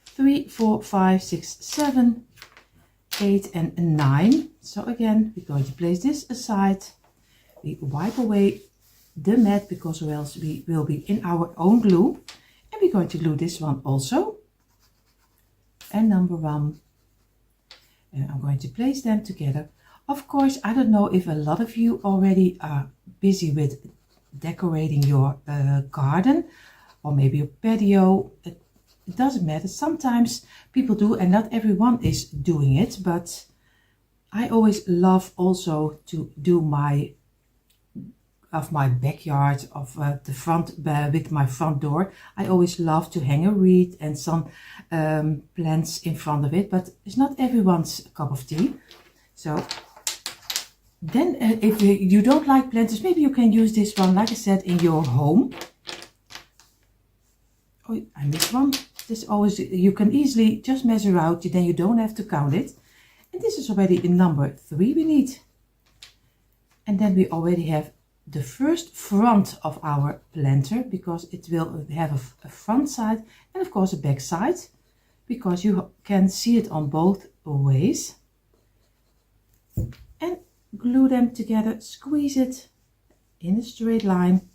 3, 4, 5, 6, 7, 8, and 9. So again, we're going to place this aside. We wipe away the mat, because or else we will be in our own glue. And we're going to glue this one also. And number 1. And I'm going to place them together. Of course, I don't know if a lot of you already are busy with decorating your garden, or maybe your patio. It doesn't matter. Sometimes people do, and not everyone is doing it, but I always love also to do my of my backyard, of the front with my front door, I always love to hang a wreath and some plants in front of it, but it's not everyone's cup of tea. So then if you don't like planters, maybe you can use this one, like I said, in your home. Oh, I missed one. This always, you can easily just measure out, then you don't have to count it. And this is already in number 3 we need. And then we already have the first front of our planter, because it will have a front side and of course a back side, because you can see it on both ways. And glue them together, squeeze it in a straight line.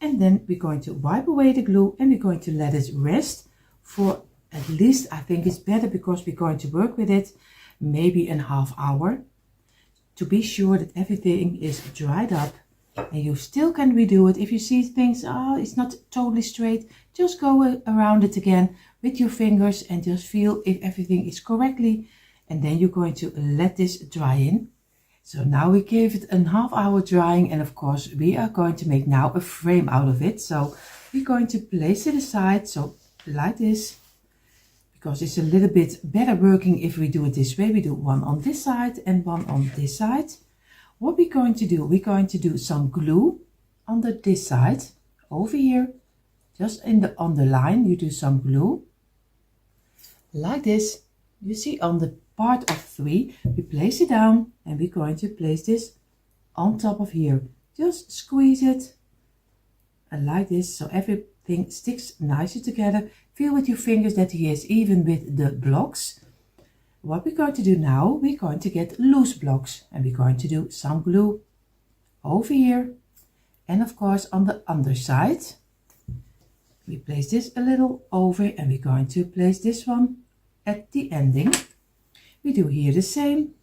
And then we're going to wipe away the glue and we're going to let it rest for at least, I think it's better because we're going to work with it, maybe a half hour, to be sure that everything is dried up. And you still can redo it. If you see things, oh, it's not totally straight, just go around it again with your fingers and just feel if everything is correctly. And then you're going to let this dry in. So now we gave it a half hour drying, and of course we are going to make now a frame out of it. So we're going to place it aside, so like this, because it's a little bit better working if we do it this way. We do one on this side and one on this side. What we're going to do, we're going to do some glue under this side, over here, just on the line, you do some glue, like this. You see on the part of 3, we place it down and we're going to place this on top of here. Just squeeze it and like this, so everything sticks nicely together. Feel with your fingers that he is even with the blocks. What we're going to do now, we're going to get loose blocks and we're going to do some glue over here, and of course on the underside we place this a little over, and we're going to place this one at the ending. We do here the same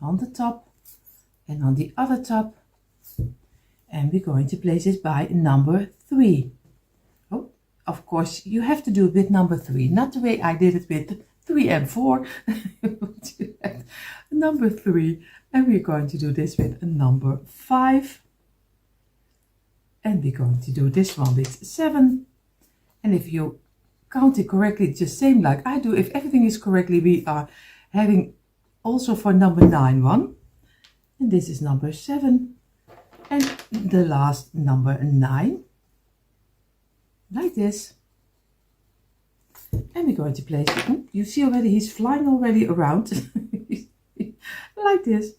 on the top and on the other top, and we're going to place it by number 3. Oh, of course you have to do it with number 3, not the way I did it with 3 and 4. Number 3, and we're going to do this with a number 5, and we're going to do this one with 7. And if you count it correctly, it's the same like I do. If everything is correctly, we are having also for number 9 one, and this is number 7, and the last number 9, like this. And we're going to place it. You see already he's flying already around like this.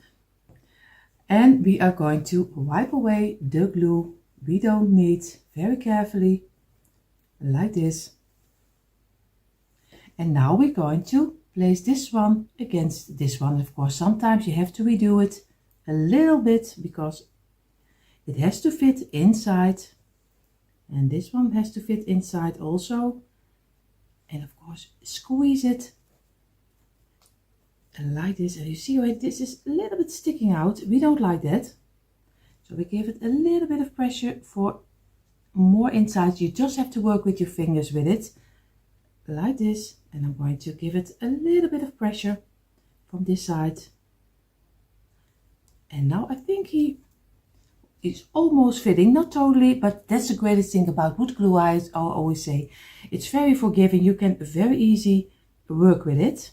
And we are going to wipe away the glue we don't need very carefully, like this. And now we're going to place this one against this one. Of course, sometimes you have to redo it a little bit because it has to fit inside, and this one has to fit inside also. And of course, squeeze it and like this. And you see where this is a little bit sticking out. We don't like that, so we give it a little bit of pressure for more inside. You just have to work with your fingers with it, like this. And I'm going to give it a little bit of pressure from this side. And now I think he is almost fitting, not totally, but that's the greatest thing about wood glue. I always say it's very forgiving. You can very easy work with it.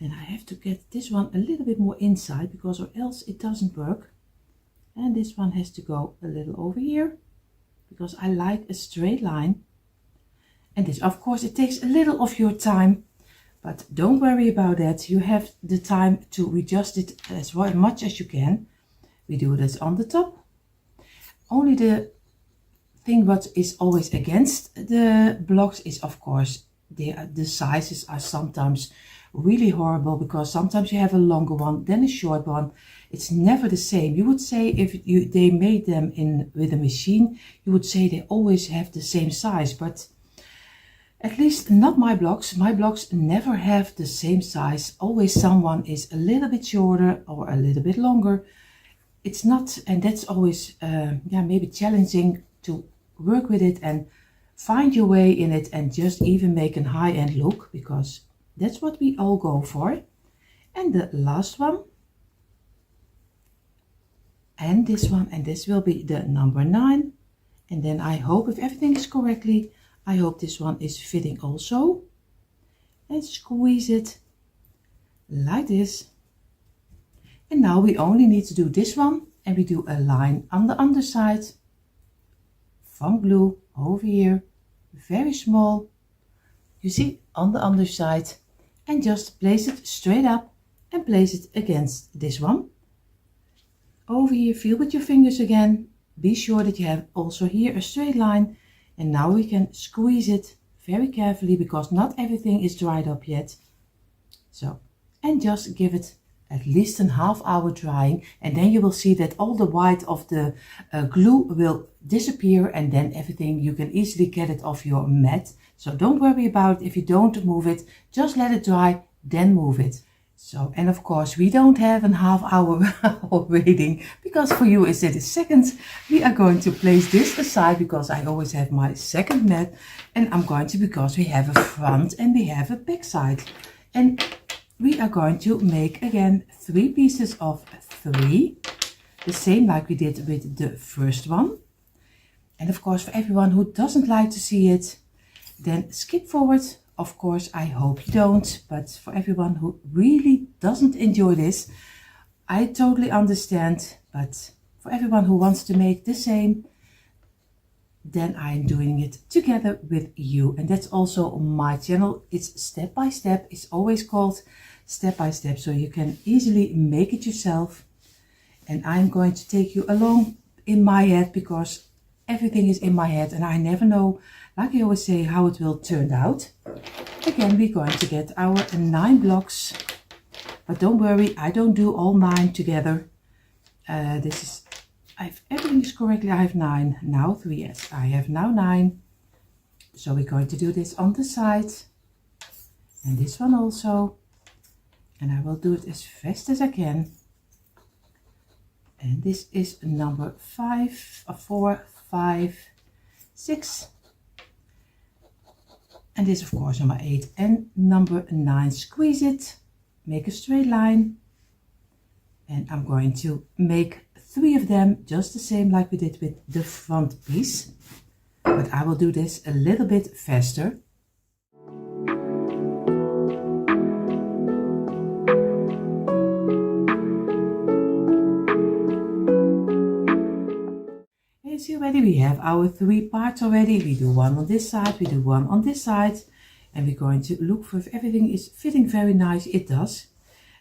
And I have to get this one a little bit more inside, because or else it doesn't work. And this one has to go a little over here, because I like a straight line. And this, of course, it takes a little of your time, but don't worry about that. You have the time to adjust it as much as you can. We do this on the top. Only the thing what is always against the blocks is, of course, the sizes are sometimes really horrible, because sometimes you have a longer one than a short one. It's never the same. You would say if they made them with a machine, you would say they always have the same size, but at least not my blocks. My blocks never have the same size. Always someone is a little bit shorter or a little bit longer. It's not, and that's always maybe challenging to work with it and find your way in it, and just even make a high-end look, because that's what we all go for. And the last one, and this one, and this will be the number 9. And then I hope, if everything is correctly, I hope this one is fitting also. And squeeze it like this. And now we only need to do this one, and we do a line on the underside from glue over here, very small, you see, on the underside, and just place it straight up and place it against this one. Over here, feel with your fingers again, be sure that you have also here a straight line, and now we can squeeze it very carefully because not everything is dried up yet. So, and just give it at least a half hour drying, and then you will see that all the white of the glue will disappear, and then everything, you can easily get it off your mat. So don't worry about it if you don't move it, just let it dry, then move it. So, and of course we don't have a half hour waiting, because for you is it a second. We are going to place this aside because I always have my second mat, and I'm going to, because we have a front and we have a back side. And we are going to make again 3 pieces of 3, the same like we did with the first one. And of course, for everyone who doesn't like to see it, then skip forward. Of course, I hope you don't, but for everyone who really doesn't enjoy this, I totally understand. But for everyone who wants to make the same, then I'm doing it together with you. And that's also my channel. It's step by step. It's always called step by step, so you can easily make it yourself. And I'm going to take you along in my head, because everything is in my head and I never know, like I always say, how it will turn out. Again, we're going to get our 9 blocks, but don't worry, I don't do all 9 together. This is, everything is correctly, I have 9, now 3, yes, I have now 9. So we're going to do this on the side, and this one also, and I will do it as fast as I can. And this is number 5, 4, 5, 6. And this of course number 8 and number 9. Squeeze it, make a straight line. And I'm going to make 3 of them, just the same like we did with the front piece. But I will do this a little bit faster. See already, we have our 3 parts already. We do one on this side, we do one on this side, and we're going to look for if everything is fitting very nice. It does.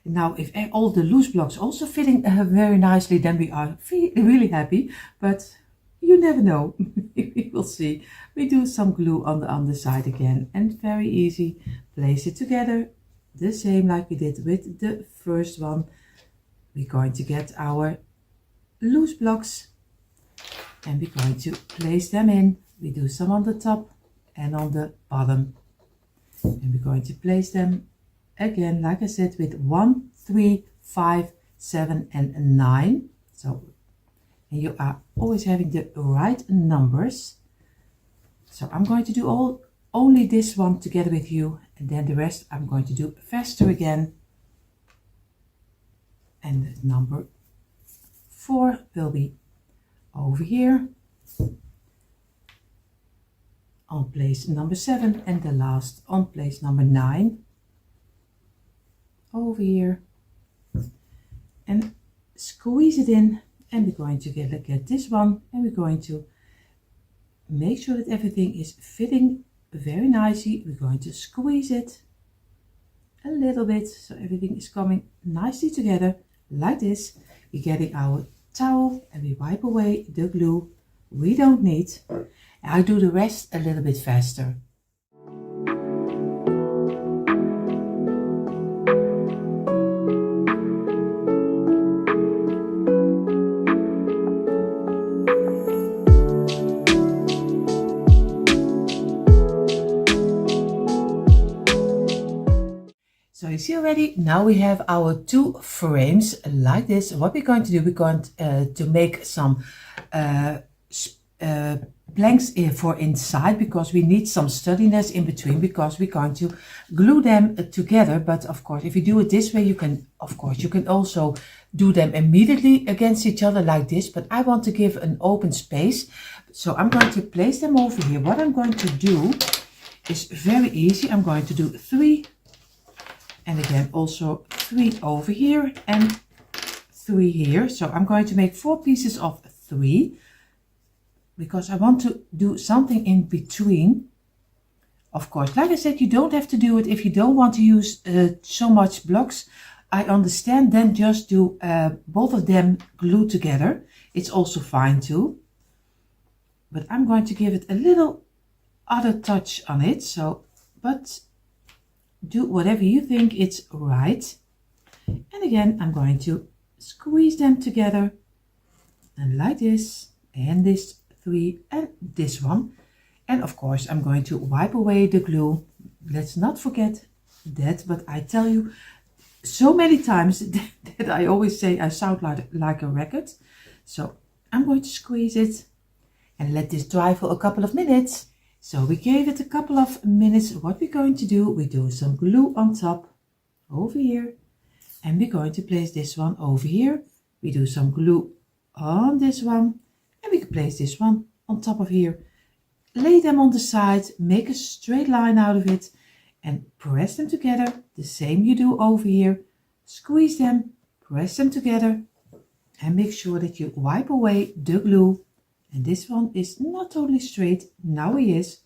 Now if all the loose blocks also fitting very nicely, then we are really happy, but you never know. We will see. We do some glue on the underside again, and very easy, place it together the same like we did with the first one. We're going to get our loose blocks, and we're going to place them in. We do some on the top and on the bottom, and we're going to place them again, like I said, with 1, 3, 5, 7 and 9. So, and you are always having the right numbers. So I'm going to do only this one together with you, and then the rest I'm going to do faster again. And number 4 will be over here on place number 7, and the last on place number 9 over here, and squeeze it in. And we're going to get this one, and we're going to make sure that everything is fitting very nicely. We're going to squeeze it a little bit so everything is coming nicely together like this. We're getting our towel and we wipe away the glue we don't need. I'll do the rest a little bit faster. So you see already, now we have our 2 frames like this. What we're going to do, we're going to make some blanks for inside, because we need some sturdiness in between, because we're going to glue them together. But of course, if you do it this way, you can, of course, you can also do them immediately against each other like this, but I want to give an open space. So I'm going to place them over here. What I'm going to do is very easy. I'm going to do 3, and again also 3 over here and 3 here. So I'm going to make 4 pieces of 3 because I want to do something in between. Of course, like I said, you don't have to do it if you don't want to use so much blocks. I understand, then just do both of them glued together. It's also fine too. But I'm going to give it a little other touch on it. So, but do whatever you think it's right. And again, I'm going to squeeze them together. And like this, and this 3, and this one. And of course, I'm going to wipe away the glue. Let's not forget that, but I tell you so many times that I always say I sound like a record. So I'm going to squeeze it and let this dry for a couple of minutes. So we gave it a couple of minutes. What we're going to do, we do some glue on top over here. And we're going to place this one over here. We do some glue on this one. And we can place this one on top of here. Lay them on the side, make a straight line out of it and press them together. The same you do over here. Squeeze them, press them together and make sure that you wipe away the glue. And this one is not totally straight. Now he is.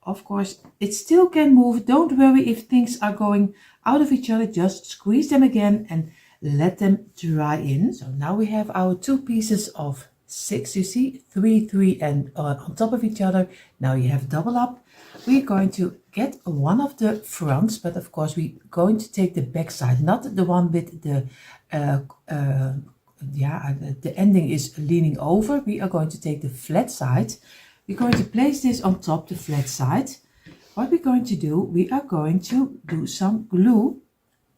Of course, it still can move. Don't worry if things are going out of each other. Just squeeze them again and let them dry in. So now we have our 2 pieces of 6, you see, 3, 3 and on top of each other. Now you have double up. We're going to get one of the fronts, but of course we're going to take the back side, not the one with the the ending is leaning over. We are going to take the flat side. We're going to place this on top, the flat side. What we're going to do, we are going to do some glue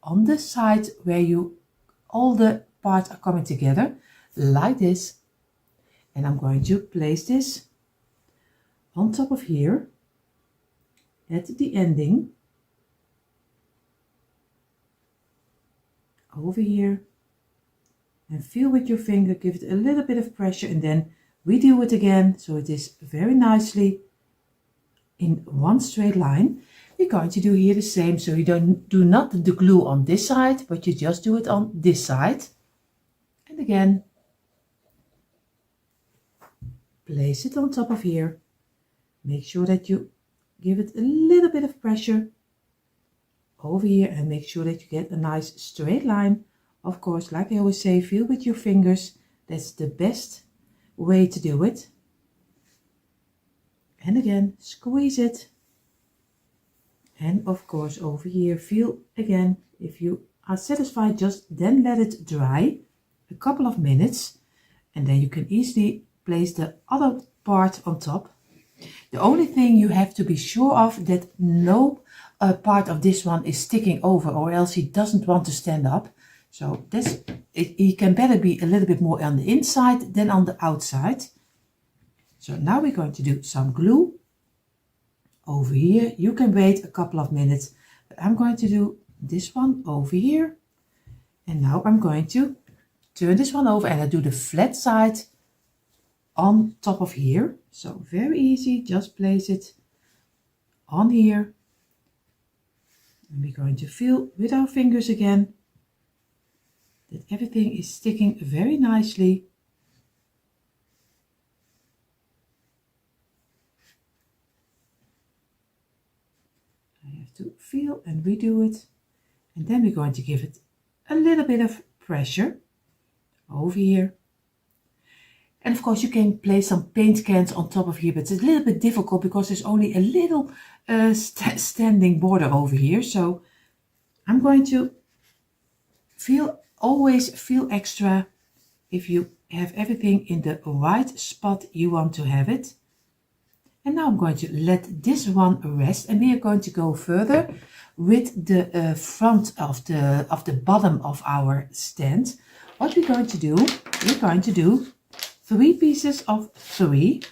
on the side where all the parts are coming together like this. And I'm going to place this on top of here at the ending over here, and feel with your finger, give it a little bit of pressure, and then we do it again so it is very nicely in one straight line. We're going to do here the same, so you do not the glue on this side, but you just do it on this side. And again, place it on top of here. Make sure that you give it a little bit of pressure over here and make sure that you get a nice straight line. Of course, like I always say, feel with your fingers. That's the best way to do it. And again, squeeze it. And of course, over here, feel again. If you are satisfied, just then let it dry a couple of minutes. And then you can easily place the other part on top. The only thing you have to be sure of that no part of this one is sticking over, or else he doesn't want to stand up. So this, he can better be a little bit more on the inside than on the outside. So now we're going to do some glue over here. You can wait a couple of minutes, but I'm going to do this one over here. And now I'm going to turn this one over and I do the flat side on top of here. So very easy, just place it on here. And we're going to feel with our fingers again that everything is sticking very nicely. I have to feel and redo it. And then we're going to give it a little bit of pressure over here. And of course you can place some paint cans on top of here, but it's a little bit difficult because there's only a little standing border over here. So I'm going to always feel extra if you have everything in the right spot you want to have it. And now I'm going to let this one rest, and we are going to go further with the front of the bottom of our stand. What we're going to do, we're going to do 3 pieces of 3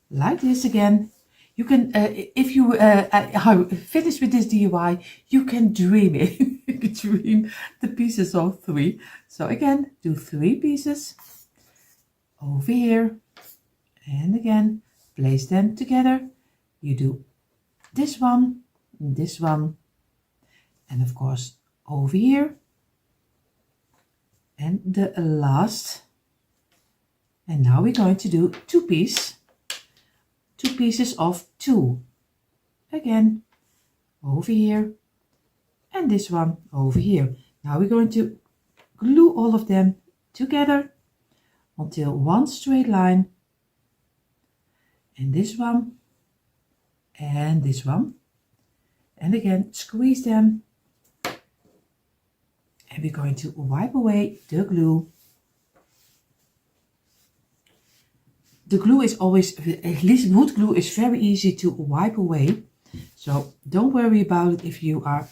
like this again. You can, if you are finished with this DIY, you can dream it. You can dream the pieces of 3. So again, do 3 pieces over here, and again, place them together. You do this one, and of course over here, and the last. And now we're going to do 2 pieces of 2. Again, over here, and this one over here. Now we're going to glue all of them together until one straight line. And this one, and this one. And again, squeeze them. And we're going to wipe away the glue. The glue is always, at least wood glue is very easy to wipe away. So don't worry about it if you are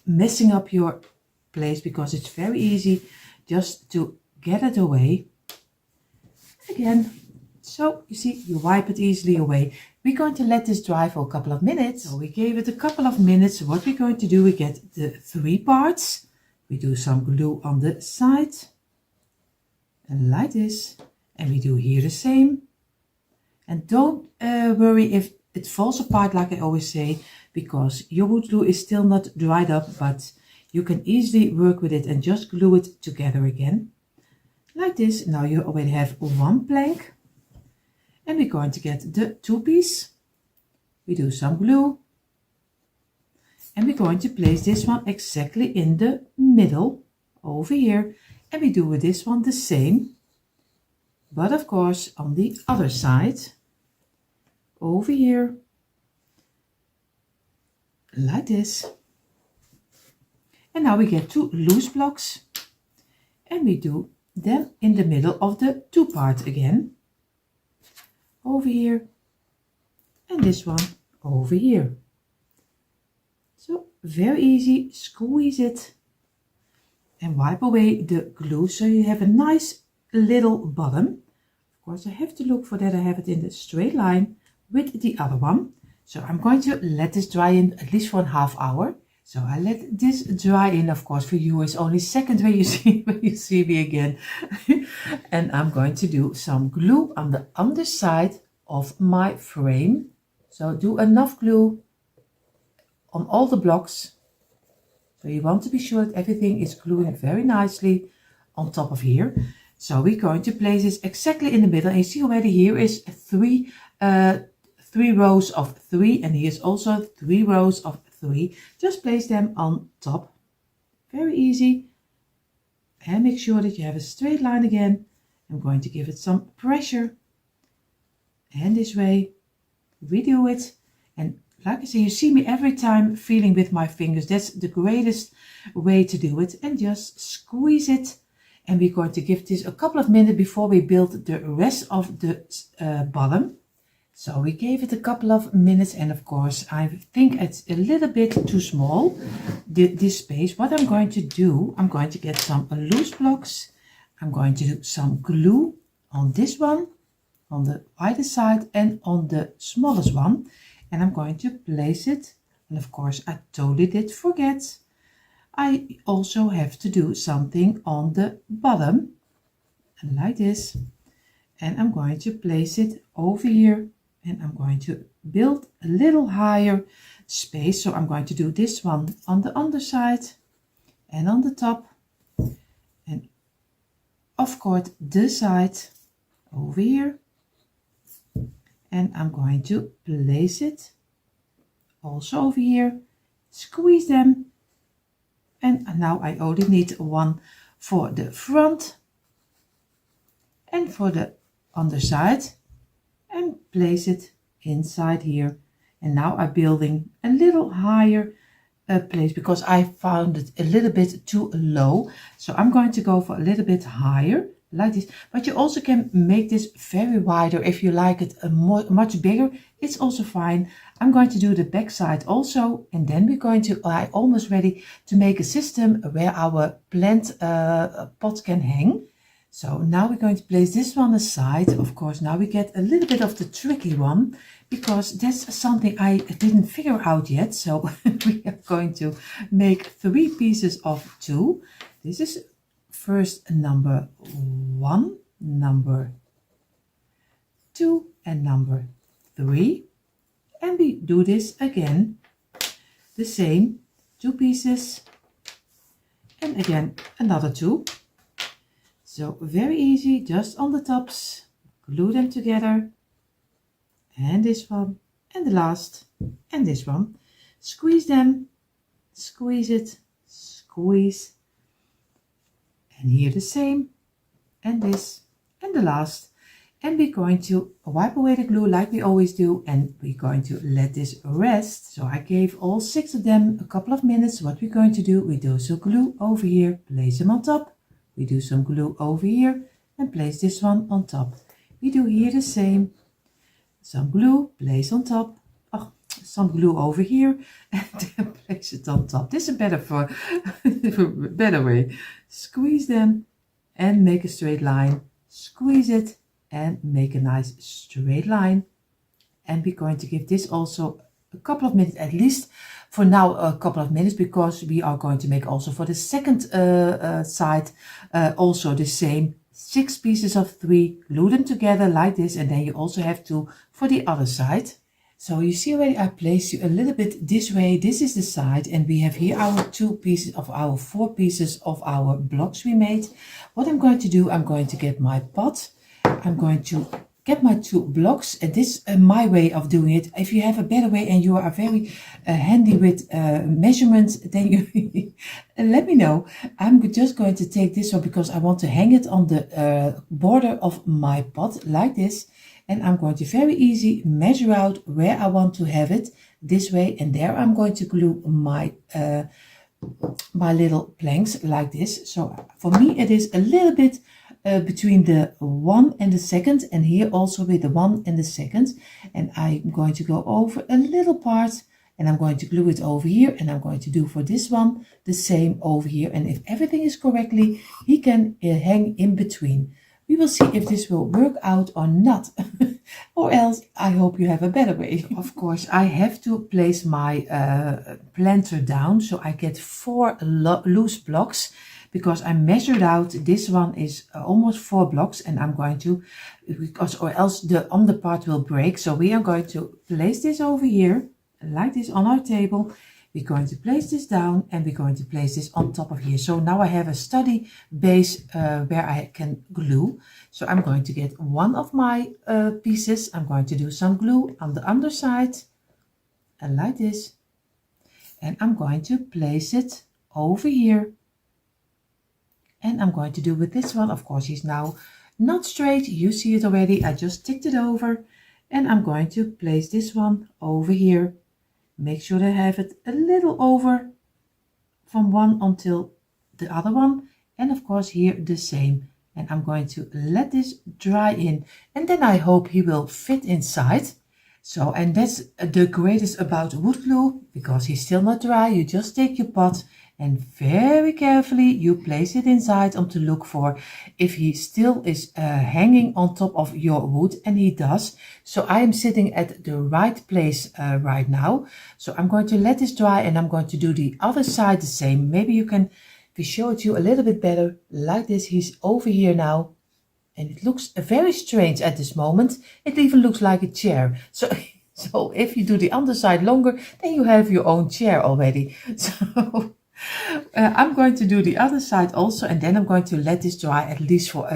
messing up your place, because it's very easy just to get it away. Again, so you see, you wipe it easily away. We're going to let this dry for a couple of minutes. So we gave it a couple of minutes. What we're going to do, we get the 3 parts. We do some glue on the side, and like this. And we do here the same. And don't worry if it falls apart, like I always say, because your wood glue is still not dried up, but you can easily work with it and just glue it together again. Like this. Now you already have 1 plank. And we're going to get the 2 piece. We do some glue. And we're going to place this one exactly in the middle, over here. And we do with this one the same. But of course on the other side, over here, like this. And now we get 2 loose blocks, and we do them in the middle of the 2 part again, over here, and this one over here. So very easy, squeeze it and wipe away the glue so you have a nice little bottom. Of course, I have to look for that I have it in the straight line with the other one. So I'm going to let this dry in at least for a half hour. So I let this dry in. Of course, for you it's only second when you see me again. And I'm going to do some glue on the underside of my frame. So do enough glue on all the blocks. So you want to be sure that everything is gluing very nicely on top of here. So we're going to place this exactly in the middle. And you see already here is 3 rows of 3, and here's also 3 rows of 3. Just place them on top. Very easy. And make sure that you have a straight line again. I'm going to give it some pressure. And this way we do it. And like I say, you see me every time feeling with my fingers. That's the greatest way to do it. And just squeeze it. And we're going to give this a couple of minutes before we build the rest of the bottom. So we gave it a couple of minutes, and of course I think it's a little bit too small, this space. What I'm going to do, I'm going to get some loose blocks. I'm going to do some glue on this one, on the wider side, and on the smallest one. And I'm going to place it. And of course I totally did forget. I also have to do something on the bottom, and like this. And I'm going to place it over here. And I'm going to build a little higher space. So I'm going to do this one on the underside and on the top. And of course this side over here. And I'm going to place it also over here. Squeeze them. And now I only need one for the front and for the underside. And place it inside here. And now I'm building a little higher place because I found it a little bit too low. So I'm going to go for a little bit higher like this. But you also can make this very wider if you like it much bigger. It's also fine. I'm going to do the back side also, and then we're going to almost ready to make a system where our plant pot can hang. So now we're going to place this one aside. Of course, now we get a little bit of the tricky one because that's something I didn't figure out yet. So we are going to make 3 pieces of 2. This is first number 1, number 2 and number 3. And we do this again, the same, 2 pieces and again another 2. So very easy, just on the tops, glue them together, and this one, and the last, and this one. Squeeze them, squeeze it, squeeze, and here the same, and this, and the last. And we're going to wipe away the glue like we always do, and we're going to let this rest. So I gave all 6 of them a couple of minutes. What we're going to do, we do some glue over here, place them on top. We do some glue over here and place this one on top. We do here the same. Some glue, place on top. Oh, some glue over here and then place it on top. This is better for better way. Squeeze them and make a straight line. Squeeze it and make a nice straight line. And we're going to give this also a couple of minutes, at least for now a couple of minutes, because we are going to make also for the second side also the same 6 pieces of 3, glue them together like this, and then you also have to for the other side. So you see already I placed you a little bit this way. This is the side, and we have here our 2 pieces of our 4 pieces of our blocks we made. What I'm going to do, I'm going to get my pot. I'm going to get my 2 blocks, and this is my way of doing it. If you have a better way and you are very handy with measurements, then you let me know. I'm just going to take this one because I want to hang it on the border of my pot like this, and I'm going to very easy measure out where I want to have it this way, and there I'm going to glue my my little planks like this. So for me it is a little bit between the 1 and the 2nd, and here also with the 1 and the 2nd, and I'm going to go over a little part and I'm going to glue it over here, and I'm going to do for this one the same over here, and if everything is correctly he can hang in between. We will see if this will work out or not. Or else I hope you have a better way. Of course I have to place my planter down, so I get 4 loose blocks, because I measured out this one is almost 4 blocks, and I'm going to, because or else the under part will break. So we are going to place this over here like this on our table. We're going to place this down, and we're going to place this on top of here. So now I have a study base where I can glue. So I'm going to get one of my pieces. I'm going to do some glue on the underside, and like this, and I'm going to place it over here. And I'm going to do with this one, of course he's now not straight, you see it already, I just ticked it over, and I'm going to place this one over here. Make sure that I have it a little over from one until the other one, and of course here the same. And I'm going to let this dry in, and then I hope he will fit inside. So, and that's the greatest about wood glue, because he's still not dry. You just take your pot and very carefully you place it inside to look for if he still is hanging on top of your wood, and he does. So I am sitting at the right place right now. So I'm going to let this dry, and I'm going to do the other side the same. Maybe you can, if we show it to you a little bit better, like this. He's over here now, and it looks very strange at this moment. It even looks like a chair. So if you do the underside longer, then you have your own chair already. So I'm going to do the other side also, and then I'm going to let this dry at least for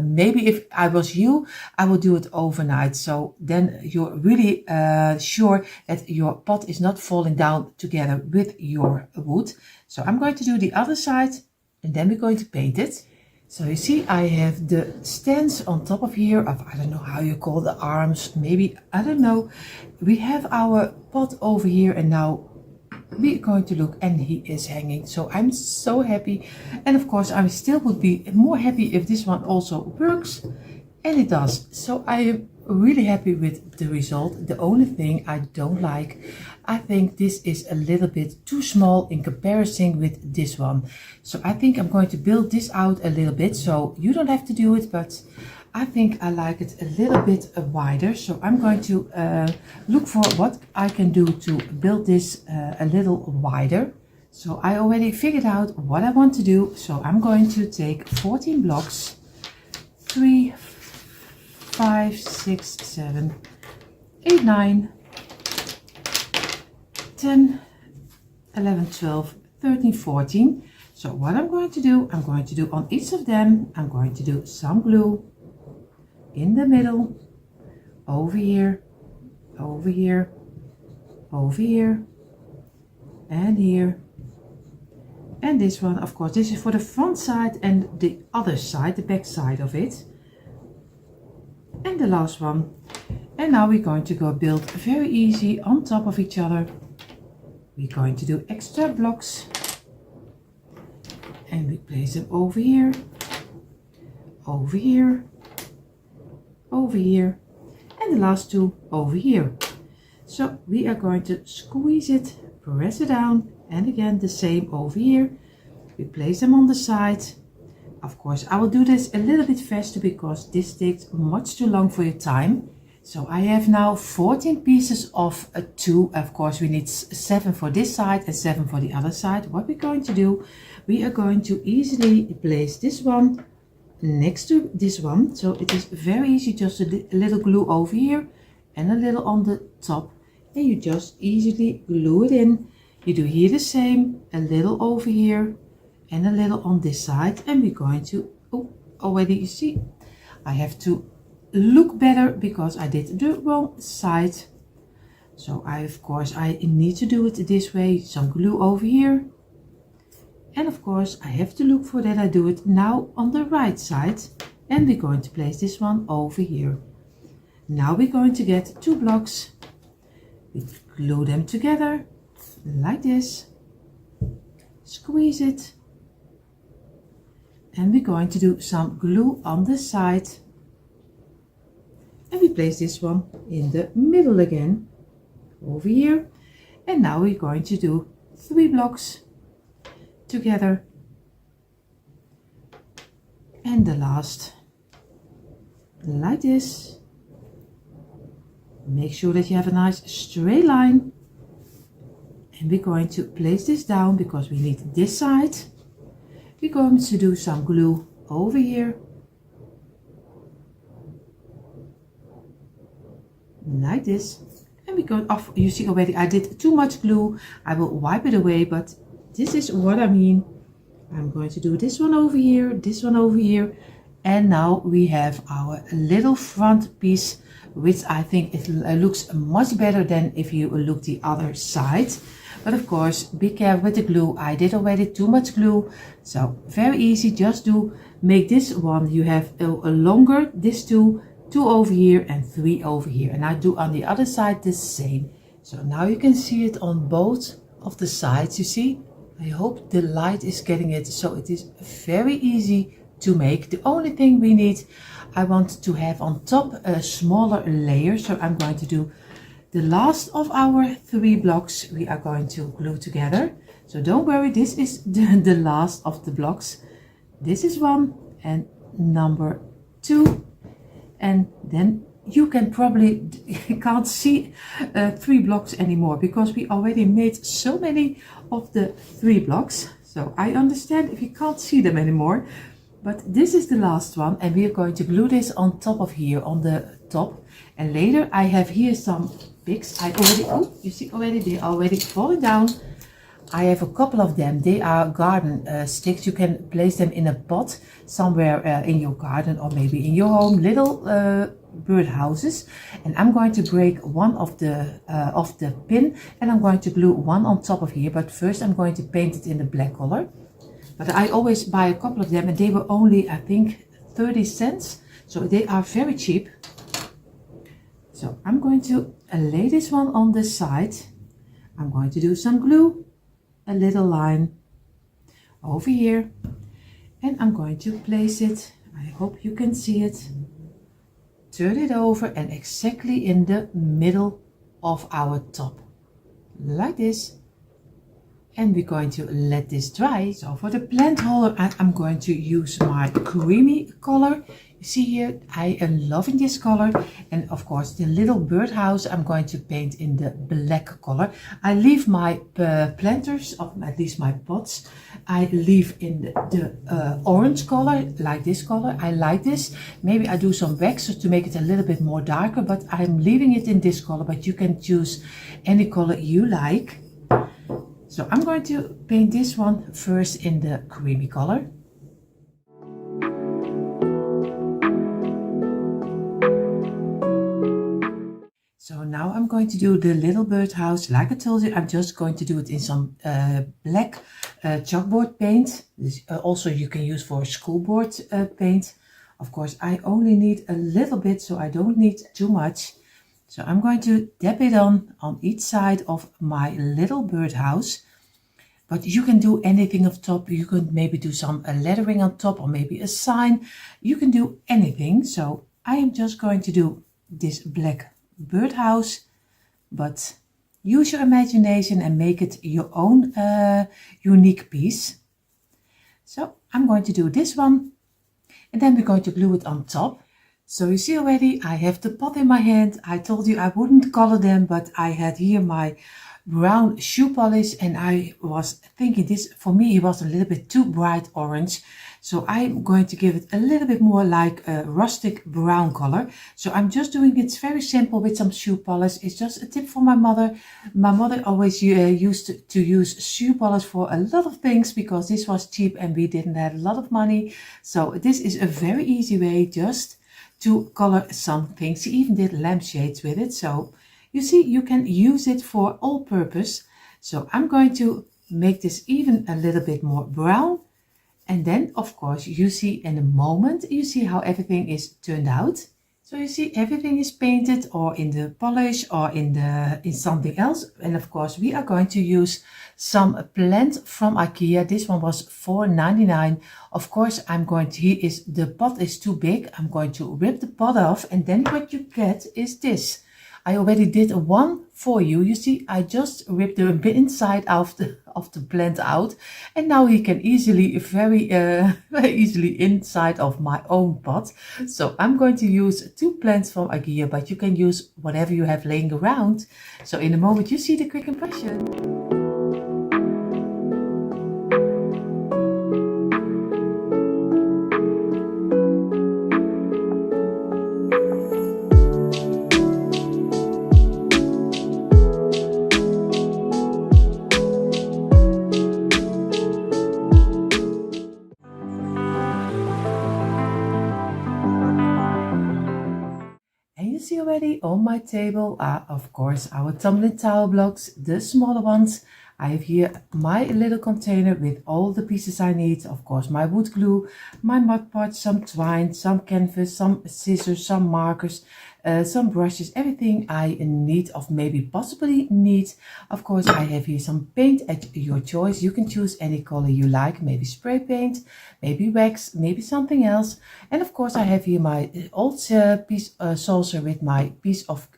maybe if I was you, I would do it overnight. So then you're really sure that your pot is not falling down together with your wood. So I'm going to do the other side, and then we're going to paint it. So you see I have the stands on top of here of, I don't know how you call the arms, maybe, I don't know. We have our pot over here, and now we're going to look, and he is hanging. So I'm so happy, and of course I still would be more happy if this one also works, and it does. So I am really happy with the result. The only thing I don't like, I think this is a little bit too small in comparison with this one. So I think I'm going to build this out a little bit, so you don't have to do it, but I think I like it a little bit wider. So I'm going to look for what I can do to build this a little wider. So I already figured out what I want to do. So I'm going to take 14 blocks, 3, 5, 6, 7, 8, 9, 10, 11, 12, 13, 14. So what I'm going to do on each of them, I'm going to do some glue in the middle, over here, over here, over here, and here. And this one, of course, this is for the front side and the other side, the back side of it. And the last one. And now we're going to go build very easy on top of each other. We're going to do extra blocks. And we place them over here, over here, over here, and the last two over here. So we are going to squeeze it, press it down, and again the same over here. We place them on the side. Of course, I will do this a little bit faster because this takes much too long for your time. So I have now 14 pieces of 2. Of course, we need 7 for this side and 7 for the other side. What we're going to do, we are going to easily place this one next to this one. So it is very easy, just a little glue over here and a little on the top. And you just easily glue it in. You do here the same, a little over here and a little on this side. And we're going to, oh, already you see, I have to look better because I did the wrong side. So of course I need to do it this way, some glue over here. And of course I have to look for that I do it now on the right side. And we're going to place this one over here. Now we're going to get 2 blocks. We glue them together like this. Squeeze it. And we're going to do some glue on the side. And we place this one in the middle again, over here. And now we're going to do 3 blocks together. And the last, like this. Make sure that you have a nice straight line. And we're going to place this down because we need this side. We're going to do some glue over here. Like this. And we go off. You see already I did too much glue. I will wipe it away, but this is what I mean. I'm going to do this one over here, this one over here. And now we have our little front piece, which I think it looks much better than if you look the other side. But of course, be careful with the glue. I did already too much glue. So very easy, just do make this one. You have a longer, this 2 over here and 3 over here. And I do on the other side the same. So now you can see it on both of the sides, you see. I hope the light is getting it. So it is very easy to make. The only thing we need, I want to have on top a smaller layer. So I'm going to do the last of our 3 blocks we are going to glue together. So don't worry, this is the last of the blocks. This is 1 and number 2. And then you can probably can't see 3 blocks anymore because we already made so many of the 3 blocks. So I understand if you can't see them anymore. But this is the last one and we are going to glue this on top of here, on the top. And later I have here some picks. I already, oh, you see already, they are already falling down. I have a couple of them. They are garden sticks. You can place them in a pot somewhere in your garden or maybe in your home. Little bird houses. And I'm going to break one of the pin and I'm going to glue one on top of here. But first I'm going to paint it in the black color. But I always buy a couple of them and they were only, I think, 30 cents. So they are very cheap. So I'm going to lay this one on the side. I'm going to do some glue, a little line over here. And I'm going to place it, I hope you can see it, turn it over and exactly in the middle of our top, like this. And we're going to let this dry. So for the plant holder, I'm going to use my creamy color. You see here, I am loving this color. And of course, the little birdhouse, I'm going to paint in the black color. I leave my planters, or at least my pots, I leave in the orange color, like this color. I like this. Maybe I do some wax to make it a little bit more darker, but I'm leaving it in this color, but you can choose any color you like. So I'm going to paint this one first in the creamy color. So now I'm going to do the little birdhouse. Like I told you, I'm just going to do it in some black chalkboard paint. This, also you can use for school board paint. Of course, I only need a little bit, so I don't need too much. So I'm going to dab it on each side of my little birdhouse. But you can do anything on top. You can maybe do some lettering on top, or maybe a sign. You can do anything. So I am just going to do this black birdhouse. But use your imagination and make it your own unique piece. So I'm going to do this one. And then we're going to glue it on top. So you see already, I have the pot in my hand. I told you I wouldn't color them, but I had here my brown shoe polish, and I was thinking this, for me, it was a little bit too bright orange. So I'm going to give it a little bit more like a rustic brown color. So I'm just doing it very simple with some shoe polish. It's just a tip for my mother. My mother always used to use shoe polish for a lot of things because this was cheap and we didn't have a lot of money. So this is a very easy way just to color some things. She even did lampshades with it. So you see, you can use it for all purpose. So I'm going to make this even a little bit more brown. And then, of course, you see in a moment, you see how everything is turned out. So you see everything is painted or in the polish or in something else. And of course, we are going to use some plant from IKEA. This one was $4.99. Of course, the pot is too big. I'm going to rip the pot off, and then what you get is this. I already did one for you. You see, I just ripped the inside of the plant out, and now he can very easily inside of my own pot. So I'm going to use two plants from IKEA, but you can use whatever you have laying around. So in a moment you see the quick impression. See already on my table are of course our tumbling towel blocks, the smaller ones. I have here my little container with all the pieces I need. Of course, my wood glue, my mud pot, some twine, some canvas, some scissors, some markers, some brushes, everything I need or maybe possibly need. Of course, I have here some paint at your choice. You can choose any color you like, maybe spray paint, maybe wax, maybe something else. And of course, I have here my old saucer with my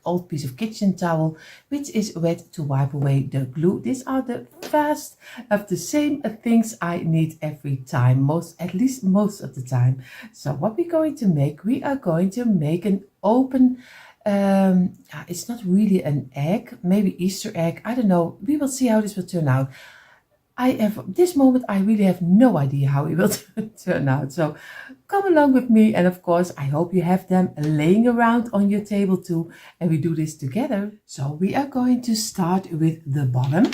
old piece of kitchen towel, which is wet to wipe away the glue. These are the fast of the same things I need every time, at least most of the time. So what we're going to make, we are going to make an open, it's not really an egg, maybe Easter egg, I don't know. We will see how this will turn out. This moment, I really have no idea how it will turn out. So come along with me. And of course, I hope you have them laying around on your table too. And we do this together. So we are going to start with the bottom.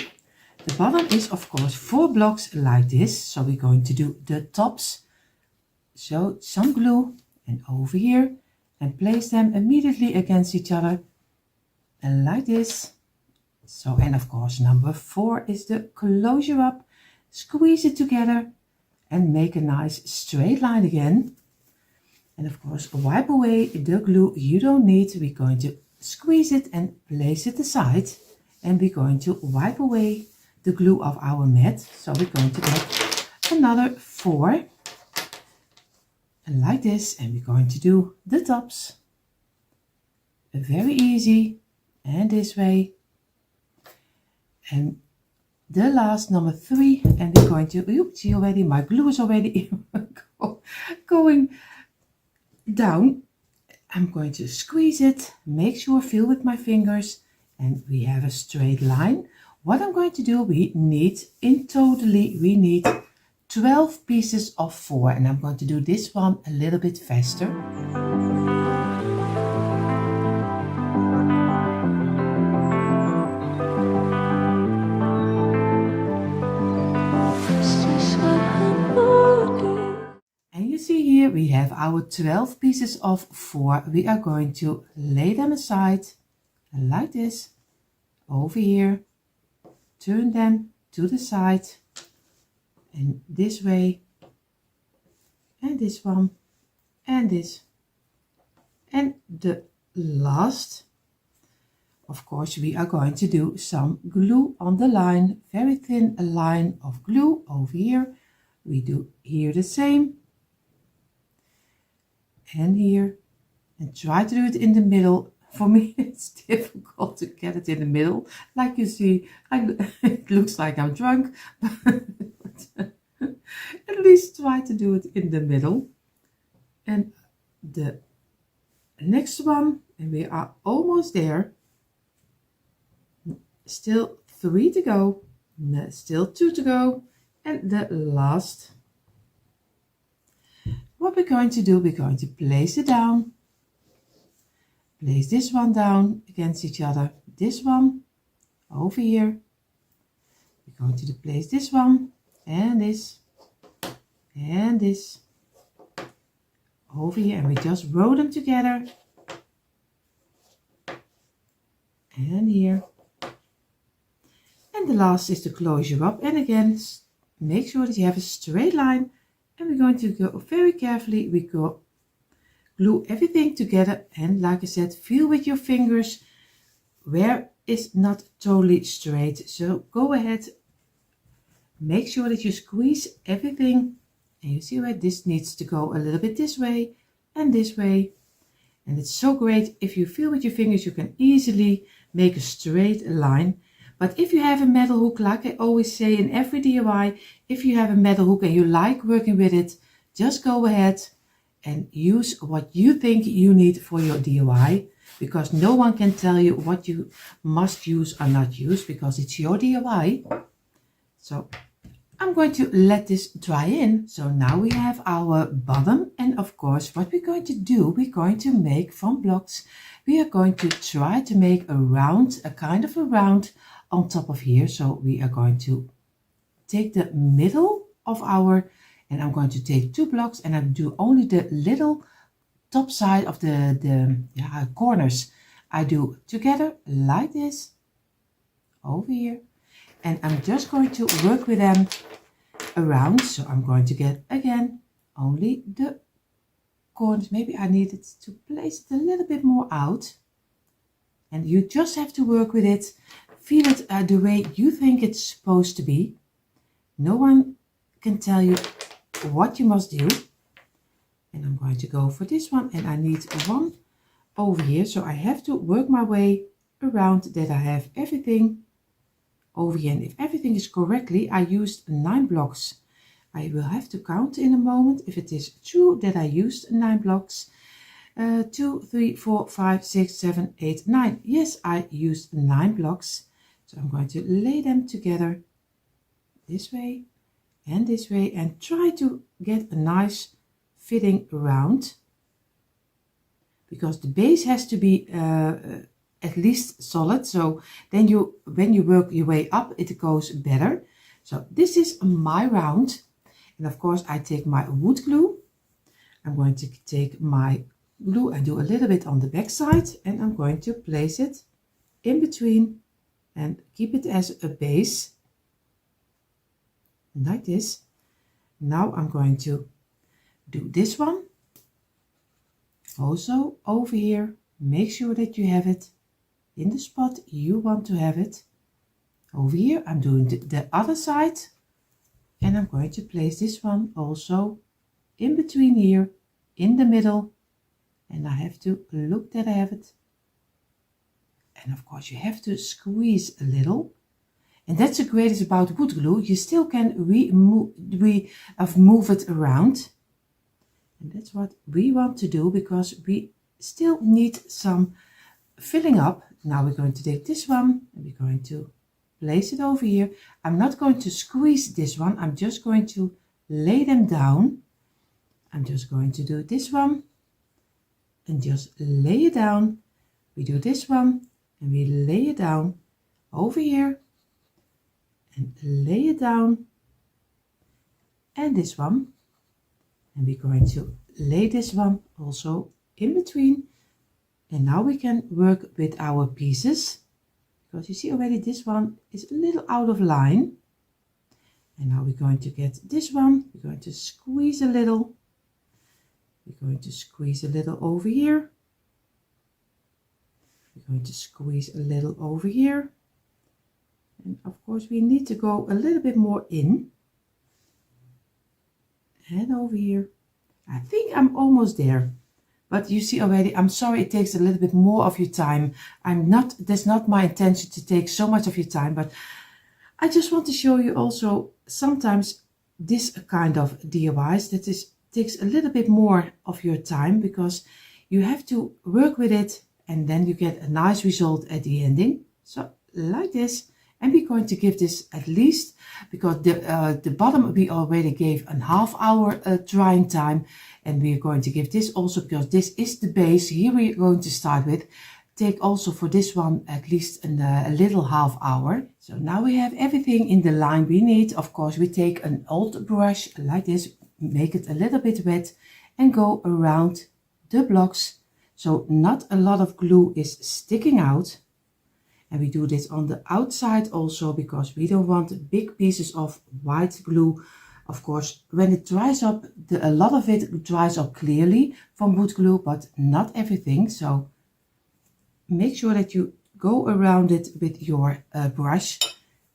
The bottom is, of course, 4 blocks like this. So we're going to do the tops. So some glue and over here. And place them immediately against each other. And like this. So, and of course, number 4 is the closure up. Squeeze it together and make a nice straight line again. And of course, wipe away the glue you don't need. We're going to squeeze it and place it aside. And we're going to wipe away the glue of our mat. So we're going to get another 4. And like this. And we're going to do the tops. very easy, and this way, and the last number 3, and we're going to, you see already my glue is already going down. I'm going to squeeze it, make sure feel with my fingers, and we have a straight line. What I'm going to do, we need 12 pieces of 4, and I'm going to do this one a little bit faster. And you see here we have our 12 pieces of 4. We are going to lay them aside like this, over here, turn them to the side, and this way, and this one, and this, and the last, of course, we are going to do some glue on the line, very thin line of glue over here. We do here the same, and here, and try to do it in the middle. For me, it's difficult to get it in the middle. Like you see, it looks like I'm drunk, but at least try to do it in the middle. And the next one, and we are almost there. Still 3 to go, still 2 to go, and the last. What we're going to do, we're going to place it down. Place this one down against each other. This one over here. We're going to place this one and this over here, and we just roll them together. And here. And the last is to close you up, and again make sure that you have a straight line, and we're going to go very carefully, we go glue everything together, and like I said, feel with your fingers where it's not totally straight. So go ahead, make sure that you squeeze everything, and you see where this needs to go a little bit this way and this way. And it's so great if you feel with your fingers, you can easily make a straight line. But if you have a metal hook, like I always say in every DIY, if you have a metal hook and you like working with it, just go ahead and use what you think you need for your DIY, because no one can tell you what you must use or not use, because it's your DIY. So I'm going to let this dry in. So now we have our bottom, and of course what we're going to do, we're going to make from blocks, we are going to try to make a round, a kind of a round on top of here. So we are going to take the middle of our, and I'm going to take 2 blocks, and I do only the little top side of the corners. I do together like this over here, and I'm just going to work with them around. So I'm going to get again only the corners. Maybe I needed to place it a little bit more out, and you just have to work with it, feel it the way you think it's supposed to be. No one can tell you what you must do. And I'm going to go for this one, and I need one over here, so I have to work my way around that I have everything over here. And if everything is correctly, I used 9 blocks. I will have to count in a moment if it is true that I used 9 blocks. 2, 3, 4, 5, 6, 7, 8, 9. Yes, I used 9 blocks. So I'm going to lay them together this way, and try to get a nice fitting round, because the base has to be at least solid, so then when you work your way up, it goes better. So this is my round, and of course I take my wood glue. I'm going to take my glue and do a little bit on the back side, and I'm going to place it in between and keep it as a base like this. Now I'm going to do this one also over here. Make sure that you have it in the spot you want to have it. Over here I'm doing the other side, and I'm going to place this one also in between here in the middle, and I have to look that I have it And of course you have to squeeze a little. And that's the greatest about wood glue. You still can move it around. And that's what we want to do because we still need some filling up. Now we're going to take this one and we're going to place it over here. I'm not going to squeeze this one. I'm just going to lay them down. I'm just going to do this one and just lay it down. We do this one and we lay it down over here and lay it down, and this one, and we're going to lay this one also in between. And now we can work with our pieces because you see already this one is a little out of line. And now we're going to get this one, we're going to squeeze a little, we're going to squeeze a little over here, we're going to squeeze a little over here, and of course we need to go a little bit more in and over here. I think I'm almost there, but you see already, I'm sorry it takes a little bit more of your time. That's not my intention to take so much of your time, but I just want to show you also sometimes this kind of DIYs that takes a little bit more of your time because you have to work with it and then you get a nice result at the ending. So like this. And we're going to give this at least, because the bottom we already gave a half hour drying time. And we're going to give this also, because this is the base. Here we're going to start with. Take also for this one at least a little half hour. So now we have everything in the line we need. Of course, we take an old brush like this, make it a little bit wet and go around the blocks. So not a lot of glue is sticking out. And we do this on the outside also because we don't want big pieces of white glue. Of course, when it dries up, a lot of it dries up clearly from wood glue, but not everything. So make sure that you go around it with your brush.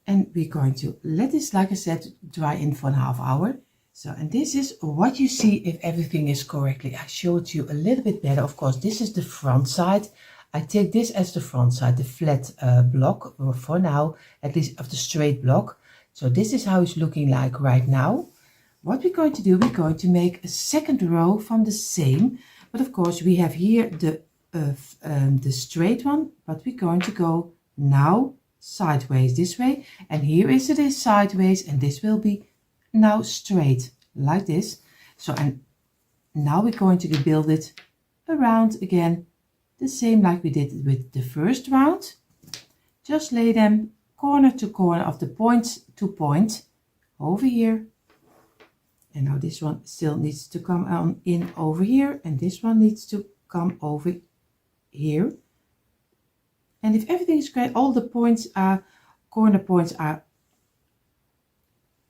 And we're going to let this, like I said, dry in for a half hour. So, and this is what you see if everything is correctly. I showed you a little bit better. Of course, this is the front side. I take this as the front side, the flat block, or for now, at least of the straight block. So this is how it's looking like right now. What we're going to do, we're going to make a second row from the same. But of course, we have here the straight one, but we're going to go now sideways this way. And here is it is sideways, and this will be now straight, like this. So, and now we're going to build it around again. The same like we did with the first round. Just lay them corner to corner of the point to point over here. And now this one still needs to come on in over here. And this one needs to come over here. And if everything is great, all the points are, corner points are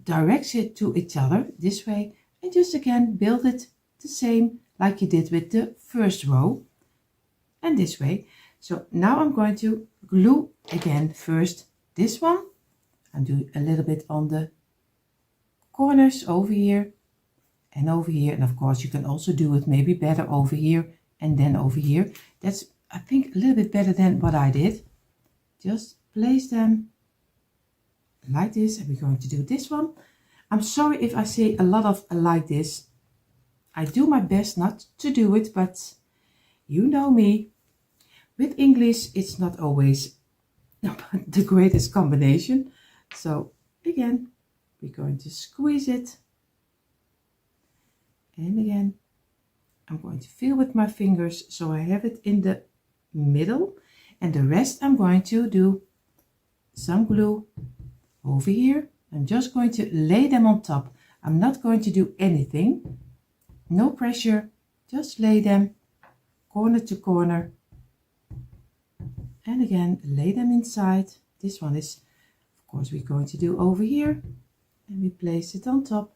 directed to each other this way. And just again, build it the same like you did with the first row. And this way. So now I'm going to glue again first this one and do a little bit on the corners over here and over here. And of course you can also do it maybe better over here and then over here. That's, I think, a little bit better than what I did. Just place them like this, and we're going to do this one. I'm sorry if I say a lot of like this. I do my best not to do it, but you know me, with English it's not always the greatest combination. So again, we're going to squeeze it. And again, I'm going to feel with my fingers so I have it in the middle. And the rest I'm going to do some glue over here. I'm just going to lay them on top. I'm not going to do anything. No pressure. Just lay them corner to corner. And again, lay them inside. This one is, of course, we're going to do over here. And we place it on top.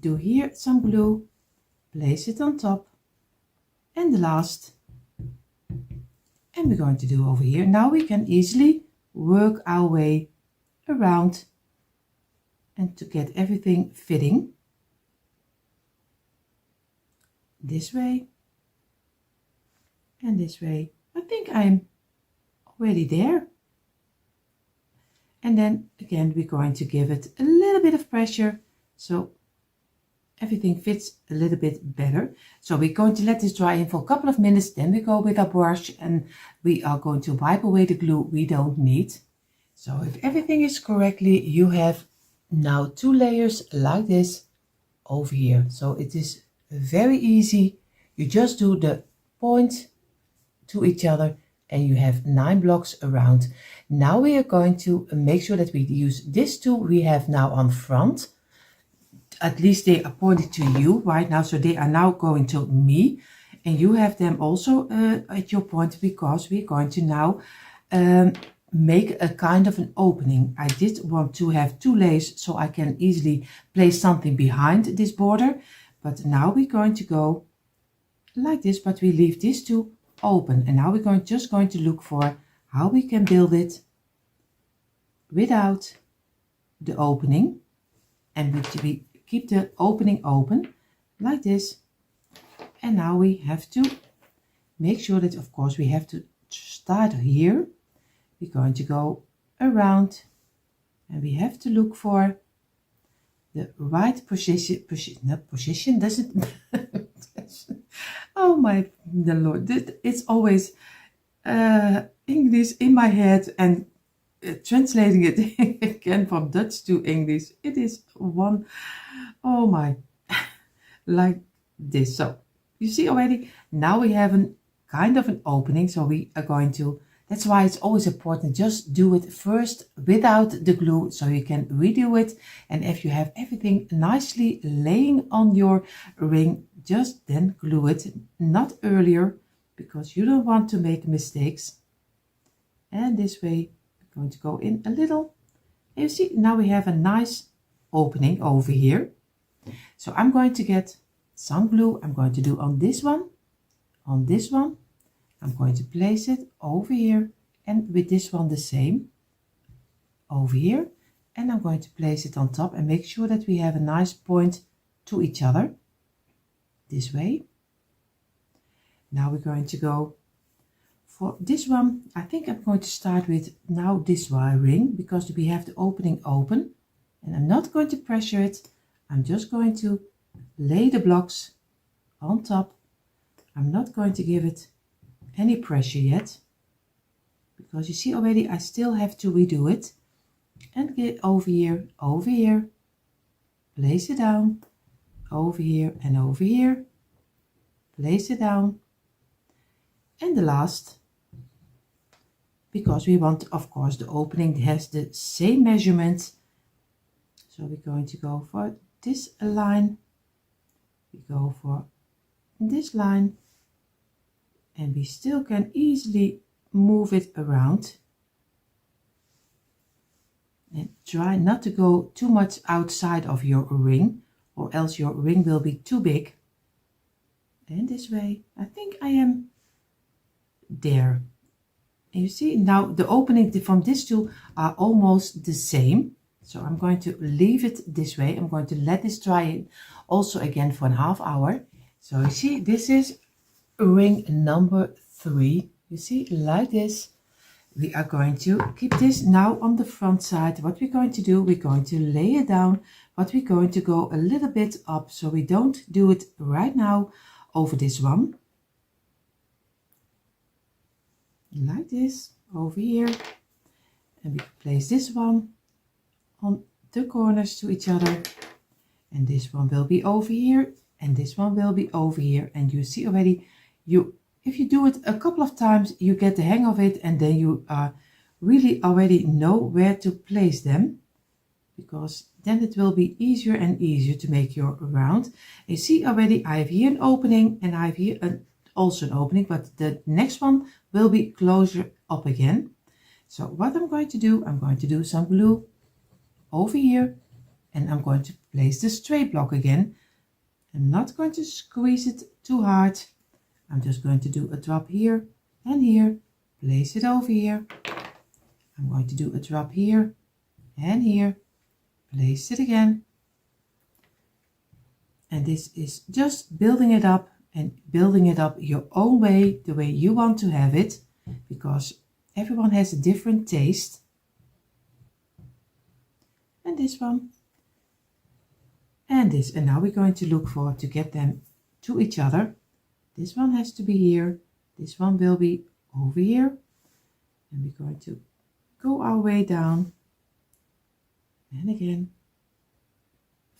Do here some glue. Place it on top. And the last. And we're going to do over here. Now we can easily work our way around and to get everything fitting. This way and this way. I think I'm already there. And then again, we're going to give it a little bit of pressure so everything fits a little bit better. So we're going to let this dry in for a couple of minutes. Then we go with our brush and we are going to wipe away the glue we don't need. So if everything is correctly, you have now 2 layers like this over here. So it is very easy. You just do the point to each other and you have 9 blocks around. Now we are going to make sure that we use this tool we have now on front. At least they are pointed to you right now, so they are now going to me, and you have them also at your point, because we're going to now make a kind of an opening. I did want to have 2 layers so I can easily place something behind this border, but now we're going to go like this, but we leave these 2 open. And now we're just going to look for how we can build it without the opening, and we keep the opening open like this. And now we have to make sure that, of course, we have to start here. We're going to go around and we have to look for the right position doesn't oh my the Lord, it's always English in my head, and translating it again from Dutch to English, it is one, oh my, like this. So you see already, now we have a kind of an opening, so we are going to, that's why it's always important, just do it first without the glue so you can redo it. And if you have everything nicely laying on your ring, just then glue it, not earlier, because you don't want to make mistakes. And this way we're going to go in a little, and you see now we have a nice opening over here. So I'm going to get some glue. I'm going to do on this one, on this one. I'm going to place it over here, and with this one the same over here, and I'm going to place it on top and make sure that we have a nice point to each other this way. Now we're going to go for this one. I think I'm going to start with now this one ring, because we have the opening open, and I'm not going to pressure it. I'm just going to lay the blocks on top. I'm not going to give it any pressure yet, because you see already I still have to redo it. And get over here, place it down, over here and over here, place it down. And the last, because we want, of course, the opening has the same measurement, so we're going to go for this line, we go for this line, and we still can easily move it around. And try not to go too much outside of your ring, or else your ring will be too big. And this way, I think I am there. And you see now the opening from these two are almost the same. So I'm going to leave it this way. I'm going to let this dry also again for a half hour. So you see, this is ring number 3. You see, like this. We are going to keep this now on the front side. What we're going to do, we're going to lay it down, but we're going to go a little bit up, so we don't do it right now over this one. Like this, over here. And we place this one on the corners to each other. And this one will be over here, and this one will be over here. And you see already, if you do it a couple of times, you get the hang of it, and then you really already know where to place them, because then it will be easier and easier to make your round. You see already, I have here an opening, and I have here also an opening, but the next one will be closer up again. So what I'm going to do, I'm going to do some glue over here, and I'm going to place the straight block again. I'm not going to squeeze it too hard. I'm just going to do a drop here and here, place it over here. I'm going to do a drop here and here, place it again. And this is just building it up, and building it up your own way, the way you want to have it, because everyone has a different taste. And this one. And this. And now we're going to look for to get them to each other. This one has to be here. This one will be over here. And we're going to go our way down. And again,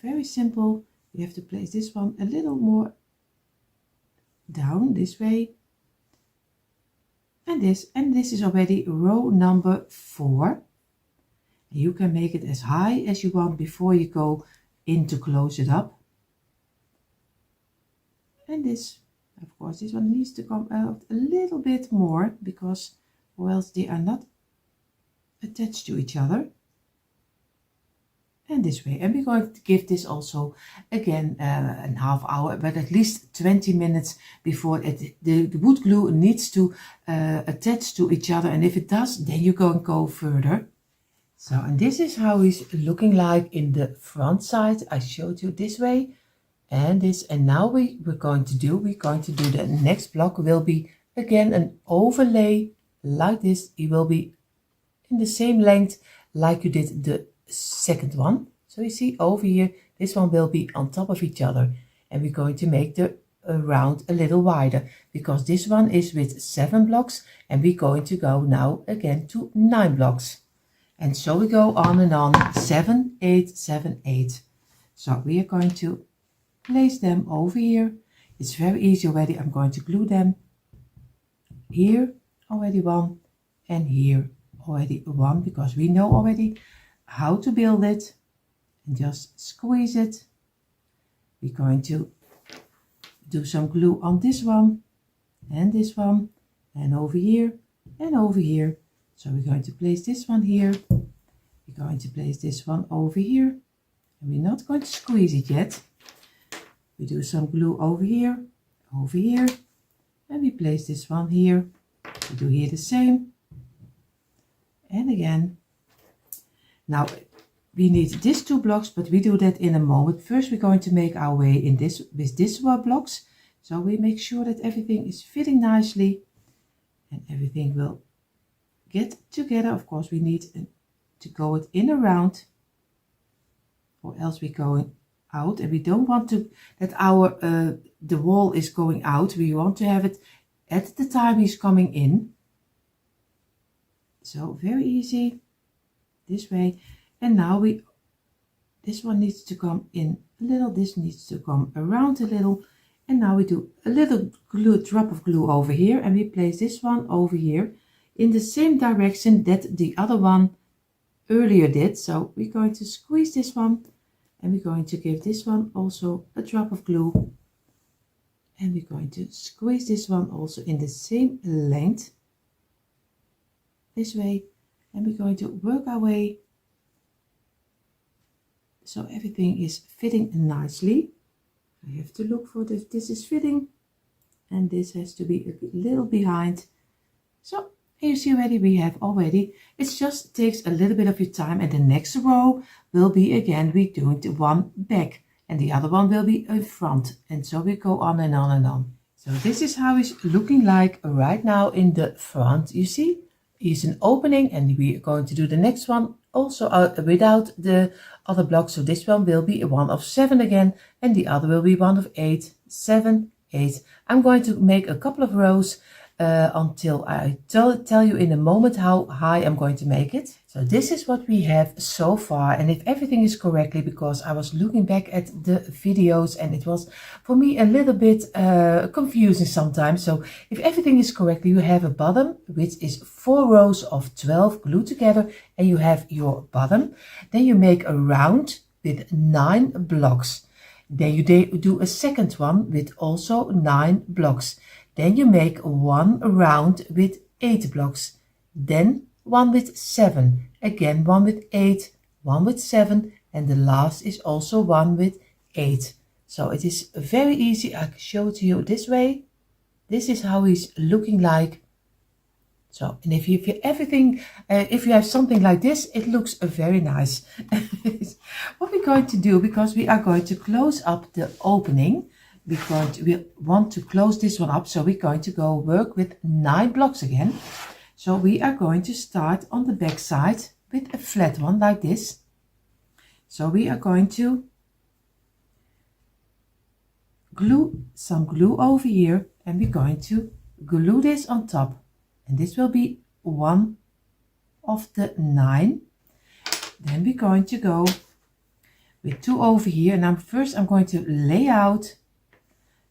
very simple. We have to place this one a little more down this way. And this is already row number 4. You can make it as high as you want before you go in to close it up. And this, of course, this one needs to come out a little bit more, because or else they are not attached to each other. And this way. And we're going to give this also again a half hour, but at least 20 minutes before the wood glue needs to attach to each other. And if it does, then you go further. So, and this is how it's looking like in the front side. I showed you this way and this. And now we're going to do the next block will be again an overlay like this. It will be in the same length like you did the second one. So you see over here, this one will be on top of each other. And we're going to make the round a little wider, because this one is with 7 blocks and we're going to go now again to 9 blocks. And so we go on and on, 7, 8, 7, 8. So we are going to place them over here. It's very easy already. I'm going to glue them here, already 1, and here already 1, because we know already how to build it. And just squeeze it. We're going to do some glue on this one, and over here, and over here. So we're going to place this one here. We're going to place this one over here. And we're not going to squeeze it yet. We do some glue over here, and we place this one here. We do here the same. And again. Now we need these 2 blocks, but we do that in a moment. First we're going to make our way in this with these blocks. So we make sure that everything is fitting nicely and everything will get together. Of course we need to go it in around, or else we're going out, and we don't want to that our the wall is going out. We want to have it at the time he's coming in. So very easy this way. And now this one needs to come in a little, this needs to come around a little. And now we do a little drop of glue over here, and we place this one over here in the same direction that the other one earlier did. So we're going to squeeze this one, and we're going to give this one also a drop of glue. And we're going to squeeze this one also in the same length, this way. And we're going to work our way so everything is fitting nicely. I have to look for this. This is fitting, and this has to be a little behind. So you see already we have already. It just takes a little bit of your time, and the next row will be again we're doing the one back, and the other one will be in front, and so we go on and on and on. So this is how it's looking like right now in the front. You see, is an opening, and we are going to do the next one also without the other block. So this one will be one of 7 again, and the other will be one of 8, 7, 8. I'm going to make a couple of rows until I tell you in a moment how high I'm going to make it. So this is what we have so far, and if everything is correctly, because I was looking back at the videos and it was for me a little bit confusing sometimes. So if everything is correctly, you have a bottom which is 4 rows of 12 glued together, and you have your bottom. Then you make a round with 9 blocks. Then you do a second one with also 9 blocks. Then you make one round with 8 blocks. Then one with 7, again one with 8, one with 7, and the last is also one with 8. So it is very easy. I can show it to you this way. This is how he's looking like. So, and if you if you have something like this, it looks very nice. What we're going to do, because we are going to close up the opening, we want to close this one up, so we're going to go work with 9 blocks again. So we are going to start on the back side with a flat one like this. So we are going to glue some glue over here, and we're going to glue this on top, and this will be one of the 9. Then we're going to go with 2 over here, and I'm going to lay out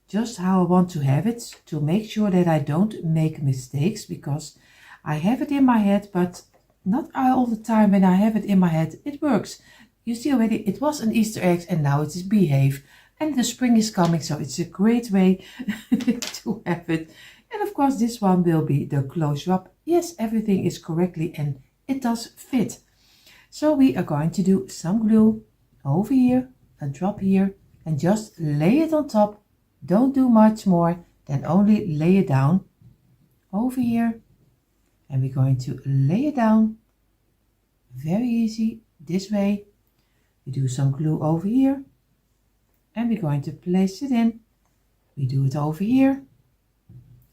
just how I want to have it to make sure that I don't make mistakes, because I have it in my head, but not all the time when I have it in my head it works. You see already it was an Easter egg and now it is behave, and the spring is coming, so it's a great way to have it. And of course this one will be the closure up. Yes, everything is correctly and it does fit. So we are going to do some glue over here, a drop here, and just lay it on top. Don't do much more than only lay it down over here, and we're going to lay it down very easy this way. We do some glue over here, and we're going to place it in. We do it over here,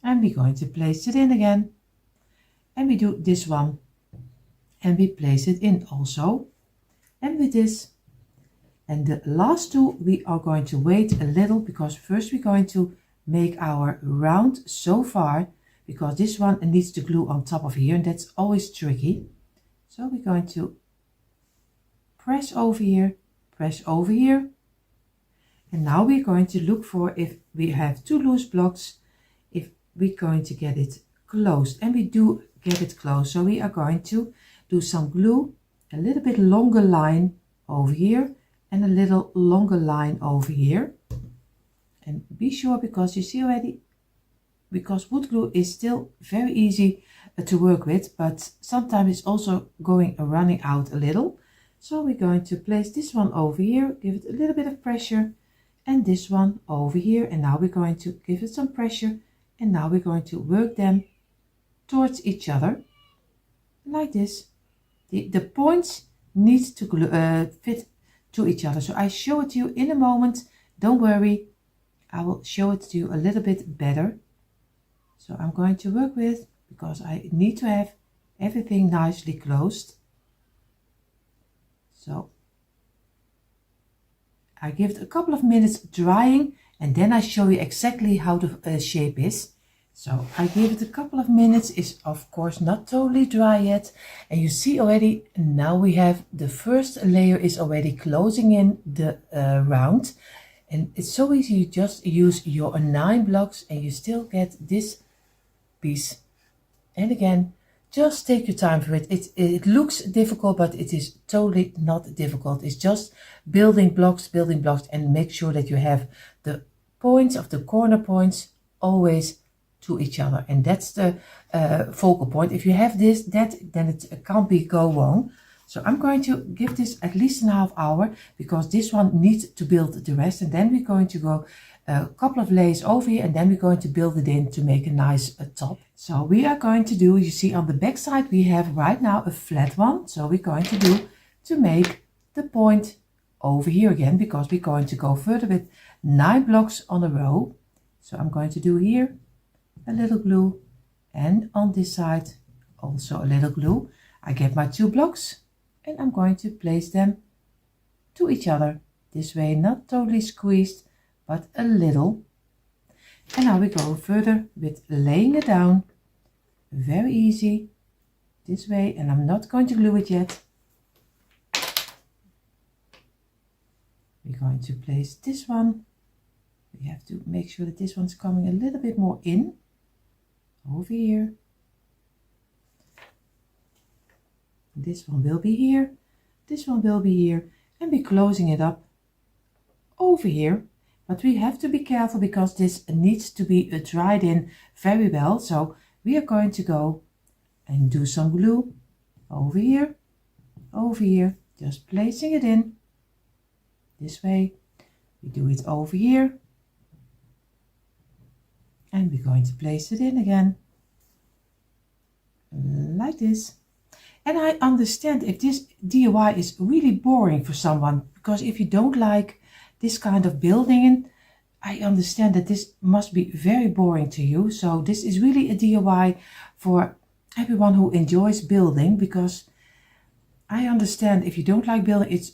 and we're going to place it in again, and we do this one, and we place it in also, and with this. And the last 2 we are going to wait a little, because first we're going to make our round so far, because this one needs to glue on top of here, and that's always tricky. So we're going to press over here, and now we're going to look for if we have 2 loose blocks, if we're going to get it closed, and we do get it closed. So we are going to do some glue, a little bit longer line over here, and a little longer line over here. And be sure, because you see already, because wood glue is still very easy to work with, but sometimes it's also running out a little. So we're going to place this one over here, give it a little bit of pressure, and this one over here, and now we're going to give it some pressure, and now we're going to work them towards each other like this. The points need to fit to each other. So I show it to you in a moment, don't worry, I will show it to you a little bit better. So I'm going to work with, because I need to have everything nicely closed. So I give it a couple of minutes drying, and then I show you exactly how the shape is. So I give it a couple of minutes. It's of course not totally dry yet, and you see already now we have the first layer is already closing in the round, and it's so easy. You just use your 9 blocks and you still get this piece. And again, just take your time for it. It looks difficult, but it is totally not difficult. It's just building blocks, and make sure that you have the points of the corner points always to each other, and that's the focal point. If you have then it can't go wrong. So I'm going to give this at least a half hour, because this one needs to build the rest, and then we're going to go a couple of layers over here, and then we're going to build it in to make a nice top. So we are going to do, you see on the back side we have right now a flat one, so we're going to do to make the point over here again, because we're going to go further with 9 blocks on a row. So I'm going to do here a little glue, and on this side also a little glue. I get my 2 blocks, and I'm going to place them to each other this way, not totally squeezed, but a little. And now we go further with laying it down, very easy this way, and I'm not going to glue it yet. We're going to place this one. We have to make sure that this one's coming a little bit more in over here. This one will be here, this one will be here, and we're closing it up over here. But we have to be careful, because this needs to be dried in very well. So we are going to go and do some glue over here, just placing it in this way. We do it over here, and we're going to place it in again like this. And I understand if this DIY is really boring for someone, because if you don't like this kind of building, I understand that this must be very boring to you. So this is really a DIY for everyone who enjoys building, because I understand if you don't like building, it's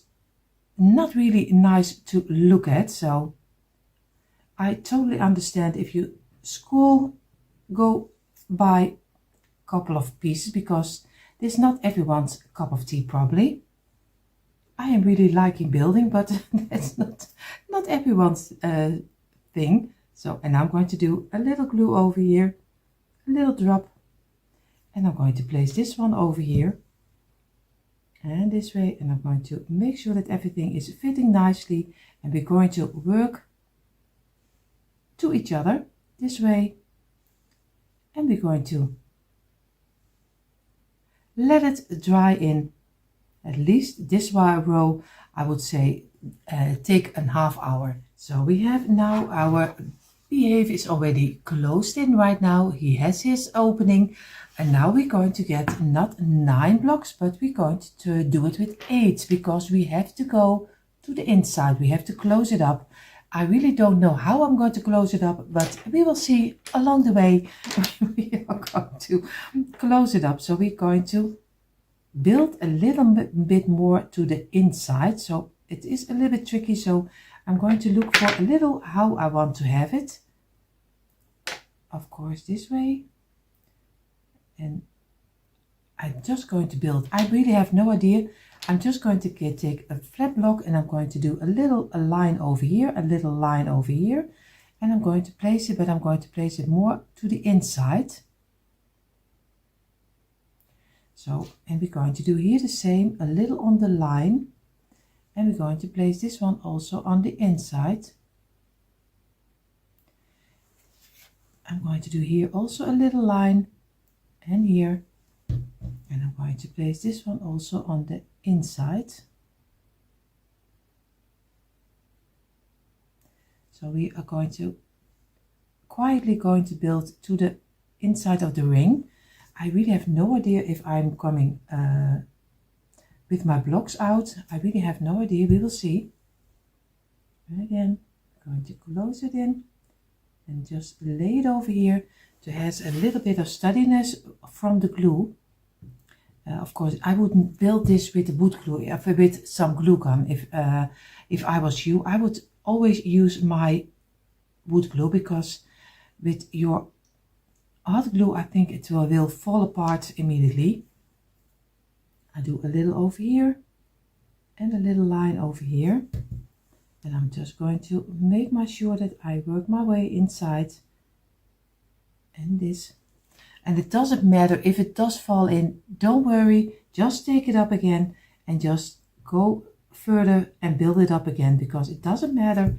not really nice to look at. So I totally understand if you go buy a couple of pieces, because this is not everyone's cup of tea probably. I am really liking building, but that's not everyone's thing. So, and I'm going to do a little glue over here, a little drop, and I'm going to place this one over here and this way, and I'm going to make sure that everything is fitting nicely, and we're going to work to each other this way, and we're going to let it dry in at least this row. I would say take a half hour. So we have now our beehive is already closed in right now. He has his opening, and now we're going to get not 9 blocks, but we're going to do it with 8, because we have to go to the inside. We have to close it up. I really don't know how I'm going to close it up, but we will see along the way. We are going to close it up. So we're going to build a little bit more to the inside. So it is a little bit tricky. So I'm going to look for a little how I want to have it. Of course, this way. And I'm just going to build. I really have no idea. I'm just going to take a flat block, and I'm going to do a line over here, a little line over here, and I'm going to place it, but I'm going to place it more to the inside. So, and we're going to do here the same, a little on the line, and we're going to place this one also on the inside. I'm going to do here also a little line, and here, and I'm going to place this one also on the inside. So we are going to quietly build to the inside of the ring. I really have no idea if I'm coming with my blocks out. I really have no idea. We will see. And again, I'm going to close it in and just lay it over here to have a little bit of steadiness from the glue. Of course, I wouldn't build this with the wood glue, with some glue gun. If I was you, I would always use my wood glue, because with your hot glue, I think it will fall apart immediately. I do a little over here and a little line over here, and I'm just going to make sure that I work my way inside, and this. And it doesn't matter if it does fall in, don't worry, just take it up again and just go further and build it up again, because it doesn't matter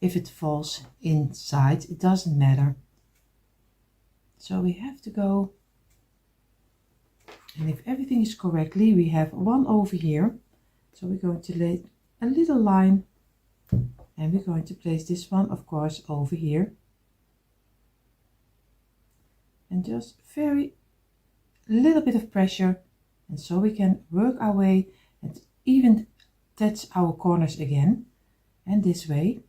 if it falls inside, it doesn't matter. So we have to go, and if everything is correctly, we have one over here. So we're going to lay a little line, and we're going to place this one, of course, over here. And just very little bit of pressure, and so we can work our way and even touch our corners again, and this way.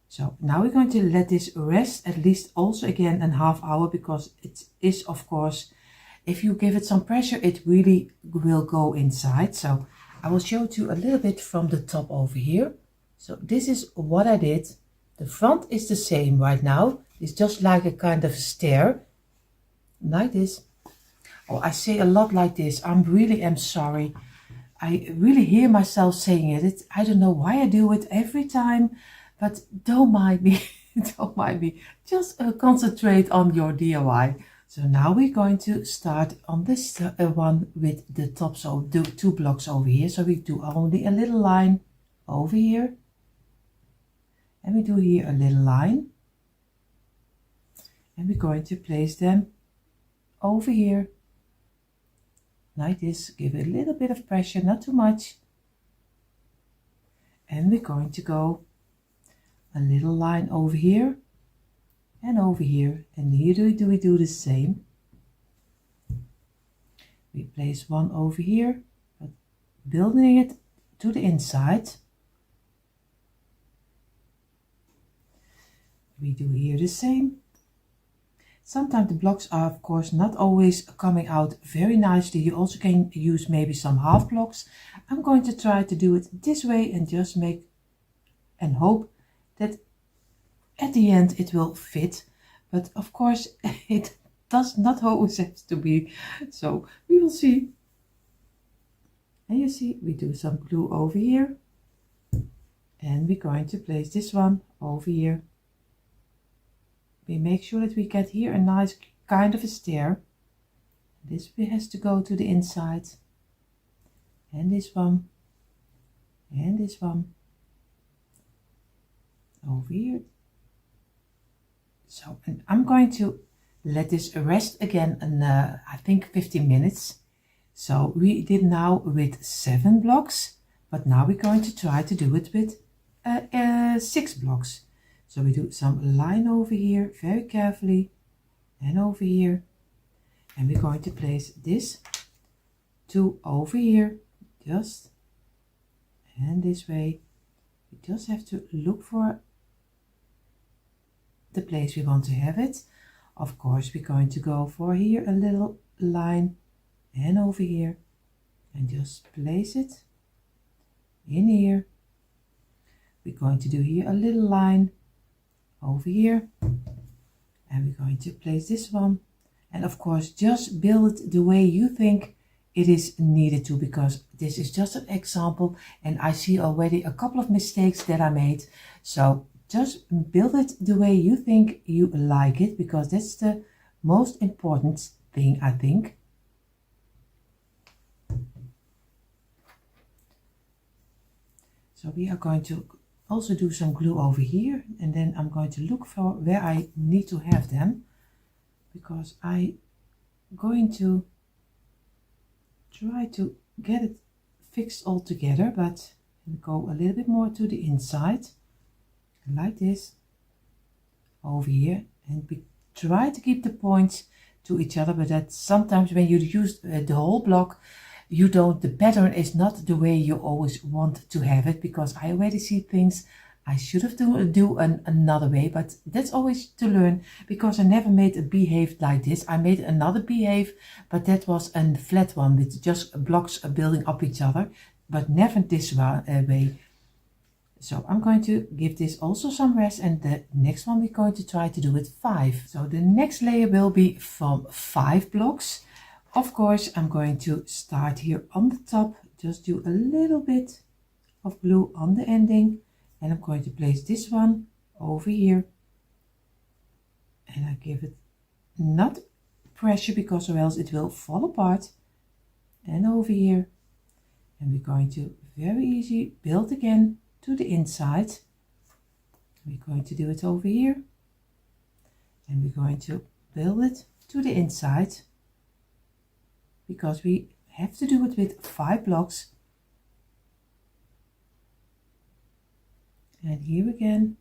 So now we're going to let this rest at least also again a half hour, because it is, of course, if you give it some pressure, it really will go inside. So I will show it you a little bit from the top over here. So this is what I did. The front is the same right now. It's just like a kind of stair, like this. Oh, I say a lot like this. I really am sorry. I really hear myself saying it. I don't know why I do it every time, but don't mind me. Don't mind me. Just concentrate on your DIY. So now we're going to start on this one with the top. So do 2 blocks over here. So we do only a little line over here, and we do here a little line, and we're going to place them over here like this. Give it a little bit of pressure, not too much, and we're going to go a little line over here and over here, and here we do the same. We place one over here, but building it to the inside. We do here the same. Sometimes the blocks are of course not always coming out very nicely. You also can use maybe some half blocks. I'm going to try to do it this way and just make and hope that at the end it will fit. But of course it does not always have to be. So we will see. And you see, we do some glue over here. And we're going to place this one over here. We make sure that we get here a nice kind of a stair. This has to go to the inside. And this one. And this one. Over here. So, and I'm going to let this rest again in I think 15 minutes. So we did now with 7 blocks, but now we're going to try to do it with 6 blocks. So we do some line over here very carefully and over here. And we're going to place this 2 over here, just, and this way. We just have to look for the place we want to have it. Of course, we're going to go for here a little line and over here and just place it in here. We're going to do here a little line over here, and we're going to place this one, and of course just build it the way you think it is needed to, because this is just an example and I see already a couple of mistakes that I made. So just build it the way you think you like it, because that's the most important thing, I think. So we are going to also do some glue over here, and then I'm going to look for where I need to have them, because I'm going to try to get it fixed all together, but go a little bit more to the inside like this over here, and we try to keep the points to each other, but that sometimes when you use the whole block, you don't, the pattern is not the way you always want to have it, because I already see things I should have do another way, but that's always to learn, because I never made a beehive like this. I made another beehive, but that was a flat one with just blocks building up each other, but never this way. So I'm going to give this also some rest, and the next one we're going to try to do with 5. So the next layer will be from 5 blocks. Of course, I'm going to start here on the top, just do a little bit of glue on the ending, and I'm going to place this one over here, and I give it not pressure, because or else it will fall apart, and over here, and we're going to very easy build again to the inside. We're going to do it over here, and we're going to build it to the inside, because we have to do it with 5 blocks. And here again.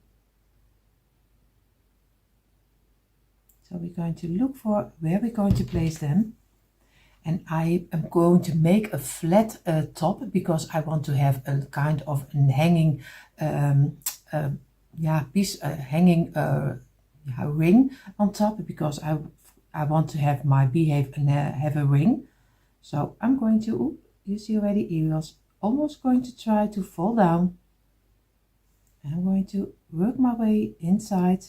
So we're going to look for where we're going to place them. And I am going to make a flat top, because I want to have a kind of hanging piece, hanging ring on top, because I want to have my beehive and have a ring. So I'm going to, you see already, he was almost going to try to fall down. And I'm going to work my way inside,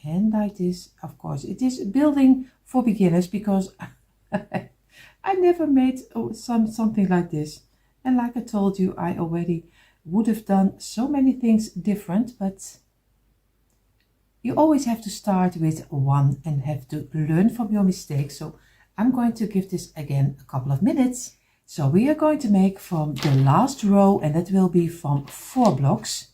and like this. Of course, it is building for beginners, because I never made something like this. And like I told you, I already would have done so many things different, but you always have to start with one and have to learn from your mistakes. So I'm going to give this again a couple of minutes. So we are going to make from the last row, and that will be from 4 blocks.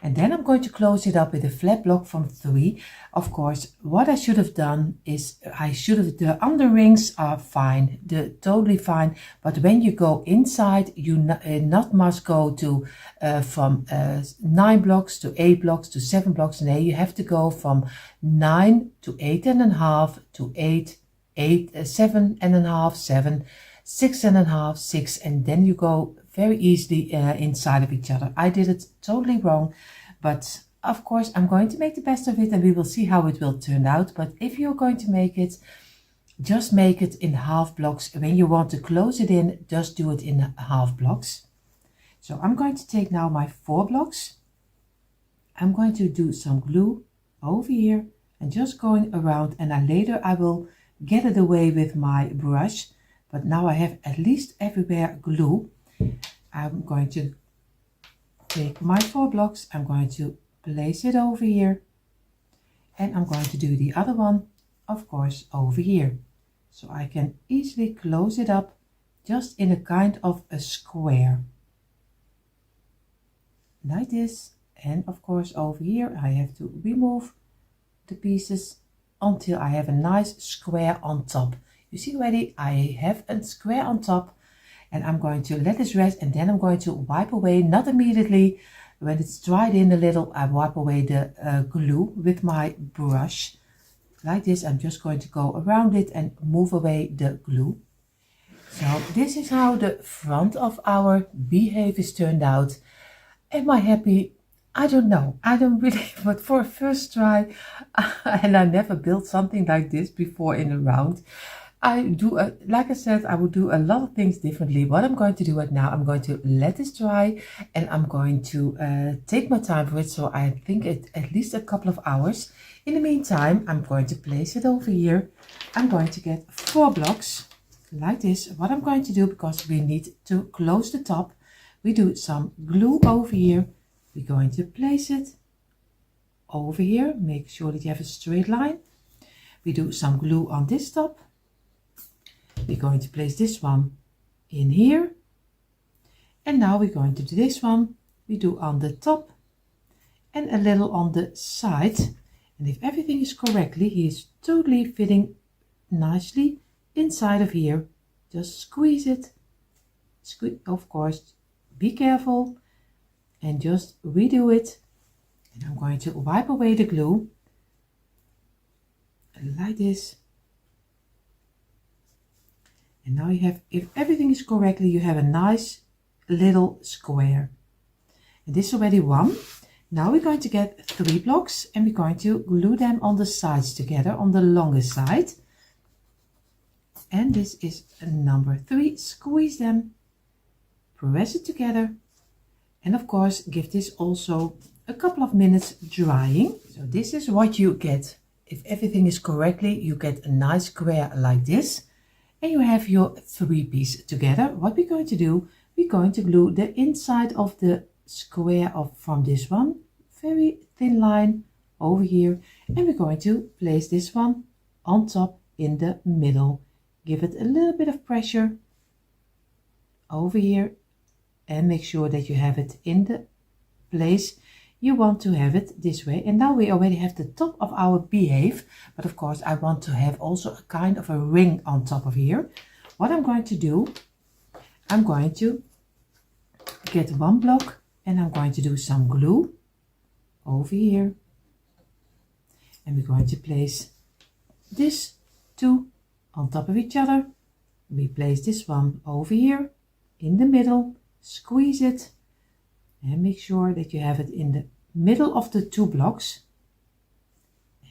And then I'm going to close it up with a flat block from 3. Of course, what I should have done is the under rings are fine, totally fine. But when you go inside, you not must go to from 9 blocks to 8 blocks to 7 blocks. And you have to go from 9 to 8.5 to 7.5, 7, 6.5, 6, and then you go very easily inside of each other. I did it totally wrong, but of course, I'm going to make the best of it and we will see how it will turn out. But if you're going to make it, just make it in half blocks. When you want to close it in, just do it in half blocks. So I'm going to take now my 4 blocks. I'm going to do some glue over here and just going around, and then later I will get it away with my brush. But now I have at least everywhere glue. I'm going to take my 4 blocks, I'm going to place it over here, and I'm going to do the other one, of course, over here. So I can easily close it up just in a kind of a square. Like this. And of course over here I have to remove the pieces until I have a nice square on top. You see already I have a square on top, and I'm going to let this rest, and then I'm going to wipe away, not immediately, when it's dried in a little, I wipe away the glue with my brush. Like this, I'm just going to go around it and move away the glue. So this is how the front of our beehive is turned out. Am I happy? I don't know. I don't really, but for a first try, and I never built something like this before in a round. I do, like I said, I will do a lot of things differently. What I'm going to do right now, I'm going to let this dry, and I'm going to take my time for it. So I think at least a couple of hours. In the meantime, I'm going to place it over here. I'm going to get 4 blocks like this. What I'm going to do, because we need to close the top, we do some glue over here. We're going to place it over here. Make sure that you have a straight line. We do some glue on this top. We're going to place this one in here. And now we're going to do this one. We do on the top and a little on the side. And if everything is correctly, he is totally fitting nicely inside of here. Just squeeze it. Of course, be careful. And just redo it. And I'm going to wipe away the glue like this. And now you have, if everything is correctly, you have a nice little square. And this is already one. Now we're going to get 3 blocks, and we're going to glue them on the sides together on the longest side. And this is number 3. Squeeze them, press it together. And of course, give this also a couple of minutes drying. So this is what you get. If everything is correctly, you get a nice square like this. And you have your 3 pieces together. What we're going to do, we're going to glue the inside of the square from this one. Very thin line over here. And we're going to place this one on top in the middle. Give it a little bit of pressure over here. And make sure that you have it in the place you want to have it this way. And now we already have the top of our beehive, but of course I want to have also a kind of a ring on top of here. What I'm going to do, I'm going to get 1 block, and I'm going to do some glue over here, and we're going to place this 2 on top of each other. We place this one over here in the middle. Squeeze it and make sure that you have it in the middle of the 2 blocks,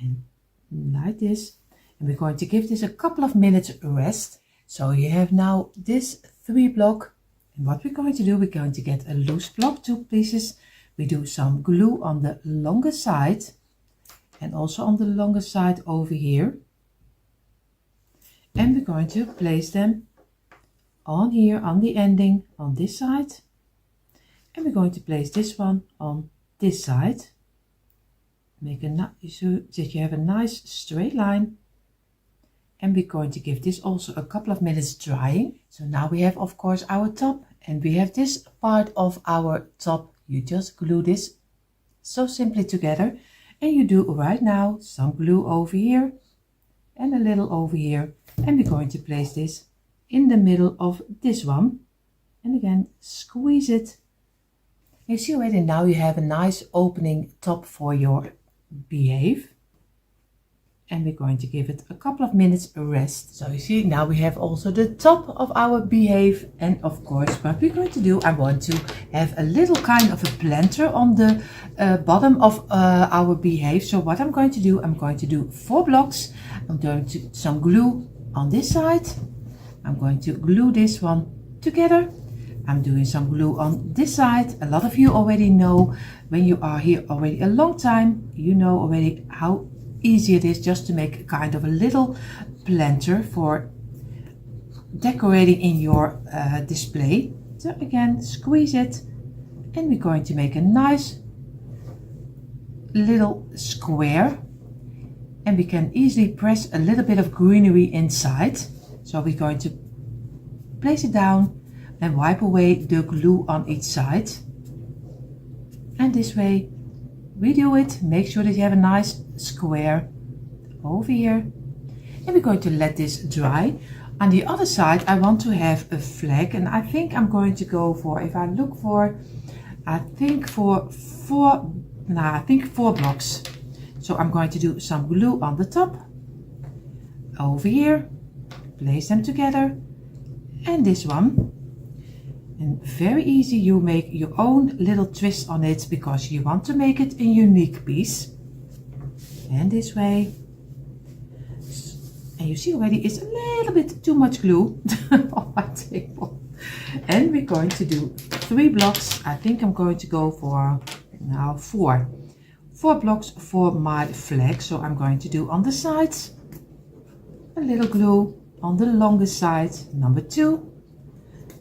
and like this. And we're going to give this a couple of minutes rest. So you have now this 3 block, and what we're going to do, we're going to get a loose block, 2 pieces. We do some glue on the longer side and also on the longer side over here, and we're going to place them on here on the ending on this side, and we're going to place this one on this side. Make so that you have a nice straight line, and we're going to give this also a couple of minutes drying. So now we have of course our top, and we have this part of our top. You just glue this so simply together, and you do right now some glue over here and a little over here, and we're going to place this in the middle of this one, and again squeeze it. You see already now you have a nice opening top for your beehive. and we're going to give it a couple of minutes rest. So you see, now we have also the top of our behave, and of course what we're going to do, I want to have a little kind of a planter on the bottom of our behave. So what I'm going to do, I'm going to do 4 blocks. I'm going to some glue on this side. I'm going to glue this one together. I'm doing some glue on this side. A lot of you already know, when you are here already a long time, you know already how easy it is just to make kind of a little planter for decorating in your display. So again, squeeze it, and we're going to make a nice little square, and we can easily press a little bit of greenery inside. So we're going to place it down and wipe away the glue on each side, and this way we do it. Make sure that you have a nice square over here, and we're going to let this dry. On the other side I want to have a flag, and I think I'm going to go for, if I look for, I think for 4 blocks. So I'm going to do some glue on the top over here, place them together, and this one. And very easy, you make your own little twist on it because you want to make it a unique piece. And this way. And you see already it's a little bit too much glue on my table. And we're going to do 3 blocks. I think I'm going to go for now 4 blocks for my flag. So I'm going to do on the sides a little glue on the longest side, number 2,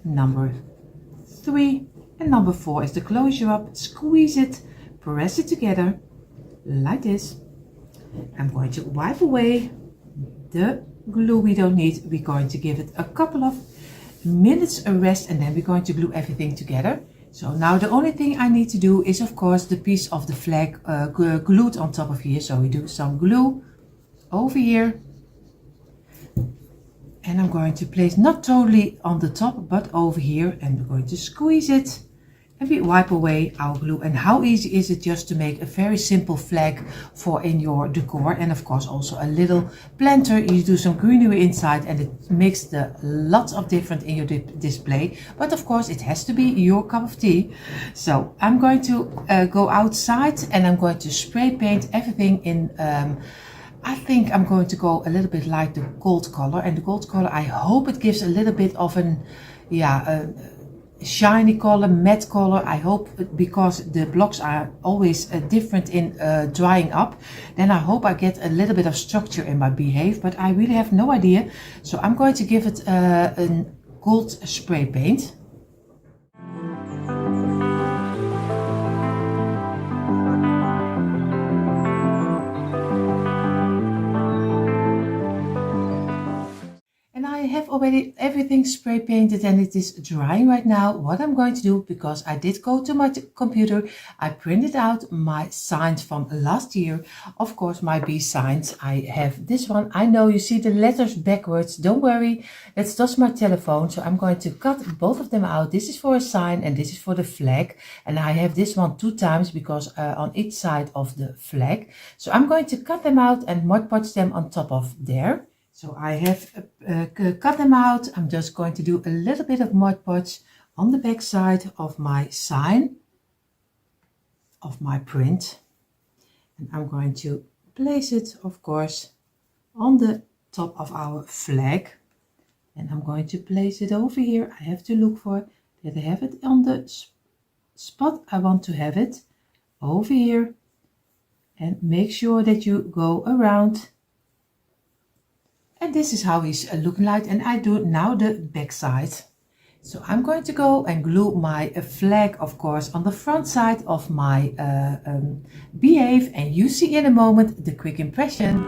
number 3, and number 4 is the closure up. Squeeze it, press it together like this. I'm going to wipe away the glue we don't need. We're going to give it a couple of minutes a rest, and then we're going to glue everything together. So now the only thing I need to do is of course the piece of the flag glued on top of here. So we do some glue over here, and I'm going to place not totally on the top but over here, and we're going to squeeze it, and we wipe away our glue. And how easy is it just to make a very simple flag for in your decor, and of course also a little planter. You do some greenery inside and it makes the lots of difference in your display, but of course it has to be your cup of tea. So I'm going to go outside, and I'm going to spray paint everything in I think I'm going to go a little bit like the gold color, and the gold color, I hope it gives a little bit of an shiny color, matte color. I hope, because the blocks are always different in drying up, then I hope I get a little bit of structure in my behave, but I really have no idea. So I'm going to give it a gold spray paint. I have already everything spray painted and it is drying right now. What I'm going to do, because I did go to my computer, I printed out my signs from last year. Of course, my bee signs. I have this one. I know you see the letters backwards. Don't worry, that's just my telephone. So I'm going to cut both of them out. This is for a sign and this is for the flag. And I have this one 2 times because on each side of the flag. So I'm going to cut them out and Mod Podge them on top of there. So I have cut them out. I'm just going to do a little bit of Mod Podge on the back side of my sign, of my print. And I'm going to place it, of course, on the top of our flag. And I'm going to place it over here. I have to look for that I have it on the spot I want to have it, over here. And make sure that you go around. And this is how he's looking like, and I do now the back side. So I'm going to go and glue my flag, of course, on the front side of my behave, and you see in a moment the quick impression.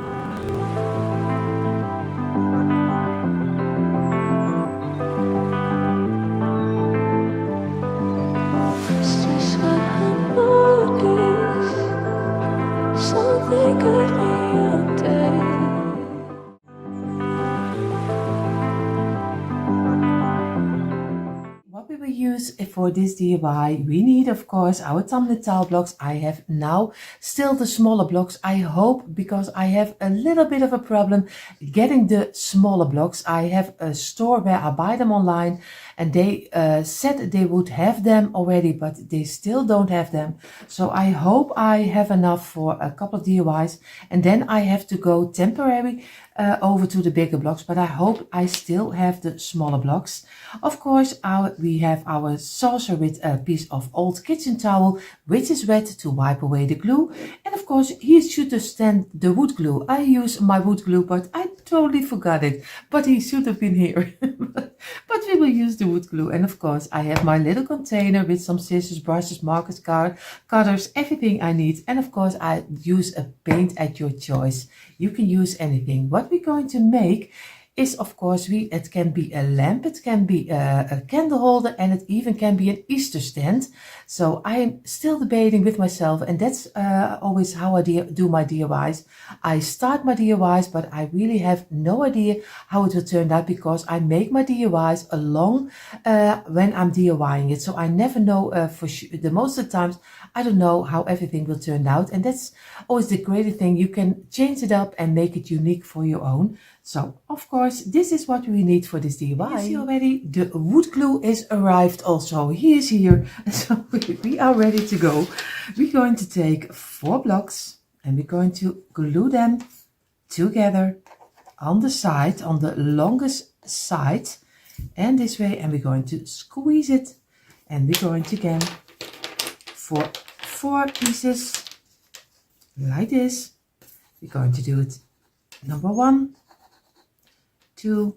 for this DIY, we need of course our tumbling tile blocks. I have now still the smaller blocks. I hope, because I have a little bit of a problem getting the smaller blocks. I have a store where I buy them online, and they said they would have them already, but they still don't have them. So I hope I have enough for a couple of DIYs, and then I have to go temporary over to the bigger blocks, but I hope I still have the smaller blocks. Of course, we have our saucer with a piece of old kitchen towel, which is wet, to wipe away the glue. And of course, he should have stand the wood glue. I use my wood glue, but I totally forgot it. But he should have been here. But we will use the wood glue. And of course, I have my little container with some scissors, brushes, markers, cutters, everything I need. And of course, I use a paint at your choice. You can use anything. What we're going to make is, of course, it can be a lamp, it can be a candle holder, and it even can be an Easter stand. So I am still debating with myself, and that's always how I do my DIYs. I start my DIYs, but I really have no idea how it will turn out, because I make my DIYs along when I'm DIYing it. So I never know for sure. The most of the times I don't know how everything will turn out, and that's always the great thing. You can change it up and make it unique for your own. So, of course, this is what we need for this DIY. You see already, the wood glue is arrived also. He is here. So we are ready to go. We're going to take 4 blocks and we're going to glue them together on the side, on the longest side, and this way. And we're going to squeeze it. And we're going to again for 4 pieces like this. We're going to do it number 1, 2,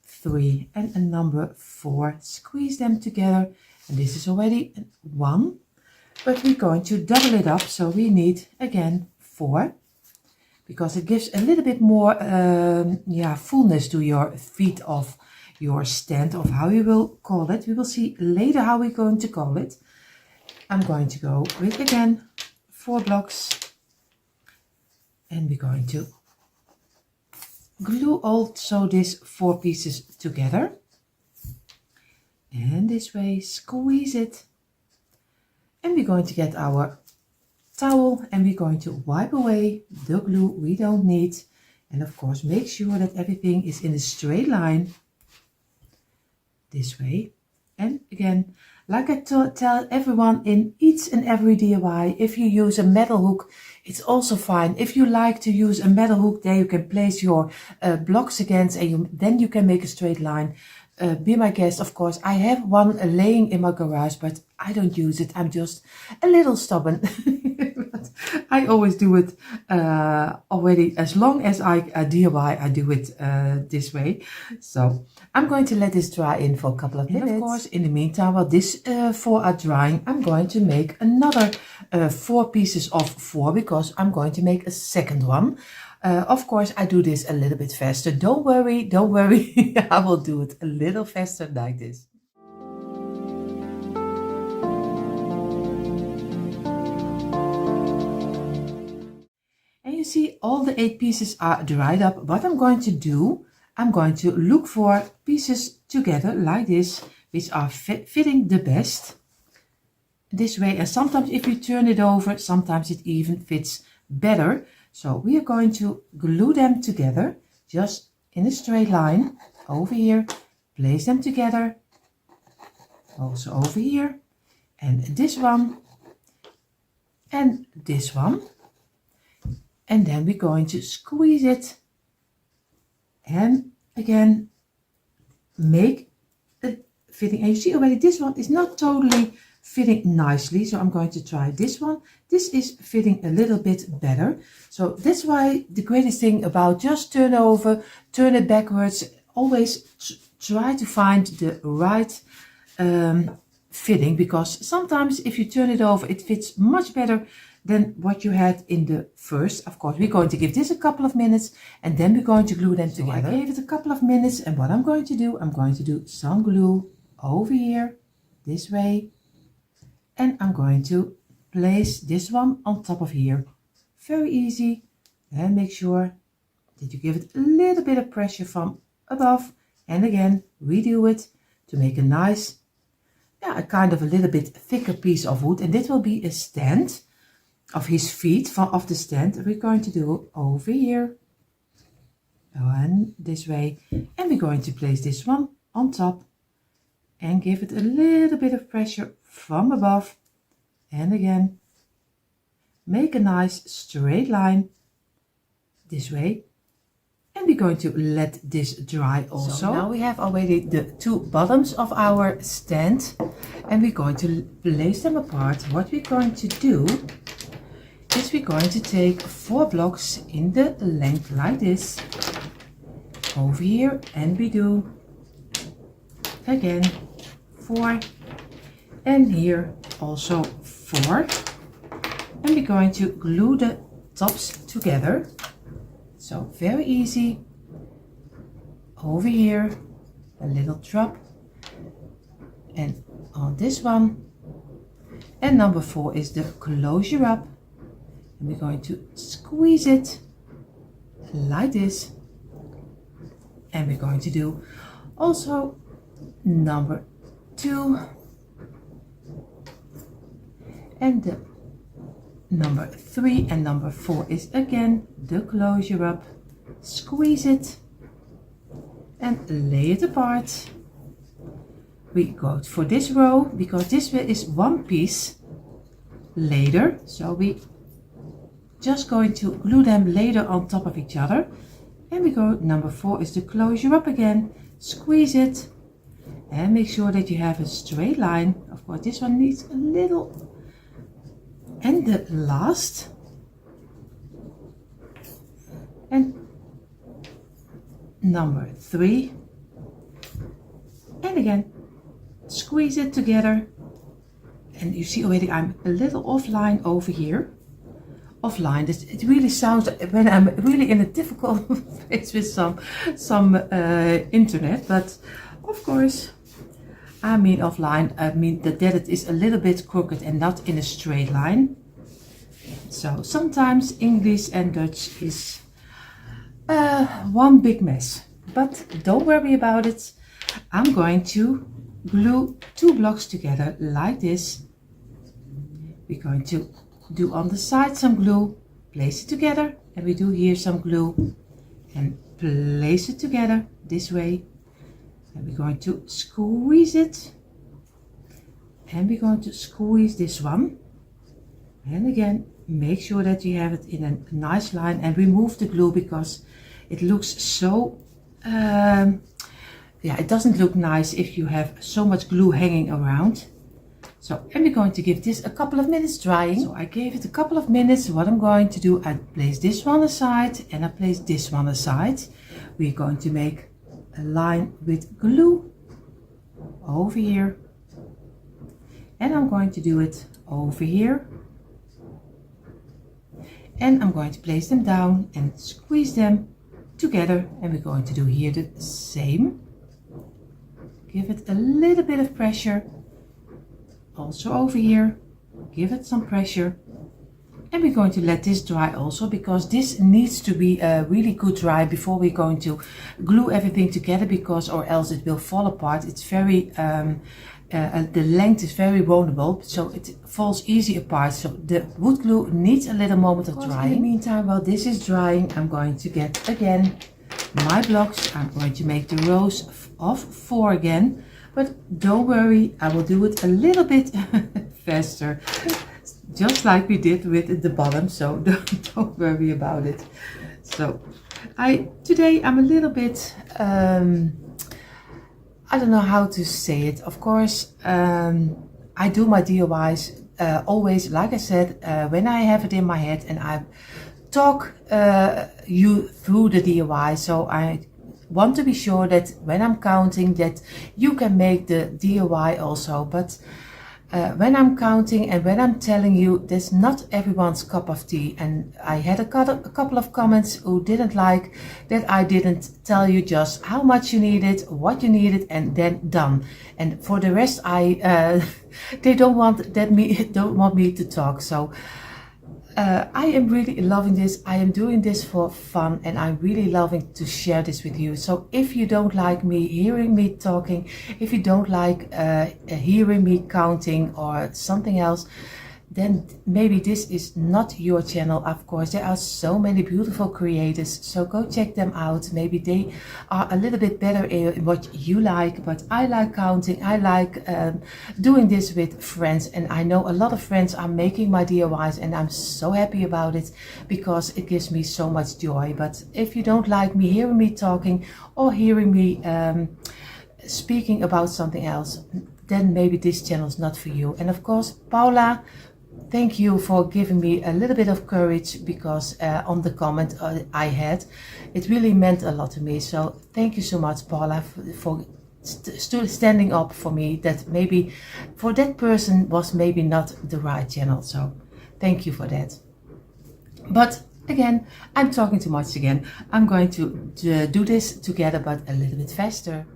3, and a number 4. Squeeze them together, and this is already 1, but we're going to double it up, so we need again 4, because it gives a little bit more fullness to your feet of your stand, of how you will call it. We will see later how we're going to call it. I'm going to go with again 4 blocks, and we're going to glue also these 4 pieces together, and this way squeeze it, and we're going to get our towel and we're going to wipe away the glue we don't need, and of course make sure that everything is in a straight line this way. And again, like I tell everyone in each and every DIY, if you use a metal hook, it's also fine. If you like to use a metal hook, there you can place your blocks against, and then you can make a straight line. Be my guest, of course. I have one laying in my garage, but I don't use it. I'm just a little stubborn. But I always do it already. As long as I DIY, I do it this way. So I'm going to let this dry in for a couple of minutes. And of course, in the meantime, while this 4 are drying, I'm going to make another 4 pieces of 4, because I'm going to make a second one. Of course, I do this a little bit faster. Don't worry, don't worry. I will do it a little faster like this. And you see all the 8 pieces are dried up. What I'm going to do, I'm going to look for pieces together like this, which are fitting the best. This way, and sometimes if you turn it over, sometimes it even fits better. So we are going to glue them together, just in a straight line, over here, place them together, also over here, and this one, and this one. And then we're going to squeeze it, and again, make a fitting. And you see already this one is not totally fitting nicely, so I'm going to try this one. This is fitting a little bit better. So that's why the greatest thing about just turn over, turn it backwards, always try to find the right fitting, because sometimes if you turn it over, it fits much better than what you had in the first. Of course, we're going to give this a couple of minutes, and then we're going to glue them together. I gave it a couple of minutes, and what I'm going to do, I'm going to do some glue over here, this way, and I'm going to place this one on top of here. Very easy. And make sure that you give it a little bit of pressure from above, and again redo it to make a nice a kind of a little bit thicker piece of wood, and this will be a stand of his feet of the stand. We're going to do over here and this way, and we're going to place this one on top and give it a little bit of pressure from above, and again make a nice straight line this way, and we're going to let this dry also. So now we have already the two bottoms of our stand, and we're going to place them apart. What we're going to do is we're going to take 4 blocks in the length like this over here, and we do again 4, and here also 4, and we're going to glue the tops together. So very easy. Over here a little drop, and on this one, and number 4 is the closure up, and we're going to squeeze it like this, and we're going to do also number 2, and the number 3 and number 4 is again the closure up. Squeeze it and lay it apart. We go for this row because this is one piece later, so we just going to glue them later on top of each other. And we go, number 4 is the closure up again. Squeeze it and make sure that you have a straight line. Of course this one needs a little. And the last, and number 3, and again squeeze it together. And you see already I'm a little offline over here. Offline, it really sounds when I'm really in a difficult place with some internet, but of course I mean offline, I mean that it is a little bit crooked and not in a straight line. So sometimes English and Dutch is one big mess, but don't worry about it. I'm going to glue 2 blocks together like this. We're going to do on the side some glue, place it together, and we do here some glue and place it together this way, and we're going to squeeze it, and we're going to squeeze this one, and again make sure that you have it in a nice line, and remove the glue because it looks so it doesn't look nice if you have so much glue hanging around. So, and we're going to give this a couple of minutes drying. So I gave it a couple of minutes. What I'm going to do, I place this one aside and I place this one aside. We're going to make a line with glue over here. And I'm going to do it over here. And I'm going to place them down and squeeze them together. And we're going to do here the same. Give it a little bit of pressure. Also over here, give it some pressure, and we're going to let this dry also because this needs to be really good dry before we're going to glue everything together, because or else it will fall apart. It's very the length is very vulnerable, so it falls easy apart. So the wood glue needs a little moment of drying. In the meantime, while this is drying, I'm going to get again my blocks. I'm going to make the rows of 4 again. But don't worry, I will do it a little bit faster, just like we did with the bottom, so don't worry about it. So today I'm a little bit, I don't know how to say it. Of course, I do my DIYs always, like I said, when I have it in my head and I talk you through the DIY, so I want to be sure that when I'm counting that you can make the DIY also. But when I'm counting and when I'm telling you, that's not everyone's cup of tea. And I had a couple of comments who didn't like that I didn't tell you just how much you needed, what you needed, and then done. And for the rest, they don't want me to talk. So I am really loving this. I am doing this for fun and I'm really loving to share this with you. So if you don't like me hearing me talking, if you don't like hearing me counting or something else, then maybe this is not your channel. Of course, there are so many beautiful creators, so go check them out. Maybe they are a little bit better in what you like, but I like counting. I like doing this with friends, and I know a lot of friends are making my DIYs and I'm so happy about it because it gives me so much joy. But if you don't like me hearing me talking or hearing me speaking about something else, then maybe this channel is not for you. And of course, Paula, thank you for giving me a little bit of courage because on the comment I had, it really meant a lot to me. So thank you so much, Paula, for standing up for me, that maybe for that person was maybe not the right channel. So thank you for that. But again, I'm talking too much again. I'm going to do this together, but a little bit faster.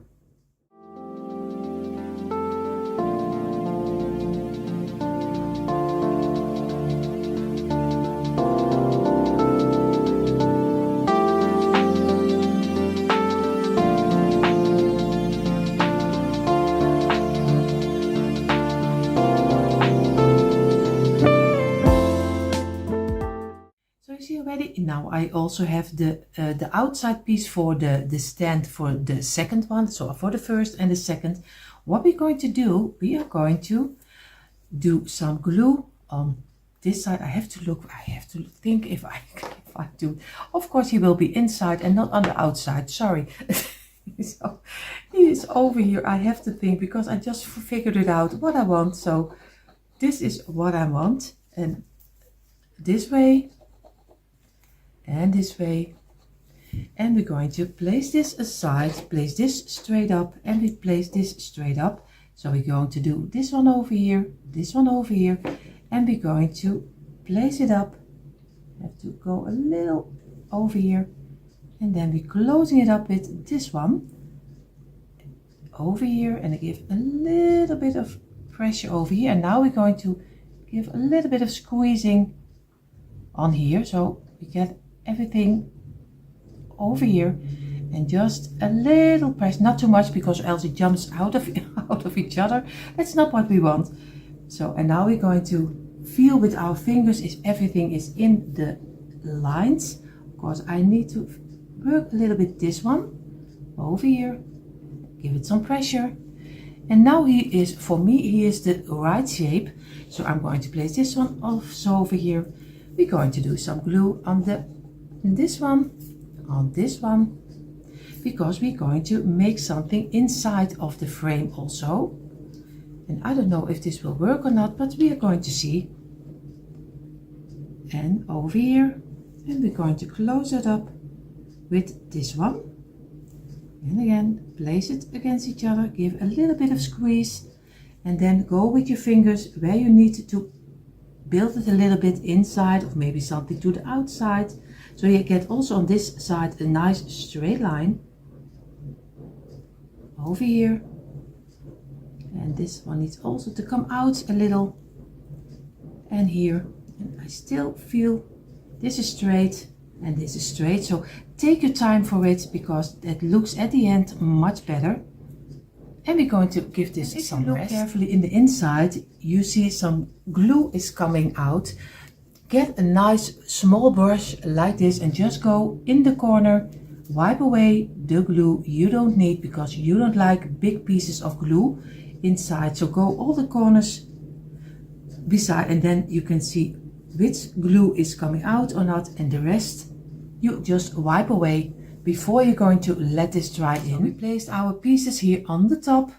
Already now I also have the outside piece for the stand for the second one. So for the first and the second, what we're going to do, we are going to do some glue on this side. I have to think if I do. Of course he will be inside and not on the outside, sorry. So he is over here. I have to think because I just figured it out what I want. So this is what I want, and this way and this way, and we're going to place this aside, place this straight up, and we place this straight up. So we're going to do this one over here, this one over here, and we're going to place it up. I have to go a little over here, and then we're closing it up with this one over here, and I give a little bit of pressure over here, and now we're going to give a little bit of squeezing on here, so we get everything over here, and just a little press, not too much because else it jumps out of each other. That's not what we want. So, and now we're going to feel with our fingers if everything is in the lines. Of course, I need to work a little bit this one over here, give it some pressure, and now he is, for me, he is the right shape. So I'm going to place this one also over here. We're going to do some glue on this one, on this one, because we're going to make something inside of the frame also. And I don't know if this will work or not, but we are going to see. And over here, and we're going to close it up with this one. And again, place it against each other, give a little bit of squeeze, and then go with your fingers where you need to build it a little bit inside, or maybe something to the outside. So you get also on this side a nice straight line over here, and this one needs also to come out a little, and here, and I still feel this is straight and this is straight. So take your time for it because that looks at the end much better. And we're going to give this some rest. If you look carefully in the inside, you see some glue is coming out. Get a nice small brush like this and just go in the corner, wipe away the glue you don't need because you don't like big pieces of glue inside. So go all the corners beside, and then you can see which glue is coming out or not, and the rest you just wipe away before you're going to let this dry in. So we placed our pieces here on the top,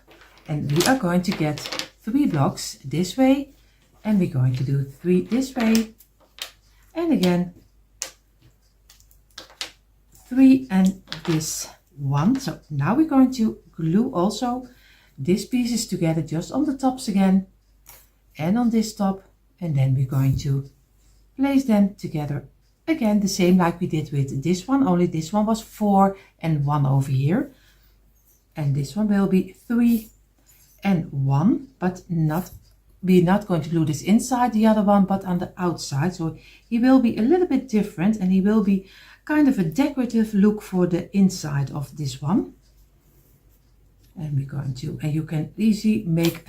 and we are going to get 3 blocks this way, and we're going to do 3 this way, and again 3 and this one. So now we're going to glue also these pieces together just on the tops again and on this top, and then we're going to place them together again the same like we did with this one, only this one was 4 and 1 over here, and this one will be 3 and 1, but not we're not going to glue this inside the other one, but on the outside. So he will be a little bit different, and he will be kind of a decorative look for the inside of this one. And we're going to, and you can easily make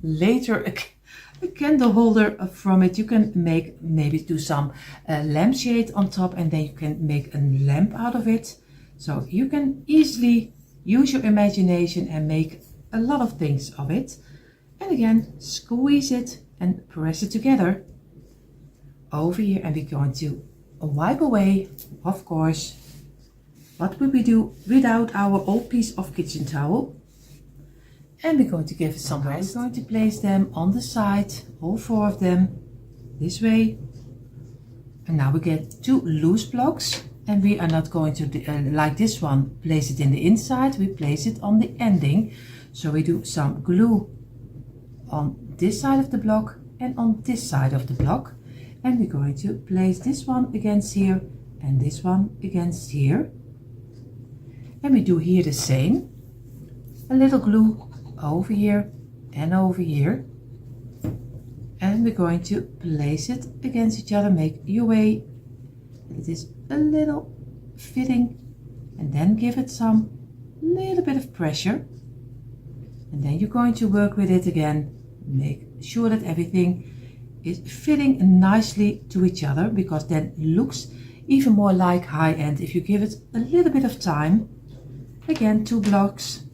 later a candle holder from it. You can make, maybe do some lampshade on top, and then you can make a lamp out of it. So you can easily use your imagination and make a lot of things of it. And again, squeeze it and press it together over here, and we're going to wipe away, of course, what would we do without our old piece of kitchen towel. And we're going to give it some rest. We're going to place them on the side, all 4 of them, this way. And now we get 2 loose blocks, and we are not going to, like this one, place it in the inside, we place it on the ending. So we do some glue on this side of the block and on this side of the block. And we're going to place this one against here and this one against here. And we do here the same, a little glue over here and over here. And we're going to place it against each other, make your way. It is a little fitting, and then give it some little bit of pressure. And then you're going to work with it again, make sure that everything is fitting nicely to each other, because then it looks even more like high end if you give it a little bit of time. Again, 2 blocks.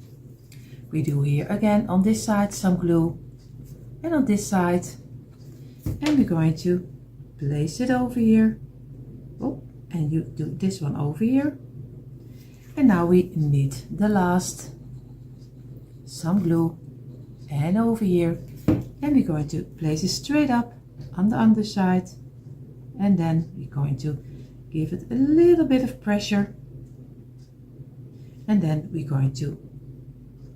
We do here again on this side some glue, and on this side, and we're going to place it over here. Oh, and you do this one over here. And now we need the last, some glue, and over here, and we're going to place it straight up on the underside, and then we're going to give it a little bit of pressure, and then we're going to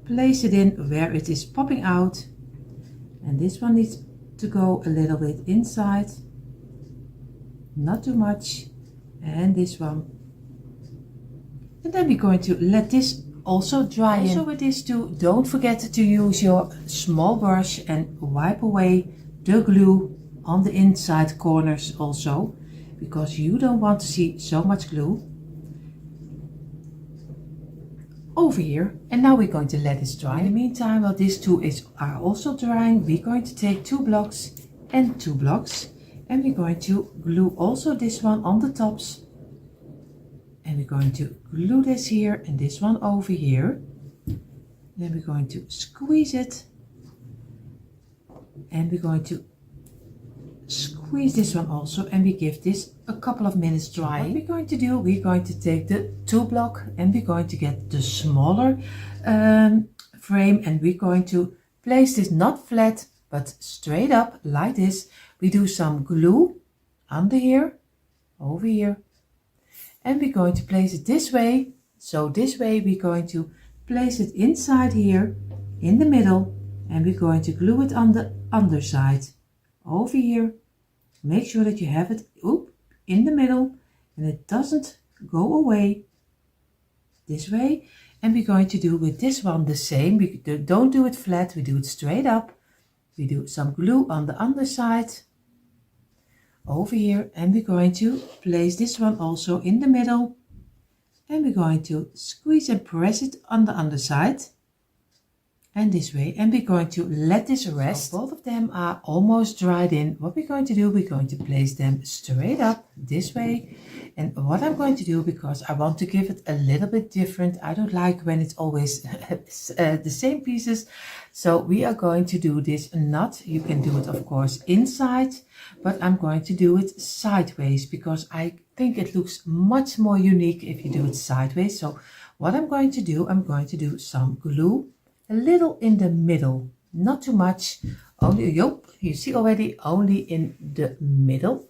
place it in where it is popping out, and this one needs to go a little bit inside, not too much, and this one. And then we're going to let this also dry in. Also with this too, don't forget to use your small brush and wipe away the glue on the inside corners also, because you don't want to see so much glue over here. And now we're going to let this dry. In the meantime, while these two are also drying, we're going to take 2 blocks and 2 blocks, and we're going to glue also this one on the tops, and we're going to glue this here and this one over here. Then we're going to squeeze it, and we're going to squeeze this one also, and we give this a couple of minutes drying. What we're going to do, we're going to take the 2 block, and we're going to get the smaller frame, and we're going to place this not flat but straight up like this. We do some glue under here, over here, and we're going to place it this way. So this way we're going to place it inside here in the middle, and we're going to glue it on the underside over here. Make sure that you have it in the middle and it doesn't go away this way. And we're going to do with this one the same. We don't do it flat, we do it straight up. We do some glue on the underside over here, and we're going to place this one also in the middle, and we're going to squeeze and press it on the underside and this way, and we're going to let this rest. So both of them are almost dried in. What we're going to do, we're going to place them straight up this way. And what I'm going to do, because I want to give it a little bit different, I don't like when it's always the same pieces. So we are going to do this not, you can do it of course inside, but I'm going to do it sideways, because I think it looks much more unique if you do it sideways. So what I'm going to do, I'm going to do some glue, a little in the middle, not too much, only, you see already, only in the middle.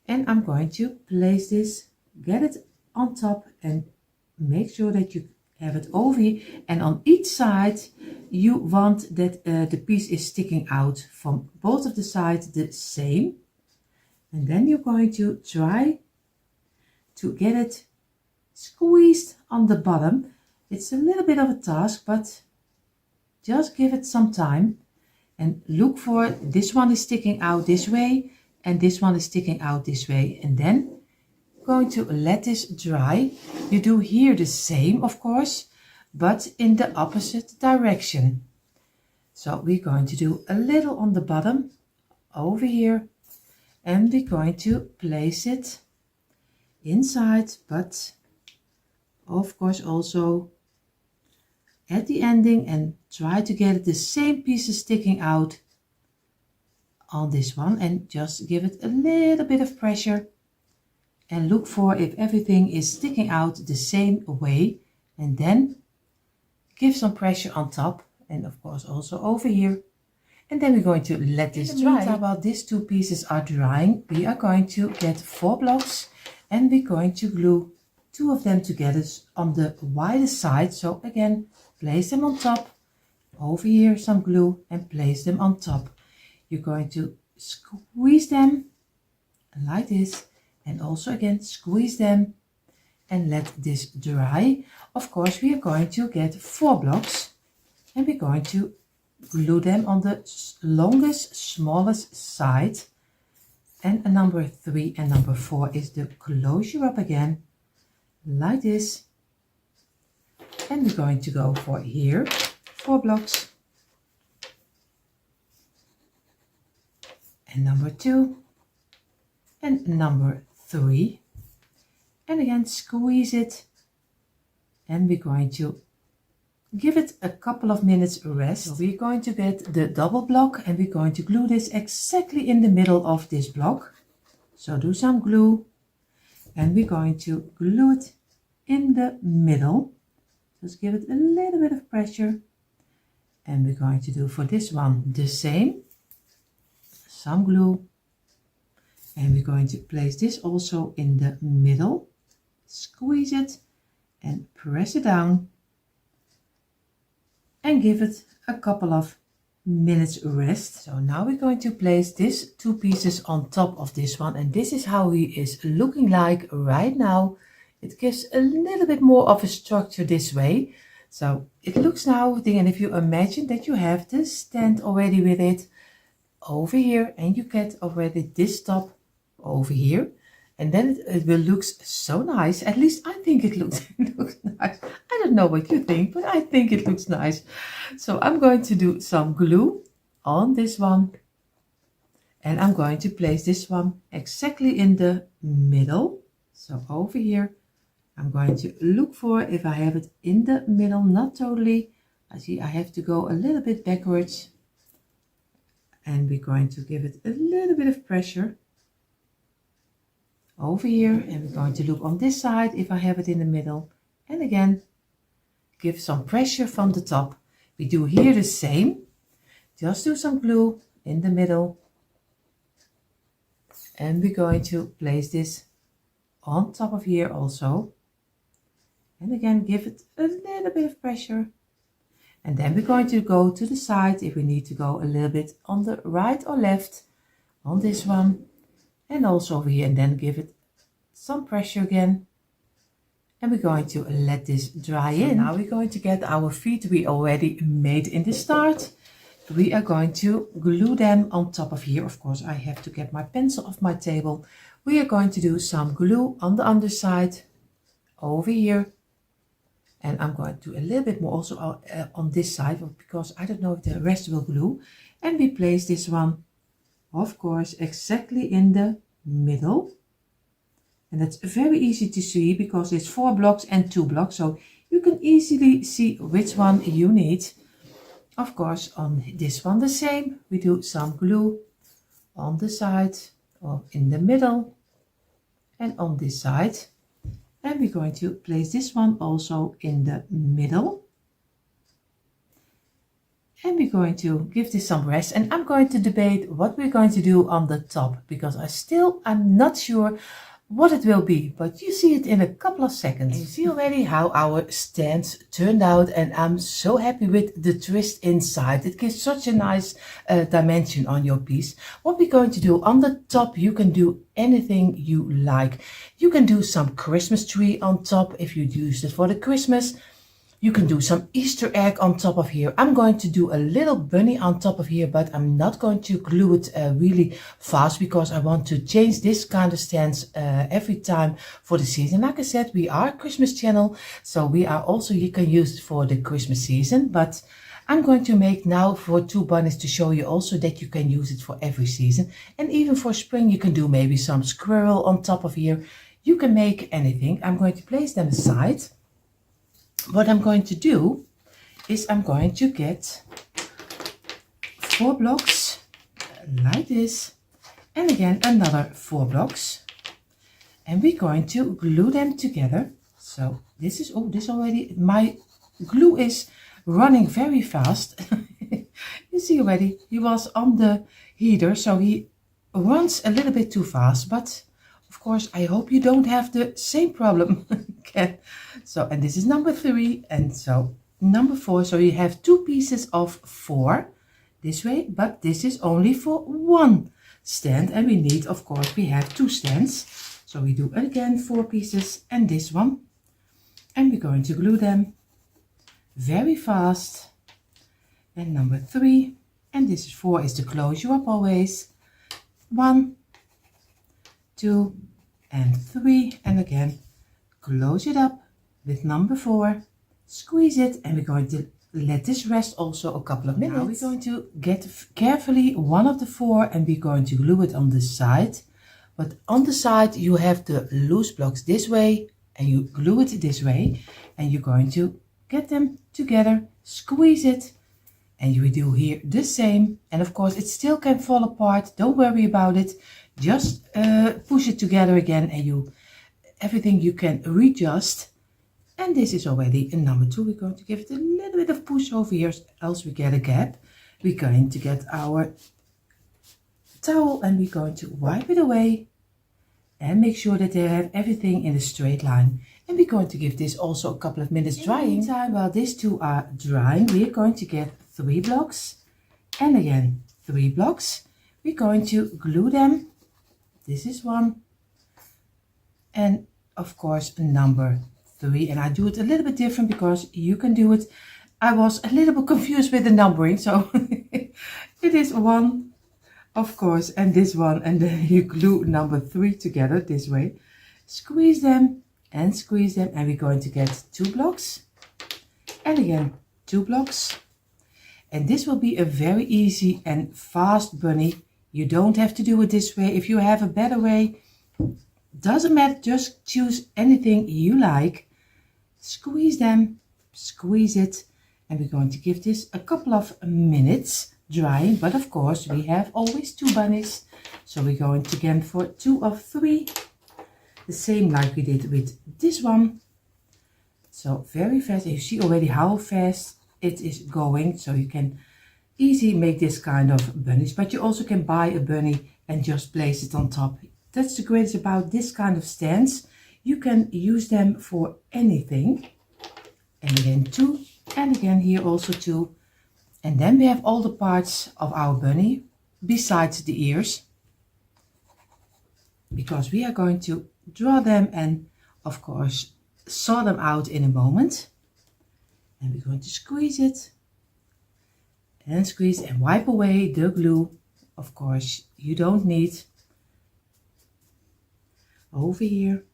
And I'm going to place this, get it on top, and make sure that you have it over here. And on each side, you want that the piece is sticking out from both of the sides the same. And then you're going to try to get it squeezed on the bottom. It's a little bit of a task, but just give it some time and look for this one is sticking out this way and this one is sticking out this way, and then going to let this dry. You do here the same, of course, but in the opposite direction. So we're going to do a little on the bottom over here, and we're going to place it inside, but of course also at the ending, and try to get the same pieces sticking out on this one, and just give it a little bit of pressure and look for if everything is sticking out the same way, and then give some pressure on top, and of course also over here, and then we're going to let this dry. While these two pieces are drying, we are going to get 4 blocks and we're going to glue 2 of them together on the wider side. So again, place them on top, over here some glue, and place them on top. You're going to squeeze them like this, and also again squeeze them and let this dry. Of course we are going to get 4 blocks and we're going to glue them on the longest, smallest side, and number 3 and number 4 is the closure up again like this, and we're going to go for here 4 blocks, and number 2 and number 3, and again squeeze it, and we're going to give it a couple of minutes rest. So we're going to get the double block and we're going to glue this exactly in the middle of this block. So do some glue and we're going to glue it in the middle. Just give it a little bit of pressure, and we're going to do for this one the same. Some glue, and we're going to place this also in the middle. Squeeze it and press it down and give it a couple of minutes rest. So now we're going to place these 2 pieces on top of this one, and this is how he is looking like right now. It gives a little bit more of a structure this way. So it looks now, and if you imagine that you have the stand already with it over here, and you get already this top over here, and then it will look so nice. At least I think it looks, it looks nice. I don't know what you think, but I think it looks nice. So I'm going to do some glue on this one, and I'm going to place this one exactly in the middle. So over here, I'm going to look for if I have it in the middle, not totally. I see I have to go a little bit backwards, and we're going to give it a little bit of pressure over here, and we're going to look on this side if I have it in the middle, and again give some pressure from the top. We do here the same, just do some glue in the middle, and we're going to place this on top of here also, and again give it a little bit of pressure, and then we're going to go to the side if we need to go a little bit on the right or left on this one, and also over here, and then give it some pressure again, and we're going to let this dry in. Now we're going to get our feet we already made in the start. We are going to glue them on top of here. Of course I have to get my pencil off my table. We are going to do some glue on the underside over here, and I'm going to do a little bit more also on this side, because I don't know if the rest will glue, and we place this one of course exactly in the middle, and that's very easy to see because it's 4 blocks and 2 blocks, so you can easily see which one you need. Of course on this one the same, we do some glue on the side or in the middle and on this side, and we're going to place this one also in the middle, and we're going to give this some rest, and I'm going to debate what we're going to do on the top, because I'm not sure what it will be, but you see it in a couple of seconds. And you see already how our stands turned out, and I'm so happy with the twist inside. It gives such a nice dimension on your piece. What we're going to do on the top, you can do anything you like. You can do some Christmas tree on top if you use it for the Christmas. You can do some Easter egg on top of here. I'm going to do a little bunny on top of here, but I'm not going to glue it really fast because I want to change this kind of stance every time for the season. Like I said, we are a Christmas channel, so we are also, you can use it for the Christmas season, but I'm going to make now for 2 bunnies to show you also that you can use it for every season. And even for spring, you can do maybe some squirrel on top of here. You can make anything. I'm going to place them aside. What I'm going to do is I'm going to get 4 blocks like this, and again another 4 blocks, and we're going to glue them together. So this is, oh, this already, my glue is running very fast. You see already, he was on the heater, so he runs a little bit too fast, but of course, I hope you don't have the same problem again. So, and this is number 3, and so number 4. So you have 2 pieces of 4 this way, but this is only for 1 stand, and we need, of course, we have 2 stands. So we do again 4 pieces and this one, and we're going to glue them very fast. And number 3, and this is 4 is to close you up always. 1, 2 and 3, and again close it up with number 4, squeeze it, and we're going to let this rest also a couple of minutes. Now we're going to get carefully one of the 4 and we're going to glue it on the side, but on the side you have the loose blocks this way and you glue it this way, and you're going to get them together, squeeze it, and you do here the same. And of course it still can fall apart, don't worry about it. Just push it together again, and everything you can readjust. And this is already a number 2. We're going to give it a little bit of push over here, else we get a gap. We're going to get our towel and we're going to wipe it away and make sure that they have everything in a straight line. And we're going to give this also a couple of minutes drying. In the meantime, while these 2 are drying, we're going to get 3 blocks and again 3 blocks. We're going to glue them. This is 1, and of course number 3, and I do it a little bit different because you can do it. I was a little bit confused with the numbering, so it is 1, of course, and this one, and then you glue number 3 together this way. Squeeze them and squeeze them, and we're going to get 2 blocks, and again 2 blocks, and this will be a very easy and fast bunny. You don't have to do it this way. If you have a better way, doesn't matter, just choose anything you like. Squeeze them, squeeze it, and we're going to give this a couple of minutes drying. But of course, we have always 2 bunnies, so we're going to again for 2 of 3, the same like we did with this one. So very fast. You see already how fast it is going, so you can easy make this kind of bunnies, but you also can buy a bunny and just place it on top. That's the greatest about this kind of stands. You can use them for anything. And again 2, and again here also 2, and then we have all the parts of our bunny besides the ears, because we are going to draw them and of course saw them out in a moment. And we're going to squeeze it and squeeze and wipe away the glue. Of course, you don't need. Over here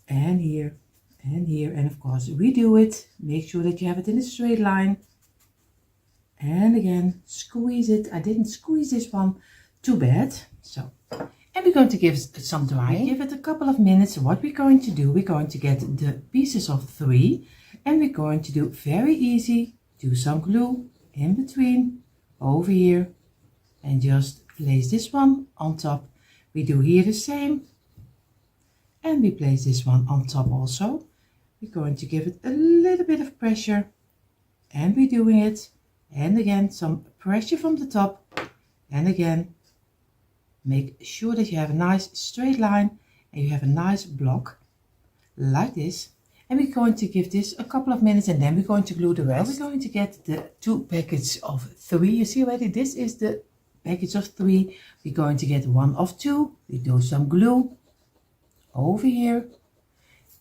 and here and here, and of course redo it. Make sure that you have it in a straight line, and again squeeze it. I didn't squeeze this one, too bad. So, and we're going to give it some drying. Give it a couple of minutes. What we're going to do, we're going to get the pieces of 3, and we're going to do very easy. Do some glue in between over here and just place this one on top. We do here the same, and we place this one on top also. We're going to give it a little bit of pressure, and we're doing it, and again some pressure from the top, and again make sure that you have a nice straight line and you have a nice block like this. And we're going to give this a couple of minutes, and then we're going to glue the rest. Now we're going to get the 2 packets of 3. You see already, this is the package of 3. We're going to get 1 of 2. We do some glue over here,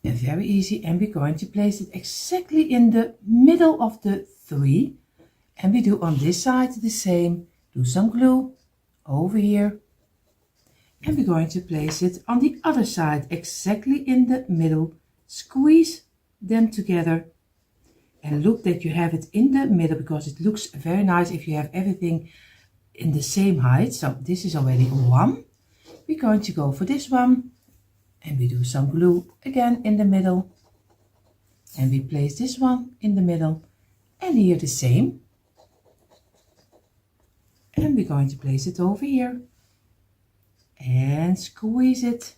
And very easy, and we're going to place it exactly in the middle of the 3. And we do on this side the same. Do some glue over here. And we're going to place it on the other side exactly in the middle. Squeeze them together and look that you have it in the middle, because it looks very nice if you have everything in the same height. So this is already 1. We're going to go for this one, and we do some glue again in the middle, and we place this one in the middle, and here the same. And we're going to place it over here and squeeze it.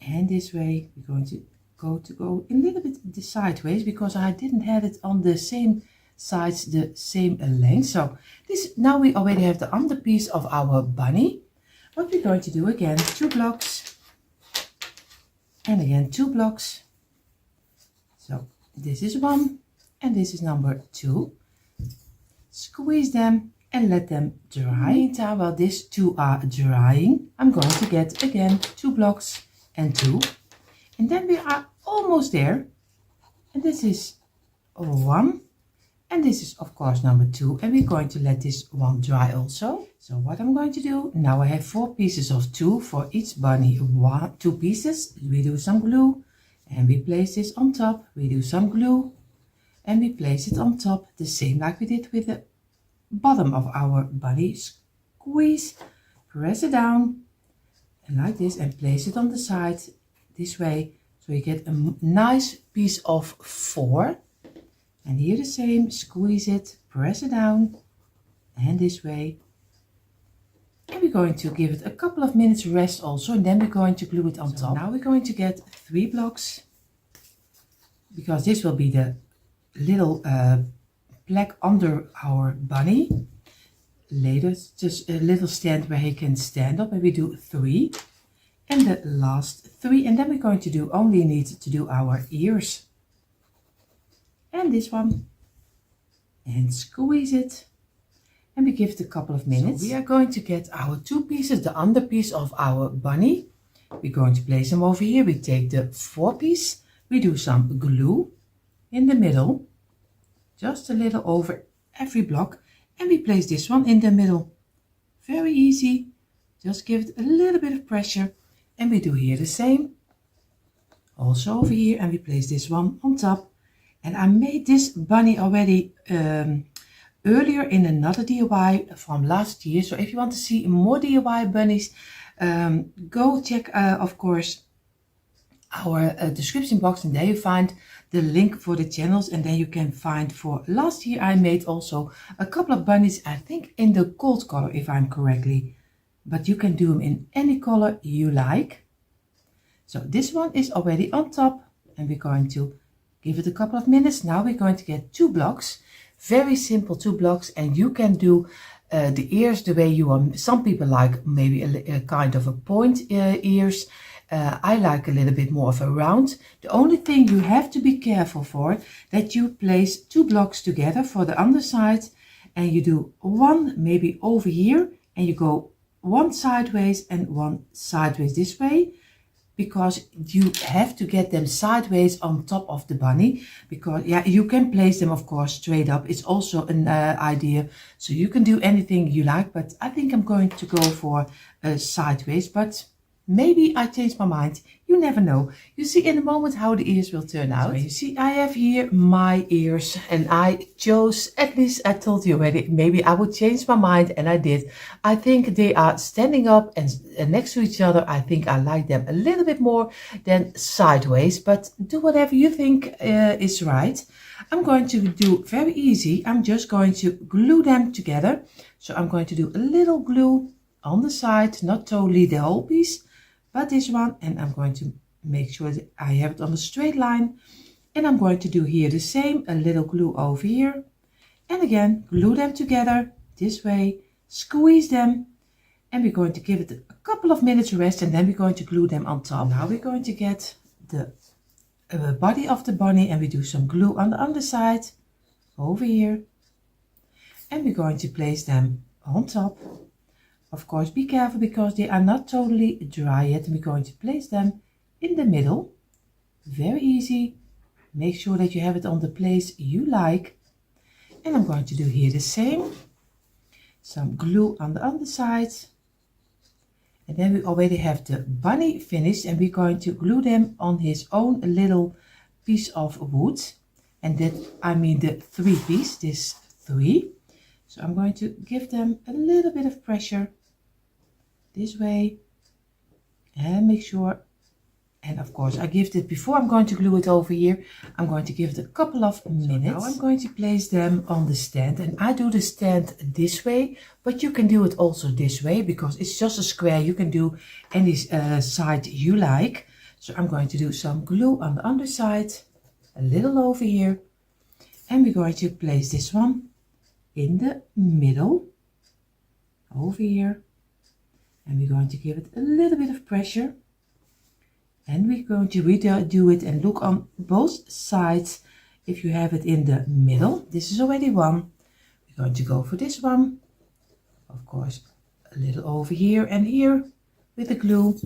And this way we're going to go a little bit sideways, because I didn't have it on the same sides, the same length. So this, now we already have the underpiece of our bunny. What we're going to do again, 2 blocks, and again 2 blocks. So this is 1 and this is number 2. Squeeze them and let them dry. Meantime, while these 2 are drying, I'm going to get again 2 blocks and 2, and then we are almost there. And this is 1, and this is of course number 2, and we're going to let this one dry also. So what I'm going to do now, I have 4 pieces of 2 for each bunny. 2 pieces. We do some glue and we place this on top. We do some glue and we place it on top, the same like we did with the bottom of our bunny. Squeeze, press it down, and like this, and place it on the side this way, so you get a nice piece of 4. And here the same, squeeze it, press it down, and this way. And we're going to give it a couple of minutes rest also, and then we're going to glue it on top. Now we're going to get 3 blocks, because this will be the little plaque under our bunny. Later, just a little stand where he can stand up, and we do 3. And the last 3, and then we're going to do, only need to do our ears. And this one. And squeeze it. And we give it a couple of minutes. So we are going to get our 2 pieces, the underpiece of our bunny. We're going to place them over here. We take the 4 piece. We do some glue in the middle. Just a little over every block. And we place this one in the middle. Very easy. Just give it a little bit of pressure. And we do here the same. Also over here. And we place this one on top. And I made this bunny already earlier in another DIY from last year. So if you want to see more DIY bunnies, go check, of course, our description box. And there you find the link for the channels. And then you can find for last year I made also a couple of bunnies, I think in the gold color, if I'm correctly. But you can do them in any color you like. So this one is already on top, and we're going to give it a couple of minutes. Now we're going to get 2 blocks, very simple 2 blocks, and you can do the ears the way you want. Some people like maybe a kind of a point ears. I like a little bit more of a round. The only thing you have to be careful for, that you place 2 blocks together for the underside, and you do 1 maybe over here, and you go 1 sideways and 1 sideways this way, because you have to get them sideways on top of the bunny. Because yeah, you can place them of course straight up. It's also an idea, so you can do anything you like, but I think I'm going to go for sideways. But maybe I change my mind. You never know. You see in a moment how the ears will turn out. So you see, I have here my ears, and I chose, at least I told you already, maybe I would change my mind, and I did. I think they are standing up and next to each other. I think I like them a little bit more than sideways, but do whatever you think is right. I'm going to do very easy. I'm just going to glue them together. So I'm going to do a little glue on the side, not totally the whole piece, but this one, and I'm going to make sure that I have it on a straight line. And I'm going to do here the same, a little glue over here, and again glue them together this way, squeeze them, and we're going to give it a couple of minutes rest, and then we're going to glue them on top. Now we're going to get the body of the bunny, and we do some glue on the underside over here, and we're going to place them on top. Of course, be careful because they are not totally dry yet. We're going to place them in the middle. Very easy. Make sure that you have it on the place you like. And I'm going to do here the same. Some glue on the underside. And then we already have the bunny finished, and we're going to glue them on his own little piece of wood. And that, I mean the 3 piece, this 3. So I'm going to give them a little bit of pressure this way. And make sure, and of course I give it before I'm going to glue it over here. I'm going to give it a couple of minutes. So now I'm going to place them on the stand, and I do the stand this way, but you can do it also this way because it's just a square. You can do any side you like. So I'm going to do some glue on the underside, a little over here, and we're going to place this one in the middle over here, and we're going to give it a little bit of pressure. And we're going to redo it and look on both sides if you have it in the middle. This is already one. We're going to go for this one. Of course, a little over here and here with the glue.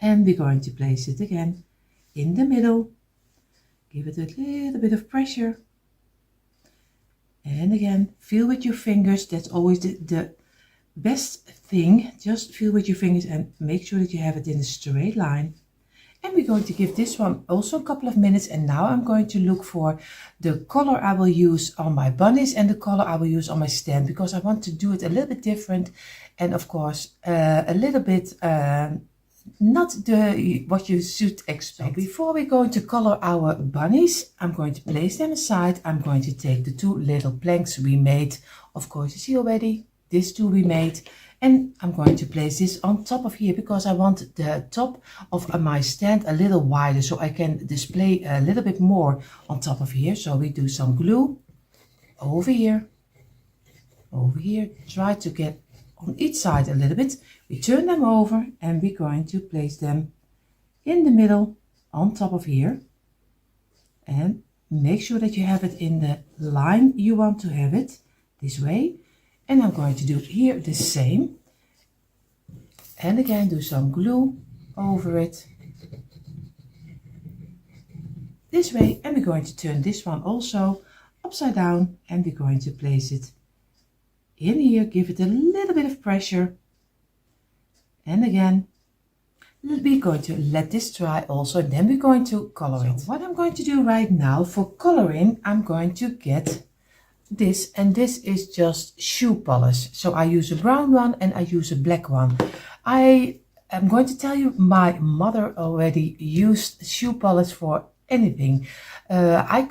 And we're going to place it again in the middle. Give it a little bit of pressure. And again, feel with your fingers. That's always the best thing. Just feel with your fingers and make sure that you have it in a straight line. And we're going to give this one also a couple of minutes. And now I'm going to look for the color I will use on my bunnies and the color I will use on my stand, because I want to do it a little bit different, and of course a little bit not what you should expect. So before we go to color our bunnies, I'm going to place them aside. I'm going to take the 2 little planks we made. Of course, you see already this 2 we made, and I'm going to place this on top of here because I want the top of my stand a little wider so I can display a little bit more on top of here. So we do some glue over here, try to get on each side a little bit. We turn them over and we're going to place them in the middle on top of here, and make sure that you have it in the line you want to have it this way. And I'm going to do here the same, and again do some glue over it this way. And we're going to turn this one also upside down, and we're going to place it in here. Give it a little bit of pressure, and again we're going to let this dry also, and then we're going to color it. What I'm going to do right now for coloring, I'm going to get this, and this is just shoe polish. So I use a brown one and I use a black one. I am going to tell you, my mother already used shoe polish for anything. I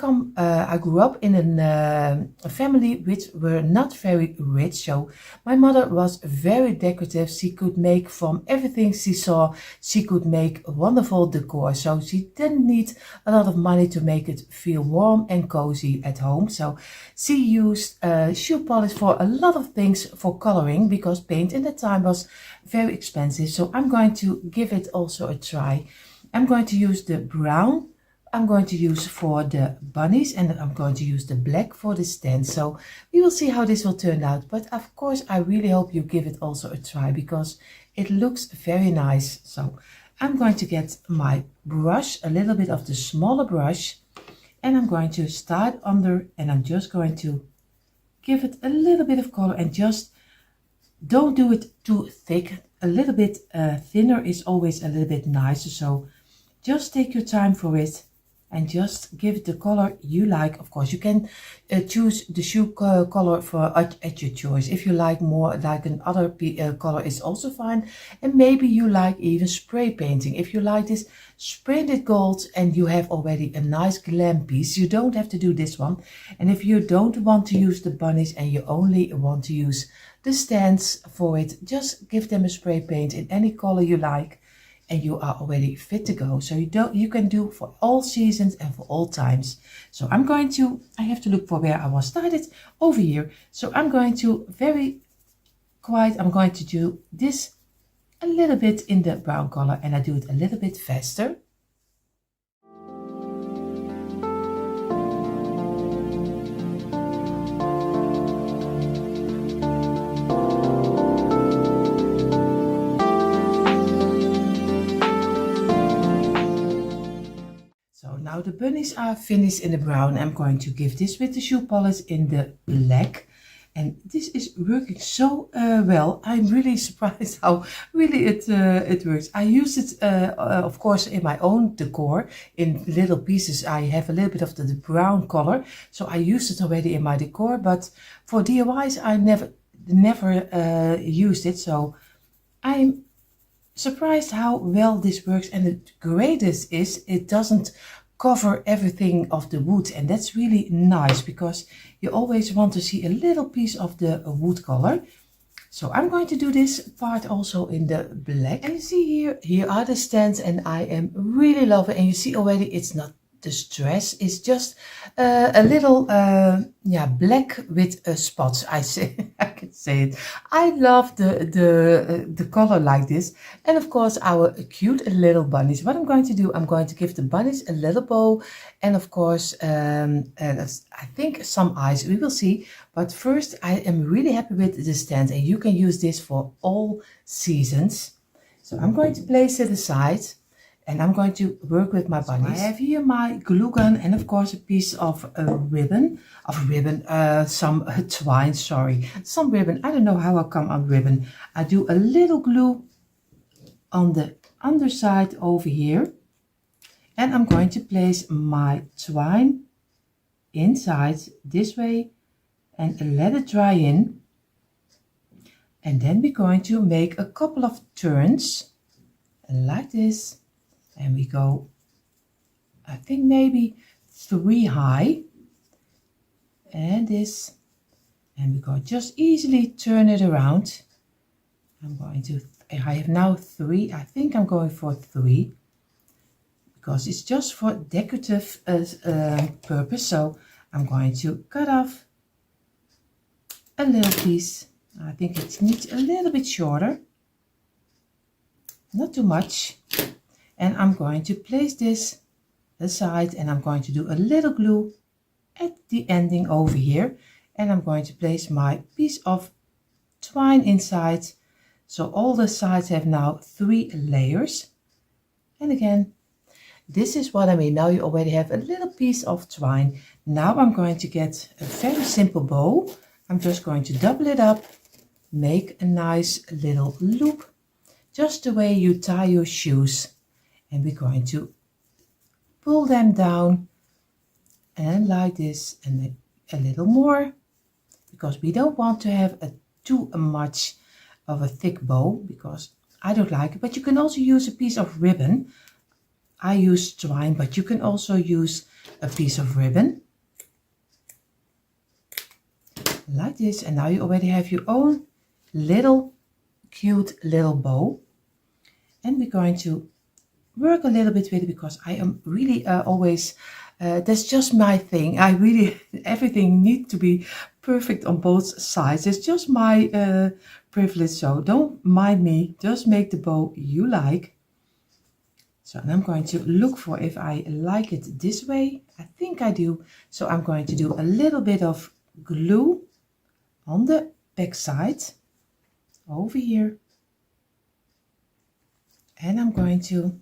grew up in a family which were not very rich, so my mother was very decorative. She could make from everything she saw, she could make wonderful decor, so she didn't need a lot of money to make it feel warm and cozy at home. So she used shoe polish for a lot of things for coloring, because paint in the time was very expensive. So I'm going to give it also a try. I'm going to use the brown, I'm going to use for the bunnies, and I'm going to use the black for the stand. So we will see how this will turn out. But of course, I really hope you give it also a try, because it looks very nice. So I'm going to get my brush, a little bit of the smaller brush, and I'm going to start under, and I'm just going to give it a little bit of color, and just don't do it too thick. A little bit thinner is always a little bit nicer. So just take your time for it and just give it the color you like. Of course, you can choose the shoe color for at your choice. If you like more like another color, is also fine. And maybe you like even spray painting. If you like this, spray it gold and you have already a nice glam piece. You don't have to do this one. And if you don't want to use the bunnies and you only want to use the stands for it, just give them a spray paint in any color you like, and you are already fit to go. So you can do for all seasons and for all times. So I have to look for where I was started, over here. So I'm going to I'm going to do this a little bit in the brown color, and I do it a little bit faster. the bunnies are finished in the brown. I'm going to give this with the shoe polish in the black. And this is working so well. I'm really surprised how really it works. I use it, of course, in my own decor. In little pieces, I have a little bit of the brown color. So I used it already in my decor. But for DIYs, I never used it. So I'm surprised how well this works. And the greatest is it doesn't cover everything of the wood, and that's really nice because you always want to see a little piece of the wood color. So I'm going to do this part also in the black. And you see here are the stands, and I am really loving it. And you see already it's not the stress, it's just a little black with spots. I can say it. I love the color like this. And of course our cute little bunnies. What I'm going to do, I'm going to give the bunnies a little bow, and of course I think some eyes, we will see. But first, I am really happy with the stand, and you can use this for all seasons. So I'm going to place it aside. And I'm going to work with my bunnies. So I have here my glue gun and of course a piece of some twine, some ribbon. I don't know how I come on ribbon. I do a little glue on the underside over here. And I'm going to place my twine inside this way and let it dry in. And then we're going to make a couple of turns like this. And we go, I think maybe 3 high, and this, and we go just easily turn it around. I have now 3, I think I'm going for 3, because it's just for decorative purpose. So I'm going to cut off a little piece. I think it needs a little bit shorter, not too much. And I'm going to place this aside, and I'm going to do a little glue at the ending over here. And I'm going to place my piece of twine inside. So all the sides have now 3 layers. And again, this is what I mean. Now you already have a little piece of twine. Now I'm going to get a very simple bow. I'm just going to double it up, make a nice little loop, just the way you tie your shoes. And we're going to pull them down and like this, and a little more, because we don't want to have too much of a thick bow, because I don't like it. But you can also use a piece of ribbon. I use twine, but you can also use a piece of ribbon like this. And now you already have your own little cute little bow. And we're going to work a little bit with it, because I am really always, that's just my thing. I really, everything needs to be perfect on both sides. It's just my privilege, so don't mind me. Just make the bow you like. So and I'm going to look for if I like it this way. I think I do. So I'm going to do a little bit of glue on the back side over here. And I'm going to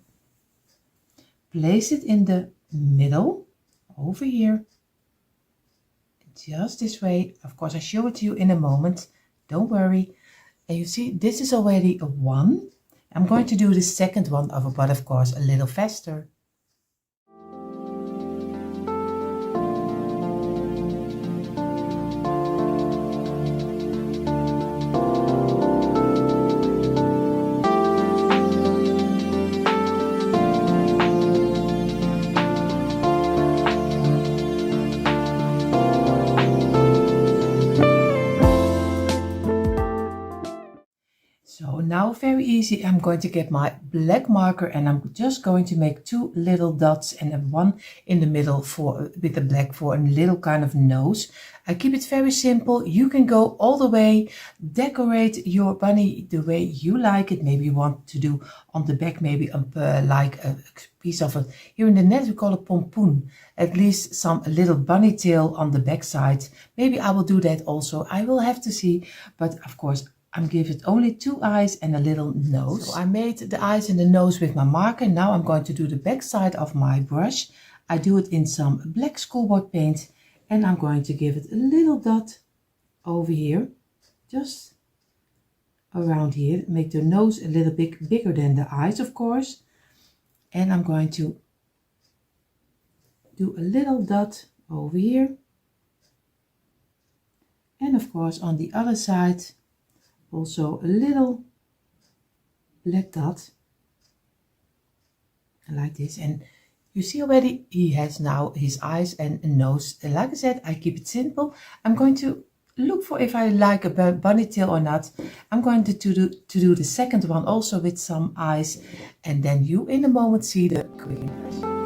place it in the middle over here, just this way. Of course, I show it to you in a moment, don't worry. And you see, this is already a 1. I'm going to do the second one over, but of course a little faster. Now very easy, I'm going to get my black marker, and I'm just going to make 2 little dots and then 1 in the middle with the black for a little kind of nose. I keep it very simple. You can go all the way, decorate your bunny the way you like it. Maybe you want to do on the back, maybe like a piece of a, here in the net we call it pompoen, at least some little bunny tail on the back side. Maybe I will do that also. I will have to see, but of course I'm giving it only 2 eyes and a little nose. So I made the eyes and the nose with my marker. Now I'm going to do the back side of my brush. I do it in some black schoolboard paint, and I'm going to give it a little dot over here, just around here. Make the nose a little bit bigger than the eyes, of course. And I'm going to do a little dot over here. And of course on the other side also a little black dot like this. And you see already he has now his eyes and a nose. And like I said, I keep it simple. I'm going to look for if I like a bunny tail or not. I'm going to do the second one also with some eyes, and then you in a moment see the green.